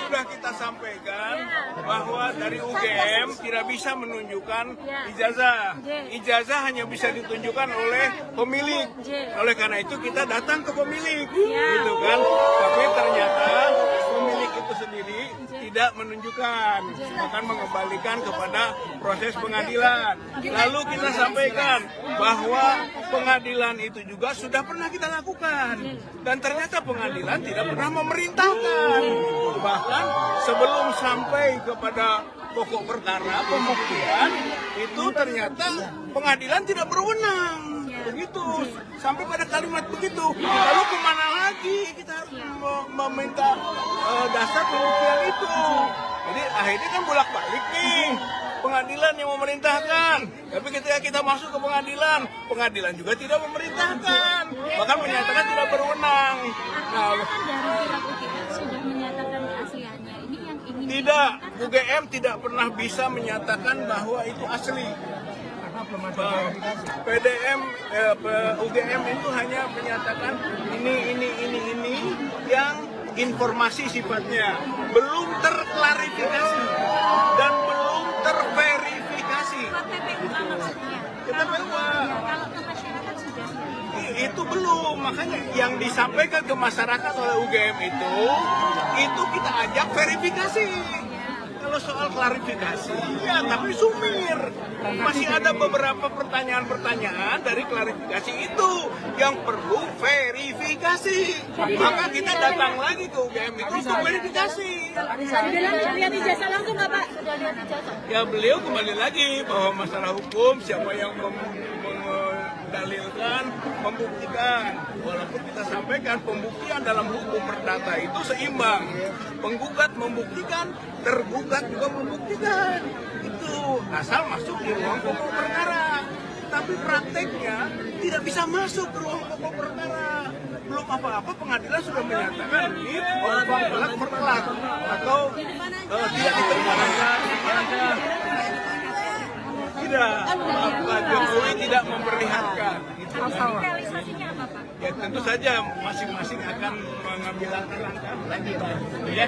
Sudah kita sampaikan bahwa dari UGM tidak bisa menunjukkan ijazah. Ijazah hanya bisa ditunjukkan oleh pemilik. Oleh karena itu kita datang ke pemilik, gitu kan? Tapi ternyata pemilik itu sendiri tidak menunjukkan, akan mengembalikan kepada proses pengadilan. Lalu kita sampaikan bahwa pengadilan itu juga sudah pernah kita lakukan, dan ternyata pengadilan tidak pernah memerintahkan. Bahkan sebelum sampai kepada pokok perkara pembuktian itu ternyata pengadilan tidak berwenang. Begitu, sampai pada kalimat begitu. Lalu kemana lagi kita harus meminta dasar pembuktian itu? Jadi akhirnya kan bolak-balik nih, pengadilan yang memerintahkan. Tapi ketika kita masuk ke pengadilan, pengadilan juga tidak memerintahkan, bahkan menyatakan tidak berwenang. Nah, sudah menyatakan keasliannya. Ini yang ingin tidak, UGM tidak pernah bisa menyatakan bahwa itu asli. UGM itu hanya menyatakan ini yang informasi sifatnya belum terklarifikasi dan belum terverifikasi. Itu belum, makanya yang disampaikan ke masyarakat oleh UGM itu kita ajak verifikasi. Kalau soal klarifikasi, ya tapi sumir. Masih ada beberapa pertanyaan-pertanyaan dari klarifikasi itu yang perlu verifikasi. Maka kita datang lagi ke UGM itu untuk verifikasi. Sudah lihat ijazah langsung nggak Pak? Sudah lihat ijazah. Ya beliau kembali lagi bahwa masalah hukum siapa yang mendalilkan, membuktikan. Walaupun kita sampaikan pembuktian dalam hukum perdata itu seimbang. Penggugat membuktikan, tergugat juga membuktikan. Itu asal masuk di ruang pokok perkara. Tapi prakteknya tidak bisa masuk ke ruang pokok perkara. Belum apa-apa pengadilan sudah menyatakan ini pelak berkelak atau tidak diterima. Tidak, Pak Jokowi tidak memperlihatkan. realisasinya apa Pak? Ya tentu saja masing-masing akan mengambil langkah-langkah. Ya.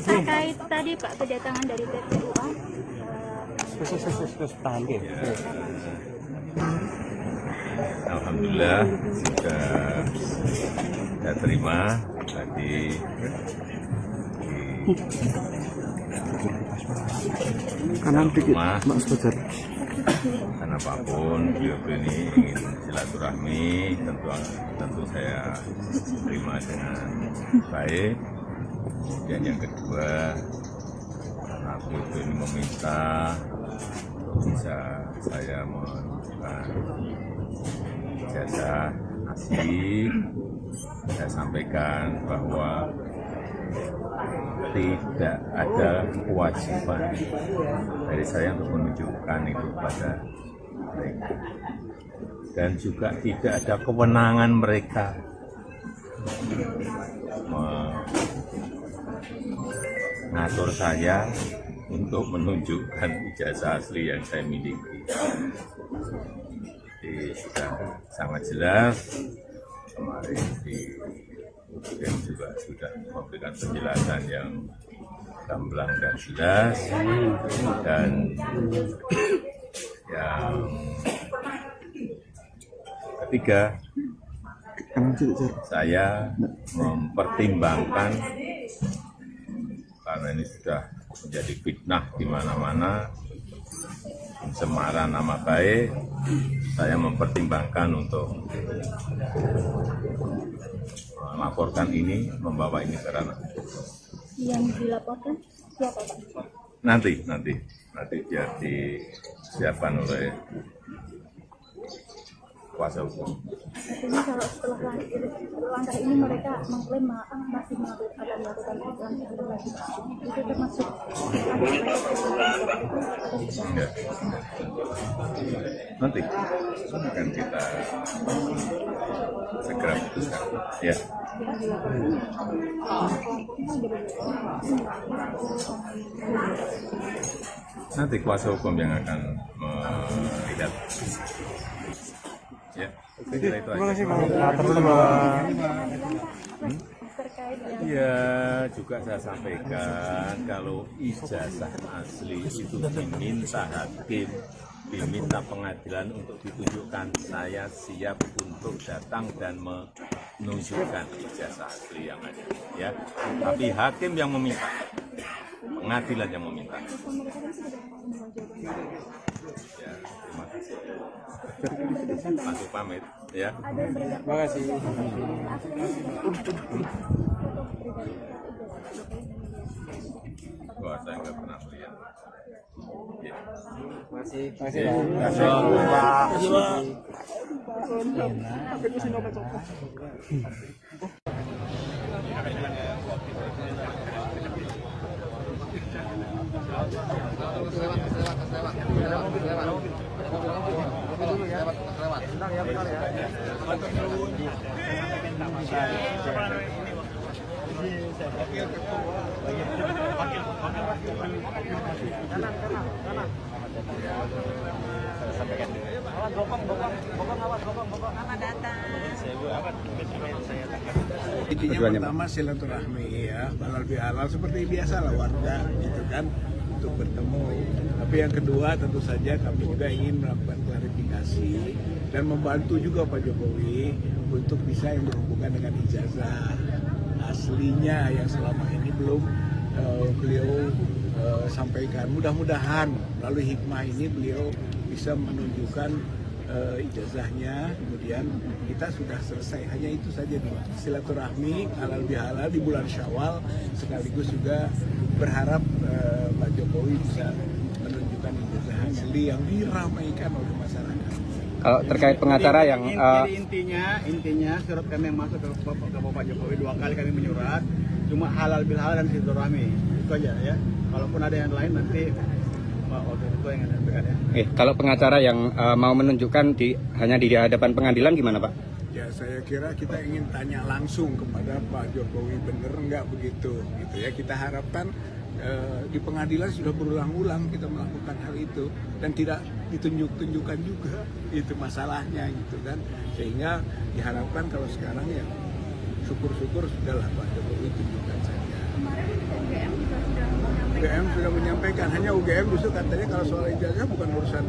Terkait tadi Pak kedatangan dari TPUA. Alhamdulillah sudah saya terima tadi kanan dikit Mas Fajar. Karena apapun beliau ini ingin silaturahmi, tentu saya terima dengan baik. Dan yang kedua, karena beliau ini meminta bisa saya menunjukkan ijazah asli, saya sampaikan bahwa tidak ada kewajiban dari saya untuk menunjukkan itu kepada mereka, dan juga tidak ada kewenangan mereka mengatur saya untuk menunjukkan ijazah asli yang saya miliki. Jadi sudah sangat jelas kemarin di UGM juga sudah memberikan penjelasan yang gamblang dan jelas, dan yang ketiga, saya mempertimbangkan karena ini sudah menjadi fitnah di mana-mana, pencemaran nama baik, saya mempertimbangkan untuk melaporkan ini, membawa ini ke ranah. Yang dilaporkan siapa Pak? Nanti biar disiapkan oleh kuasa hukum. Artinya kalau setelah langkah ini mereka mengklaim masih akan melakukan langkah lagi, itu termasuk Enggak. Nanti akan kita segera putuskan. Ya. Nanti kuasa hukum yang akan melihat. Ya, saya kira itu aja. Ya, juga saya sampaikan kalau ijazah asli itu diminta hakim, diminta pengadilan untuk ditunjukkan, saya siap untuk datang dan menunjukkan ijazah asli yang ada. Ya, tapi hakim yang meminta, pengadilan yang meminta. Ya, terima kasih. Masuk pamit, ya. Terima kasih. Wah, saya nggak pernah lihat. Ya. Masih. Intinya pertama silaturahmi ya, halal bihalal seperti biasa lah warga gitu kan untuk bertemu. Tapi yang kedua tentu saja kami juga ingin melakukan klarifikasi dan membantu juga Pak Jokowi untuk bisa yang berhubungan dengan ijazah aslinya yang selama ini belum beliau sampaikan. Mudah-mudahan melalui hikmah ini beliau bisa menunjukkan ijazahnya, kemudian kita sudah selesai. Hanya itu saja nih, silaturahmi halal bihalal di bulan Syawal, sekaligus juga berharap Pak Jokowi bisa menunjukkan ijazah asli yang diramaikan oleh masyarakat. Kalau terkait pengacara yang jadi intinya surat kami yang masuk ke Bapak Jokowi 2 kali kami menyurat, cuma halal bihalal dan silaturahmi itu aja ya. Kalaupun ada yang lain nanti Pak Wakil Ketua yang akan berkata. kalau pengacara yang mau menunjukkan hanya di hadapan pengadilan gimana Pak? Ya saya kira kita ingin tanya langsung kepada Pak Jokowi, bener nggak begitu gitu ya. Kita harapkan di pengadilan sudah berulang-ulang kita melakukan hal itu dan tidak ditunjukkan juga itu masalahnya gitu kan, sehingga diharapkan kalau sekarang ya syukur-syukur sudahlah Pak Jokowi tunjukkan saja. UGM sudah menyampaikan, hanya UGM justru katanya kalau soal ijazah bukan urusan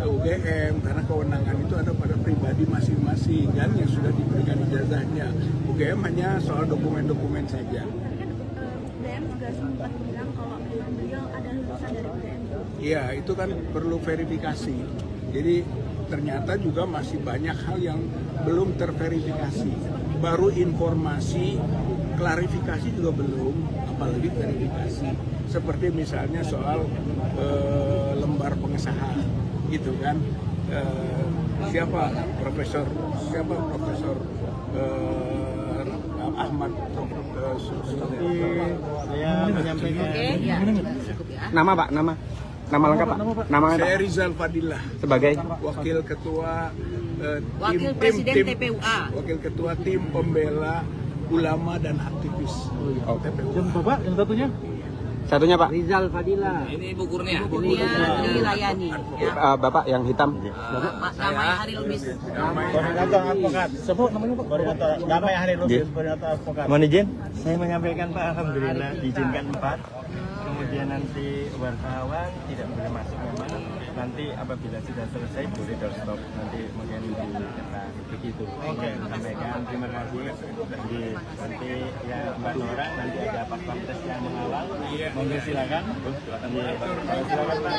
UGM karena kewenangan itu ada pada pribadi masing-masing kan yang sudah diberikan ijazahnya. UGM hanya soal dokumen-dokumen saja. UGM juga sempat bilang kalau beliau ada lulusan dari UGM. Iya, itu kan perlu verifikasi. Jadi ternyata juga masih banyak hal yang belum terverifikasi. Baru informasi, klarifikasi juga belum, apalagi verifikasi. Seperti misalnya soal lembar pengesahan, gitu kan. Siapa Profesor Ahmad saya menyampaikan. Nama Pak, nama lengkap Pak. Nama saya Rizal Fadilah sebagai Wakil Ketua Wakil Presiden TPUA. Wakil Ketua Tim Pembela Ulama dan Aktivis TPUA. Dan Bapak yang satunya Pak? Rizal Fadilah. Ini Bu Kurnia dilayani. Ya. Bapak yang hitam. Namanya Hari Lubis. Koordinator advokat. Sebut namanya Pak. Koordinator Damai Hari Lubis, koordinator advokat. Mohon izin, saya menyampaikan Pak, alhamdulillah diizinkan 4. Kemudian nanti wartawan tidak boleh masuk memang. nanti apabila sudah selesai boleh doorstop, nanti mungkin kita begitu. Sampaikan terima kasih. Nanti ya 4 orang, nanti ada Pak Pampres yang mengawal. Monggo silakan. Silakan Pak.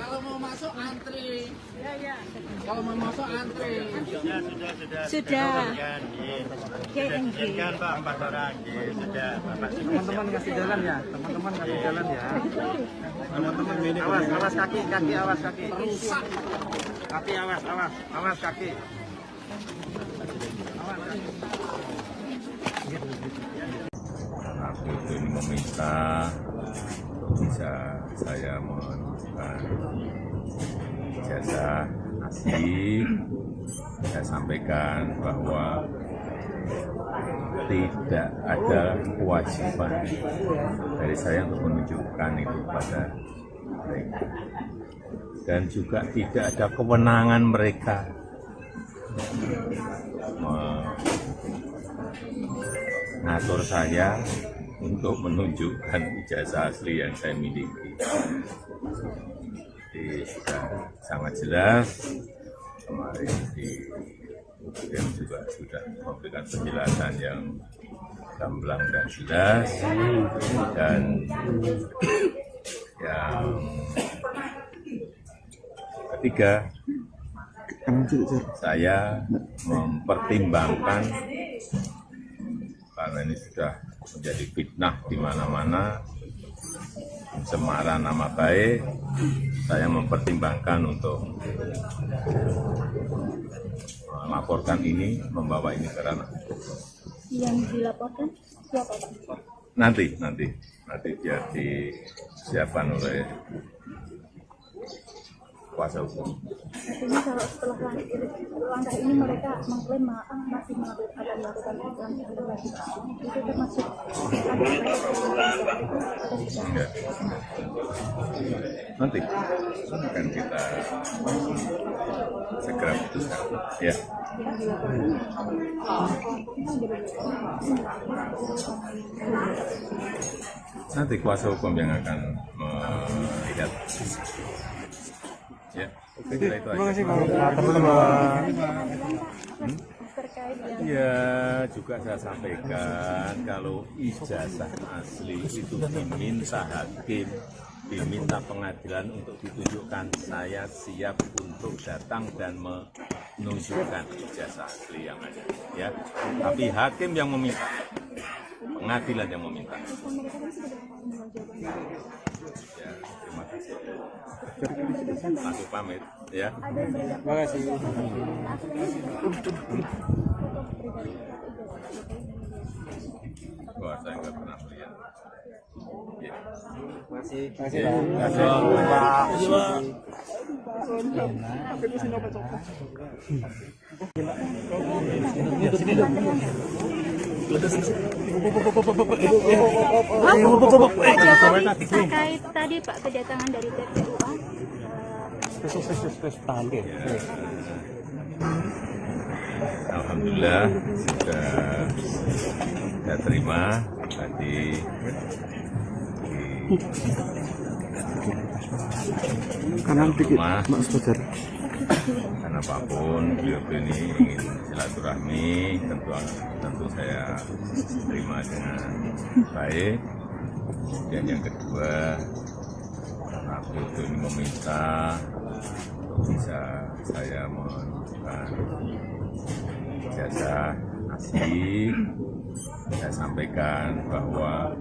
Kalau mau masuk antri. Kalau mau masuk antri. Sudah. Izinkan Pak 4 orang. Sudah. Teman-teman kasih jalan ya. Teman-teman kasih jalan ya. Teman-teman awas kaki, awas kaki. Kaki awas kaki. Aku itu meminta bisa saya menunjukkan ijazah asli. Saya sampaikan bahwa tidak ada kewajiban dari saya untuk menunjukkan itu pada mereka, dan juga tidak ada kewenangan mereka mengatur saya untuk menunjukkan ijazah asli yang saya miliki. Jadi sudah sangat jelas, kemarin di UGM juga sudah memberikan penjelasan yang gamblang dan jelas, dan yang ketiga, saya mempertimbangkan karena ini sudah menjadi fitnah di mana-mana, pencemaran nama baik, saya mempertimbangkan untuk melaporkan ini, membawa ini ke ranah. Yang dilaporkan siapa Pak? Nanti biar disiapkan oleh kuasa hukum. Artinya kalau setelah langkah ini mereka mengklaim masih akan melakukan intervensi, itu termasuk Enggak. Nanti akan kita segera putuskan. Ya. Nanti kuasa hukum yang akan melihat. Ya, itu aja. Terima kasih teman-teman. Ya, juga saya sampaikan kalau ijazah asli itu diminta hakim, diminta pengadilan untuk ditunjukkan, saya siap untuk datang dan menunjukkan ijazah asli yang ada. Ya, tapi hakim yang meminta, pengadilan yang meminta. Ya, terima kasih. Aku pamit, ya. Terima kasih. Wah, saya nggak pernah melihat. Ya. Masih. terkait tadi Pak kedatangan dari TPUA. Alhamdulillah sudah saya terima tadi Kanan dikit, Mas Fajar. Karena apapun beliau ini ingin silaturahmi, tentu saya terima dengan baik. Dan yang kedua, karena beliau ini meminta bisa saya menunjukkan ijazah asli, saya sampaikan bahwa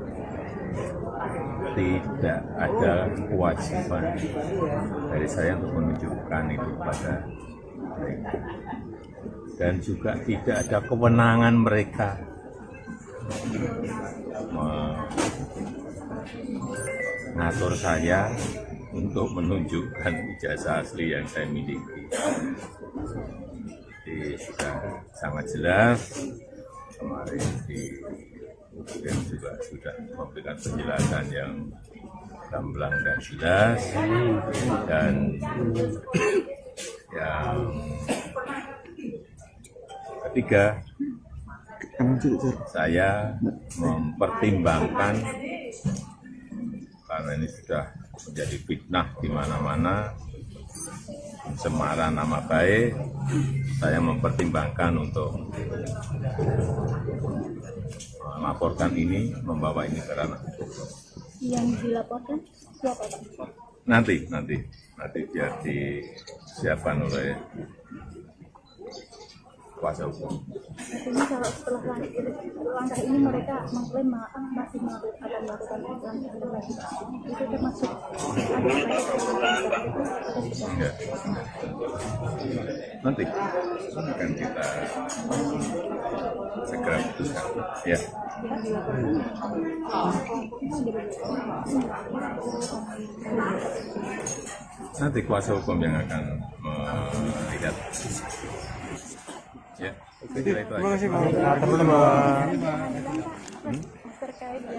tidak ada kewajiban dari saya untuk menunjukkan itu pada mereka, dan juga tidak ada kewenangan mereka ngatur saya untuk menunjukkan ijazah asli yang saya miliki. Jadi sudah sangat jelas, kemarin di UGM juga sudah memberikan penjelasan yang gamblang dan jelas, dan yang ketiga, saya mempertimbangkan, karena ini sudah menjadi fitnah di mana-mana, pencemaran nama baik, saya mempertimbangkan untuk melaporkan ini, membawa ini ke ranah hukum. Yang dilaporkan siapa, Pak? Nanti biar disiapkan oleh kuasa hukum. Artinya kalau setelah langkah ini mereka mengklaim masih akan melakukan lagi, itu termasuk Enggak. Nanti akan kita segera putuskan. Ya. Nanti kuasa hukum yang akan melihat. Ya, saya kira itu aja.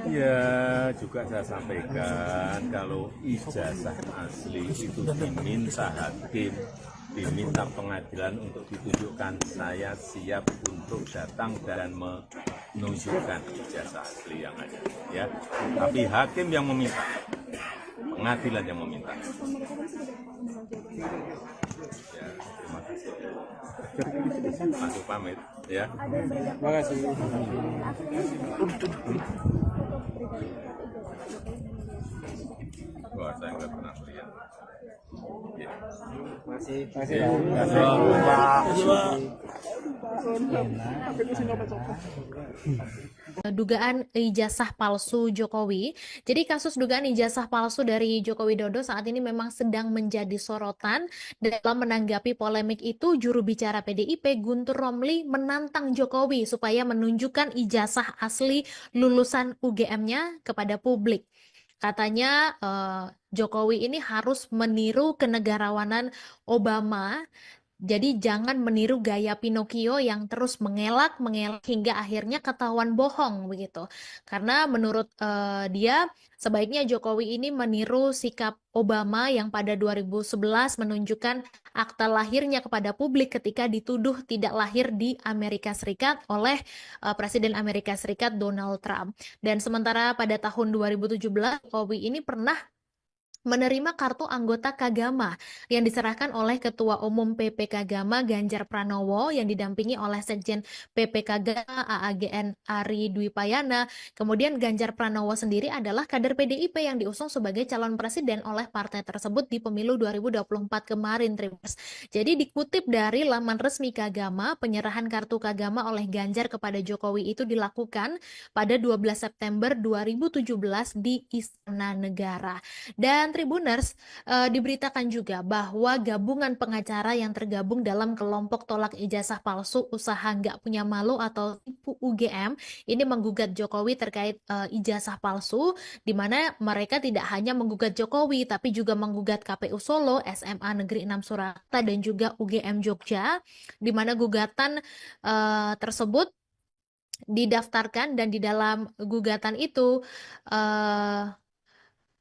Ya, juga saya sampaikan kalau ijazah asli itu diminta hakim, diminta pengadilan untuk ditunjukkan, saya siap untuk datang dan menunjukkan ijazah asli yang ada. Ya, tapi hakim yang meminta, pengadilan yang meminta. Ya, terima kasih. Masuk pamit, ya. Terima kasih. Wah, saya nggak pernah lihat. Ya. Masih. Dugaan ijazah palsu Jokowi. Jadi kasus dugaan ijazah palsu dari Joko Widodo saat ini memang sedang menjadi sorotan. Dalam menanggapi polemik itu, juru bicara PDIP Guntur Romli menantang Jokowi supaya menunjukkan ijazah asli lulusan UGM-nya kepada publik. Katanya Jokowi ini harus meniru kenegarawanan Obama. Jadi jangan meniru gaya Pinocchio yang terus mengelak hingga akhirnya ketahuan bohong begitu. Karena menurut dia sebaiknya Jokowi ini meniru sikap Obama yang pada 2011 menunjukkan akta lahirnya kepada publik ketika dituduh tidak lahir di Amerika Serikat oleh Presiden Amerika Serikat Donald Trump. Dan sementara pada tahun 2017 Jokowi ini pernah menerima kartu anggota Kagama yang diserahkan oleh Ketua Umum PP Kagama Ganjar Pranowo yang didampingi oleh Sekjen PP Kagama AAGN Ari Dwi Payana. Kemudian Ganjar Pranowo sendiri adalah kader PDIP yang diusung sebagai calon presiden oleh partai tersebut di pemilu 2024 kemarin, Tribers. Jadi dikutip dari laman resmi Kagama, penyerahan kartu Kagama oleh Ganjar kepada Jokowi itu dilakukan pada 12 September 2017 di Istana Negara. Dan Tribuners, diberitakan juga bahwa gabungan pengacara yang tergabung dalam kelompok tolak ijazah palsu usaha nggak punya malu atau tipu UGM ini menggugat Jokowi terkait ijazah palsu, di mana mereka tidak hanya menggugat Jokowi tapi juga menggugat KPU Solo, SMA Negeri 6 Surakarta dan juga UGM Jogja, di mana gugatan tersebut didaftarkan dan di dalam gugatan itu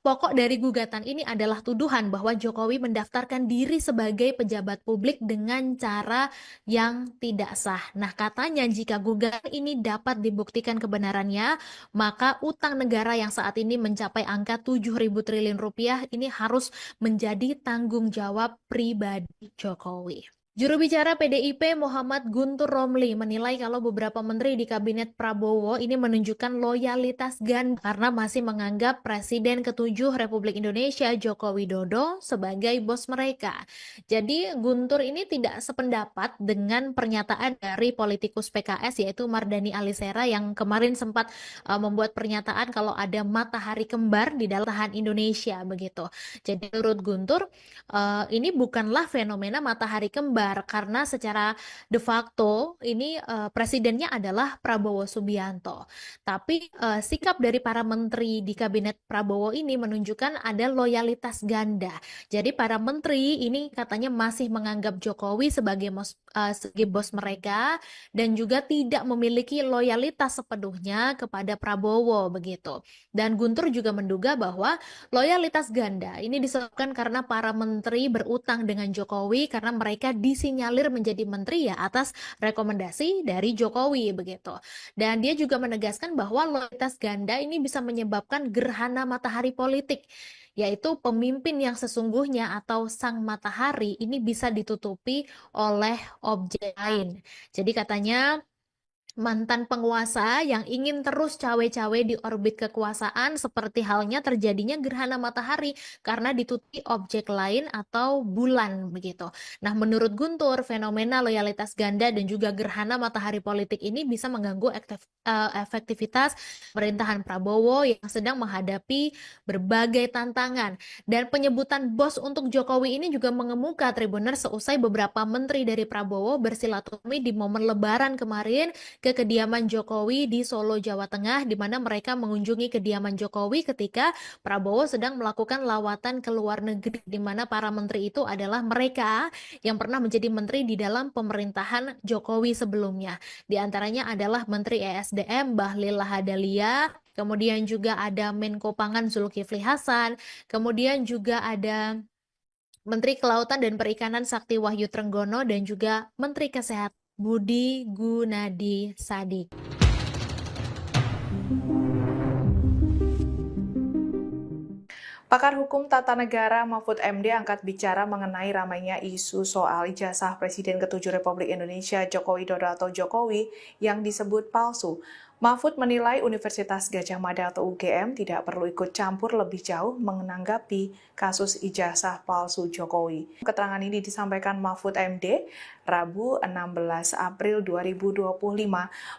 pokok dari gugatan ini adalah tuduhan bahwa Jokowi mendaftarkan diri sebagai pejabat publik dengan cara yang tidak sah. Nah, katanya jika gugatan ini dapat dibuktikan kebenarannya, maka utang negara yang saat ini mencapai angka 7.000 triliun rupiah ini harus menjadi tanggung jawab pribadi Jokowi. Juru bicara PDIP Muhammad Guntur Romli menilai kalau beberapa menteri di kabinet Prabowo ini menunjukkan loyalitas ganda karena masih menganggap Presiden ke-7 Republik Indonesia Joko Widodo sebagai bos mereka. Jadi Guntur ini tidak sependapat dengan pernyataan dari politikus PKS yaitu Mardhani Alisera yang kemarin sempat membuat pernyataan kalau ada matahari kembar di dalam pemerintahan Indonesia begitu. Jadi menurut Guntur ini bukanlah fenomena matahari kembar hambar karena secara de facto ini presidennya adalah Prabowo Subianto. Tapi sikap dari para menteri di kabinet Prabowo ini menunjukkan ada loyalitas ganda. Jadi para menteri ini katanya masih menganggap Jokowi sebagai bos mereka dan juga tidak memiliki loyalitas sepenuhnya kepada Prabowo begitu. Dan Guntur juga menduga bahwa loyalitas ganda ini disebabkan karena para menteri berutang dengan Jokowi karena mereka disinyalir menjadi menteri ya atas rekomendasi dari Jokowi begitu. Dan dia juga menegaskan bahwa loyalitas ganda ini bisa menyebabkan gerhana matahari politik, yaitu pemimpin yang sesungguhnya atau sang matahari ini bisa ditutupi oleh objek lain. Jadi katanya mantan penguasa yang ingin terus cawe-cawe di orbit kekuasaan seperti halnya terjadinya gerhana matahari karena ditutupi objek lain atau bulan begitu. Nah, menurut Guntur, fenomena loyalitas ganda dan juga gerhana matahari politik ini bisa mengganggu efektivitas pemerintahan Prabowo yang sedang menghadapi berbagai tantangan. Dan penyebutan bos untuk Jokowi ini juga mengemuka Tribuners seusai beberapa menteri dari Prabowo bersilaturahmi di momen Lebaran kemarin ke kediaman Jokowi di Solo, Jawa Tengah, di mana mereka mengunjungi kediaman Jokowi ketika Prabowo sedang melakukan lawatan ke luar negeri, di mana para menteri itu adalah mereka yang pernah menjadi menteri di dalam pemerintahan Jokowi sebelumnya. Di antaranya adalah Menteri ESDM Bahlil Lahadalia, kemudian juga ada Menko Pangan Zulkifli Hasan, kemudian juga ada Menteri Kelautan dan Perikanan Sakti Wahyu Trenggono, dan juga Menteri Kesehatan Budi Gunadi Sadikin. Pakar Hukum Tata Negara Mahfud MD angkat bicara mengenai ramainya isu soal ijazah Presiden ke-7 Republik Indonesia Joko Widodo atau Jokowi yang disebut palsu. Mahfud menilai Universitas Gadjah Mada atau UGM tidak perlu ikut campur lebih jauh menanggapi kasus ijazah palsu Jokowi. Keterangan ini disampaikan Mahfud MD Rabu 16 April 2025.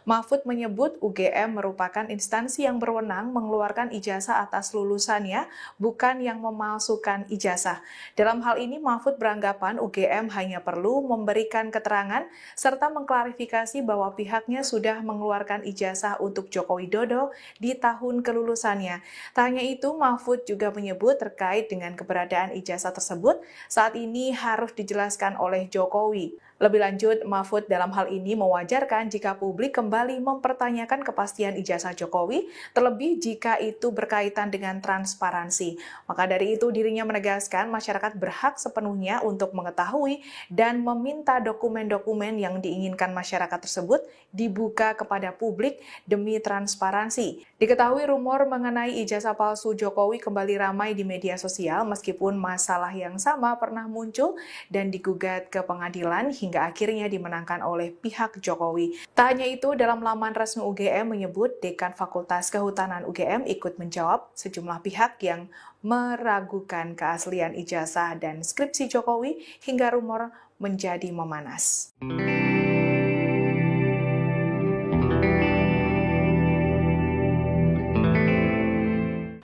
Mahfud menyebut UGM merupakan instansi yang berwenang mengeluarkan ijazah atas lulusannya, bukan yang memalsukan ijazah. Dalam hal ini Mahfud beranggapan UGM hanya perlu memberikan keterangan serta mengklarifikasi bahwa pihaknya sudah mengeluarkan ijazah untuk Joko Widodo di tahun kelulusannya. Tak hanya itu, Mahfud juga menyebut terkait dengan keberadaan ijazah tersebut saat ini harus dijelaskan oleh Jokowi. Lebih lanjut, Mahfud dalam hal ini mewajarkan jika publik kembali mempertanyakan kepastian ijazah Jokowi, terlebih jika itu berkaitan dengan transparansi. Maka dari itu, dirinya menegaskan masyarakat berhak sepenuhnya untuk mengetahui dan meminta dokumen-dokumen yang diinginkan masyarakat tersebut dibuka kepada publik demi transparansi. Diketahui rumor mengenai ijazah palsu Jokowi kembali ramai di media sosial meskipun masalah yang sama pernah muncul dan digugat ke pengadilan hingga akhirnya dimenangkan oleh pihak Jokowi. Tak hanya itu, dalam laman resmi UGM menyebut Dekan Fakultas Kehutanan UGM ikut menjawab sejumlah pihak yang meragukan keaslian ijazah dan skripsi Jokowi hingga rumor menjadi memanas.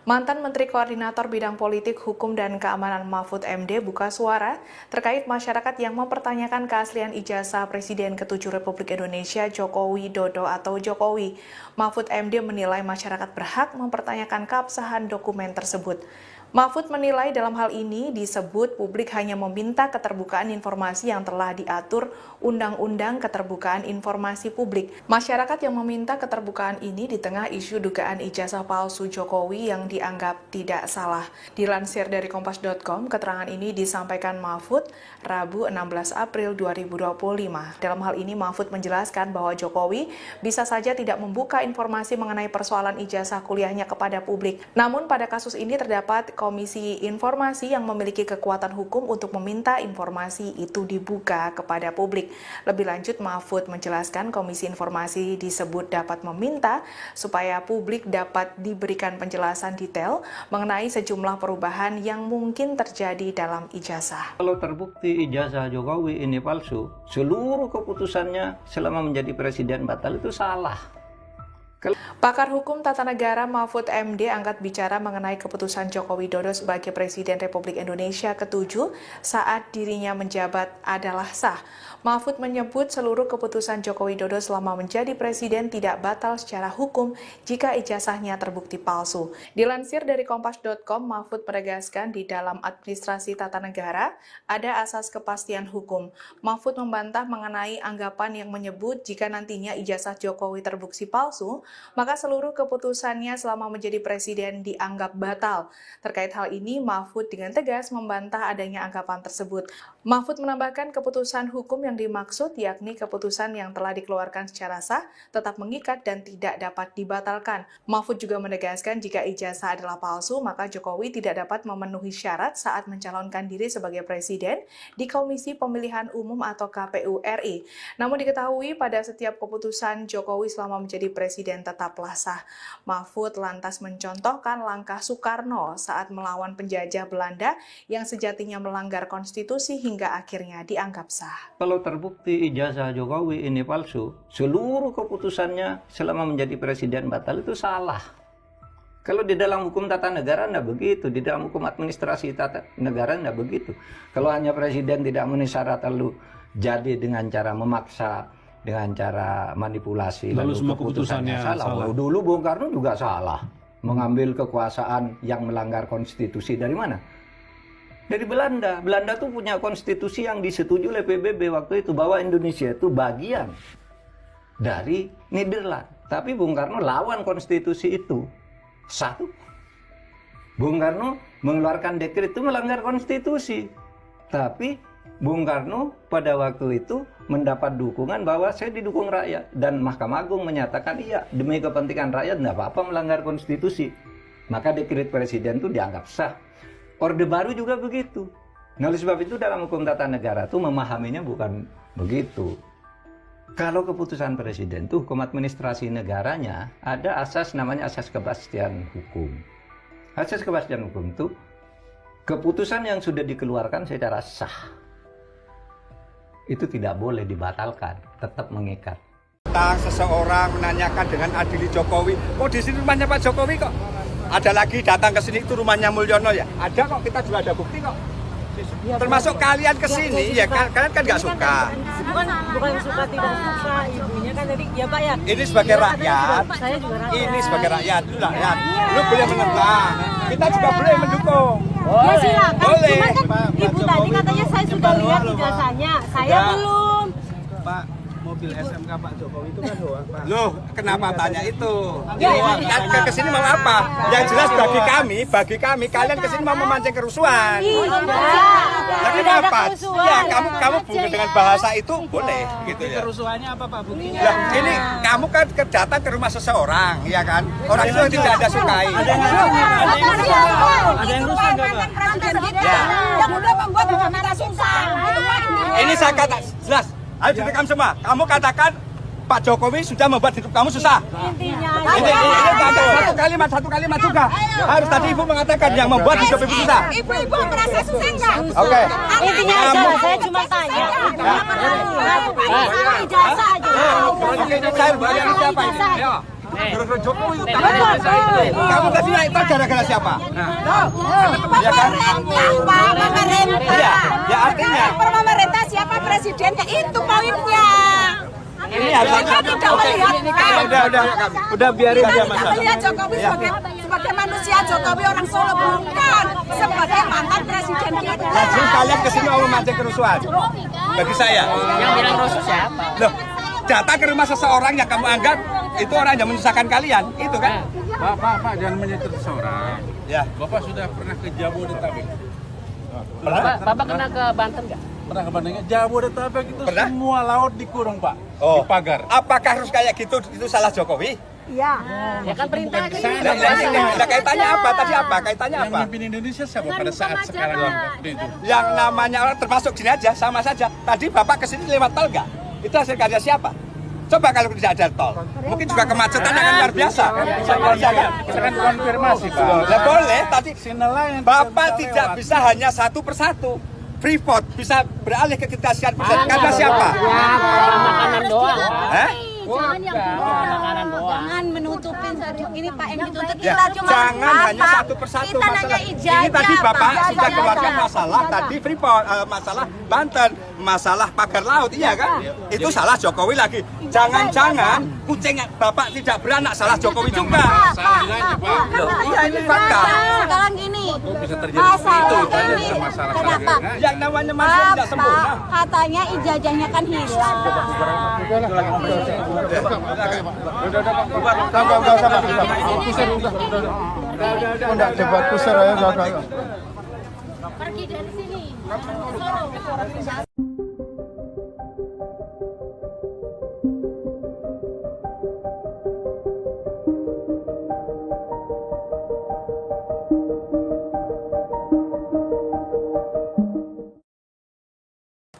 Mantan Menteri Koordinator Bidang Politik, Hukum, dan Keamanan Mahfud MD buka suara terkait masyarakat yang mempertanyakan keaslian ijazah Presiden ke-7 Republik Indonesia Joko Widodo atau Jokowi. Mahfud MD menilai masyarakat berhak mempertanyakan keabsahan dokumen tersebut. Mahfud menilai dalam hal ini disebut publik hanya meminta keterbukaan informasi yang telah diatur Undang-Undang Keterbukaan Informasi Publik. Masyarakat yang meminta keterbukaan ini di tengah isu dugaan ijazah palsu Jokowi yang dianggap tidak salah. Dilansir dari Kompas.com, keterangan ini disampaikan Mahfud Rabu 16 April 2025. Dalam hal ini Mahfud menjelaskan bahwa Jokowi bisa saja tidak membuka informasi mengenai persoalan ijazah kuliahnya kepada publik. Namun pada kasus ini terdapat Komisi Informasi yang memiliki kekuatan hukum untuk meminta informasi itu dibuka kepada publik. Lebih lanjut, Mahfud menjelaskan Komisi Informasi disebut dapat meminta supaya publik dapat diberikan penjelasan detail mengenai sejumlah perubahan yang mungkin terjadi dalam ijazah. Kalau terbukti ijazah Jokowi ini palsu, seluruh keputusannya selama menjadi presiden batal itu salah. Pakar Hukum Tata Negara Mahfud MD angkat bicara mengenai keputusan Joko Widodo sebagai Presiden Republik Indonesia ke-7 saat dirinya menjabat adalah sah. Mahfud menyebut seluruh keputusan Joko Widodo selama menjadi presiden tidak batal secara hukum jika ijazahnya terbukti palsu. Dilansir dari Kompas.com, Mahfud menegaskan di dalam administrasi tata negara ada asas kepastian hukum. Mahfud membantah mengenai anggapan yang menyebut jika nantinya ijazah Jokowi terbukti palsu, maka seluruh keputusannya selama menjadi presiden dianggap batal. Terkait hal ini, Mahfud dengan tegas membantah adanya anggapan tersebut. Mahfud menambahkan keputusan hukum yang dimaksud yakni keputusan yang telah dikeluarkan secara sah, tetap mengikat dan tidak dapat dibatalkan. Mahfud juga menegaskan jika ijazah adalah palsu, maka Jokowi tidak dapat memenuhi syarat saat mencalonkan diri sebagai presiden di Komisi Pemilihan Umum atau KPU RI. Namun diketahui pada setiap keputusan Jokowi selama menjadi presiden tetaplah sah. Mahfud lantas mencontohkan langkah Soekarno saat melawan penjajah Belanda yang sejatinya melanggar konstitusi hingga akhirnya dianggap sah. Kalau terbukti ijazah Jokowi ini palsu, seluruh keputusannya selama menjadi presiden batal itu salah. Kalau di dalam hukum tata negara tidak begitu, di dalam hukum administrasi tata negara tidak begitu. Kalau hanya presiden tidak memenuhi syarat lalu jadi dengan cara memaksa, dengan cara manipulasi, lalu semua keputusannya salah. Dulu Bung Karno juga salah, mengambil kekuasaan yang melanggar konstitusi dari mana? Dari Belanda. Belanda tuh punya konstitusi yang disetujui oleh PBB waktu itu bahwa Indonesia itu bagian dari Nederland. Tapi Bung Karno lawan konstitusi itu. Satu, Bung Karno mengeluarkan dekret itu melanggar konstitusi. Tapi Bung Karno pada waktu itu mendapat dukungan bahwa saya didukung rakyat. Dan Mahkamah Agung menyatakan iya, demi kepentingan rakyat tidak apa-apa melanggar konstitusi. Maka dekret presiden itu dianggap sah. Orde Baru juga begitu. Nah, oleh sebab itu dalam hukum tata negara itu memahaminya bukan begitu. Kalau keputusan presiden itu hukum administrasi negaranya ada asas namanya asas kepastian hukum. Asas kepastian hukum itu keputusan yang sudah dikeluarkan secara sah itu tidak boleh dibatalkan, tetap mengikat. Seseorang menanyakan dengan adili Jokowi, oh di sini rumahnya Pak Jokowi kok. Ada lagi datang ke sini itu rumahnya Mulyono ya. Ada kok, kita juga ada bukti kok. Termasuk kalian ke sini ya, kalian kan nggak suka. Bukan suka tidak suka, ibunya kan tadi ya Pak ya. Ini sebagai rakyat. Saya juga rakyat. Ini sebagai rakyat, lu boleh menentang. Kita juga boleh mendukung. Ya silakan. Boleh. Cuman kan ibu tadi katanya saya sudah lihat ijazahnya, saya belum. Pak, mobil SMK Pak Jokowi itu kan hoax, Pak. Loh, kenapa tanya itu? Ya, ke sini mau apa? Yang jelas bagi kami kalian ke sini mau memancing kerusuhan. Nah, kenapa? Ya, kamu bukti dengan bahasa itu boleh gitu ya. Kerusuhannya apa Pak buktinya? Lah, ini kamu kan datang ke rumah seseorang, ya kan? Orang itu yang tidak Anda sukai. Ada yang rusak enggak, Pak? Ya. Yang udah membuat kita susah. Ini saya kata jelas. Ayo direkam semua. Kamu katakan Pak Jokowi sudah membuat hidup kamu susah. Ini satu kalimat juga. Harus tadi Ibu mengatakan yang membuat hidup Ibu susah. Ibu merasa susah enggak? Oke. Intinya aja, saya cuma tanya. Ijazah aja. Oke, saya bayar siapa ini? Ayo. Gara-gara Jokowi kamu tadi naik tol gara-gara siapa? Ya kan? Ya artinya pemerintah siapa presidennya itu poinnya. ini harus Udah biarin aja Mas. Melihat Jokowi sebagai manusia, Jokowi orang Solo bukan sebagai mantan presiden kita. Jadi kalian kesini mau memancing kerusuhan? Bagi saya. Yang bilang rusuh siapa? Loh, datang ke rumah seseorang yang kamu anggap itu orang yang menyusahkan kalian, itu kan? Pak, jangan menyebut seseorang. Ya. Bapak sudah pernah ke Jabodetabek? Bapak kena ke Banten nggak? Pernah ke Banten? Jabodetabek itu Pernah? semua laut dikurung Pak, Oh. di pagar. Apakah harus kayak gitu? Itu salah Jokowi? Iya. Ya kan perintah Nah, kaitannya apa? Tadi apa? Kaitannya Yang apa? memimpin Indonesia siapa pada saat sekarang waktu itu? Yang namanya orang termasuk gini aja, sama saja. Tadi Bapak kesini lewat tol nggak? Itu hasil karya siapa? Coba kalau tidak ada tol, mungkin juga kemacetan akan luar biasa. Kita kan konfirmasi Pak. Ya boleh, tadi Sinela yang Bapak tidak bisa hanya satu persatu. Freeport bisa beralih ke kita sekian persen. Karena siapa? Ya, makanan doang. Hah? jangan yang makanan doang. Jangan menutupin ini Pak yang ditutup Ya, jangan hanya satu persatu masalah. Ini tadi Bapak sudah keluarkan masalah tadi Freeport, masalah Banten, masalah pagar laut, iya kan? Itu salah Jokowi lagi. Jangan-jangan kucing Bapak tidak beranak, salah Jokowi juga. Iya ini fakta. Sekarang gini, Bisa terjadi seperti itu kan dengan masalah kenapa? Yang namanya manusia tidak sempurna. Katanya ijazahnya kan hilang. Udah debat kusir ya, Pergi dari sini.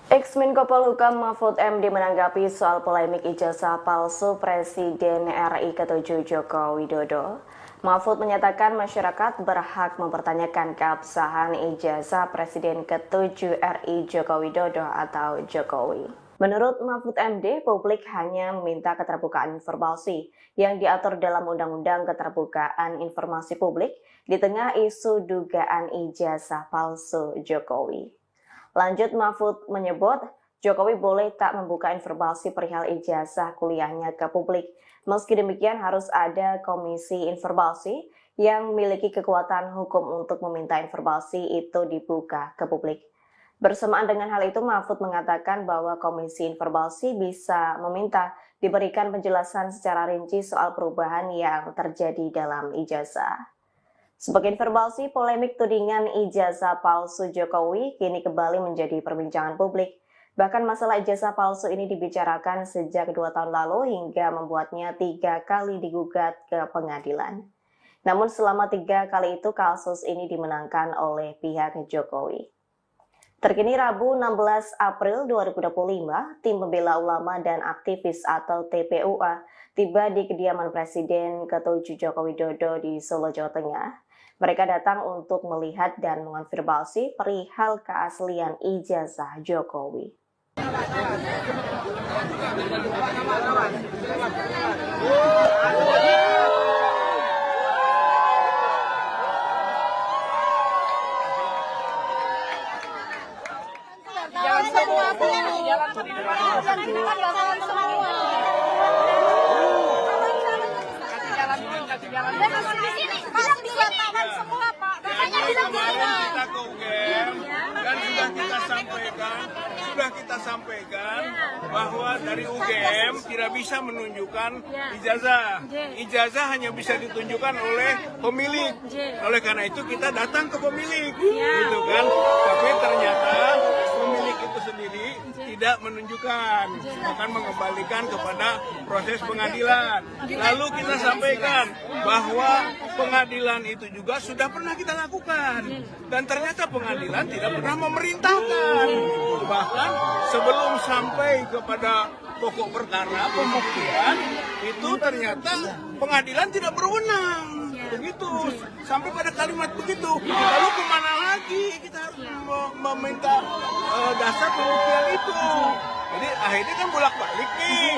Ex-Menko Polhukam Mahfud MD menanggapi soal polemik ijazah palsu Presiden RI ke-7 Joko Widodo. Mahfud menyatakan masyarakat berhak mempertanyakan keabsahan ijazah Presiden ke-7 RI Joko Widodo atau Jokowi. Menurut Mahfud MD, publik hanya meminta keterbukaan informasi yang diatur dalam Undang-Undang Keterbukaan Informasi Publik di tengah isu dugaan ijazah palsu Jokowi. Lanjut, Mahfud menyebut Jokowi boleh tak membuka informasi perihal ijazah kuliahnya ke publik. Meski demikian harus ada komisi informasi yang memiliki kekuatan hukum untuk meminta informasi itu dibuka ke publik. Bersamaan dengan hal itu, Mahfud mengatakan bahwa komisi informasi bisa meminta diberikan penjelasan secara rinci soal perubahan yang terjadi dalam ijazah. Sebagai informasi, polemik tudingan ijazah palsu Jokowi kini kembali menjadi perbincangan publik. Bahkan masalah ijazah palsu ini dibicarakan sejak 2 tahun lalu hingga membuatnya 3 kali digugat ke pengadilan. Namun selama 3 kali itu kasus ini dimenangkan oleh pihak Jokowi. Terkini Rabu 16 April 2025, tim pembela ulama dan aktivis atau TPUA tiba di kediaman Presiden ke-7 Joko Widodo di Solo, Jawa Tengah. Mereka datang untuk melihat dan mengonfirmasi perihal keaslian ijazah Jokowi. Sudah kita sampaikan bahwa dari UGM tidak bisa menunjukkan ijazah. Ijazah hanya bisa ditunjukkan oleh pemilik. Oleh karena itu kita datang ke pemilik, gitu kan? Tapi ternyata pemilik itu sendiri tidak menunjukkan, akan mengembalikan kepada proses pengadilan. Lalu kita sampaikan bahwa pengadilan itu juga sudah pernah kita lakukan, dan ternyata pengadilan tidak pernah memerintahkan. Bahkan sebelum sampai kepada pokok perkara pembuktian itu ternyata pengadilan tidak berwenang. Begitu, sampai pada kalimat begitu. Lalu kemana lagi kita harus meminta dasar pembuktian itu? Jadi akhirnya kan bolak-balik nih,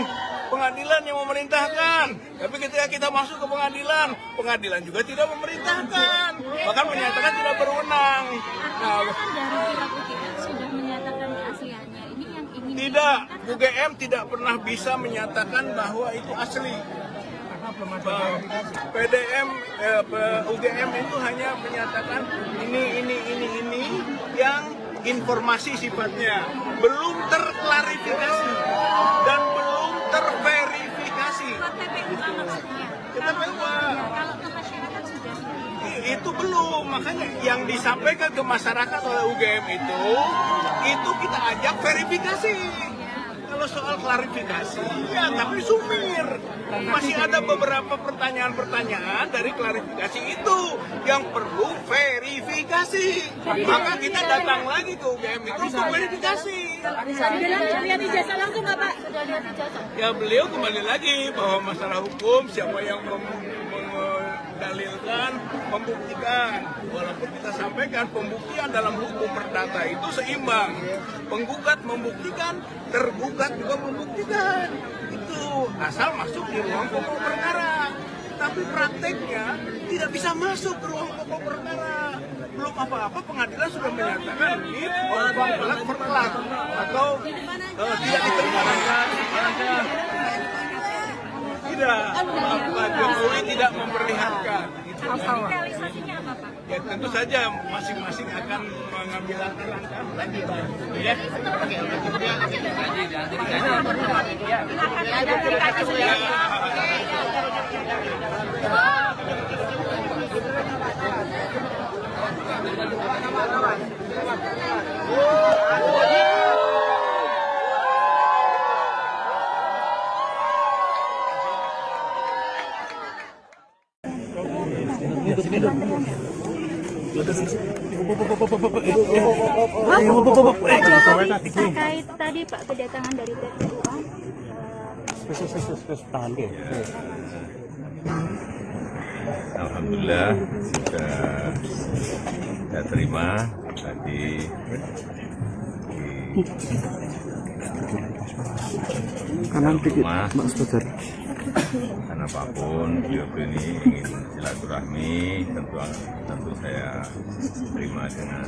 pengadilan yang memerintahkan. Tapi ketika kita masuk ke pengadilan, pengadilan juga tidak memerintahkan, bahkan menyatakan tidak berwenang. Nah, sudah menyatakan keasliannya. Ini yang ingin tidak, UGM tidak pernah bisa menyatakan bahwa itu asli. UGM itu hanya menyatakan ini yang informasi sifatnya belum terklarifikasi dan belum terverifikasi. Itu belum, makanya yang disampaikan ke masyarakat oleh UGM itu kita ajak verifikasi. Kalau soal klarifikasi, ya tapi sumir. Masih ada beberapa pertanyaan-pertanyaan dari klarifikasi itu yang perlu verifikasi. Maka kita datang lagi ke UGM itu untuk verifikasi. lihat ijazah langsung nggak Pak? Sudah lihat ijazah. Ya beliau kembali lagi bahwa masalah hukum siapa yang mendalilkan, membuktikan. Walaupun kita sampaikan pembuktian dalam hukum perdata itu seimbang. Penggugat membuktikan, tergugat juga membuktikan. Itu asal masuk di ruang pokok perkara. Tapi prakteknya tidak bisa masuk ke ruang pokok perkara. Belum apa-apa pengadilan sudah menyatakan ini orang bertolak atau tidak diterima. Tidak, Pak Jokowi tidak memperlihatkan. Realisasinya apa, Pak? Ya tentu saja masing-masing akan mengambil langkah lanjutan. Ya. Terkait tadi Pak kedatangan dari TPUA. Alhamdulillah sudah saya terima tadi di rumah. Karena apapun beliau ini ingin silaturahmi, tentu saya terima dengan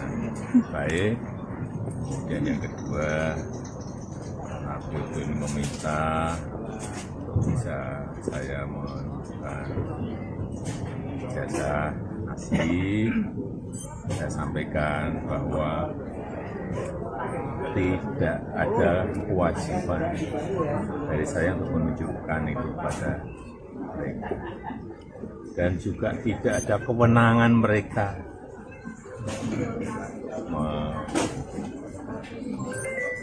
baik. Kemudian yang kedua, karena beliau ini meminta bisa saya menunjukkan jasa asli, saya sampaikan bahwa tidak ada kewajiban dari saya untuk menunjukkan itu pada mereka, dan juga tidak ada kewenangan mereka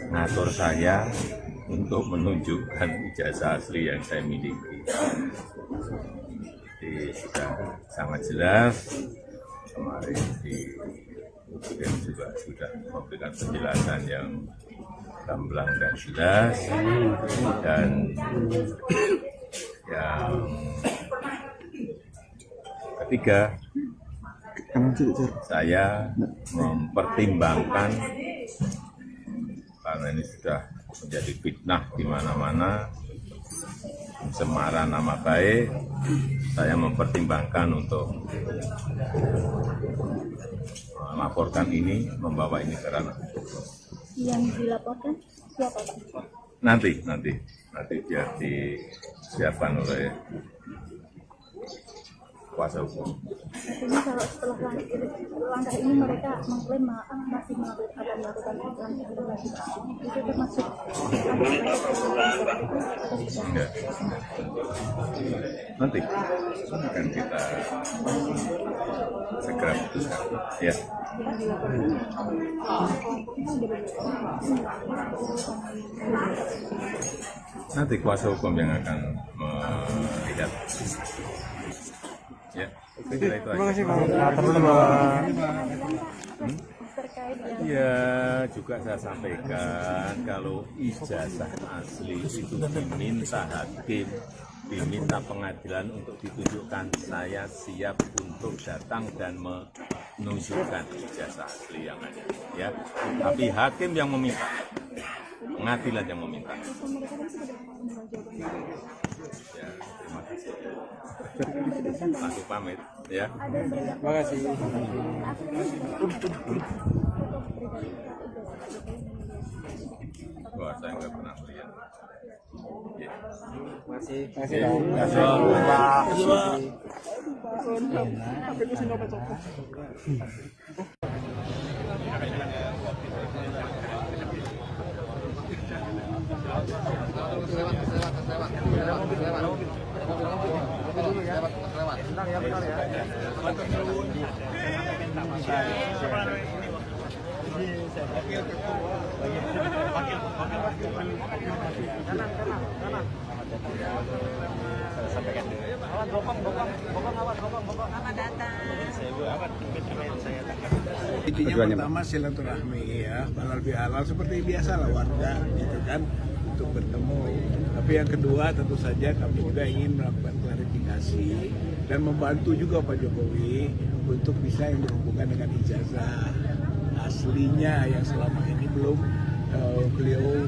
mengatur saya untuk menunjukkan ijazah asli yang saya miliki. Jadi sudah sangat jelas, kemarin Presiden juga sudah memberikan penjelasan yang gamblang dan jelas, dan yang ketiga, saya mempertimbangkan karena ini sudah menjadi fitnah di mana-mana, pencemaran nama baik, saya mempertimbangkan untuk melaporkan ini, membawa ini ke ranah hukum. Yang dilaporkan siapa Pak? Nanti biar disiapkan oleh kuasa hukum. Artinya kalau setelah langkah ini mereka mengklaim masih akan melakukan klarifikasi, itu termasuk enggak. Nanti akan kita segera putuskan. Ya. Nanti kuasa hukum yang akan melihat. Ya, terima kasih Pak. Ya, juga saya sampaikan kalau ijazah asli itu diminta hakim, diminta pengadilan untuk ditunjukkan, saya siap untuk datang dan menunjukkan ijazah asli yang ada. Ya, tapi hakim yang meminta, pengadilan yang meminta. Ya, terima kasih. Langsung pamit, ya. Terima kasih. Wah, saya nggak pernah lihat. Ya. Masih. Intinya pertama silaturahmi ya, halal bihalal seperti biasa lah warga gitu kan, untuk bertemu. Tapi yang kedua tentu saja kami juga ingin melakukan klarifikasi dan membantu juga Pak Jokowi untuk bisa yang berhubungan dengan ijazah aslinya yang selama ini belum beliau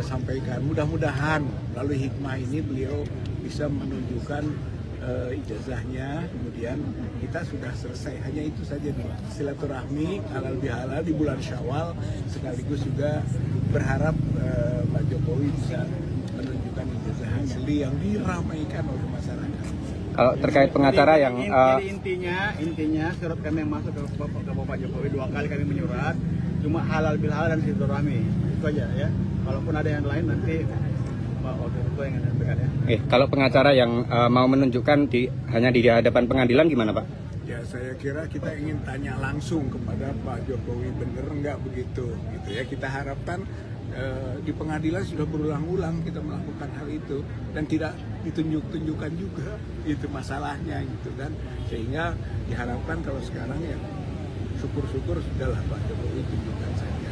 sampaikan. Mudah-mudahan melalui hikmah ini beliau bisa menunjukkan ijazahnya, kemudian kita sudah selesai. Hanya itu saja nih, silaturahmi halal bihalal di bulan Syawal, sekaligus juga berharap Pak Jokowi bisa menunjukkan ijazah asli yang diramaikan oleh masyarakat. Kalau terkait pengacara yang intinya surat kami yang masuk ke Bapak Jokowi 2 kali kami menyurat, cuma halal bihalal dan silaturahmi itu aja ya. Kalaupun ada yang lain nanti Pak Wakil Ketua yang sampaikan ya. Kalau pengacara yang mau menunjukkan hanya di hadapan pengadilan gimana Pak? Ya saya kira kita ingin tanya langsung kepada Pak Jokowi, bener nggak begitu gitu ya. Kita harapkan di pengadilan sudah berulang-ulang kita melakukan hal itu dan tidak ditunjuk-tunjukkan juga, itu masalahnya gitu kan. Sehingga diharapkan kalau sekarang ya syukur-syukur sudahlah Pak Jokowi tunjukkan saja.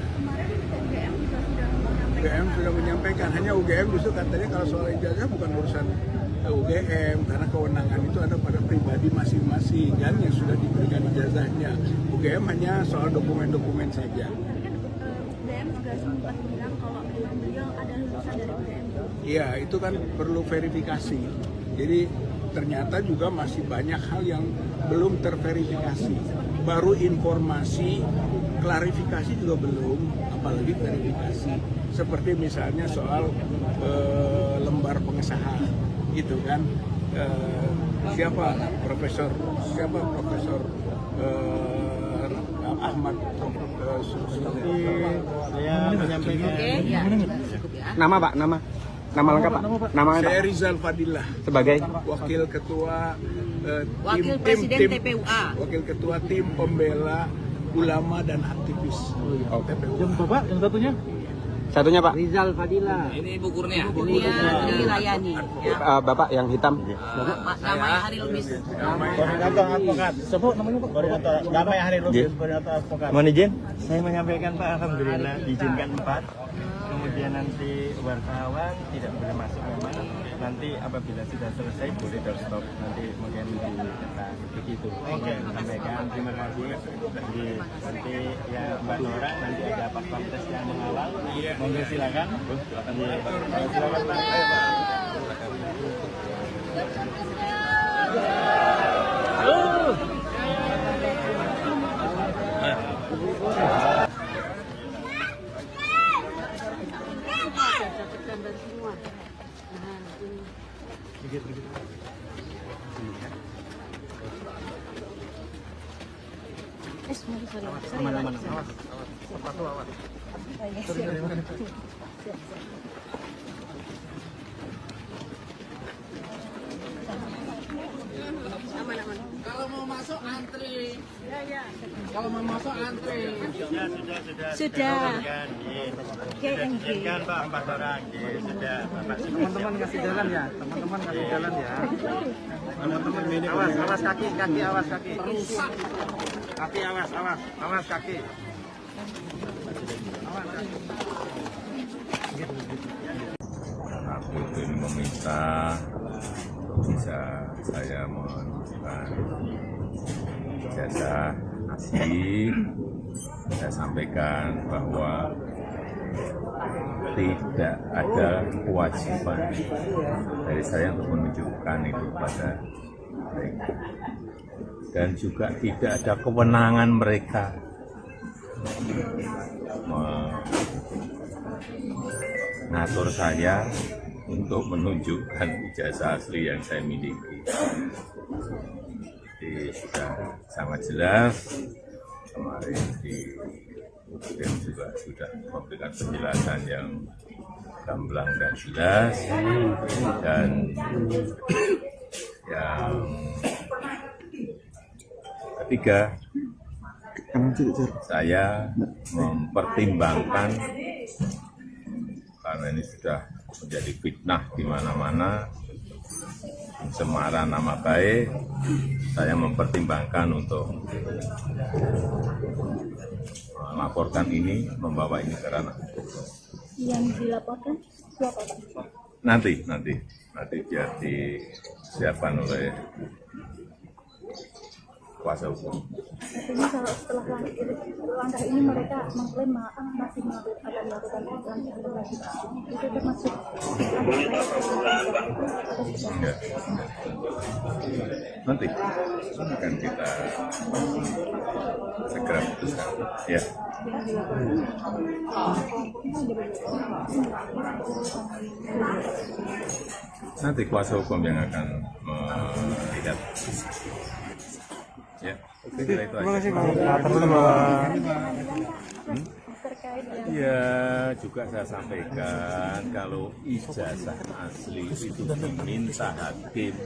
UGM sudah menyampaikan, hanya UGM justru katanya kalau soal ijazah bukan urusan UGM karena kewenangan itu ada pada pribadi masing-masing kan yang sudah diberikan ijazahnya. UGM hanya soal dokumen-dokumen saja. UGM juga sempat bilang kalau beliau ada lulusan dari UGM. Iya, itu kan perlu verifikasi. Jadi ternyata juga masih banyak hal yang belum terverifikasi. Baru informasi, klarifikasi juga belum, apalagi verifikasi. Seperti misalnya soal lembar pengesahan, gitu kan? Siapa Profesor Ahmad saya menyampaikan Nama Pak, nama lengkap Pak. Nama saya Rizal Fadilah sebagai Wakil Ketua Wakil Presiden TPUA. Wakil Ketua Tim Pembela Ulama dan Aktivis TPUA. Jam Bapak, yang satunya Pak. Rizal Fadila. Ini bukurnya. Dilayani. Bapak yang hitam. Namanya Hari Lubis. Koordinator advokat. Sebut namanya Pak. Koordinator Damai Hari Lubis, koordinator advokat. Mohon izin, saya menyampaikan Pak, alhamdulillah diizinkan 4. Kemudian nanti wartawan tidak boleh masuk memang. Nanti apabila sudah selesai boleh doorstop. Nanti mungkin dicetak begitu. Oke, sampaikan terima kasih. Jadi nanti ya Mbak Nora nanti ada pas-pampres yang mengawal. Monggo silakan. Silakan Pak. Ayo Pak. Aman. Awas. Sepatu awas. Aman. Kalau mau masuk antri. Ya. Kalau mau masuk antri. Sudah. Izinkan Pak, 4 orang. Sudah. Teman-teman kasih jalan ya. Teman-teman awas kaki, awas kaki. Kaki awas kaki. Aku ingin meminta bisa saya menunjukkan ijazah asli. Saya sampaikan bahwa tidak ada kewajiban dari saya untuk menunjukkan itu pada mereka, dan juga tidak ada kewenangan mereka mengatur saya untuk menunjukkan ijazah asli yang saya miliki. Jadi sudah sangat jelas, kemarin di UGM juga sudah memberikan penjelasan yang gamblang dan jelas, dan yang ketiga, saya mempertimbangkan karena ini sudah menjadi fitnah di mana-mana, pencemaran nama baik, saya mempertimbangkan untuk melaporkan ini, membawa ini ke ranah. Yang dilaporkan siapa Pak? Nanti biar disiapkan oleh kuasa hukum. Artinya kalau setelah langkah ini mereka mengklaim masih akan melakukan lagi, itu termasuk Enggak. Nanti akan kita segera putuskan. Ya. Nanti kuasa hukum yang akan melihat. Ya, kira itu aja. Ya, juga saya sampaikan kalau ijazah asli itu diminta hakim,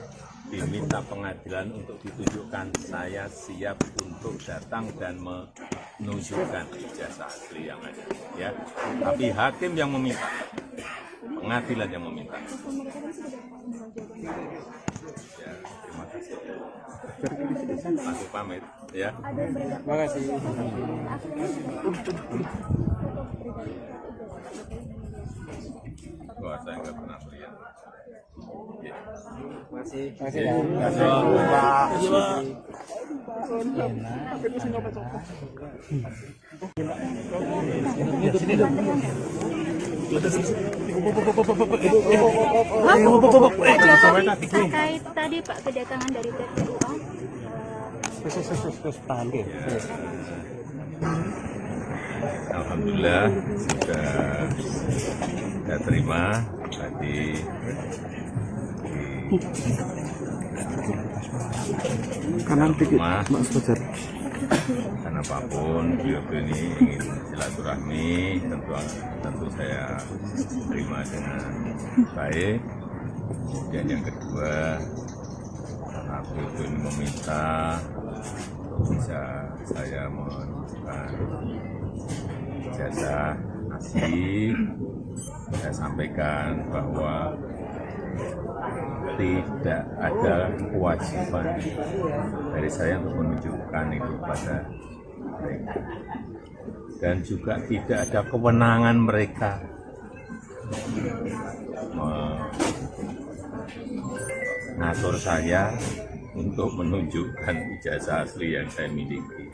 diminta pengadilan untuk ditunjukkan, saya siap untuk datang dan menunjukkan ijazah asli yang ada. Ya, tapi hakim yang meminta, pengadilan yang meminta. Ya, terima kasih. Langsung pamit, ya. Terima kasih. Wah, saya nggak pernah melihat. Ya. Masih. terkait tadi Pak kedatangan dari PPUA. Alhamdulillah sudah saya terima tadi Kanan dikit, Mas Fajar. Karena apapun beliau ini ingin silaturahmi, tentu saya terima dengan baik. Dan yang kedua, karena beliau ini meminta bisa saya menunjukkan ijazah asli, saya sampaikan bahwa tidak ada kewajiban dari saya untuk menunjukkan itu pada mereka, dan juga tidak ada kewenangan mereka mengatur saya untuk menunjukkan ijazah asli yang saya miliki.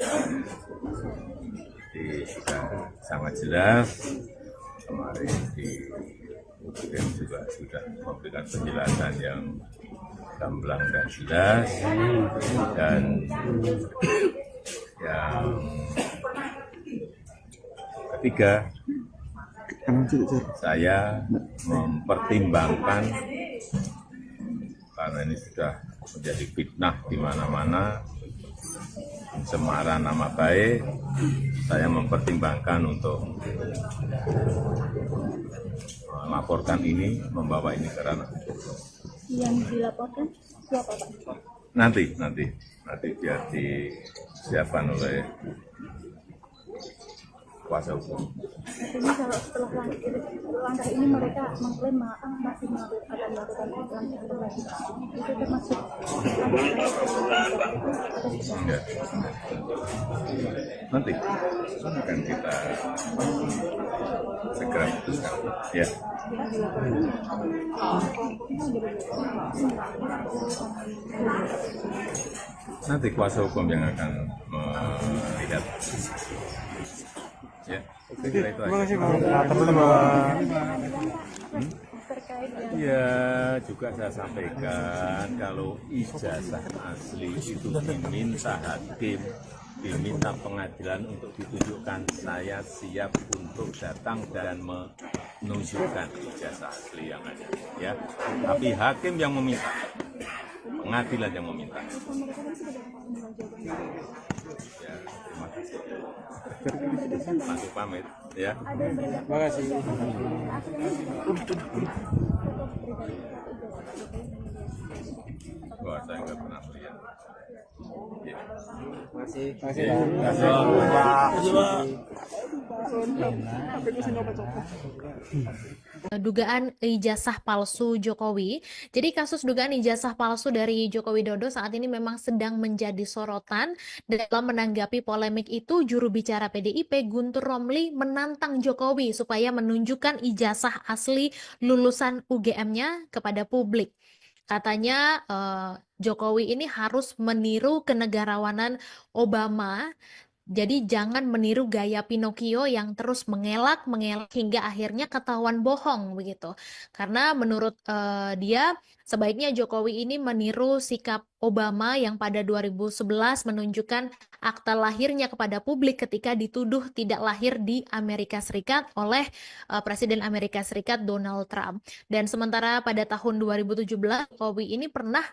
Jadi sudah sangat jelas, kemarin di UGM juga sudah memberikan penjelasan yang gamblang dan jelas, dan yang ketiga, saya mempertimbangkan karena ini sudah menjadi fitnah di mana-mana, pencemaran nama baik, saya mempertimbangkan untuk melaporkan ini, membawa ini ke ranah hukum. Yang dilaporkan siapa Pak? Nanti biar disiapkan oleh kuasa hukum. Artinya kalau setelah langkah ini mereka mengklaim masih akan melakukan lagi, itu termasuk Enggak. Nanti akan kita segera putuskan. Ya. Nanti kuasa hukum yang akan melihat. Ya, saya kira itu aja. Ya, juga saya sampaikan kalau ijazah asli itu diminta hakim, diminta pengadilan untuk ditunjukkan, saya siap untuk datang dan menunjukkan ijazah asli yang ada. Ya, tapi hakim yang meminta, pengadilan yang meminta. Ya, terima kasih. Langsung pamit, ya. Terima kasih. Wah, saya nggak pernah melihat. Ya. Masih. Dugaan ijazah palsu Jokowi. Jadi kasus dugaan ijazah palsu dari Joko Widodo saat ini memang sedang menjadi sorotan. Dalam menanggapi polemik itu, juru bicara PDIP Guntur Romli menantang Jokowi supaya menunjukkan ijazah asli lulusan UGM-nya kepada publik. Katanya Jokowi ini harus meniru kenegarawanan Obama. Jadi jangan meniru gaya Pinocchio yang terus mengelak hingga akhirnya ketahuan bohong begitu. Karena menurut dia sebaiknya Jokowi ini meniru sikap Obama yang pada 2011 menunjukkan akta lahirnya kepada publik ketika dituduh tidak lahir di Amerika Serikat oleh Presiden Amerika Serikat Donald Trump. Dan sementara pada tahun 2017 Jokowi ini pernah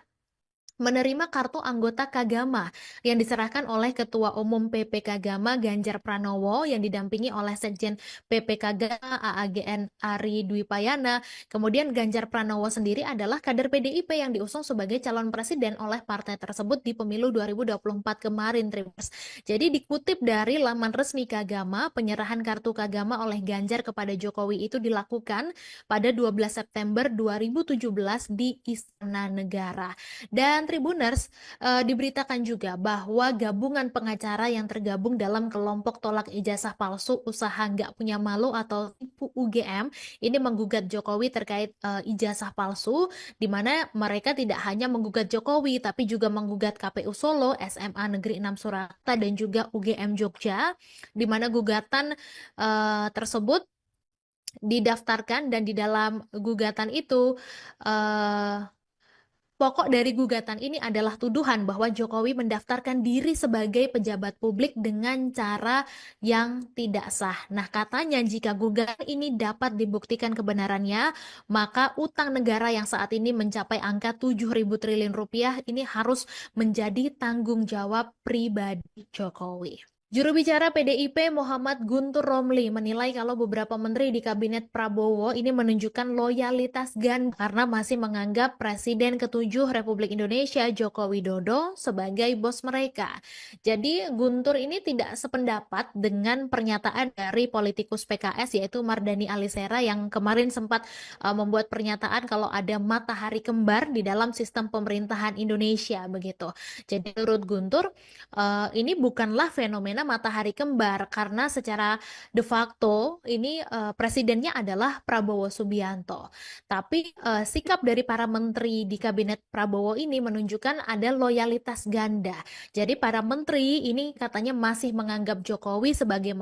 menerima kartu anggota Kagama yang diserahkan oleh Ketua Umum PP Kagama Ganjar Pranowo yang didampingi oleh Sekjen PP Kagama AAGN Ari Dwi Payana. Kemudian Ganjar Pranowo sendiri adalah kader PDIP yang diusung sebagai calon presiden oleh partai tersebut di pemilu 2024 kemarin, Tribuners. Jadi dikutip dari laman resmi Kagama, penyerahan kartu Kagama oleh Ganjar kepada Jokowi itu dilakukan pada 12 September 2017 di Istana Negara. Dan Tribuners, diberitakan juga bahwa gabungan pengacara yang tergabung dalam kelompok tolak ijazah palsu usaha nggak punya malu atau tipu UGM ini menggugat Jokowi terkait ijazah palsu, di mana mereka tidak hanya menggugat Jokowi tapi juga menggugat KPU Solo, SMA Negeri 6 Surakarta dan juga UGM Jogja, di mana gugatan tersebut didaftarkan dan di dalam gugatan itu pokok dari gugatan ini adalah tuduhan bahwa Jokowi mendaftarkan diri sebagai pejabat publik dengan cara yang tidak sah. Nah, katanya jika gugatan ini dapat dibuktikan kebenarannya, maka utang negara yang saat ini mencapai angka 7.000 triliun rupiah ini harus menjadi tanggung jawab pribadi Jokowi. Juru bicara PDIP Muhammad Guntur Romli menilai kalau beberapa menteri di kabinet Prabowo ini menunjukkan loyalitas ganda karena masih menganggap Presiden ke-7 Republik Indonesia Joko Widodo sebagai bos mereka. Jadi Guntur ini tidak sependapat dengan pernyataan dari politikus PKS yaitu Mardhani Alisera yang kemarin sempat membuat pernyataan kalau ada matahari kembar di dalam sistem pemerintahan Indonesia begitu. Jadi menurut Guntur ini bukanlah fenomena matahari kembar karena secara de facto ini presidennya adalah Prabowo Subianto. Tapi sikap dari para menteri di kabinet Prabowo ini menunjukkan ada loyalitas ganda. Jadi para menteri ini katanya masih menganggap Jokowi sebagai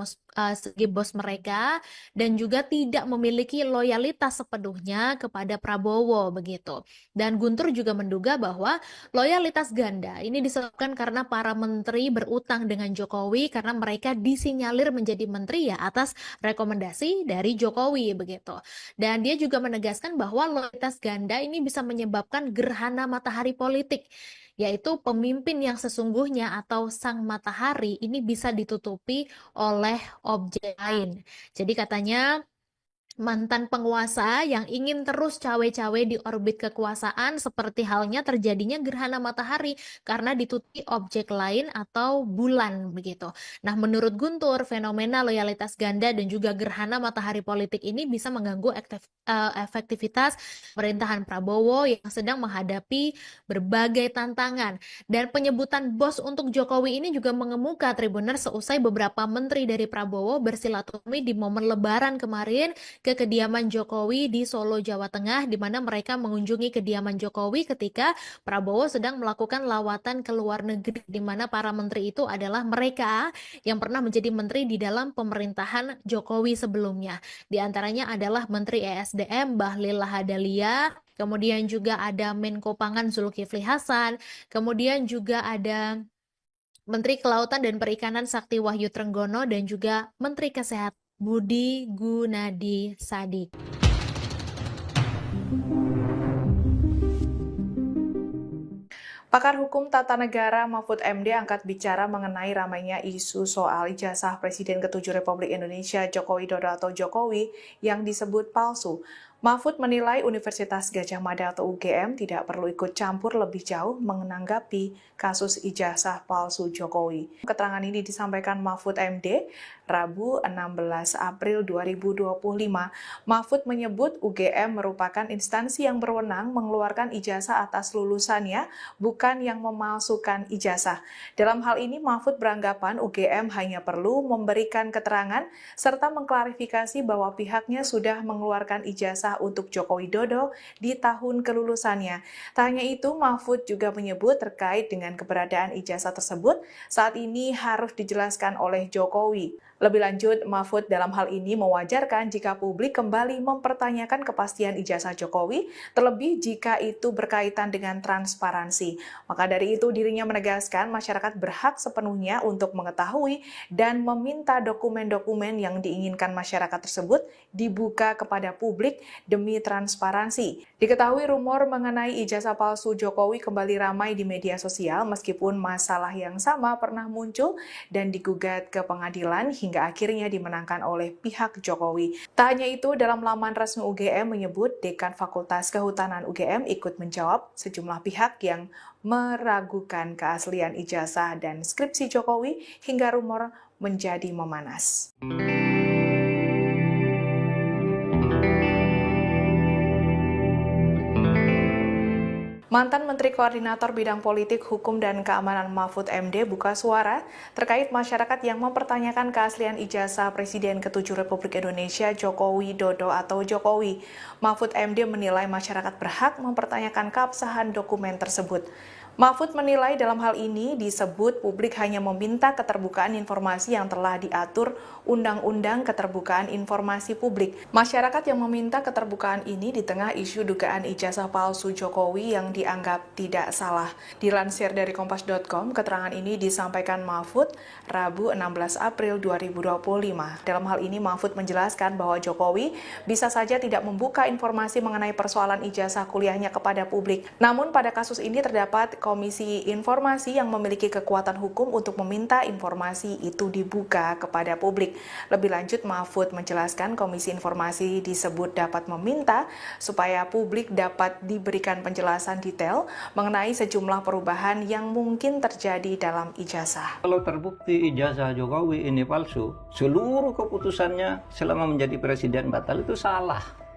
bos mereka dan juga tidak memiliki loyalitas sepenuhnya kepada Prabowo begitu. Dan Guntur juga menduga bahwa loyalitas ganda ini disebabkan karena para menteri berutang dengan Jokowi karena mereka disinyalir menjadi menteri ya atas rekomendasi dari Jokowi begitu. Dan dia juga menegaskan bahwa loyalitas ganda ini bisa menyebabkan gerhana matahari politik, yaitu pemimpin yang sesungguhnya atau sang matahari ini bisa ditutupi oleh objek lain. Jadi katanya mantan penguasa yang ingin terus cawe-cawe di orbit kekuasaan seperti halnya terjadinya gerhana matahari karena ditutupi objek lain atau bulan begitu. Nah, menurut Guntur, fenomena loyalitas ganda dan juga gerhana matahari politik ini bisa mengganggu efektivitas pemerintahan Prabowo yang sedang menghadapi berbagai tantangan. Dan penyebutan bos untuk Jokowi ini juga mengemuka Tribuners seusai beberapa menteri dari Prabowo bersilaturahmi di momen Lebaran kemarin ke kediaman Jokowi di Solo, Jawa Tengah, di mana mereka mengunjungi kediaman Jokowi ketika Prabowo sedang melakukan lawatan ke luar negeri, di mana para menteri itu adalah mereka yang pernah menjadi menteri di dalam pemerintahan Jokowi sebelumnya. Di antaranya adalah Menteri ESDM Bahlil Lahadalia, kemudian juga ada Menko Pangan Zulkifli Hasan, kemudian juga ada Menteri Kelautan dan Perikanan Sakti Wahyu Trenggono, dan juga Menteri Kesehatan Budi Gunadi Sadikin. Pakar Hukum Tata Negara Mahfud MD angkat bicara mengenai ramainya isu soal ijazah Presiden ke-7 Republik Indonesia Joko Widodo atau Jokowi yang disebut palsu. Mahfud menilai Universitas Gadjah Mada atau UGM tidak perlu ikut campur lebih jauh menanggapi kasus ijazah palsu Jokowi. Keterangan ini disampaikan Mahfud MD Rabu 16 April 2025. Mahfud menyebut UGM merupakan instansi yang berwenang mengeluarkan ijazah atas lulusannya, bukan yang memalsukan ijazah. Dalam hal ini Mahfud beranggapan UGM hanya perlu memberikan keterangan serta mengklarifikasi bahwa pihaknya sudah mengeluarkan ijazah ijazah untuk Joko Widodo di tahun kelulusannya. Tak hanya itu, Mahfud juga menyebut terkait dengan keberadaan ijazah tersebut saat ini harus dijelaskan oleh Jokowi. Lebih lanjut, Mahfud dalam hal ini mewajarkan jika publik kembali mempertanyakan kepastian ijazah Jokowi, terlebih jika itu berkaitan dengan transparansi. Maka dari itu dirinya menegaskan masyarakat berhak sepenuhnya untuk mengetahui dan meminta dokumen-dokumen yang diinginkan masyarakat tersebut dibuka kepada publik demi transparansi. Diketahui rumor mengenai ijazah palsu Jokowi kembali ramai di media sosial meskipun masalah yang sama pernah muncul dan digugat ke pengadilan hingga akhirnya dimenangkan oleh pihak Jokowi. Tak hanya itu, dalam laman resmi UGM menyebut Dekan Fakultas Kehutanan UGM ikut menjawab sejumlah pihak yang meragukan keaslian ijazah dan skripsi Jokowi hingga rumor menjadi memanas. Mantan Menteri Koordinator Bidang Politik, Hukum, dan Keamanan Mahfud MD buka suara terkait masyarakat yang mempertanyakan keaslian ijazah Presiden ke-7 Republik Indonesia Joko Widodo atau Jokowi. Mahfud MD menilai masyarakat berhak mempertanyakan keabsahan dokumen tersebut. Mahfud menilai dalam hal ini disebut publik hanya meminta keterbukaan informasi yang telah diatur Undang-Undang Keterbukaan Informasi Publik. Masyarakat yang meminta keterbukaan ini di tengah isu dugaan ijazah palsu Jokowi yang dianggap tidak salah. Dilansir dari Kompas.com, keterangan ini disampaikan Mahfud Rabu 16 April 2025. Dalam hal ini Mahfud menjelaskan bahwa Jokowi bisa saja tidak membuka informasi mengenai persoalan ijazah kuliahnya kepada publik. Namun pada kasus ini terdapat Komisi Informasi yang memiliki kekuatan hukum untuk meminta informasi itu dibuka kepada publik. Lebih lanjut, Mahfud menjelaskan Komisi Informasi disebut dapat meminta supaya publik dapat diberikan penjelasan detail mengenai sejumlah perubahan yang mungkin terjadi dalam ijazah. Kalau terbukti ijazah Jokowi ini palsu, seluruh keputusannya selama menjadi presiden batal itu salah.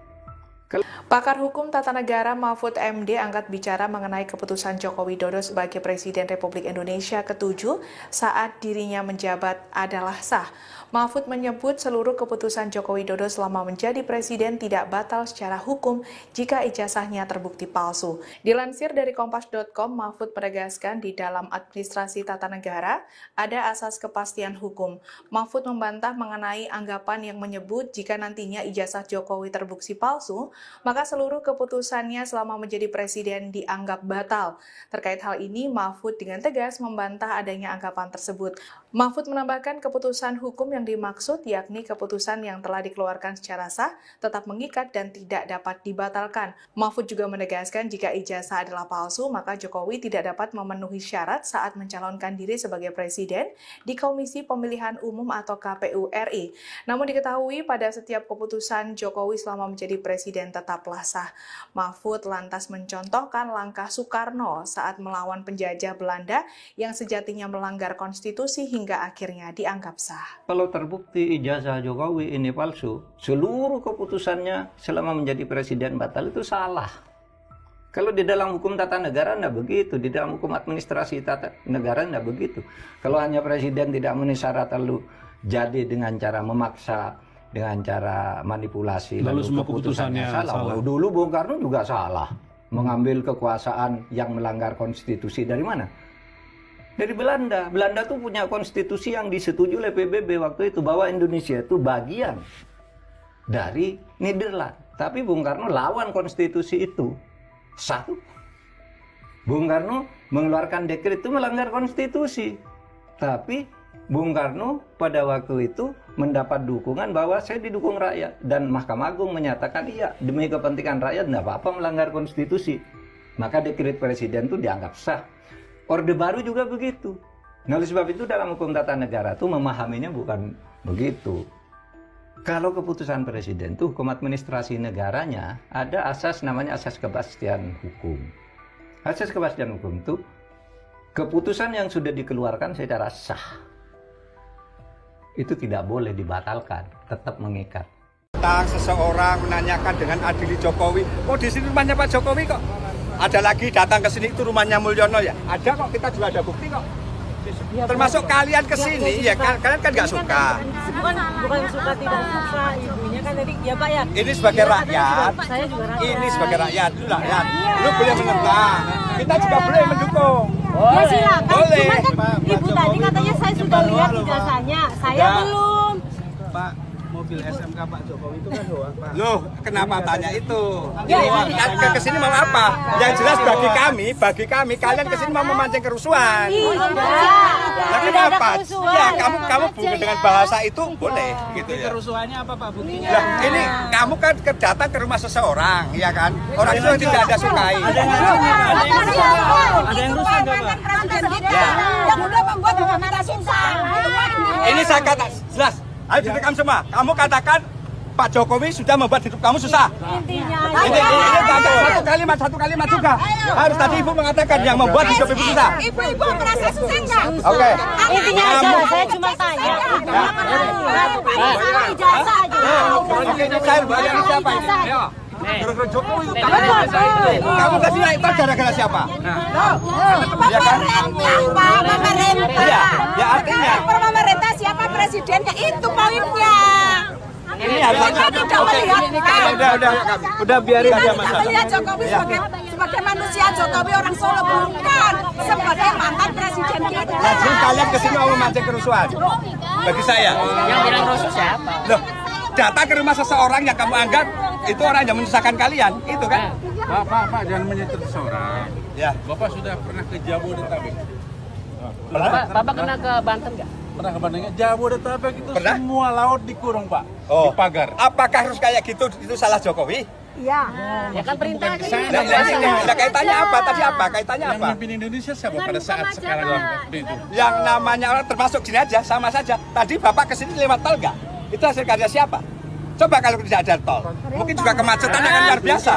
Pakar Hukum Tata Negara Mahfud MD angkat bicara mengenai keputusan Joko Widodo sebagai Presiden Republik Indonesia ke-7 saat dirinya menjabat adalah sah. Mahfud menyebut seluruh keputusan Joko Widodo selama menjadi presiden tidak batal secara hukum jika ijazahnya terbukti palsu. Dilansir dari Kompas.com, Mahfud menegaskan di dalam administrasi tata negara ada asas kepastian hukum. Mahfud membantah mengenai anggapan yang menyebut jika nantinya ijazah Jokowi terbukti palsu, maka seluruh keputusannya selama menjadi presiden dianggap batal. Terkait hal ini, Mahfud dengan tegas membantah adanya anggapan tersebut. Mahfud menambahkan keputusan hukum yang dimaksud yakni keputusan yang telah dikeluarkan secara sah, tetap mengikat dan tidak dapat dibatalkan. Mahfud juga menegaskan jika ijazah adalah palsu, maka Jokowi tidak dapat memenuhi syarat saat mencalonkan diri sebagai presiden di Komisi Pemilihan Umum atau KPU RI. Namun diketahui pada setiap keputusan Jokowi selama menjadi presiden tetaplah sah. Mahfud lantas mencontohkan langkah Soekarno saat melawan penjajah Belanda yang sejatinya melanggar konstitusi hingga akhirnya dianggap sah. Kalau terbukti ijazah Jokowi ini palsu, seluruh keputusannya selama menjadi presiden batal itu salah. Kalau di dalam hukum tata negara tidak begitu, di dalam hukum administrasi tata negara tidak begitu. Kalau hanya presiden tidak memenuhi syarat lalu jadi dengan cara memaksa, dengan cara manipulasi, lalu semua keputusannya salah. Dulu Bung Karno juga salah, mengambil kekuasaan yang melanggar konstitusi dari mana? Dari Belanda. Belanda tuh punya konstitusi yang disetujui oleh PBB waktu itu bahwa Indonesia itu bagian dari Nederland. Tapi Bung Karno lawan konstitusi itu. Satu, Bung Karno mengeluarkan dekret itu melanggar konstitusi. Tapi Bung Karno pada waktu itu mendapat dukungan bahwa saya didukung rakyat. Dan Mahkamah Agung menyatakan iya, demi kepentingan rakyat tidak apa-apa melanggar konstitusi. Maka dekret presiden itu dianggap sah. Orde Baru juga begitu. Nah, oleh sebab itu dalam hukum tata negara itu memahaminya bukan begitu. Kalau keputusan presiden itu hukum administrasi negaranya ada asas namanya asas kepastian hukum. Asas kepastian hukum itu keputusan yang sudah dikeluarkan secara sah itu tidak boleh dibatalkan, tetap mengikat. Tentang seseorang menanyakan dengan adili Jokowi, oh di sini rumahnya Pak Jokowi kok. Ada lagi datang ke sini itu rumahnya Mulyono ya. Ada kok, kita juga ada bukti kok. Termasuk kalian ke sini ya, kalian kan nggak suka. Bukan suka tidak suka, ibunya kan tadi ya Pak ya. Ini sebagai rakyat. Saya juga rakyat. Ini sebagai rakyat, lu rakyat. Lu boleh menentang. Kita juga boleh mendukung. Ya silakan. Boleh. Cuma kan Ibu tadi katanya saya sudah lihat ijazahnya. Saya belum. Pak, mobil SMK Pak Jokowi itu kan doang Pak. Loh, kenapa tanya itu? Ya, Ini kesini mau apa? Yang jelas bagi kami, kalian kesini mau memancing kerusuhan. Nah, kenapa? Ya, kamu bukan dengan bahasa itu boleh, gitu ya. Kerusuhannya apa Pak buktinya? Lah, ini kamu kan datang ke rumah seseorang, ya kan? Orang itu tidak ada sukai. Ada yang rusuh nggak Pak? Ya. Yang udah membuat kita susah. Ini saya kata jelas. Ayo direkam semua. Kamu katakan Pak Jokowi sudah membuat hidup kamu susah. Intinya Ini satu kalimat juga. Harus tadi Ibu mengatakan yang membuat hidup Ibu susah. Ibu merasa susah nggak? Oke. intinya aja saya cuma tanya. Ijazah aja. Oke, saya bayar siapa ini? Ayo. Gara-gara Jokowi itu kamu kasih naik tol gara-gara siapa? Ya kan? Pemerintah. Iya, ya artinya. Pemerintah siapa presidennya itu poinnya. Ini harus udah biarin aja Mas. Kita melihat Jokowi sebagai manusia, Jokowi orang Solo bukan sebagai mantan presiden kita. Nah, jadi kalian kesini mau memancing kerusuhan? Bagi saya. Yang bilang rusuh siapa? Loh, datang ke rumah seseorang yang kamu anggap itu orang yang menyusahkan kalian, itu kan? Pak, jangan menyentuh seseorang. Ya. Bapak sudah pernah ke Jabodetabek? Bapak kena ke Banten nggak? Pernah ke Bandungnya? Jabodetabek itu Pernah? semua laut dikurung Pak, Oh. dipagar. Apakah harus kayak gitu? Itu salah Jokowi? Iya. Ya kan perintah. Nah, kaitannya apa? Tadi apa? Kaitannya Yang apa? memimpin Indonesia siapa pada saat sekarang waktu itu? Yang namanya orang termasuk gini aja, sama saja. Tadi Bapak kesini lewat tol nggak? Itu hasil karya siapa? Coba kalau tidak ada tol, mungkin juga kemacetan akan luar biasa.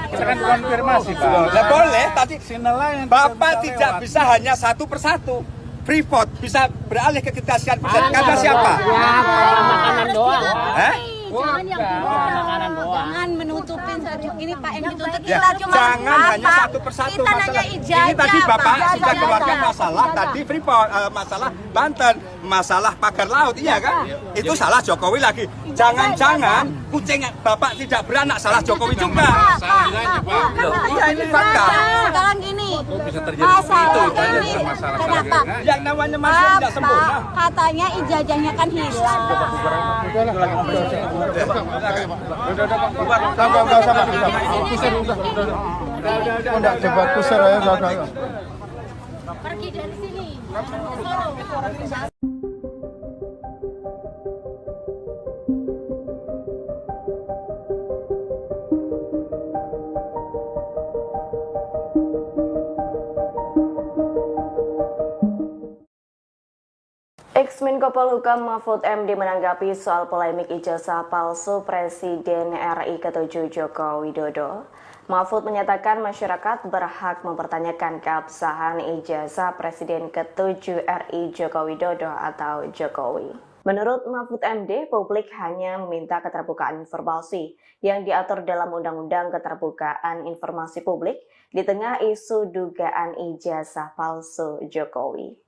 Kita kan konfirmasi Pak. Nah, boleh, tadi Nelayan Bapak tidak bisa hanya satu persatu. Freeport bisa beralih ke ketasian karena siapa? Ya, makanan doang. Hah? Jangan yang Makanan doang. jangan menutupin ini Pak yang ditutup Ya, jangan hanya satu persatu masalah. Ini tadi Bapak sudah keluarkan masalah tadi Freeport, masalah Banten, masalah pagar laut, iya kan? Itu salah Jokowi lagi. Jangan-jangan kucing Bapak tidak beranak, salah Jokowi juga. Loh, iya ini fakta. sekarang gini. Bisa terjadi seperti itu aja masalah Kenapa? Yang namanya manusia tidak sempurna. Katanya ijazahnya kan hilang. Udah coba kusir aja Pergi dari sini. Ex-Menko Polhukam Mahfud MD menanggapi soal polemik ijazah palsu Presiden RI ke-7 Joko Widodo. Mahfud menyatakan masyarakat berhak mempertanyakan keabsahan ijazah Presiden ke-7 RI Joko Widodo atau Jokowi. Menurut Mahfud MD, publik hanya meminta keterbukaan informasi yang diatur dalam Undang-Undang Keterbukaan Informasi Publik di tengah isu dugaan ijazah palsu Jokowi.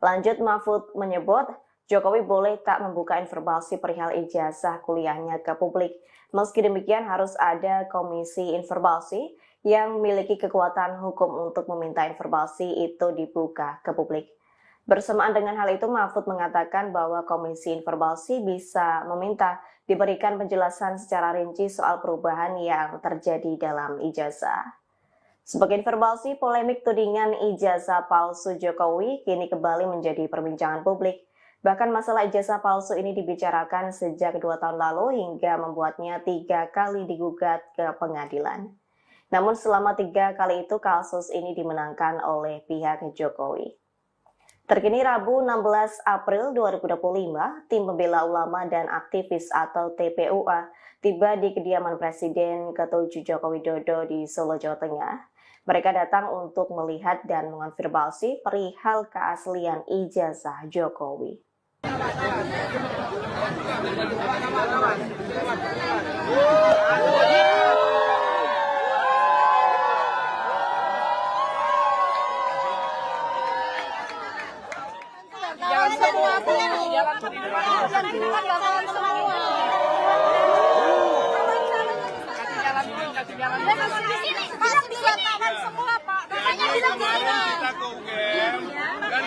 Lanjut, Mahfud menyebut Jokowi boleh tak membuka informasi perihal ijazah kuliahnya ke publik. Meski demikian harus ada komisi informasi yang memiliki kekuatan hukum untuk meminta informasi itu dibuka ke publik. Bersamaan dengan hal itu, Mahfud mengatakan bahwa komisi informasi bisa meminta diberikan penjelasan secara rinci soal perubahan yang terjadi dalam ijazah. Sebagai informasi, polemik tudingan ijazah palsu Jokowi kini kembali menjadi perbincangan publik. Bahkan masalah ijazah palsu ini dibicarakan sejak 2 tahun lalu hingga membuatnya 3 kali digugat ke pengadilan. Namun selama 3 kali itu kasus ini dimenangkan oleh pihak Jokowi. Terkini Rabu 16 April 2025, tim pembela ulama dan aktivis atau TPUA tiba di kediaman Presiden ke-7 Joko Widodo di Solo, Jawa Tengah. Mereka datang untuk melihat dan mengonfirmasi perihal keaslian ijazah Jokowi. Jangan semua. Kalau dibatalkan semua Pak, makanya bilang kita ke UGM dan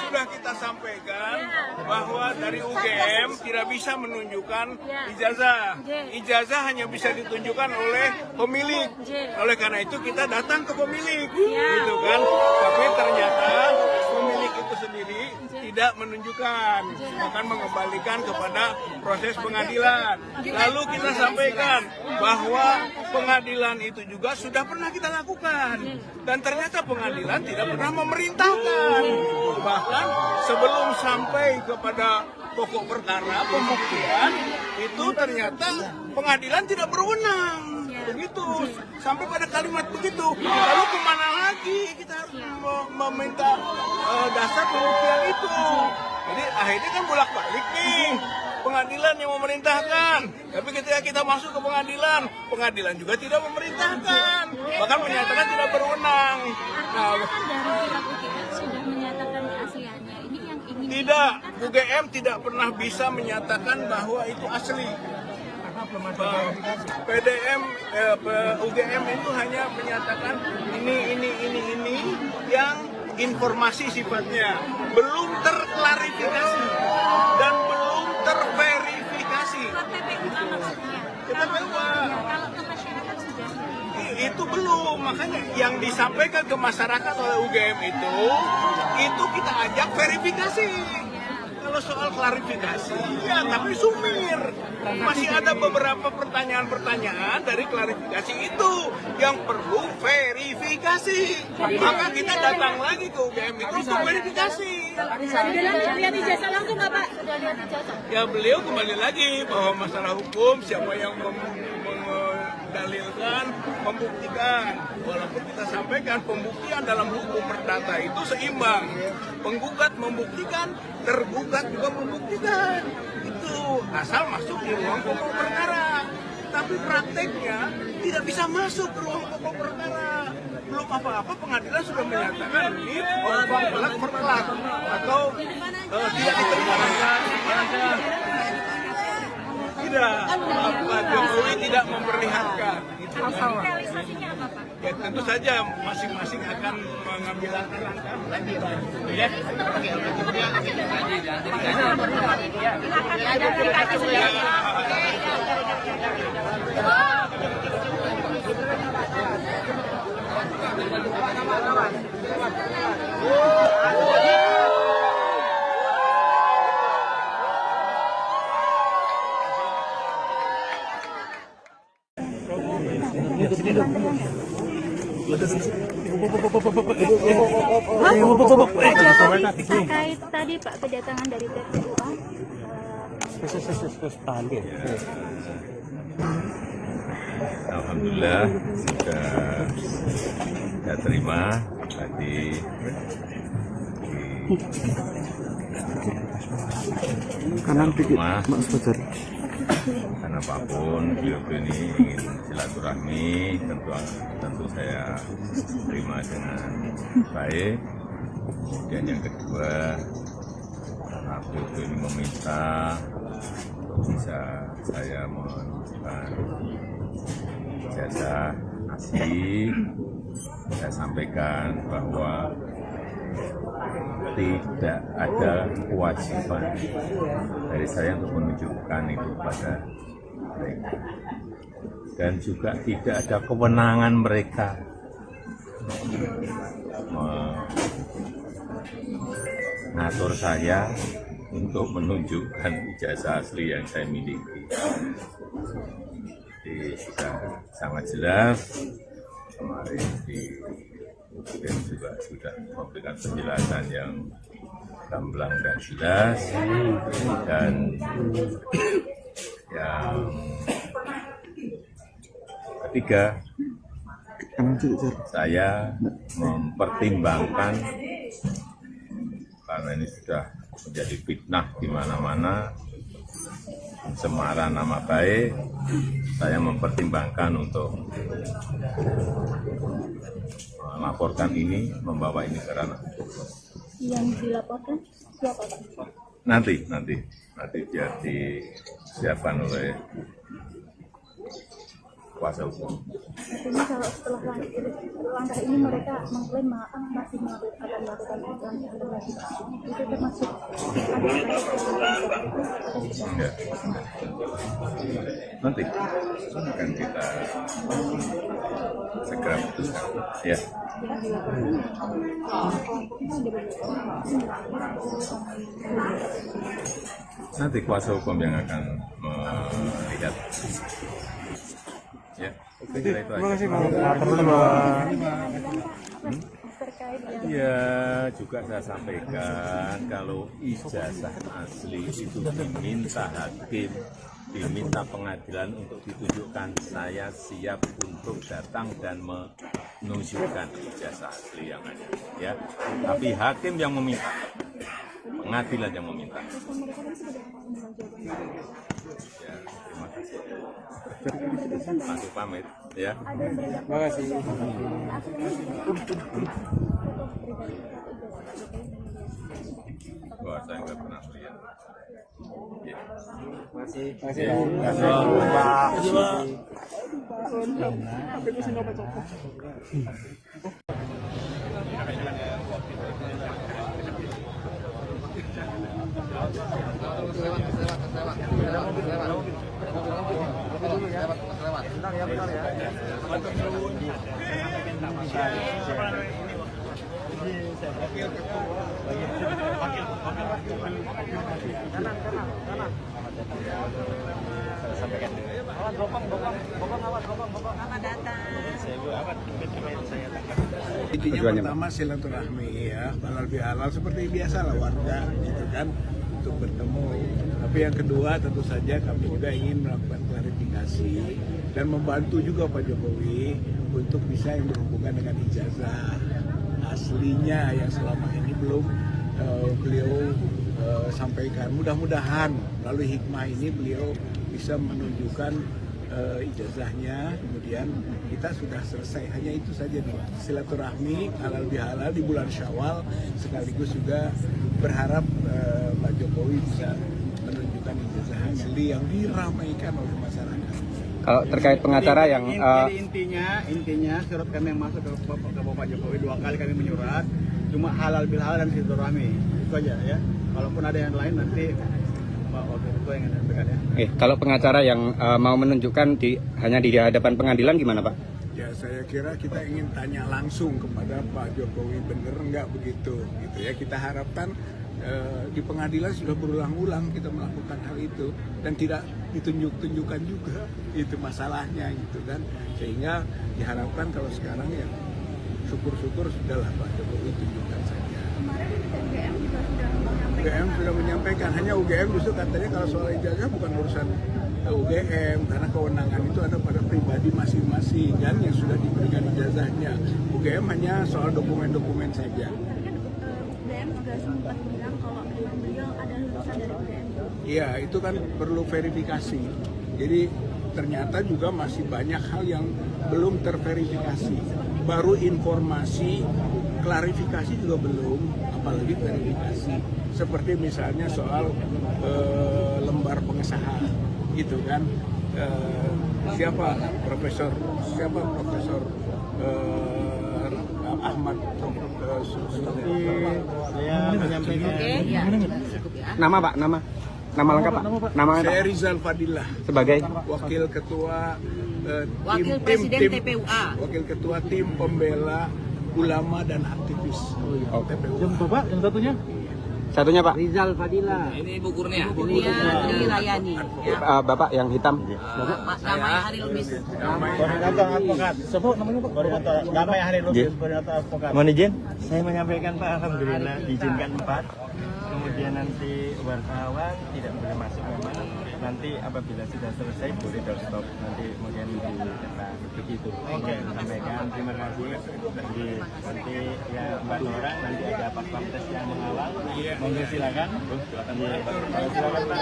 sudah kita sampaikan bahwa dari UGM tidak bisa menunjukkan ijazah. Ijazah hanya bisa ditunjukkan oleh pemilik. Oleh karena itu kita datang ke pemilik, gitu kan? Tapi ternyata pemilik itu sendiri tidak menunjukkan, akan mengembalikan kepada proses pengadilan. Lalu kita sampaikan bahwa pengadilan itu juga sudah pernah kita lakukan dan ternyata pengadilan tidak pernah memerintahkan. Bahkan sebelum sampai kepada pokok perkara pembuktian itu ternyata pengadilan tidak berwenang. Begitu sampai pada kalimat begitu. Lalu kemana lagi kita harus meminta dasar pembuktian itu? Jadi akhirnya kan bolak-balik nih. Pengadilan yang memerintahkan, tapi ketika kita masuk ke pengadilan, pengadilan juga tidak memerintahkan, bahkan menyatakan tidak berwenang. Nah, tidak, UGM tidak pernah bisa menyatakan bahwa itu asli. UGM itu hanya menyatakan ini yang informasi sifatnya belum terklarifikasi dan belum terverifikasi. Itu belum, makanya yang disampaikan ke masyarakat oleh UGM itu kita ajak verifikasi. Kalau soal klarifikasi, ya tapi sumir. Masih ada beberapa pertanyaan-pertanyaan dari klarifikasi itu yang perlu verifikasi. Maka kita datang lagi ke UGM itu untuk verifikasi. Lihat ijazah langsung nggak Pak? Ya beliau kembali lagi bahwa masalah hukum siapa yang mendalilkan, membuktikan. Walaupun kita sampaikan pembuktian dalam hukum perdata itu seimbang. Penggugat membuktikan, tergugat juga membuktikan. Itu asal masuk di ruang pokok perkara. Tapi prakteknya tidak bisa masuk ke ruang pokok perkara. Belum apa-apa pengadilan sudah menyatakan ini pelak berkelak atau tidak diterima. Tidak, Pak Jokowi tidak memperlihatkan. realisasinya apa Pak? Ya tentu saja masing-masing akan mengambil langkah-langkah. Ya. Terkait tadi Pak kedatangan dari TPUA. Alhamdulillah sudah saya terima tadi kanan dikit Mas Fajar. Karena apapun beliau ini ingin silaturahmi, tentu saya terima dengan baik. Dan yang kedua, karena beliau ini meminta bisa saya menunjukkan ijazah asli, saya sampaikan bahwa tidak ada kewajiban dari saya untuk menunjukkan itu pada mereka, dan juga tidak ada kewenangan mereka mengatur saya untuk menunjukkan ijazah asli yang saya miliki. Jadi sudah sangat jelas kemarin di dan juga sudah memberikan penjelasan yang gamblang dan jelas, dan yang ketiga saya mempertimbangkan karena ini sudah menjadi fitnah di mana-mana, pencemaran nama baik, saya mempertimbangkan untuk melaporkan ini, membawa ini ke ranah. Yang dilaporkan siapa Pak? Nanti biar disiapkan oleh kuasa hukum. Artinya kalau setelah langkah ini mereka mengklaim masih akan melakukan lagi, itu termasuk Enggak. Nanti akan kita segera putuskan. Ya. Nanti kuasa hukum yang akan melihat. Ya, saya kira itu aja. Ya, juga saya sampaikan kalau ijazah asli itu diminta hakim, diminta pengadilan untuk ditunjukkan, saya siap untuk datang dan menunjukkan ijazah asli yang ada. Ya, tapi hakim yang meminta, pengadilan yang meminta. Ya, terima kasih. Masuk pamit, ya. Terima kasih. Wah, saya nggak pernah lihat. Ya. Masih. Intinya pertama silaturahmi ya, halal bihalal seperti biasa lah warga gitu kan untuk bertemu. Tapi yang kedua tentu saja kami juga ingin melakukan klarifikasi dan membantu juga Pak Jokowi untuk bisa yang berhubungan dengan ijazah aslinya yang selama ini belum beliau sampaikan. Mudah-mudahan melalui hikmah ini beliau bisa menunjukkan ijazahnya, kemudian kita sudah selesai. Hanya itu saja nih, silaturahmi halal bihalal di bulan Syawal, sekaligus juga berharap Pak Jokowi bisa menunjukkan ijazah asli yang diramaikan oleh masyarakat. Kalau terkait pengacara yang intinya surat kami yang masuk ke Bapak Jokowi 2 kali kami menyurat, cuma halal bihalal dan silaturahmi itu aja ya. Kalaupun ada yang lain nanti Pak Wakil Ketua yang menyampaikan ya. Kalau pengacara yang mau menunjukkan hanya di hadapan pengadilan gimana Pak? Ya saya kira kita ingin tanya langsung kepada Pak Jokowi, bener nggak begitu gitu ya. Kita harapkan di pengadilan sudah berulang-ulang kita melakukan hal itu dan tidak ditunjukkan juga itu masalahnya gitu kan, sehingga diharapkan kalau sekarang ya syukur-syukur sudahlah Pak Jokowi tunjukkan saja. Kemarin UGM juga UGM sudah menyampaikan, hanya UGM justru katanya kalau soal ijazah bukan urusan UGM karena kewenangan itu ada pada pribadi masing-masing kan yang sudah diberikan ijazahnya. UGM hanya soal dokumen-dokumen saja. UGM juga sempat bilang kalau beliau ada lulusan dari UGM. Iya, itu kan perlu verifikasi. Jadi ternyata juga masih banyak hal yang belum terverifikasi. Baru informasi, klarifikasi juga belum, apalagi verifikasi. Seperti misalnya soal lembar pengesahan, gitu kan. Siapa Profesor Ahmad saya menyampaikan. Nama Pak, nama lengkap Pak. Nama saya Rizal Fadilah sebagai Wakil Ketua Presiden TPUA. Wakil Ketua Tim Pembela Ulama dan Aktivis TPUA. Yang Bapak, yang satunya Pak? Rizal Fadilah. Ini Bu Kurnia. Trilayani. Bapak yang hitam. Namanya Hari Lubis. Koordinator advokat. Sebut namanya Pak. Koordinator Damai Hari Lubis, koordinator advokat. Mohon izin, saya menyampaikan Pak, alhamdulillah diizinkan 4. Kemudian nanti wartawan tidak boleh masuk memang. Nanti apabila sudah selesai boleh doorstop. Nanti kemudian dicetak begitu. Oke, sampaikan terima kasih. Nanti ya 4 orang nanti ada pas-pampres yang mengawal. Monggo silakan. Silakan Pak.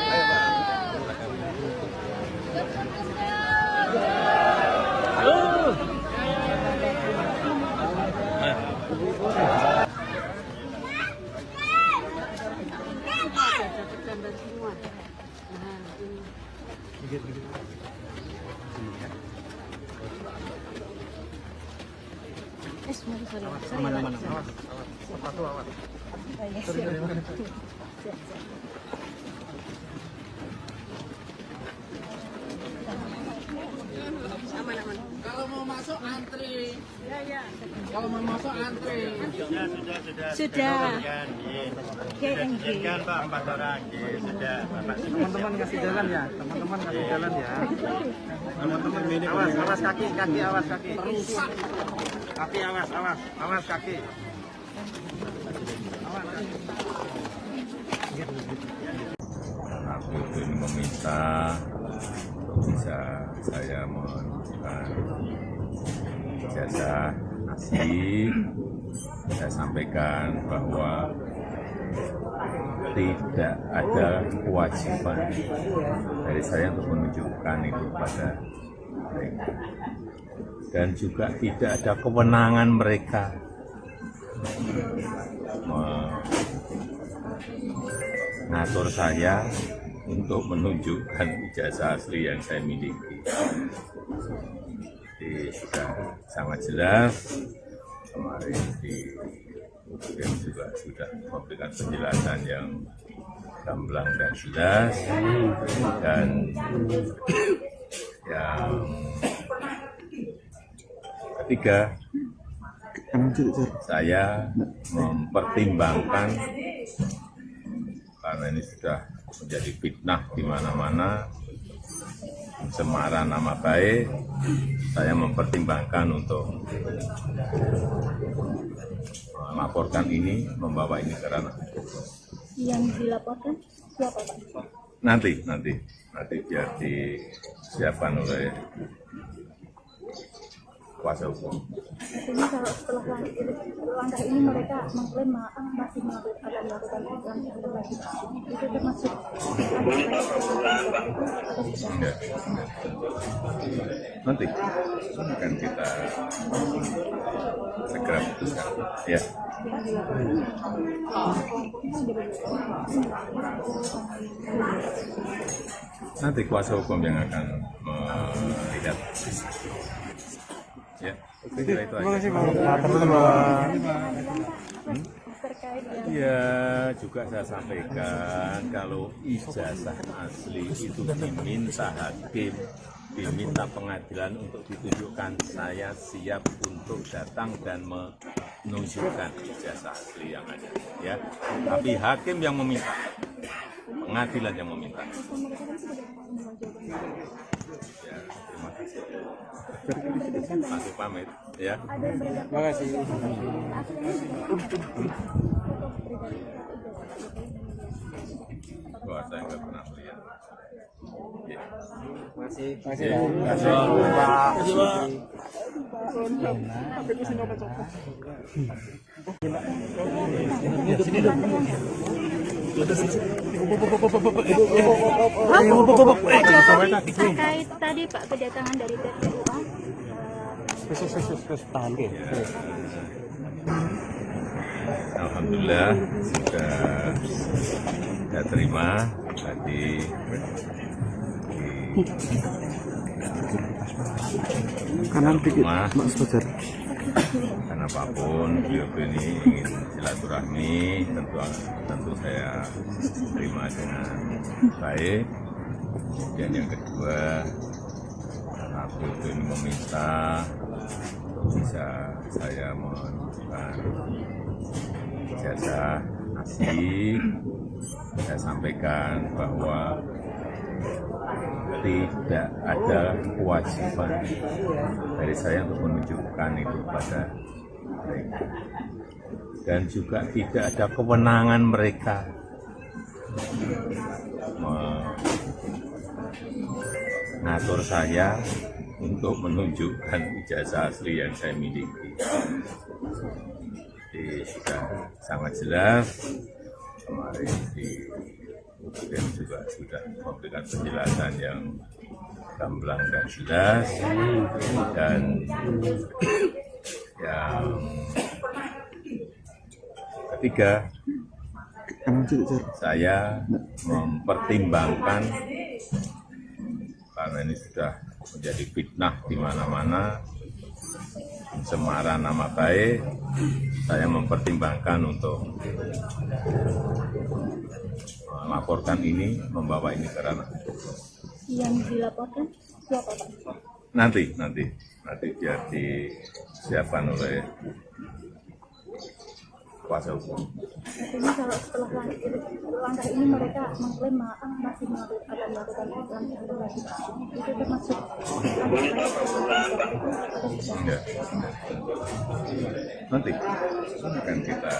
Sepatu awas. Kalau mau masuk antri. Ya. Kalau mau masuk antri. Sudah. Izinkan Pak 4 orang. Sudah. Teman-teman kasih jalan ya. Teman-teman kasih jalan ya. Teman-teman awas kaki awas kaki. Kaki awas kaki. Aku ini meminta bisa saya menunjukkan ijazah asli. Saya sampaikan bahwa tidak ada kewajiban dari saya untuk menunjukkan itu pada mereka, dan juga tidak ada kewenangan mereka mengatur saya untuk menunjukkan ijazah asli yang saya miliki. Jadi sudah sangat jelas, kemarin di UGM juga sudah memberikan penjelasan yang gamblang dan jelas, dan yang ketiga, saya mempertimbangkan, karena ini sudah menjadi fitnah di mana-mana, pencemaran nama baik, saya mempertimbangkan untuk melaporkan ini, membawa ini ke ranah hukum. Yang dilaporkan siapa Pak? Nanti biar disiapkan oleh kuasa hukum. Artinya kalau setelah langkah ini mereka mengklaim masih akan melakukan investigasi, itu termasuk Enggak. Nanti akan kita segera putuskan. Ya. Nanti kuasa hukum yang akan melihat. Ya, saya kira itu aja. Ya, juga saya sampaikan kalau ijazah asli itu diminta hakim, diminta pengadilan untuk ditunjukkan, saya siap untuk datang dan menunjukkan ijazah asli yang ada. Ya, tapi hakim yang meminta, pengadilan yang meminta. Ya, terima kasih. Masuk pamit, ya. Terima kasih. Wah, saya nggak pernah melihat. Ya. Masih. terkait tadi Pak kedatangan dari PTUA. Alhamdulillah sudah saya terima tadi kanan dikit Mas Fajar. Karena apapun beliau ini ingin silaturahmi, tentu saya terima dengan baik. Dan yang kedua, aku ini meminta bisa saya menunjukkan ijazah asli. Saya sampaikan bahwa tidak ada kewajiban dari saya untuk menunjukkan itu pada mereka, dan juga tidak ada kewenangan mereka mengatur saya untuk menunjukkan ijazah asli yang saya miliki. Jadi sudah sangat jelas, kemarin di UGM juga sudah memberikan penjelasan yang gamblang dan jelas, dan yang ketiga, saya mempertimbangkan, karena ini sudah menjadi fitnah di mana-mana, pencemaran nama baik, saya mempertimbangkan untuk melaporkan ini, membawa ini ke ranah. Yang dilaporkan siapa Pak? Nanti biar disiapkan oleh kuasa hukum. Artinya kalau setelah langkah ini mereka mengklaim masih akan melakukan implementasi, itu termasuk Enggak. Nanti akan kita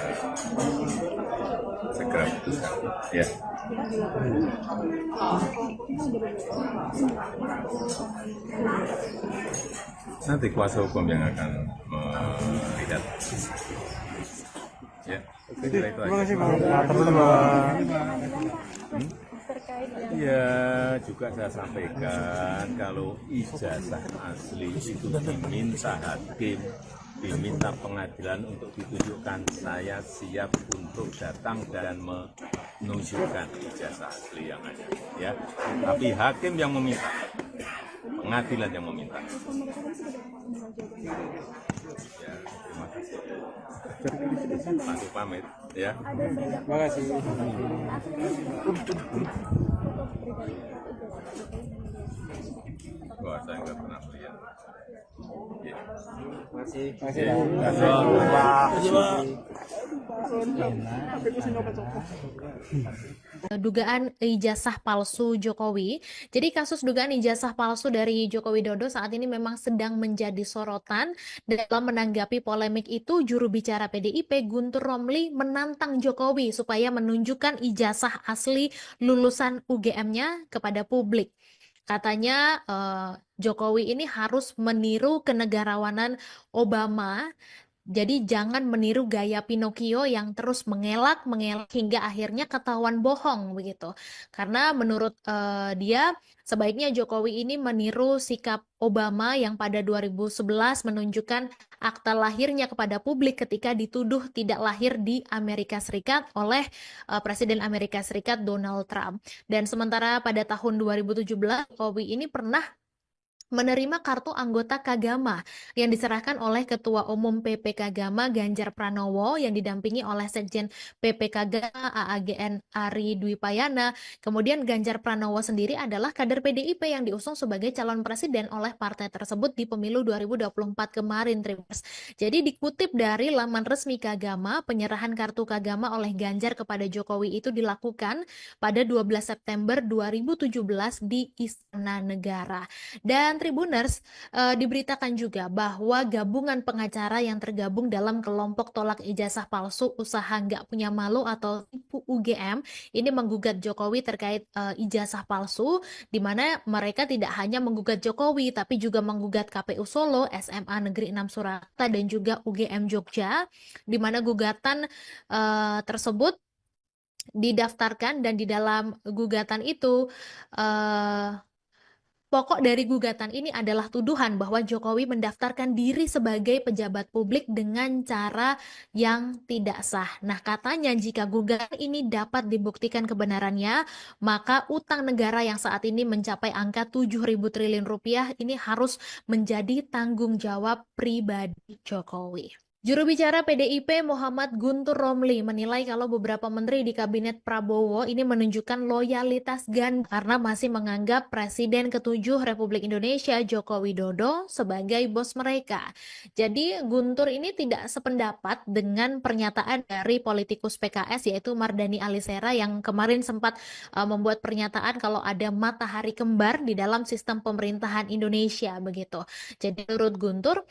segera putuskan. Ya. Nanti kuasa hukum yang akan melihat. Ya, kira itu aja. Ya, juga saya sampaikan kalau ijazah asli itu diminta hakim, diminta pengadilan untuk ditunjukkan, saya siap untuk datang dan menunjukkan ijazah asli yang ada. Ya, tapi hakim yang meminta, pengadilan yang meminta. Ya, terima kasih. Masuk pamit, ya. Terima kasih. Wah, saya nggak pernah melihat. Ya. Masih. Dugaan ijazah palsu Jokowi. Jadi kasus dugaan ijazah palsu dari Joko Widodo saat ini memang sedang menjadi sorotan. Dalam menanggapi polemik itu, juru bicara PDIP Guntur Romli menantang Jokowi supaya menunjukkan ijazah asli lulusan UGM-nya kepada publik. Katanya Jokowi ini harus meniru kenegarawanan Obama. Jadi jangan meniru gaya Pinocchio yang terus mengelak hingga akhirnya ketahuan bohong begitu. Karena menurut dia sebaiknya Jokowi ini meniru sikap Obama yang pada 2011 menunjukkan akta lahirnya kepada publik ketika dituduh tidak lahir di Amerika Serikat oleh Presiden Amerika Serikat Donald Trump. Dan sementara pada tahun 2017 Jokowi ini pernah menerima kartu anggota Kagama yang diserahkan oleh Ketua Umum PP Kagama Ganjar Pranowo yang didampingi oleh Sekjen PP Kagama AAGN Ari Dwi Payana. Kemudian Ganjar Pranowo sendiri adalah kader PDIP yang diusung sebagai calon presiden oleh partai tersebut di pemilu 2024 kemarin. Jadi dikutip dari laman resmi Kagama, penyerahan kartu Kagama oleh Ganjar kepada Jokowi itu dilakukan pada 12 September 2017 di Istana Negara. Dan Tribuners, diberitakan juga bahwa gabungan pengacara yang tergabung dalam kelompok tolak ijazah palsu usaha nggak punya malu atau tipu UGM ini menggugat Jokowi terkait ijazah palsu, di mana mereka tidak hanya menggugat Jokowi tapi juga menggugat KPU Solo, SMA Negeri 6 Surakarta dan juga UGM Jogja, di mana gugatan tersebut didaftarkan dan di dalam gugatan itu pokok dari gugatan ini adalah tuduhan bahwa Jokowi mendaftarkan diri sebagai pejabat publik dengan cara yang tidak sah. Nah, katanya jika gugatan ini dapat dibuktikan kebenarannya, maka utang negara yang saat ini mencapai angka 7.000 triliun rupiah ini harus menjadi tanggung jawab pribadi Jokowi. Juru bicara PDIP Muhammad Guntur Romli menilai kalau beberapa menteri di kabinet Prabowo ini menunjukkan loyalitas ganda karena masih menganggap Presiden ke-7 Republik Indonesia Joko Widodo sebagai bos mereka. Jadi Guntur ini tidak sependapat dengan pernyataan dari politikus PKS yaitu Mardhani Alisera yang kemarin sempat membuat pernyataan kalau ada matahari kembar di dalam sistem pemerintahan Indonesia begitu. Jadi menurut Guntur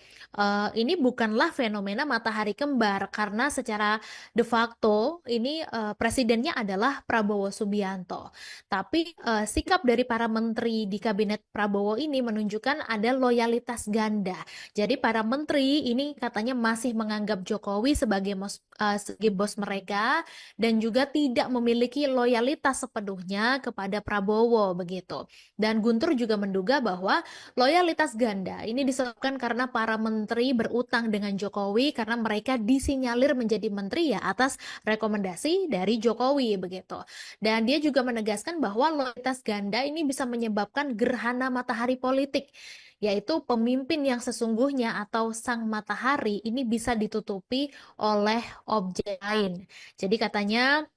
ini bukanlah fenomena matahari kembar karena secara de facto ini presidennya adalah Prabowo Subianto. Tapi sikap dari para menteri di kabinet Prabowo ini menunjukkan ada loyalitas ganda. Jadi para menteri ini katanya masih menganggap Jokowi sebagai bos mereka dan juga tidak memiliki loyalitas sepenuhnya kepada Prabowo begitu. Dan Guntur juga menduga bahwa loyalitas ganda ini disebabkan karena para menteri berutang dengan Jokowi karena mereka disinyalir menjadi menteri ya atas rekomendasi dari Jokowi begitu. Dan dia juga menegaskan bahwa loyalitas ganda ini bisa menyebabkan gerhana matahari politik yaitu pemimpin yang sesungguhnya atau sang matahari ini bisa ditutupi oleh objek lain. Jadi katanya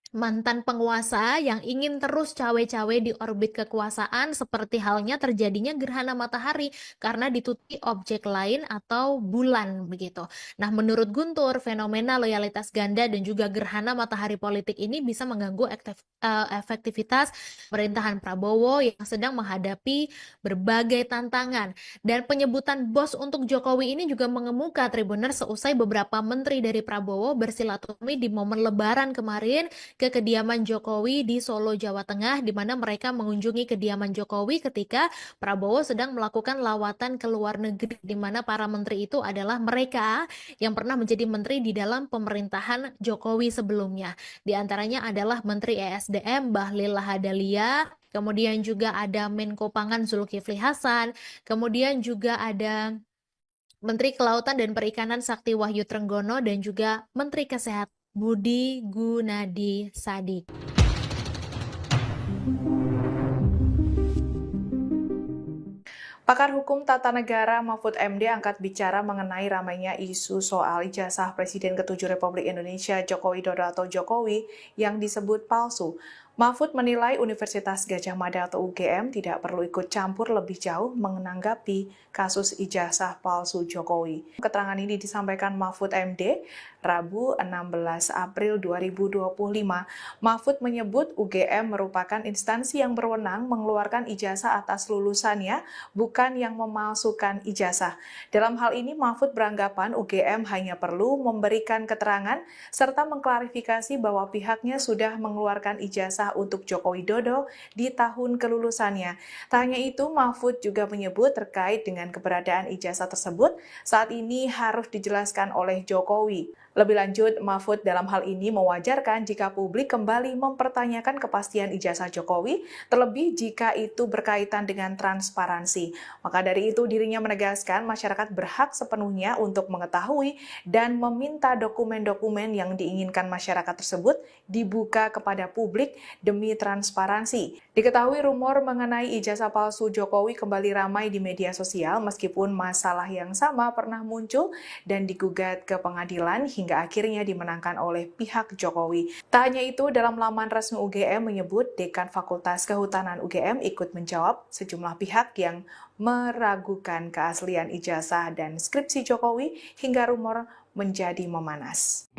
mantan penguasa yang ingin terus cawe-cawe di orbit kekuasaan seperti halnya terjadinya gerhana matahari karena ditutupi objek lain atau bulan begitu. Nah, menurut Guntur, fenomena loyalitas ganda dan juga gerhana matahari politik ini bisa mengganggu efektivitas pemerintahan Prabowo yang sedang menghadapi berbagai tantangan. Dan penyebutan bos untuk Jokowi ini juga mengemuka Tribuners seusai beberapa menteri dari Prabowo bersilaturahmi di momen Lebaran kemarin ke kediaman Jokowi di Solo, Jawa Tengah, di mana mereka mengunjungi kediaman Jokowi ketika Prabowo sedang melakukan lawatan ke luar negeri, di mana para menteri itu adalah mereka yang pernah menjadi menteri di dalam pemerintahan Jokowi sebelumnya. Di antaranya adalah Menteri ESDM Bahlil Lahadalia, kemudian juga ada Menko Pangan Zulkifli Hasan, kemudian juga ada Menteri Kelautan dan Perikanan Sakti Wahyu Trenggono, dan juga Menteri Kesehatan Budi Gunadi Sadikin. Pakar Hukum Tata Negara Mahfud MD angkat bicara mengenai ramainya isu soal ijazah Presiden ke-7 Republik Indonesia Joko Widodo atau Jokowi yang disebut palsu. Mahfud menilai Universitas Gadjah Mada atau UGM tidak perlu ikut campur lebih jauh menanggapi kasus ijazah palsu Jokowi. Keterangan ini disampaikan Mahfud MD Rabu 16 April 2025. Mahfud menyebut UGM merupakan instansi yang berwenang mengeluarkan ijazah atas lulusannya, bukan yang memalsukan ijazah. Dalam hal ini Mahfud beranggapan UGM hanya perlu memberikan keterangan serta mengklarifikasi bahwa pihaknya sudah mengeluarkan ijazah untuk Joko Widodo di tahun kelulusannya. Tak hanya itu, Mahfud juga menyebut terkait dengan keberadaan ijazah tersebut saat ini harus dijelaskan oleh Jokowi. Lebih lanjut, Mahfud dalam hal ini mewajarkan jika publik kembali mempertanyakan kepastian ijazah Jokowi, terlebih jika itu berkaitan dengan transparansi. Maka dari itu dirinya menegaskan masyarakat berhak sepenuhnya untuk mengetahui dan meminta dokumen-dokumen yang diinginkan masyarakat tersebut dibuka kepada publik demi transparansi. Diketahui rumor mengenai ijazah palsu Jokowi kembali ramai di media sosial meskipun masalah yang sama pernah muncul dan digugat ke pengadilan hingga akhirnya dimenangkan oleh pihak Jokowi. Tak hanya itu, dalam laman resmi UGM menyebut Dekan Fakultas Kehutanan UGM ikut menjawab sejumlah pihak yang meragukan keaslian ijazah dan skripsi Jokowi hingga rumor menjadi memanas.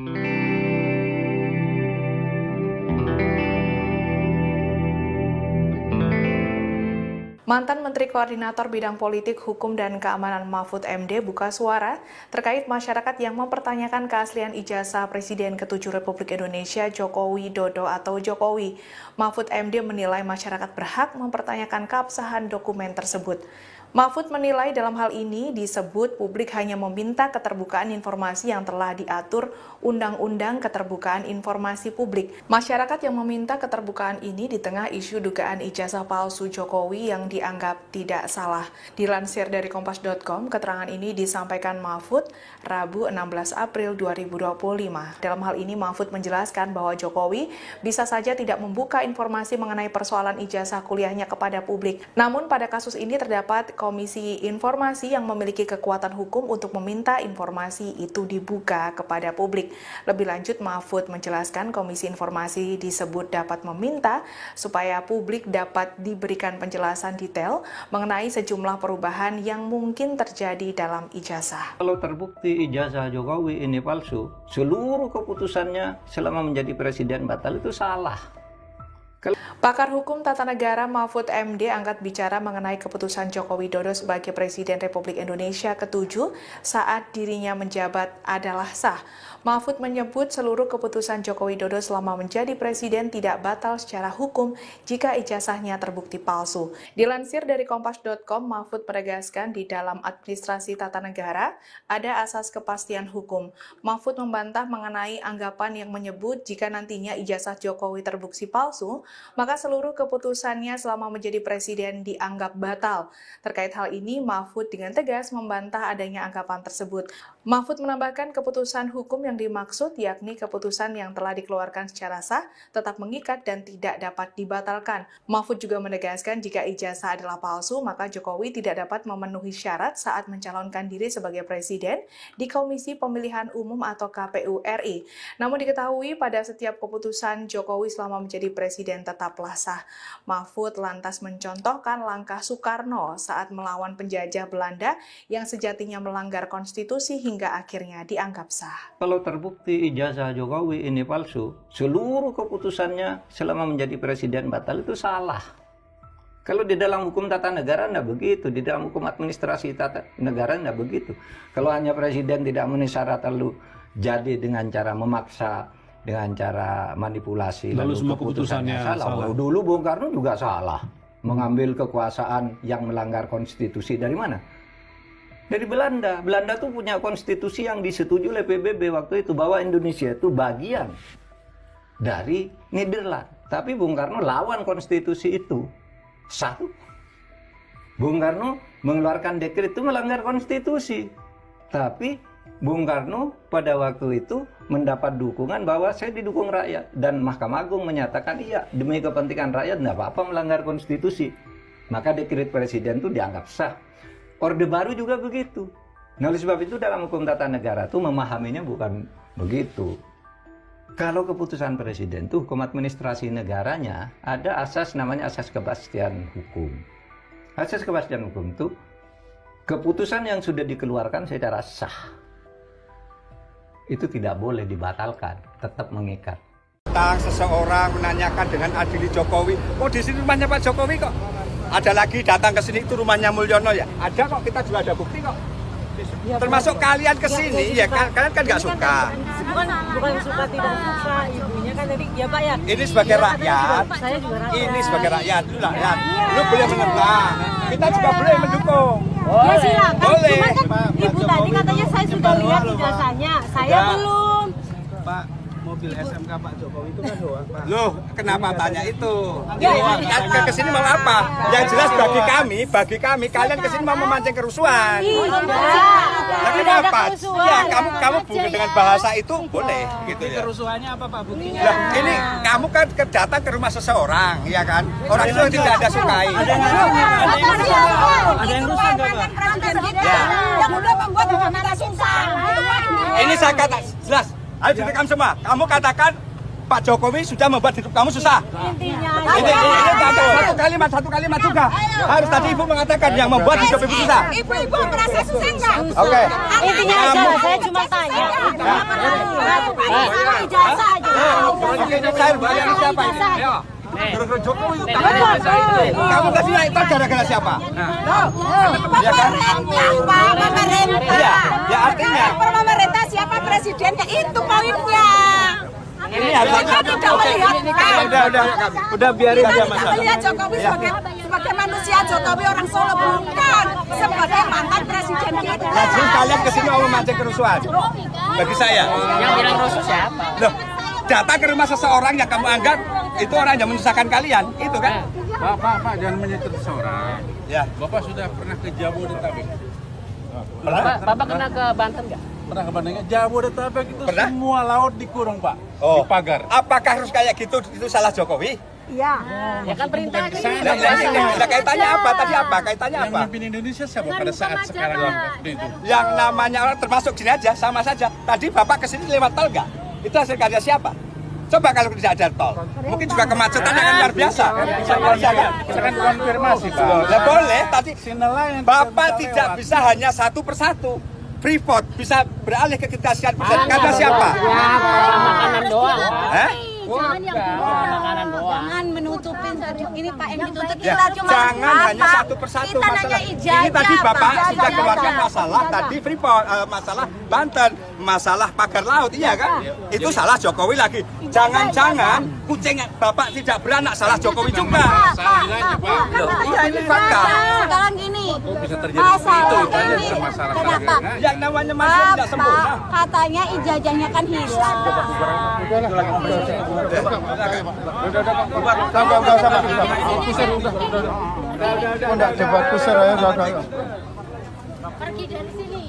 Mantan Menteri Koordinator Bidang Politik, Hukum, dan Keamanan Mahfud MD buka suara terkait masyarakat yang mempertanyakan keaslian ijazah Presiden ke-7 Republik Indonesia Joko Widodo atau Jokowi. Mahfud MD menilai masyarakat berhak mempertanyakan keabsahan dokumen tersebut. Mahfud menilai dalam hal ini disebut publik hanya meminta keterbukaan informasi yang telah diatur Undang-Undang Keterbukaan Informasi Publik. Masyarakat yang meminta keterbukaan ini di tengah isu dugaan ijazah palsu Jokowi yang dianggap tidak salah. Dilansir dari Kompas.com, keterangan ini disampaikan Mahfud Rabu 16 April 2025. Dalam hal ini Mahfud menjelaskan bahwa Jokowi bisa saja tidak membuka informasi mengenai persoalan ijazah kuliahnya kepada publik. Namun pada kasus ini terdapat Komisi Informasi yang memiliki kekuatan hukum untuk meminta informasi itu dibuka kepada publik. Lebih lanjut, Mahfud menjelaskan Komisi Informasi disebut dapat meminta supaya publik dapat diberikan penjelasan detail mengenai sejumlah perubahan yang mungkin terjadi dalam ijazah. Kalau terbukti ijazah Jokowi ini palsu, seluruh keputusannya selama menjadi presiden batal itu salah. Pakar Hukum Tata Negara Mahfud MD angkat bicara mengenai keputusan Joko Widodo sebagai Presiden Republik Indonesia ke-7 saat dirinya menjabat adalah sah. Mahfud menyebut seluruh keputusan Joko Widodo selama menjadi presiden tidak batal secara hukum jika ijazahnya terbukti palsu. Dilansir dari Kompas.com, Mahfud menegaskan di dalam administrasi tata negara ada asas kepastian hukum. Mahfud membantah mengenai anggapan yang menyebut jika nantinya ijazah Jokowi terbukti palsu, maka maka seluruh keputusannya selama menjadi presiden dianggap batal. Terkait hal ini, Mahfud dengan tegas membantah adanya anggapan tersebut. Mahfud menambahkan keputusan hukum yang dimaksud yakni keputusan yang telah dikeluarkan secara sah, tetap mengikat dan tidak dapat dibatalkan. Mahfud juga menegaskan jika ijazah adalah palsu, maka Jokowi tidak dapat memenuhi syarat saat mencalonkan diri sebagai presiden di Komisi Pemilihan Umum atau KPU RI. Namun diketahui pada setiap keputusan Jokowi selama menjadi presiden tetaplah sah. Mahfud lantas mencontohkan langkah Soekarno saat melawan penjajah Belanda yang sejatinya melanggar konstitusi hingga akhirnya dianggap sah. Kalau terbukti ijazah Jokowi ini palsu, seluruh keputusannya selama menjadi presiden batal itu salah. Kalau di dalam hukum tata negara tidak begitu, di dalam hukum administrasi tata negara tidak begitu. Kalau hanya presiden tidak memenuhi syarat lalu jadi dengan cara memaksa, dengan cara manipulasi, lalu semua keputusannya salah. Dulu Bung Karno juga salah, mengambil kekuasaan yang melanggar konstitusi dari mana? Dari Belanda. Belanda tuh punya konstitusi yang disetujui oleh PBB waktu itu bahwa Indonesia itu bagian dari Nederland. Tapi Bung Karno lawan konstitusi itu. Satu, Bung Karno mengeluarkan dekret itu melanggar konstitusi. Tapi Bung Karno pada waktu itu mendapat dukungan bahwa saya didukung rakyat. Dan Mahkamah Agung menyatakan iya, demi kepentingan rakyat tidak apa-apa melanggar konstitusi. Maka dekret presiden itu dianggap sah. Orde Baru juga begitu. Nah oleh sebab itu dalam hukum tata negara itu memahaminya bukan begitu. Kalau keputusan presiden itu hukum administrasi negaranya ada asas namanya asas kepastian hukum. Asas kepastian hukum itu keputusan yang sudah dikeluarkan secara sah itu tidak boleh dibatalkan, tetap mengikat. Seseorang menanyakan dengan adili Jokowi, oh di sini rumahnya Pak Jokowi kok. Ada lagi datang ke sini itu rumahnya Mulyono ya. Ada kok, kita juga ada bukti kok. Termasuk kalian ke sini ya, kalian kan nggak suka. Bukan suka tidak suka, ibunya kan tadi ya Pak ya. Ini sebagai rakyat. Saya juga rakyat. Ini sebagai rakyat, lu boleh menentang. Kita juga boleh mendukung. Ya silakan. Boleh. Cuma kan ibu tadi katanya saya sudah lihat ijazahnya, saya belum. Pak, mobil SMK Pak Jokowi itu kan doang Pak. Loh, kenapa tanya itu? Ke sini mau apa? Yang jelas bagi kami kalian ke sini mau memancing kerusuhan. Nah, kenapa? Ya, kamu bukan dengan bahasa itu boleh gitu ya. Kerusuhannya apa Pak buktinya? Lah, ini kamu kan datang ke rumah seseorang, ya kan? Orang itu tidak ada sukai. Ada yang rusak enggak Pak? Yang udah membuat kita susah. Ini saya kata jelas. Ayo direkam semua. Kamu katakan Pak Jokowi sudah membuat hidup kamu susah. Ini satu kalimat juga. Harus tadi Ibu mengatakan yang membuat hidup Ibu susah. Ibu merasa susah enggak? Oke. Intinya aja, saya cuma tanya. Ijazah aja. Saya bayar siapa ini? Ayo. Gara-gara Jokowi. Kamu kasih itu gara-gara siapa? Ya kan? Pemerintah. Ya artinya. Pemerintah siapa presidennya itu poinnya. Ini harus udah biarin aja Mas. Melihat Jokowi sebagai manusia, Jokowi orang Solo bukan sebagai mantan presiden kita. Jadi kalian kesini mau memancing kerusuhan? Bagi saya. Yang bilang rusuh siapa? Loh, datang ke rumah seseorang yang kamu anggap itu orang yang menyusahkan kalian, itu kan? Pak, jangan menyentuh seseorang. Ya. Bapak sudah pernah ke Jabodetabek? Bapak pernah ke Banten nggak? Pernah ke Banten? Jabodetabek itu Pernah? semua laut dikurung Pak, Oh. dipagar. Apakah harus kayak gitu? Itu salah Jokowi? Iya. Ya kan perintah. Nah, kaitannya apa? Tadi apa? Kaitannya Yang apa? memimpin Indonesia siapa pada saat sekarang waktu itu? Yang namanya orang termasuk sini aja, sama saja. Tadi Bapak kesini lewat tol nggak? Itu hasil karya siapa? Coba kalau tidak ada tol, mungkin juga kemacetan akan luar biasa. Saya kan konfirmasi Pak. Ya boleh, tadi Bapak tidak bisa hanya satu persatu. Freeport bisa beralih ke kita karena siapa? Ya, makanan doang. Hah? Jangan yang makanan doang. Jangan menutupin ini Pak yang ditutup Ya, jangan hanya satu persatu masalah. Ini tadi Bapak sudah keluarkan masalah tadi Freeport, masalah Banten. masalah pagar laut, iya kan? Itu salah Jokowi lagi. Jangan-jangan kucing Bapak tidak beranak, salah Jokowi juga. Iya, ini fakta. Sekarang gini, Bisa terjadi seperti itu, ini masalah kenapa? Yang namanya manusia tidak sempurna. Katanya ijazahnya kan hilang. Pergi dari sini.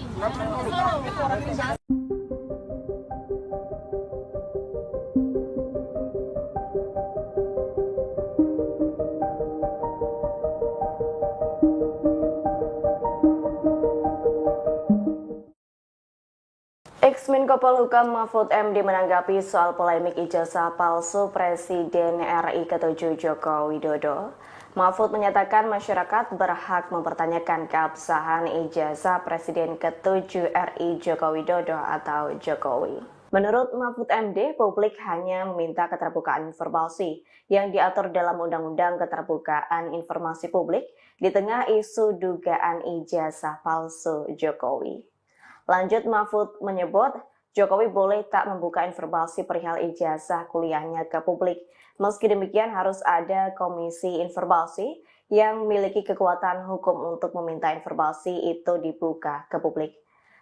Ex-Menko Polhukam Mahfud MD menanggapi soal polemik ijazah palsu Presiden RI ke-7 Joko Widodo. Mahfud menyatakan masyarakat berhak mempertanyakan keabsahan ijazah Presiden ke-7 RI Joko Widodo atau Jokowi. Menurut Mahfud MD, publik hanya meminta keterbukaan informasi yang diatur dalam Undang-Undang Keterbukaan Informasi Publik di tengah isu dugaan ijazah palsu Jokowi. Lanjut, Mahfud menyebut Jokowi boleh tak membuka informasi perihal ijazah kuliahnya ke publik. Meski demikian harus ada komisi informasi yang memiliki kekuatan hukum untuk meminta informasi itu dibuka ke publik.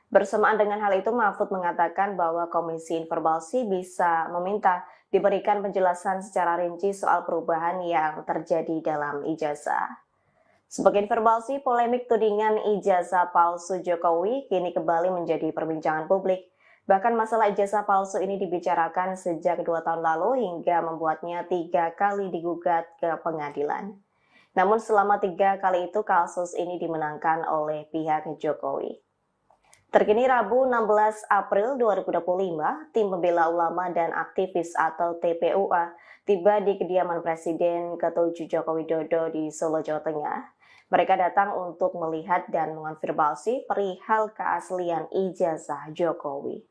Bersamaan dengan hal itu, Mahfud mengatakan bahwa komisi informasi bisa meminta diberikan penjelasan secara rinci soal perubahan yang terjadi dalam ijazah. Sebagai informasi, polemik tudingan ijazah palsu Jokowi kini kembali menjadi perbincangan publik. Bahkan masalah ijazah palsu ini dibicarakan sejak 2 tahun lalu hingga membuatnya 3 kali digugat ke pengadilan. Namun selama 3 kali itu kasus ini dimenangkan oleh pihak Jokowi. Terkini Rabu 16 April 2025, tim pembela ulama dan aktivis atau TPUA tiba di kediaman Presiden ke-7 Joko Widodo di Solo, Jawa Tengah. Mereka datang untuk melihat dan mengonfirmasi perihal keaslian ijazah Jokowi.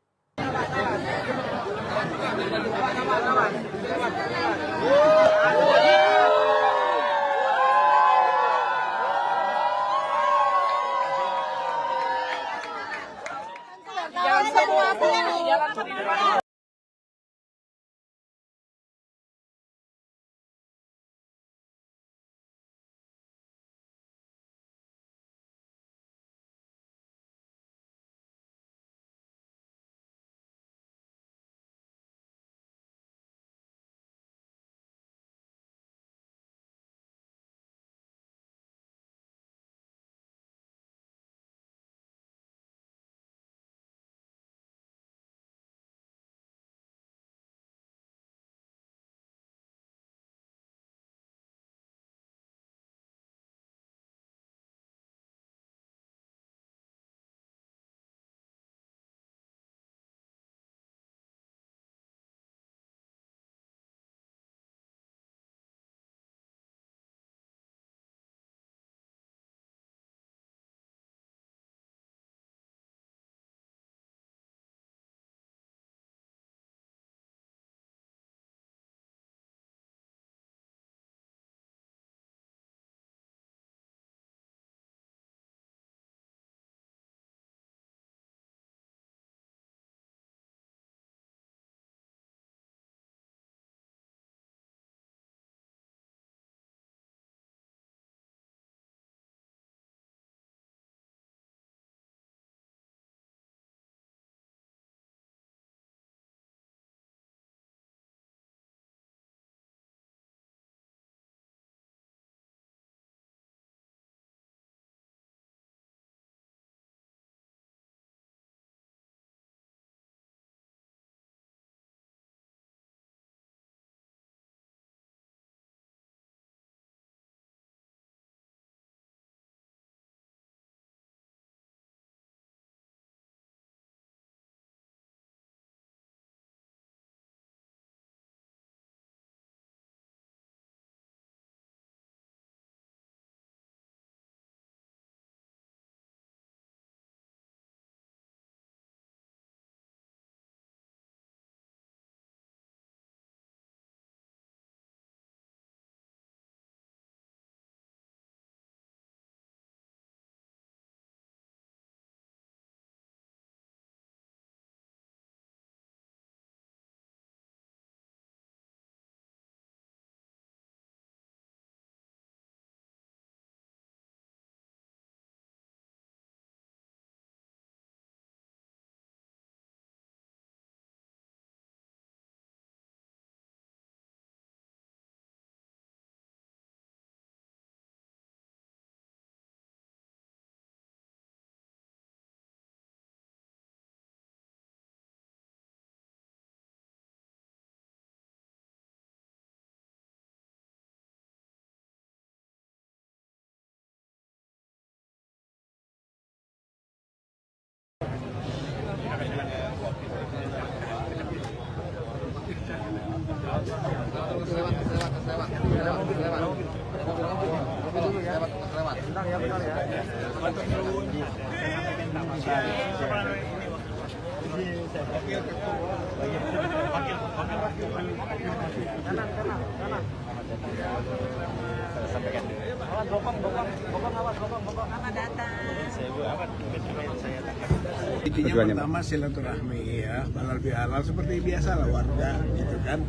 Intinya pertama silaturahmi ya, halal bihalal seperti biasa lah warga gitu kan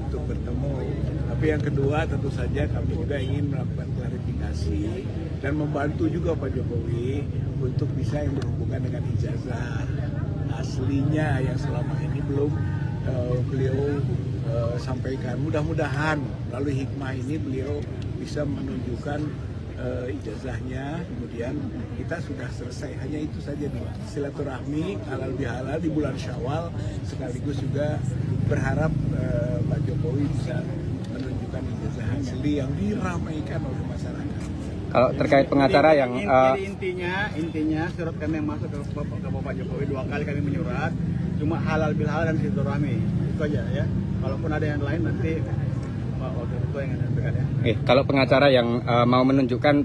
untuk bertemu. Tapi yang kedua tentu saja kami juga ingin melakukan klarifikasi dan membantu juga Pak Jokowi untuk bisa yang berhubungan dengan ijazah aslinya yang selama ini belum beliau sampaikan. Mudah-mudahan melalui hikmah ini beliau bisa menunjukkan ijazahnya, kemudian kita sudah selesai. Hanya itu saja nih, silaturahmi halal bihalal di bulan Syawal, sekaligus juga berharap Pak Jokowi bisa menunjukkan ijazah asli yang diramaikan oleh masyarakat. Kalau terkait pengacara yang intinya surat kami yang masuk ke Bapak Jokowi 2 kali kami menyurat, cuma halal bihalal dan silaturahmi itu aja ya. Kalaupun ada yang lain nanti wakil ketua yang menyampaikan ya. Kalau pengacara yang mau menunjukkan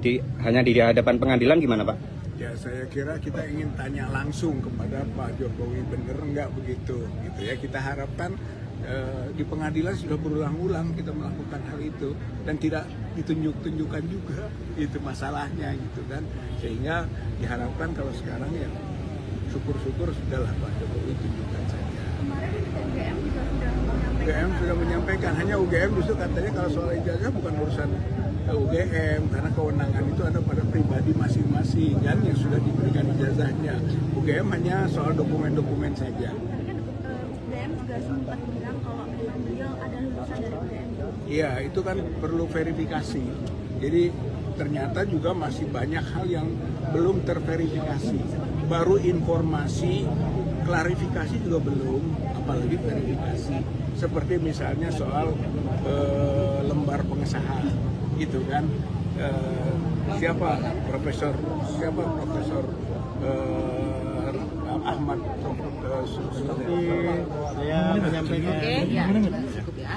hanya di hadapan pengadilan gimana Pak? Ya saya kira kita ingin tanya langsung kepada Pak Jokowi, bener nggak begitu gitu ya. Kita harapkan di pengadilan sudah berulang-ulang kita melakukan hal itu dan tidak ditunjuk-tunjukkan juga itu masalahnya gitu kan, sehingga diharapkan kalau sekarang ya syukur-syukur sudahlah Pak Jokowi tunjukkan saja. UGM sudah menyampaikan, hanya UGM justru katanya kalau soal ijazah bukan urusan UGM karena kewenangan itu ada pada pribadi masing-masing kan yang sudah diberikan ijazahnya. UGM hanya soal dokumen-dokumen saja. UGM juga sempat bilang kalau memang beliau ada lulusan dari UGM. Iya, itu kan perlu verifikasi. Jadi ternyata juga masih banyak hal yang belum terverifikasi. Baru informasi, klarifikasi juga belum, apalagi verifikasi. Seperti misalnya soal lembar pengesahan, gitu kan. Profesor Ahmad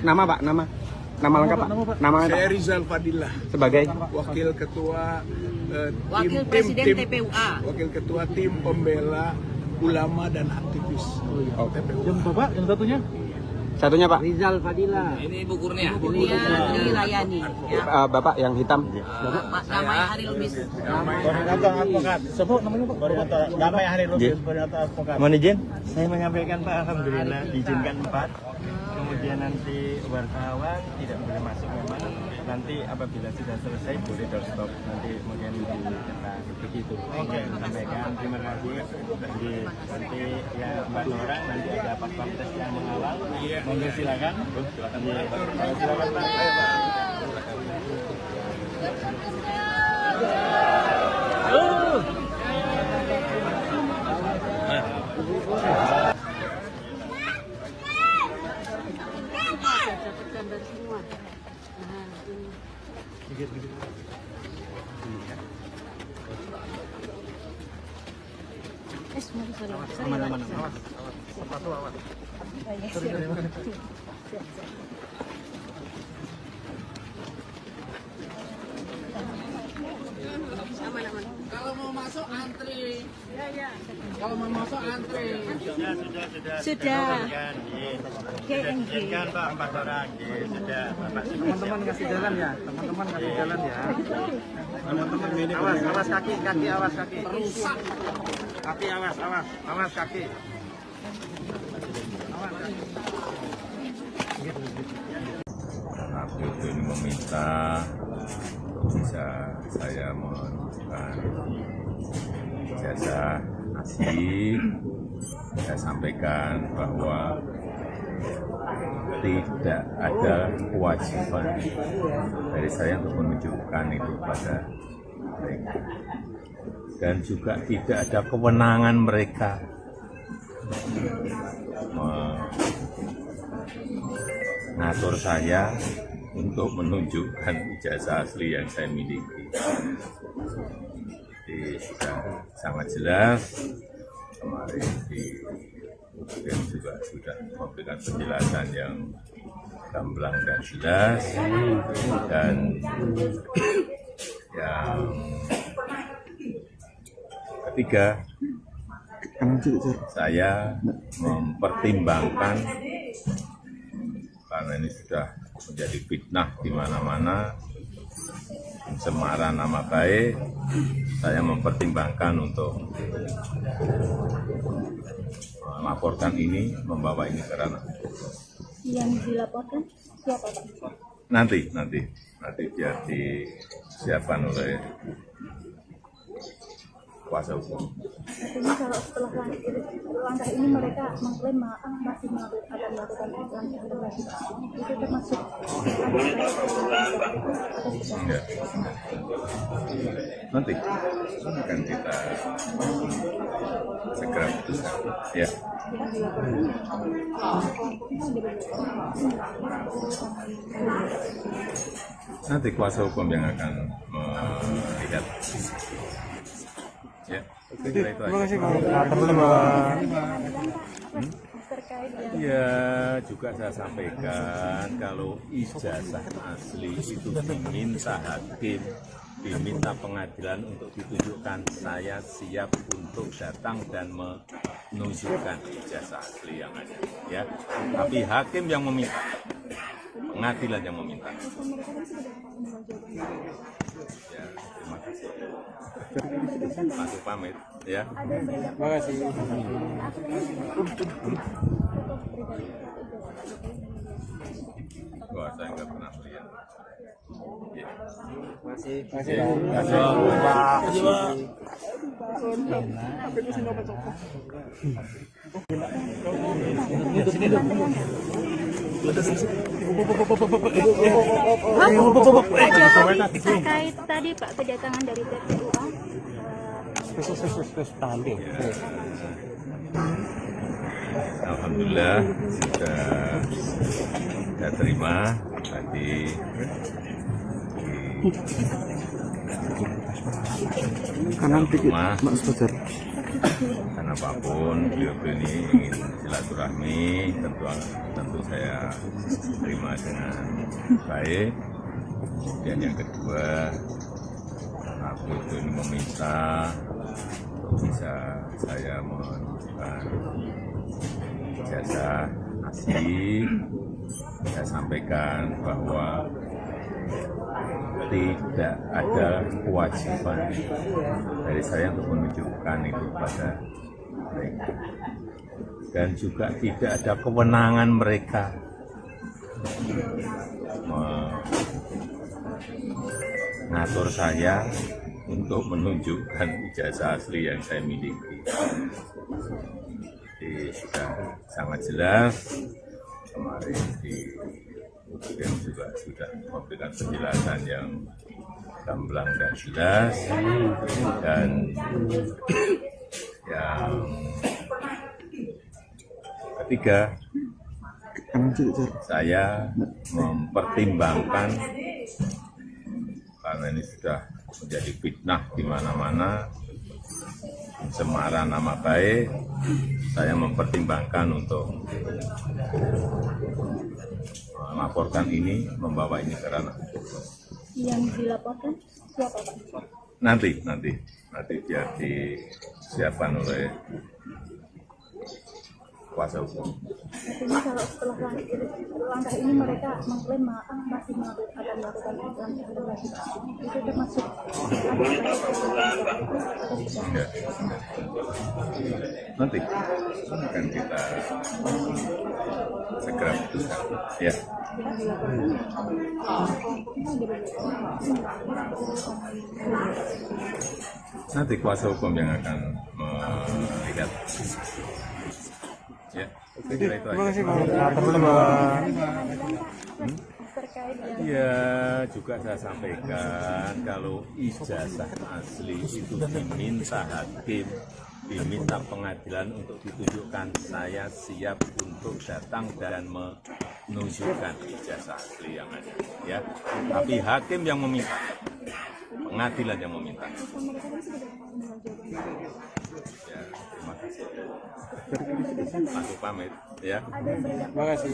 Nama Pak, nama lengkap Pak. Nama saya Rizal Fadilah sebagai wakil ketua Wakil Presiden TPUA. Wakil ketua tim pembela ulama dan aktivis TPUA. Yang Bapak, yang satunya Pak Rizal Fadilah. Ini Bu Kurnia. Dilayani. Bapak yang hitam. Namanya Hari Lubis. Koordinator advokat. Sebut namanya Pak. Koordinator Damai Hari Lubis, koordinator advokat. Mohon izin, saya menyampaikan Pak, alhamdulillah diizinkan 4. Kemudian nanti wartawan tidak boleh masuk memang. Nanti apabila sudah selesai boleh doorstop. Nanti kemudian dicetak begitu. Oke, sampaikan terima kasih. Jadi nanti ya Mbak Nora nanti ada Pak Tes yang mengawal. Monggo silakan. Silakan Pak. Ayo Pak. Kalau mau masuk antri. Kalau mau masuk antri. Sudah. Izinkan Pak 4 orang. Sudah. teman-teman kasih jalan ya. Teman-teman kasih jalan ya. Teman-teman ini awas kaki awas kaki. Kaki awas kaki. Karena beliau ini meminta bisa saya menunjukkan ijazah asli. Saya sampaikan bahwa tidak ada kewajiban dari saya untuk menunjukkan itu pada mereka, dan juga tidak ada kewenangan mereka mengatur saya untuk menunjukkan ijazah asli yang saya miliki. Jadi sudah sangat jelas, kemarin di UGM juga sudah memberikan penjelasan yang gamblang dan jelas. Dan yang ketiga, saya mempertimbangkan, karena ini sudah menjadi fitnah di mana-mana, pencemaran nama baik, saya mempertimbangkan untuk melaporkan ini, membawa ini ke ranah. Yang dilaporkan siapa Pak? Nanti biar disiapkan oleh kuasa hukum. Artinya kalau setelah langkah ini mereka mengklaim masih akan melakukan langkah lagi, itu termasuk enggak. Nanti akan kita segera putuskan. Ya. Nanti kuasa hukum yang akan melihat. Ya. Terima kasih. Ya, juga saya sampaikan kalau ijazah asli itu diminta hakim, diminta pengadilan untuk ditunjukkan, saya siap untuk datang dan menunjukkan ijazah asli yang ada. Ya, tapi hakim yang meminta, pengadilan yang meminta. Ya, terima kasih. Masuk pamit, ya. Terima kasih. Wah, saya nggak pernah melihat. Ya. Masih. terkait tadi Pak kedatangan dari TPUA. Alhamdulillah sudah saya terima tadi kanan dikit Mas Fajar. Karena apapun beliau ini ingin silaturahmi, tentu saya terima dengan baik. Dan yang kedua, aku itu ini meminta untuk bisa saya menunjukkan ijazah asli. Saya sampaikan bahwa tidak ada kewajiban dari saya untuk menunjukkan itu pada mereka, dan juga tidak ada kewenangan mereka mengatur saya untuk menunjukkan ijazah asli yang saya miliki. Jadi sudah sangat jelas, kemarin di UGM juga sudah memberikan penjelasan yang gamblang dan jelas. Dan yang ketiga, saya mempertimbangkan, karena ini sudah menjadi fitnah di mana-mana, pencemaran nama baik, saya mempertimbangkan untuk melaporkan ini, membawa ini ke ranah. Yang dilaporkan siapa Pak? Nanti biar disiapkan oleh kuasa hukum. Artinya kalau setelah langkah ini mereka mengklaim masih akan melakukan langkah lagi, itu termasuk enggak. Nanti akan kita segera putuskan. Ya. Nanti kuasa hukum yang akan melihat. Ya. Terima kasih. Ya, juga saya sampaikan kalau ijazah asli itu diminta hakim, diminta pengadilan untuk ditunjukkan, saya siap untuk datang dan menunjukkan ijazah asli yang ada. Ya, tapi hakim yang meminta, pengadilan yang meminta. Ya, terima kasih. Aku pamit ya. Terima kasih.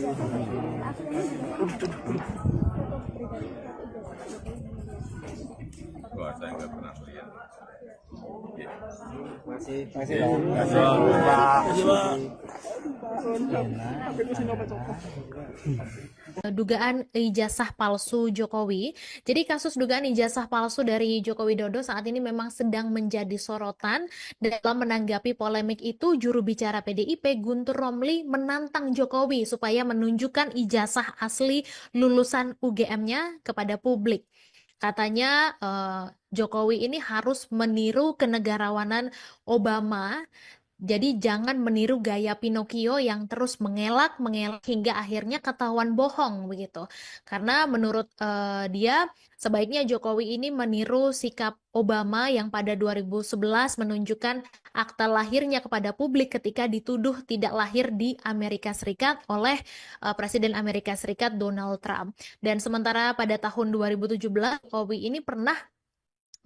Wah, saya nggak pernah lihat. Ya. Masih dugaan ijazah palsu Jokowi. Jadi kasus dugaan ijazah palsu dari Joko Widodo saat ini memang sedang menjadi sorotan. Dalam menanggapi polemik itu, juru bicara PDIP Guntur Romli menantang Jokowi supaya menunjukkan ijazah asli lulusan UGM-nya kepada publik. Katanya Jokowi ini harus meniru kenegarawanan Obama. Jadi jangan meniru gaya Pinocchio yang terus mengelak hingga akhirnya ketahuan bohong begitu. Karena menurut dia sebaiknya Jokowi ini meniru sikap Obama yang pada 2011 menunjukkan akta lahirnya kepada publik ketika dituduh tidak lahir di Amerika Serikat oleh Presiden Amerika Serikat Donald Trump. Dan sementara pada tahun 2017 Jokowi ini pernah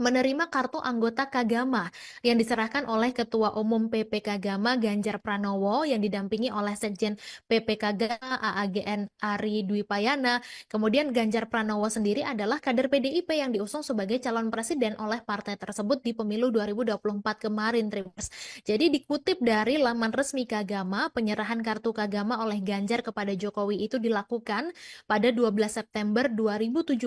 menerima kartu anggota Kagama yang diserahkan oleh Ketua Umum PP Kagama Ganjar Pranowo yang didampingi oleh Sekjen PP Kagama AAGN Ari Dwi Payana. Kemudian Ganjar Pranowo sendiri adalah kader PDIP yang diusung sebagai calon presiden oleh partai tersebut di pemilu 2024 kemarin. Jadi dikutip dari laman resmi Kagama, penyerahan kartu Kagama oleh Ganjar kepada Jokowi itu dilakukan pada 12 September 2017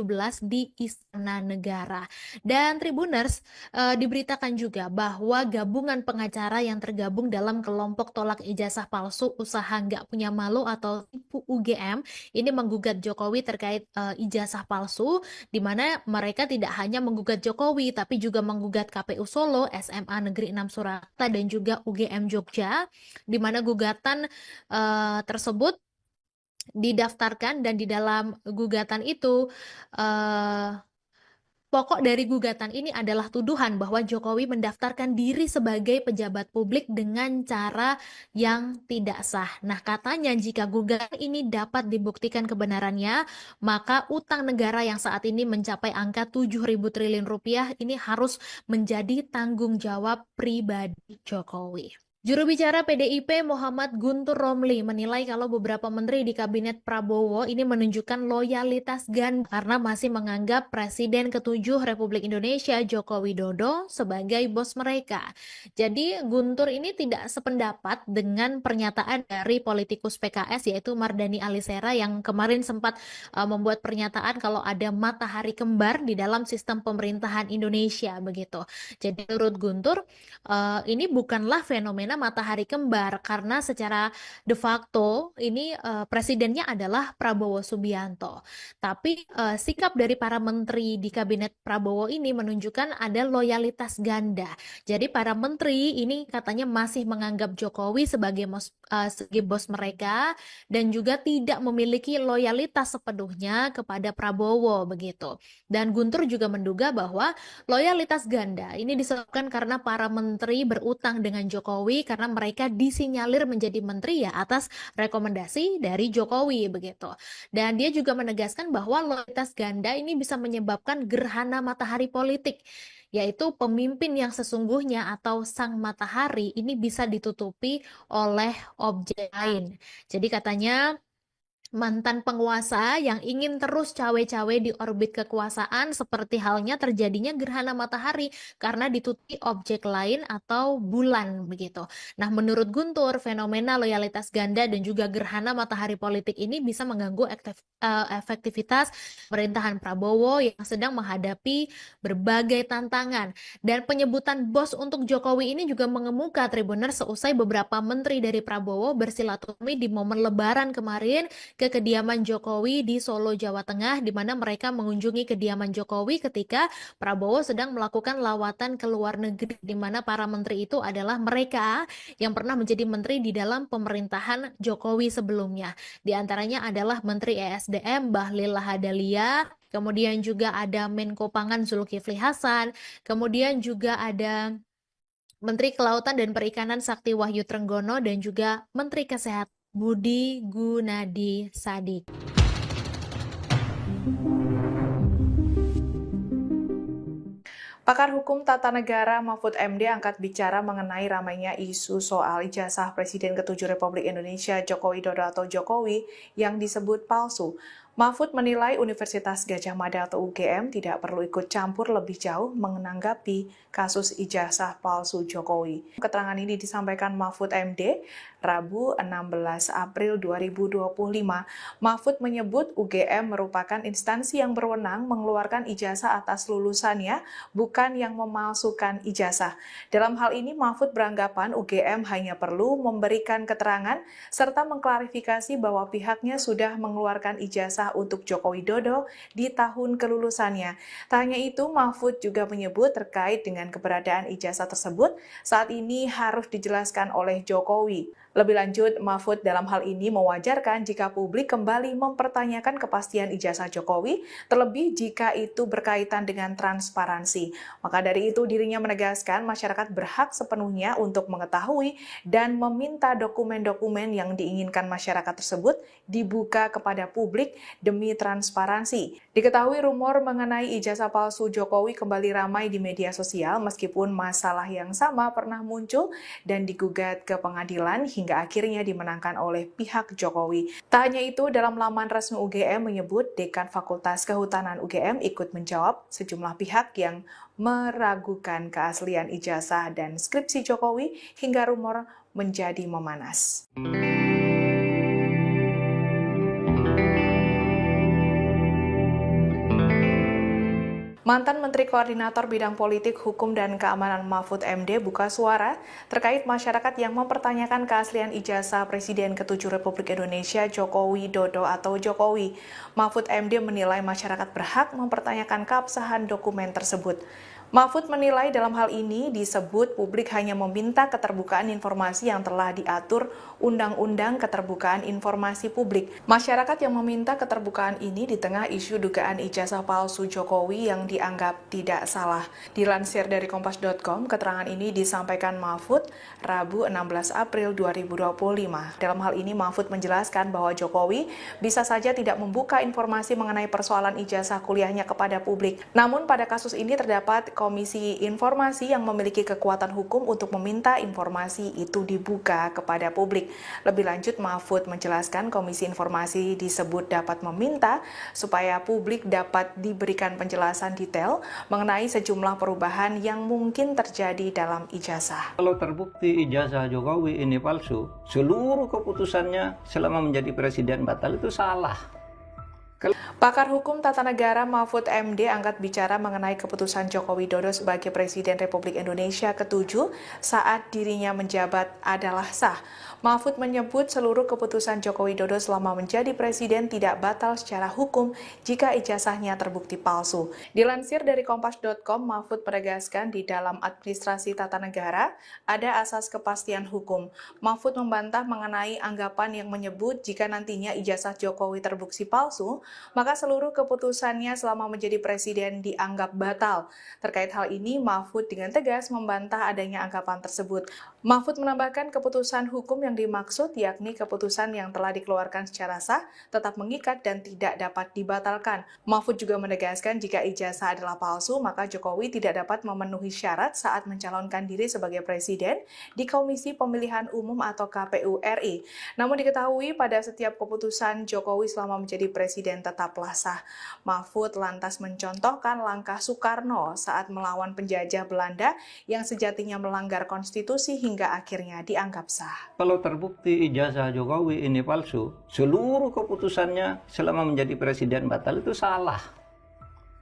di Istana Negara. Dan Tribuners, diberitakan juga bahwa gabungan pengacara yang tergabung dalam kelompok tolak ijazah palsu usaha nggak punya malu atau tipu UGM ini menggugat Jokowi terkait ijazah palsu, di mana mereka tidak hanya menggugat Jokowi tapi juga menggugat KPU Solo, SMA Negeri 6 Surakarta dan juga UGM Jogja, di mana gugatan tersebut didaftarkan dan di dalam gugatan itu pokok dari gugatan ini adalah tuduhan bahwa Jokowi mendaftarkan diri sebagai pejabat publik dengan cara yang tidak sah. Nah, katanya jika gugatan ini dapat dibuktikan kebenarannya, maka utang negara yang saat ini mencapai angka 7.000 triliun rupiah ini harus menjadi tanggung jawab pribadi Jokowi. Juru bicara PDIP Muhammad Guntur Romli menilai kalau beberapa menteri di kabinet Prabowo ini menunjukkan loyalitas ganda karena masih menganggap Presiden ke-7 Republik Indonesia Joko Widodo sebagai bos mereka. Jadi Guntur ini tidak sependapat dengan pernyataan dari politikus PKS yaitu Mardhani Alisera yang kemarin sempat membuat pernyataan kalau ada matahari kembar di dalam sistem pemerintahan Indonesia begitu. Jadi menurut Guntur ini bukanlah fenomena matahari kembar karena secara de facto ini presidennya adalah Prabowo Subianto. Tapi sikap dari para menteri di kabinet Prabowo ini menunjukkan ada loyalitas ganda. Jadi para menteri ini katanya masih menganggap Jokowi sebagai bos mereka dan juga tidak memiliki loyalitas sepenuhnya kepada Prabowo begitu. Dan Guntur juga menduga bahwa loyalitas ganda ini disebabkan karena para menteri berutang dengan Jokowi karena mereka disinyalir menjadi menteri ya atas rekomendasi dari Jokowi begitu. Dan dia juga menegaskan bahwa loyalitas ganda ini bisa menyebabkan gerhana matahari politik, yaitu pemimpin yang sesungguhnya atau sang matahari ini bisa ditutupi oleh objek lain. Jadi katanya mantan penguasa yang ingin terus cawe-cawe di orbit kekuasaan seperti halnya terjadinya gerhana matahari karena ditutupi objek lain atau bulan begitu. Nah, menurut Guntur, fenomena loyalitas ganda dan juga gerhana matahari politik ini bisa mengganggu efektivitas pemerintahan Prabowo yang sedang menghadapi berbagai tantangan. Dan penyebutan bos untuk Jokowi ini juga mengemuka Tribuners seusai beberapa menteri dari Prabowo bersilaturahmi di momen Lebaran kemarin ke kediaman Jokowi di Solo, Jawa Tengah, di mana mereka mengunjungi kediaman Jokowi ketika Prabowo sedang melakukan lawatan ke luar negeri, di mana para menteri itu adalah mereka yang pernah menjadi menteri di dalam pemerintahan Jokowi sebelumnya. Di antaranya adalah Menteri ESDM Bahlil Lahadalia, kemudian juga ada Menko Pangan Zulkifli Hasan, kemudian juga ada Menteri Kelautan dan Perikanan Sakti Wahyu Trenggono, dan juga Menteri Kesehatan Budi Gunadi Sadikin. Pakar Hukum Tata Negara Mahfud MD angkat bicara mengenai ramainya isu soal ijazah Presiden ke-7 Republik Indonesia Joko Widodo atau Jokowi yang disebut palsu. Mahfud menilai Universitas Gadjah Mada atau UGM tidak perlu ikut campur lebih jauh menanggapi kasus ijazah palsu Jokowi. Keterangan ini disampaikan Mahfud MD Rabu 16 April 2025. Mahfud menyebut UGM merupakan instansi yang berwenang mengeluarkan ijazah atas lulusannya, bukan yang memalsukan ijazah. Dalam hal ini Mahfud beranggapan UGM hanya perlu memberikan keterangan serta mengklarifikasi bahwa pihaknya sudah mengeluarkan ijazah untuk Joko Widodo di tahun kelulusannya. Tak hanya itu, Mahfud juga menyebut terkait dengan keberadaan ijazah tersebut saat ini harus dijelaskan oleh Jokowi. Lebih lanjut, Mahfud dalam hal ini mewajarkan jika publik kembali mempertanyakan kepastian ijazah Jokowi, terlebih jika itu berkaitan dengan transparansi. Maka dari itu dirinya menegaskan masyarakat berhak sepenuhnya untuk mengetahui dan meminta dokumen-dokumen yang diinginkan masyarakat tersebut dibuka kepada publik demi transparansi. Diketahui rumor mengenai ijazah palsu Jokowi kembali ramai di media sosial meskipun masalah yang sama pernah muncul dan digugat ke pengadilan hingga akhirnya dimenangkan oleh pihak Jokowi. Tak hanya itu, dalam laman resmi UGM menyebut Dekan Fakultas Kehutanan UGM ikut menjawab sejumlah pihak yang meragukan keaslian ijazah dan skripsi Jokowi hingga rumor menjadi memanas. Mantan Menteri Koordinator Bidang Politik, Hukum, dan Keamanan Mahfud MD buka suara terkait masyarakat yang mempertanyakan keaslian ijazah Presiden ke-7 Republik Indonesia Joko Widodo atau Jokowi. Mahfud MD menilai masyarakat berhak mempertanyakan keabsahan dokumen tersebut. Mahfud menilai dalam hal ini disebut publik hanya meminta keterbukaan informasi yang telah diatur Undang-Undang Keterbukaan Informasi Publik. Masyarakat yang meminta keterbukaan ini di tengah isu dugaan ijazah palsu Jokowi yang dianggap tidak salah. Dilansir dari Kompas.com, keterangan ini disampaikan Mahfud Rabu 16 April 2025. Dalam hal ini Mahfud menjelaskan bahwa Jokowi bisa saja tidak membuka informasi mengenai persoalan ijazah kuliahnya kepada publik. Namun pada kasus ini terdapat Komisi Informasi yang memiliki kekuatan hukum untuk meminta informasi itu dibuka kepada publik. Lebih lanjut, Mahfud menjelaskan Komisi Informasi disebut dapat meminta supaya publik dapat diberikan penjelasan detail mengenai sejumlah perubahan yang mungkin terjadi dalam ijazah. Kalau terbukti ijazah Jokowi ini palsu, seluruh keputusannya selama menjadi presiden batal itu salah. Pakar Hukum Tata Negara Mahfud MD angkat bicara mengenai keputusan Joko Widodo sebagai Presiden Republik Indonesia ke-7 saat dirinya menjabat adalah sah. Mahfud menyebut seluruh keputusan Joko Widodo selama menjadi presiden tidak batal secara hukum jika ijazahnya terbukti palsu. Dilansir dari Kompas.com, Mahfud menegaskan di dalam administrasi tata negara ada asas kepastian hukum. Mahfud membantah mengenai anggapan yang menyebut jika nantinya ijazah Jokowi terbukti palsu, maka seluruh keputusannya selama menjadi presiden dianggap batal. Terkait hal ini, Mahfud dengan tegas membantah adanya anggapan tersebut. Mahfud menambahkan keputusan hukum yang dimaksud yakni keputusan yang telah dikeluarkan secara sah, tetap mengikat dan tidak dapat dibatalkan. Mahfud juga menegaskan jika ijazah adalah palsu, maka Jokowi tidak dapat memenuhi syarat saat mencalonkan diri sebagai presiden di Komisi Pemilihan Umum atau KPU RI. Namun diketahui pada setiap keputusan Jokowi selama menjadi presiden tetaplah sah. Mahfud lantas mencontohkan langkah Soekarno saat melawan penjajah Belanda yang sejatinya melanggar konstitusi hingga akhirnya dianggap sah. Kalau terbukti ijazah Jokowi ini palsu, seluruh keputusannya selama menjadi presiden batal itu salah.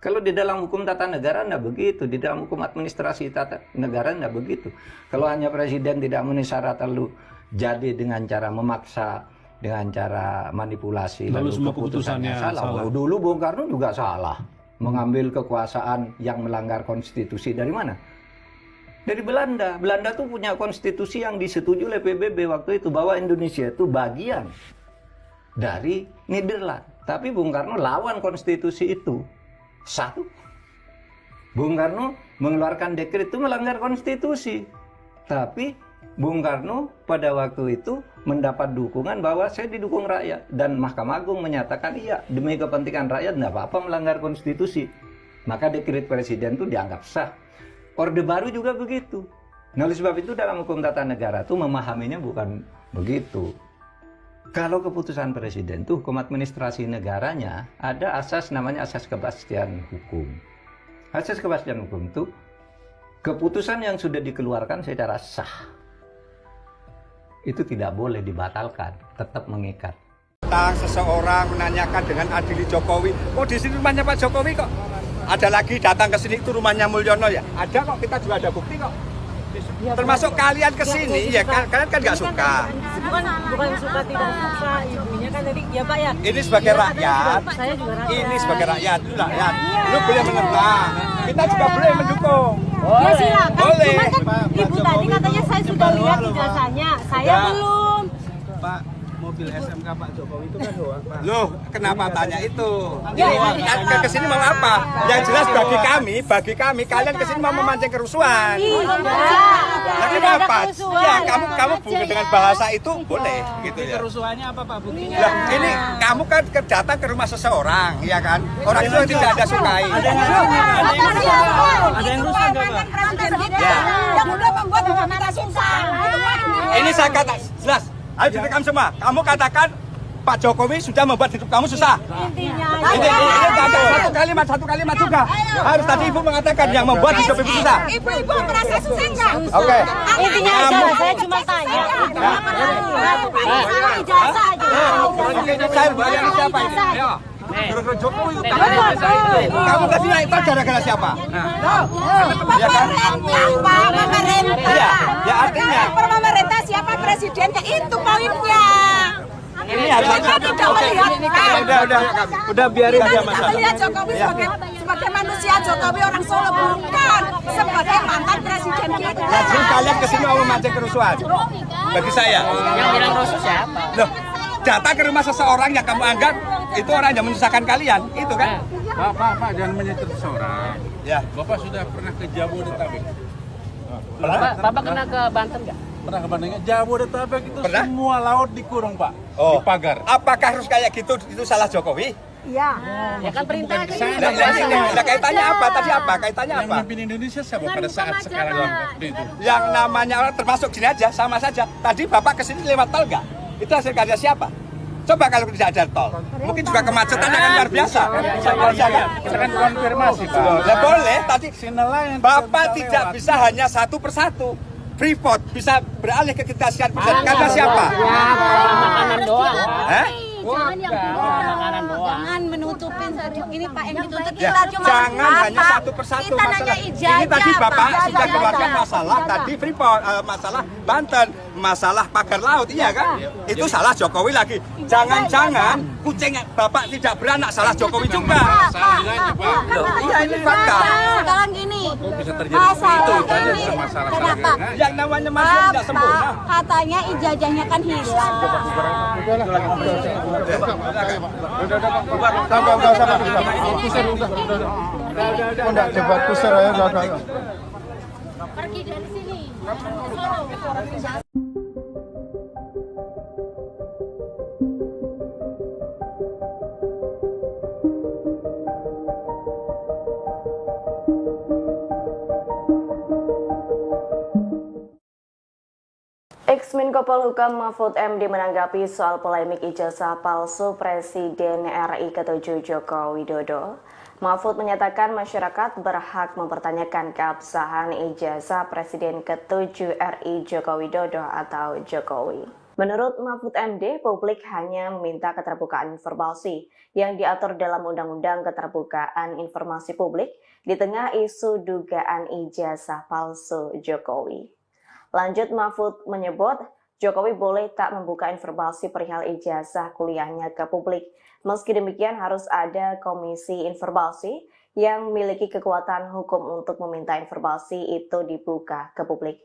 Kalau di dalam hukum tata negara tidak begitu, di dalam hukum administrasi tata negara tidak begitu. Kalau hanya presiden tidak memenuhi syarat lalu jadi dengan cara memaksa, dengan cara manipulasi, lalu semua keputusannya salah. Dulu Bung Karno juga salah, mengambil kekuasaan yang melanggar konstitusi dari mana? Dari Belanda. Belanda tuh punya konstitusi yang disetujui oleh PBB waktu itu bahwa Indonesia itu bagian dari Nederland. Tapi Bung Karno lawan konstitusi itu. Satu, Bung Karno mengeluarkan dekret itu melanggar konstitusi. Tapi Bung Karno pada waktu itu mendapat dukungan bahwa saya didukung rakyat. Dan Mahkamah Agung menyatakan iya, demi kepentingan rakyat tidak apa-apa melanggar konstitusi. Maka dekret presiden itu dianggap sah. Orde Baru juga begitu. Nah, oleh sebab itu dalam hukum tata negara itu memahaminya bukan begitu. Kalau keputusan presiden itu hukum administrasi negaranya ada asas namanya asas kepastian hukum. Asas kepastian hukum itu keputusan yang sudah dikeluarkan secara sah itu tidak boleh dibatalkan, tetap mengikat. Seseorang menanyakan dengan adili Jokowi, oh di sini rumahnya Pak Jokowi kok. Ada lagi datang ke sini itu rumahnya Mulyono ya. Ada kok, kita juga ada bukti kok. Termasuk kalian ke sini ya, kalian kan nggak suka. Bukan suka tidak suka, ibunya kan tadi ya Pak ya. Ini sebagai rakyat. Saya juga rakyat. Ini sebagai rakyat, lu boleh menentang. Kita juga boleh mendukung. Ya silakan. Boleh. Cuman kan ibu tadi katanya saya sudah lihat ijazahnya, saya belum. Pak, mobil SMK Pak Jokowi itu kan hoax, Pak. Loh, kenapa tanya itu? Ini ke sini mau apa? Yang jelas bagi kami kalian ke sini mau memancing kerusuhan. Nah, kenapa? Ya, kamu bukti dengan bahasa itu boleh gitu ya. Kerusuhannya apa Pak buktinya? Lah, ini kamu kan datang ke rumah seseorang, ya kan? Orang itu yang tidak ada sukai. Ada yang rusuh nggak Pak? Ya. Yang udah membuat kita susah. Ini saya kata jelas. Ayo direkam semua. Kamu katakan Pak Jokowi sudah membuat hidup kamu susah. Intinya Ini satu kalimat juga. Harus tadi Ibu mengatakan yang membuat hidup Ibu susah. Ibu merasa susah nggak? Oke. intinya aja saya cuma tanya. Ijazah aja. Oke, saya bayar siapa ini? Ya. Gara-gara Jokowi kamu tadi naik tas gara-gara siapa? Ya kan? Pemerintah. Iya, ya artinya Pemerintah siapa presidennya itu poinnya. ini harus Kita tidak melihat. udah biarin Kita aja tidak masalah. melihat Jokowi sebagai manusia. Jokowi orang Solo bukan sebagai mantan presiden kita. Nah, jadi kalian kesini mau memancing kerusuhan? Bagi saya. Yang bilang rusuh siapa? Loh, datang ke rumah seseorang yang kamu anggap itu orang yang menyusahkan kalian, itu kan? Pak, jangan menyentuh seseorang. Ya. Bapak sudah pernah ke Jabodetabek? Bapak kena ke Banten nggak? Pernah ke Banten? Jabodetabek itu Pernah? semua laut dikurung, Pak. Oh. Di pagar. Apakah harus kayak gitu? Itu salah Jokowi? Iya. Ya kan perintah. Nah, kaitannya apa? Tadi apa? Kaitannya Yang apa? memimpin Indonesia siapa pada saat sekarang waktu itu? Yang namanya orang termasuk gini aja, sama saja. Tadi Bapak kesini lewat tol nggak? Itu hasil karya siapa? Coba kalau tidak ada tol, mungkin juga kemacetan akan luar biasa. Kita kan konfirmasi, Pak. Nah, boleh. Tadi Bapak tidak bisa hanya satu persatu. Freeport bisa beralih ke ketasian pusat karena siapa? Makanan doang. Hah? Jangan yang makanan doang. Jangan menutupin ini Pak yang ditutup Ya, jangan hanya satu persatu masalah. Ini tadi Bapak sudah keluarkan masalah tadi Freeport, masalah Banten, masalah pagar laut, iya kan? Itu salah Jokowi lagi. Jangan-jangan kucing Bapak tidak beranak salah Jokowi juga. Loh, iya ini fakta. Sekarang gini. Bisa terjadi seperti itu aja sama masalah Kenapa? Yang namanya manusia tidak sempurna. Katanya ijazahnya kan hilang. Pergi dari sini. Ex-Menko Polhukam Mahfud MD menanggapi soal polemik ijazah palsu Presiden RI ke-7 Joko Widodo. Mahfud menyatakan masyarakat berhak mempertanyakan keabsahan ijazah Presiden ke-7 RI Joko Widodo atau Jokowi. Menurut Mahfud MD, publik hanya meminta keterbukaan informasi yang diatur dalam Undang-Undang Keterbukaan Informasi Publik di tengah isu dugaan ijazah palsu Jokowi. Lanjut, Mahfud menyebut Jokowi boleh tak membuka informasi perihal ijazah kuliahnya ke publik. Meski demikian harus ada komisi informasi yang memiliki kekuatan hukum untuk meminta informasi itu dibuka ke publik.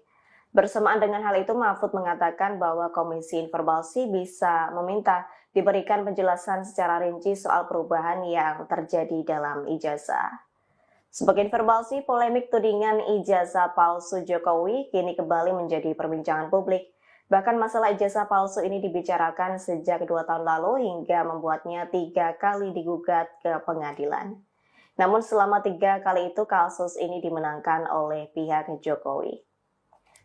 Bersamaan dengan hal itu, Mahfud mengatakan bahwa komisi informasi bisa meminta diberikan penjelasan secara rinci soal perubahan yang terjadi dalam ijazah. Sebagai informasi, polemik tudingan ijazah palsu Jokowi kini kembali menjadi perbincangan publik. Bahkan masalah ijazah palsu ini dibicarakan sejak 2 tahun lalu hingga membuatnya 3 kali digugat ke pengadilan. Namun selama 3 kali itu kasus ini dimenangkan oleh pihak Jokowi.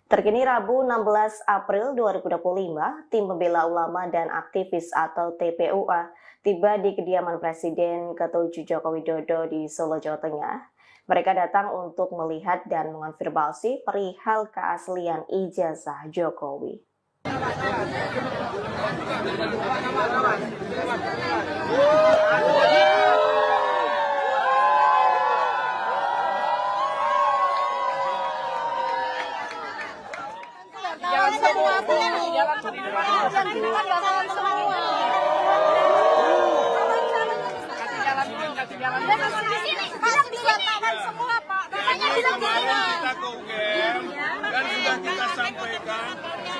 Terkini Rabu 16 April 2025, tim pembela ulama dan aktivis atau TPUA tiba di kediaman Presiden ke-7 Joko Widodo di Solo, Jawa Tengah. Mereka datang untuk melihat dan mengonfirmasi perihal keaslian ijazah Jokowi.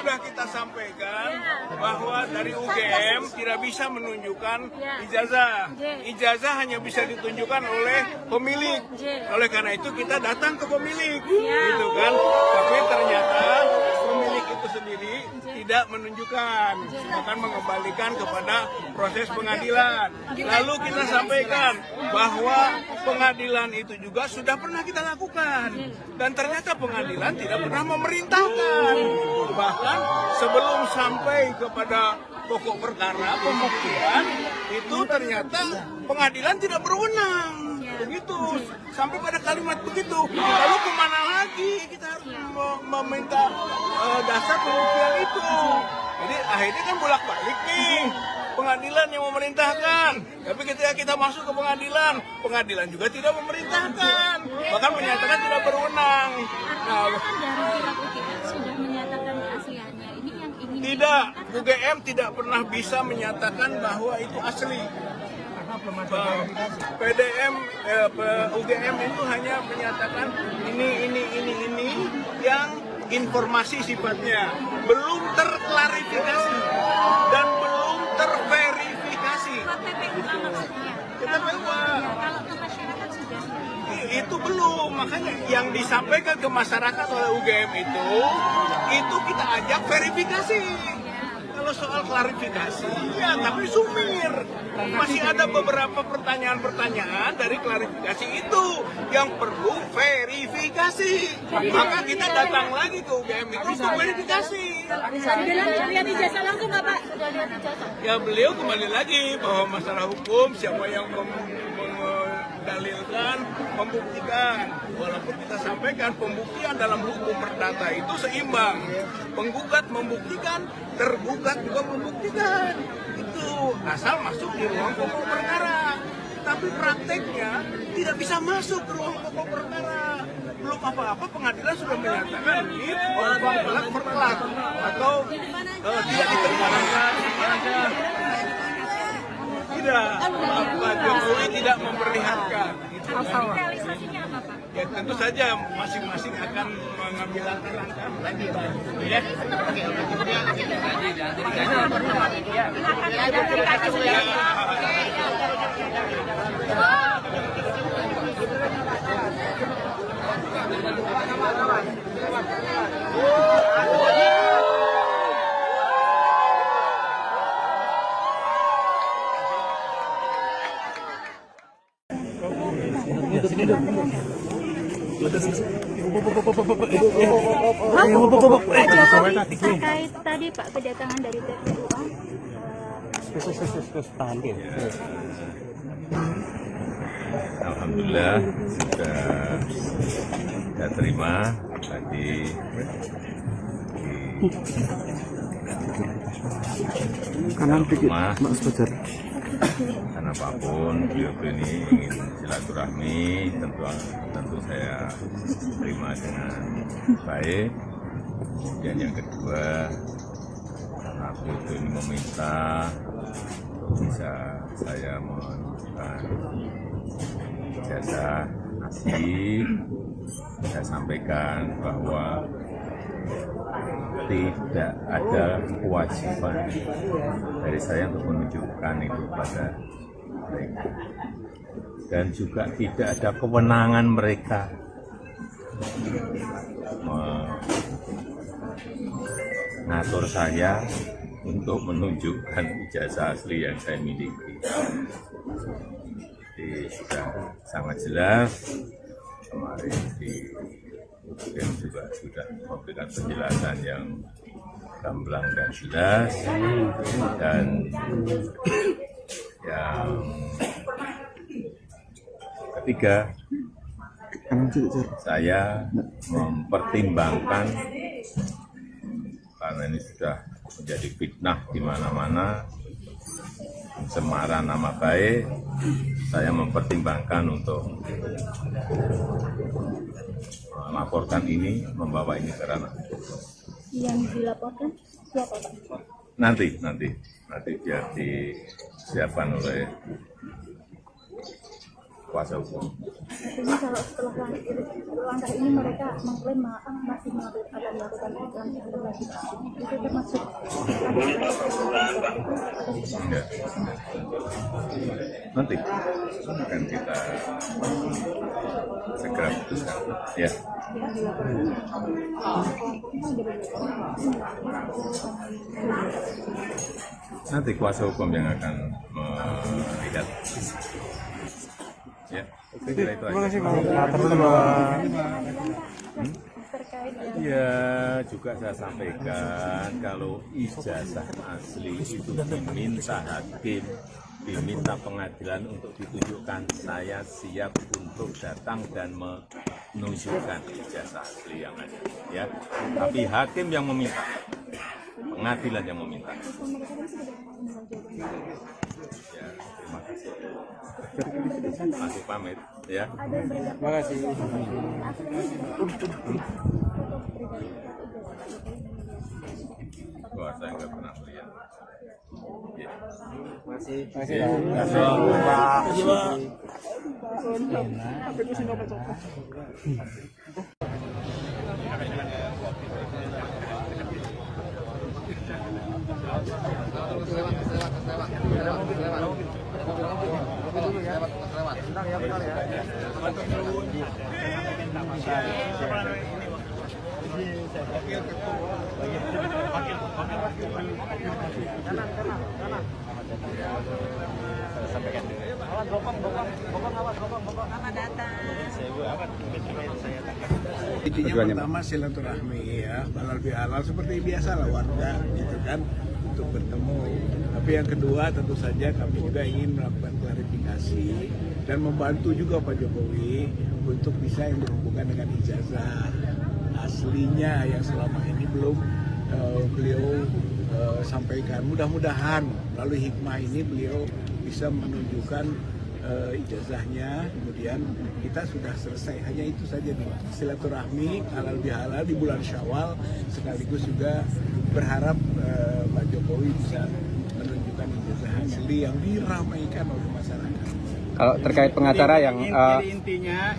Sudah kita sampaikan bahwa dari UGM tidak bisa menunjukkan ijazah. Ijazah hanya bisa ditunjukkan oleh pemilik. Oleh karena itu kita datang ke pemilik, gitu kan? Tapi ternyata pemilik itu sendiri tidak menunjukkan, akan mengembalikan kepada proses pengadilan. Lalu kita sampaikan bahwa pengadilan itu juga sudah pernah kita lakukan, dan ternyata pengadilan tidak pernah memerintahkan. Bahkan sebelum sampai kepada pokok perkara pembuktian itu ternyata pengadilan tidak berwenang. Begitu, sampai pada kalimat begitu. Lalu kemana lagi kita harus meminta dasar pembuktian itu? Jadi akhirnya kan bolak-balik nih, pengadilan yang memerintahkan. Tapi ketika kita masuk ke pengadilan, pengadilan juga tidak memerintahkan, bahkan menyatakan tidak berwenang. Nah, sudah menyatakan keasliannya. Ini yang ingin tidak, UGM tidak pernah bisa menyatakan bahwa itu asli. UGM itu hanya menyatakan ini yang informasi sifatnya belum terklarifikasi dan belum terverifikasi. Itu belum, makanya yang disampaikan ke masyarakat oleh UGM itu kita ajak verifikasi. Kalau soal klarifikasi, ya tapi sumir. Masih ada beberapa pertanyaan-pertanyaan dari klarifikasi itu yang perlu verifikasi. Maka kita datang lagi ke UGM itu untuk verifikasi. Bisa dibilang lihat ijazah langsung nggak Pak? Sudah lihat ijazah. Ya beliau kembali lagi bahwa masalah hukum siapa yang mendalilkan, membuktikan. Walaupun kita sampaikan pembuktian dalam hukum perdata itu seimbang. Penggugat membuktikan, tergugat juga membuktikan. Itu asal masuk di ruang pokok perkara. Tapi prakteknya tidak bisa masuk ke ruang pokok perkara. Belum apa-apa pengadilan sudah menyatakan ini pelak pertelak atau tidak diterima. Tidak, Pak Jokowi tidak memperlihatkan. realisasinya apa Pak? Ya tentu saja masing-masing akan mengambil langkah-langkah lagi. Ya. Terkait tadi Pak kedatangan dari TPUA. Alhamdulillah sudah kita terima tadi kanan dikit Mas Fajar. Karena apapun beliau ini ingin silaturahmi, tentu saya terima dengan baik. Dan yang kedua, karena beliau ini meminta bisa saya menunjukkan ijazah asli, saya sampaikan bahwa tidak ada kewajiban dari saya untuk menunjukkan itu kepada mereka, dan juga tidak ada kewenangan mereka mengatur saya untuk menunjukkan ijazah asli yang saya miliki. Jadi sudah sangat jelas, kemarin di UGM juga sudah memberikan penjelasan yang gamblang dan jelas, dan yang ketiga, saya mempertimbangkan karena ini sudah menjadi fitnah di mana-mana, pencemaran nama baik, saya mempertimbangkan untuk melaporkan ini, membawa ini ke ranah. Yang dilaporkan siapa Pak? Nanti biar disiapkan oleh kuasa hukum. Artinya kalau setelah langkah ini mereka mengklaim masih akan melakukan klarifikasi, itu termasuk Enggak. Nanti akan kita segera putuskan. Ya. Nanti kuasa hukum yang akan melihat. Ya, saya kira itu aja. Ya, juga saya sampaikan kalau ijazah asli itu diminta hakim, diminta pengadilan untuk ditunjukkan, saya siap untuk datang dan menunjukkan ijazah asli yang ada. Ya, tapi hakim yang meminta, pengadilan yang meminta. Ya, terima kasih. Masih pamit, ya. Terima kasih. Wah, saya nggak pernah melihat. Ya. Masih. Intinya pertama silaturahmi ya, halal bihalal seperti biasa lah warga gitu kan, untuk bertemu. Tapi yang kedua tentu saja kami juga ingin melakukan klarifikasi dan membantu juga Pak Jokowi untuk bisa yang berhubungan dengan ijazah aslinya yang selama ini belum beliau sampaikan. Mudah-mudahan melalui hikmah ini beliau bisa menunjukkan ijazahnya, kemudian kita sudah selesai. Hanya itu saja nih, silaturahmi halal bihalal di bulan Syawal, sekaligus juga berharap Pak Jokowi bisa menunjukkan ijazah asli yang diramaikan oleh masyarakat. Kalau terkait pengacara yang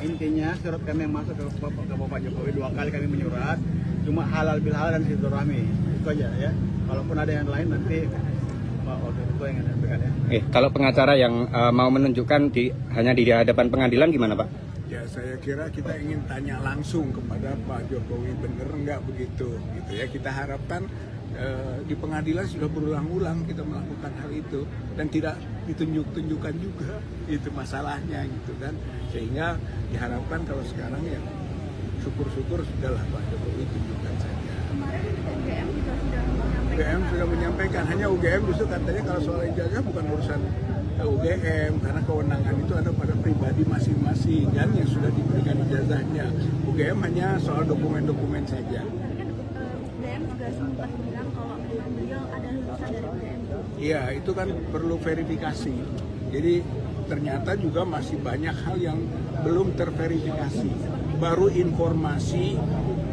intinya surat kami yang masuk ke Bapak Jokowi 2 kali kami menyurat, cuma halal bihalal dan silaturahmi itu aja ya. Kalaupun ada yang lain nanti Pak Wakil Ketua yang sampaikan ya. Kalau pengacara yang mau menunjukkan hanya di hadapan pengadilan gimana Pak? Ya saya kira kita ingin tanya langsung kepada Pak Jokowi, bener nggak begitu gitu ya. Kita harapkan di pengadilan sudah berulang-ulang kita melakukan hal itu dan tidak ditunjukkan juga itu masalahnya gitu kan, sehingga diharapkan kalau sekarang ya syukur-syukur sudahlah Pak Jokowi tunjukkan saja. UGM sudah menyampaikan, hanya UGM justru katanya kalau soal ijazah bukan urusan UGM karena kewenangan itu ada pada pribadi masing-masing kan yang sudah diberikan ijazahnya. UGM hanya soal dokumen-dokumen saja. Iya, itu kan perlu verifikasi. Jadi ternyata juga masih banyak hal yang belum terverifikasi. Baru informasi,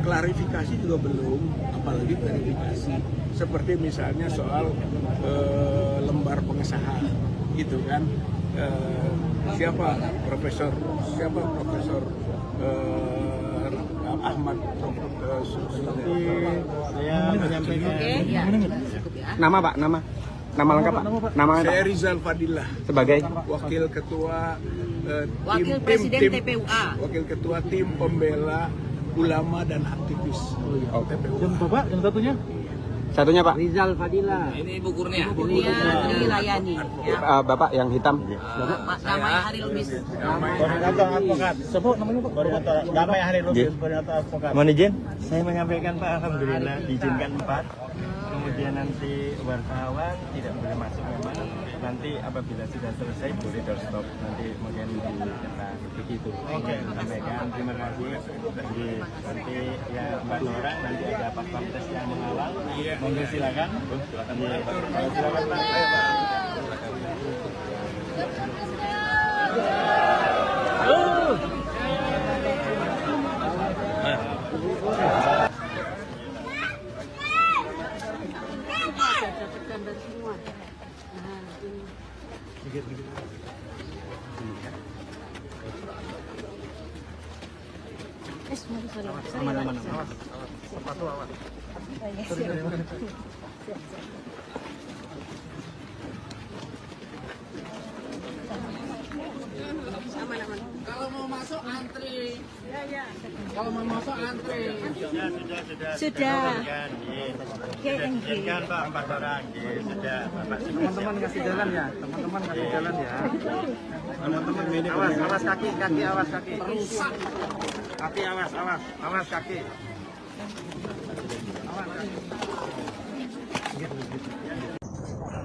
klarifikasi juga belum, apalagi verifikasi. Seperti misalnya soal lembar pengesahan, gitu kan. Siapa Profesor Ahmad saya menyampaikan. Nama Pak, nama lengkap Pak. Nama saya Rizal Fadilah sebagai Wakil Ketua Wakil Presiden TPUA. Wakil Ketua Tim Pembela Ulama dan Aktivis TPUA. Bapak, yang satunya? Satunya Pak. Rizal Fadila. Ini Ibu Kurnia. Dilayani. Ya. Bapak yang hitam. Damai Hari Lubis. Koordinator advokat. Sebut namanya Pak. Koordinator Damai Hari Lubis. Koordinator advokat. Mohon izin, saya menyampaikan Pak, alhamdulillah diizinkan 4. Kemudian nanti wartawan tidak boleh masuk memang. Nanti apabila sudah selesai boleh doorstop. Nanti mungkin dicetak begitu. Oke. Sampaikan terima kasih. Nanti ya 4 orang nanti ada Pak Pamtes yang mengawal. Monggo silakan. Silakan Pak. Ayo, Pak. Aman. Sepatu awas. Kalau mau masuk antri. Kalau mau masuk antri. Sudah. Izinkan Pak 4 orang. Sudah. Teman-teman kasih jalan ya. Teman-teman kasih jalan ya. Teman-teman awas kaki awas kaki. Kaki awas kaki.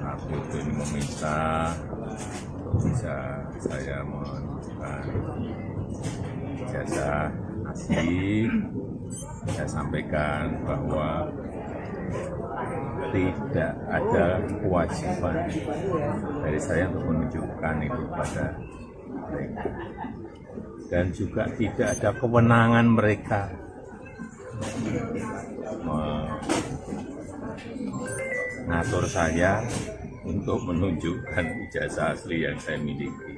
Aku ini meminta bisa saya menunjukkan ijazah asli. Saya sampaikan bahwa tidak ada kewajiban dari saya untuk menunjukkan itu pada mereka, dan juga tidak ada kewenangan mereka mengatur saya untuk menunjukkan ijazah asli yang saya miliki.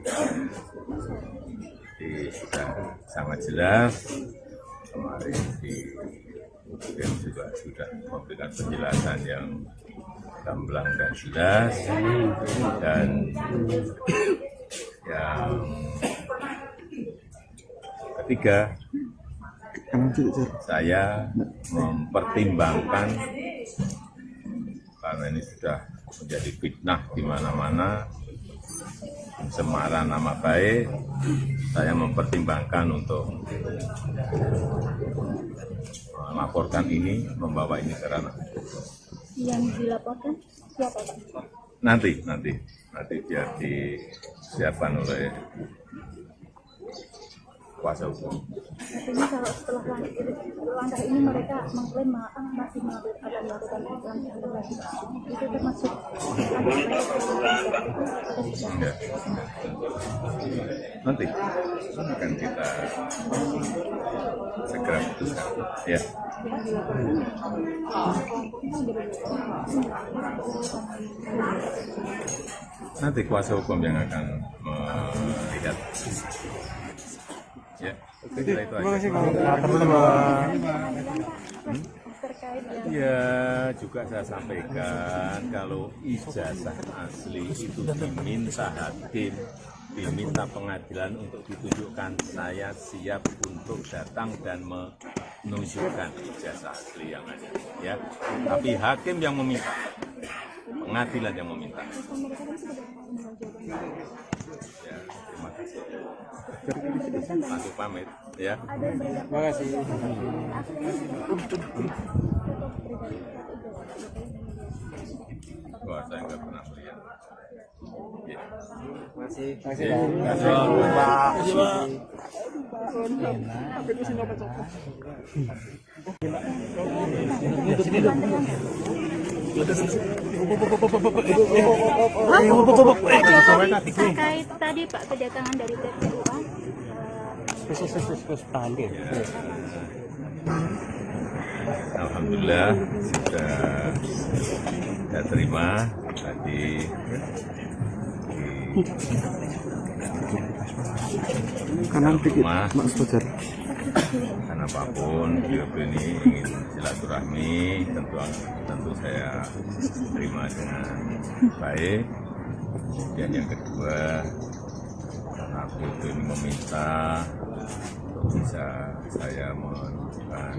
Jadi sudah sangat jelas, kemarin di Presiden juga sudah memberikan penjelasan yang gamblang dan jelas, dan yang ketiga, saya mempertimbangkan karena ini sudah menjadi fitnah di mana-mana, pencemaran nama baik, saya mempertimbangkan untuk melaporkan ini, membawa ini ke ranah. Yang dilaporkan siapa Pak? Nanti biar disiapkan oleh kuasa hukum. Artinya kalau setelah langkah ini mereka mengklaim masih akan melakukan integrasi, itu termasuk Enggak. Nanti akan kita segera putuskan. Ya. Nanti kuasa hukum yang akan melihat. Ya, itu aja. Ya, juga saya sampaikan kalau ijazah asli itu diminta hakim, diminta pengadilan untuk ditunjukkan, saya siap untuk datang dan menunjukkan ijazah asli yang ada. Ya, tapi hakim yang meminta, pengadilan yang meminta. Ya, terima kasih. Langsung pamit, ya. Terima kasih. Wah, saya nggak pernah melihat. Ya. Masih. terkait tadi Pak kedatangan dari TPUA. Alhamdulillah sudah saya terima tadi kanan dikit Mas Fajar. Karena apapun beliau ini ingin silaturahmi, tentu saya terima dengan baik. Dan yang kedua, karena aku ini meminta untuk bisa saya menunjukkan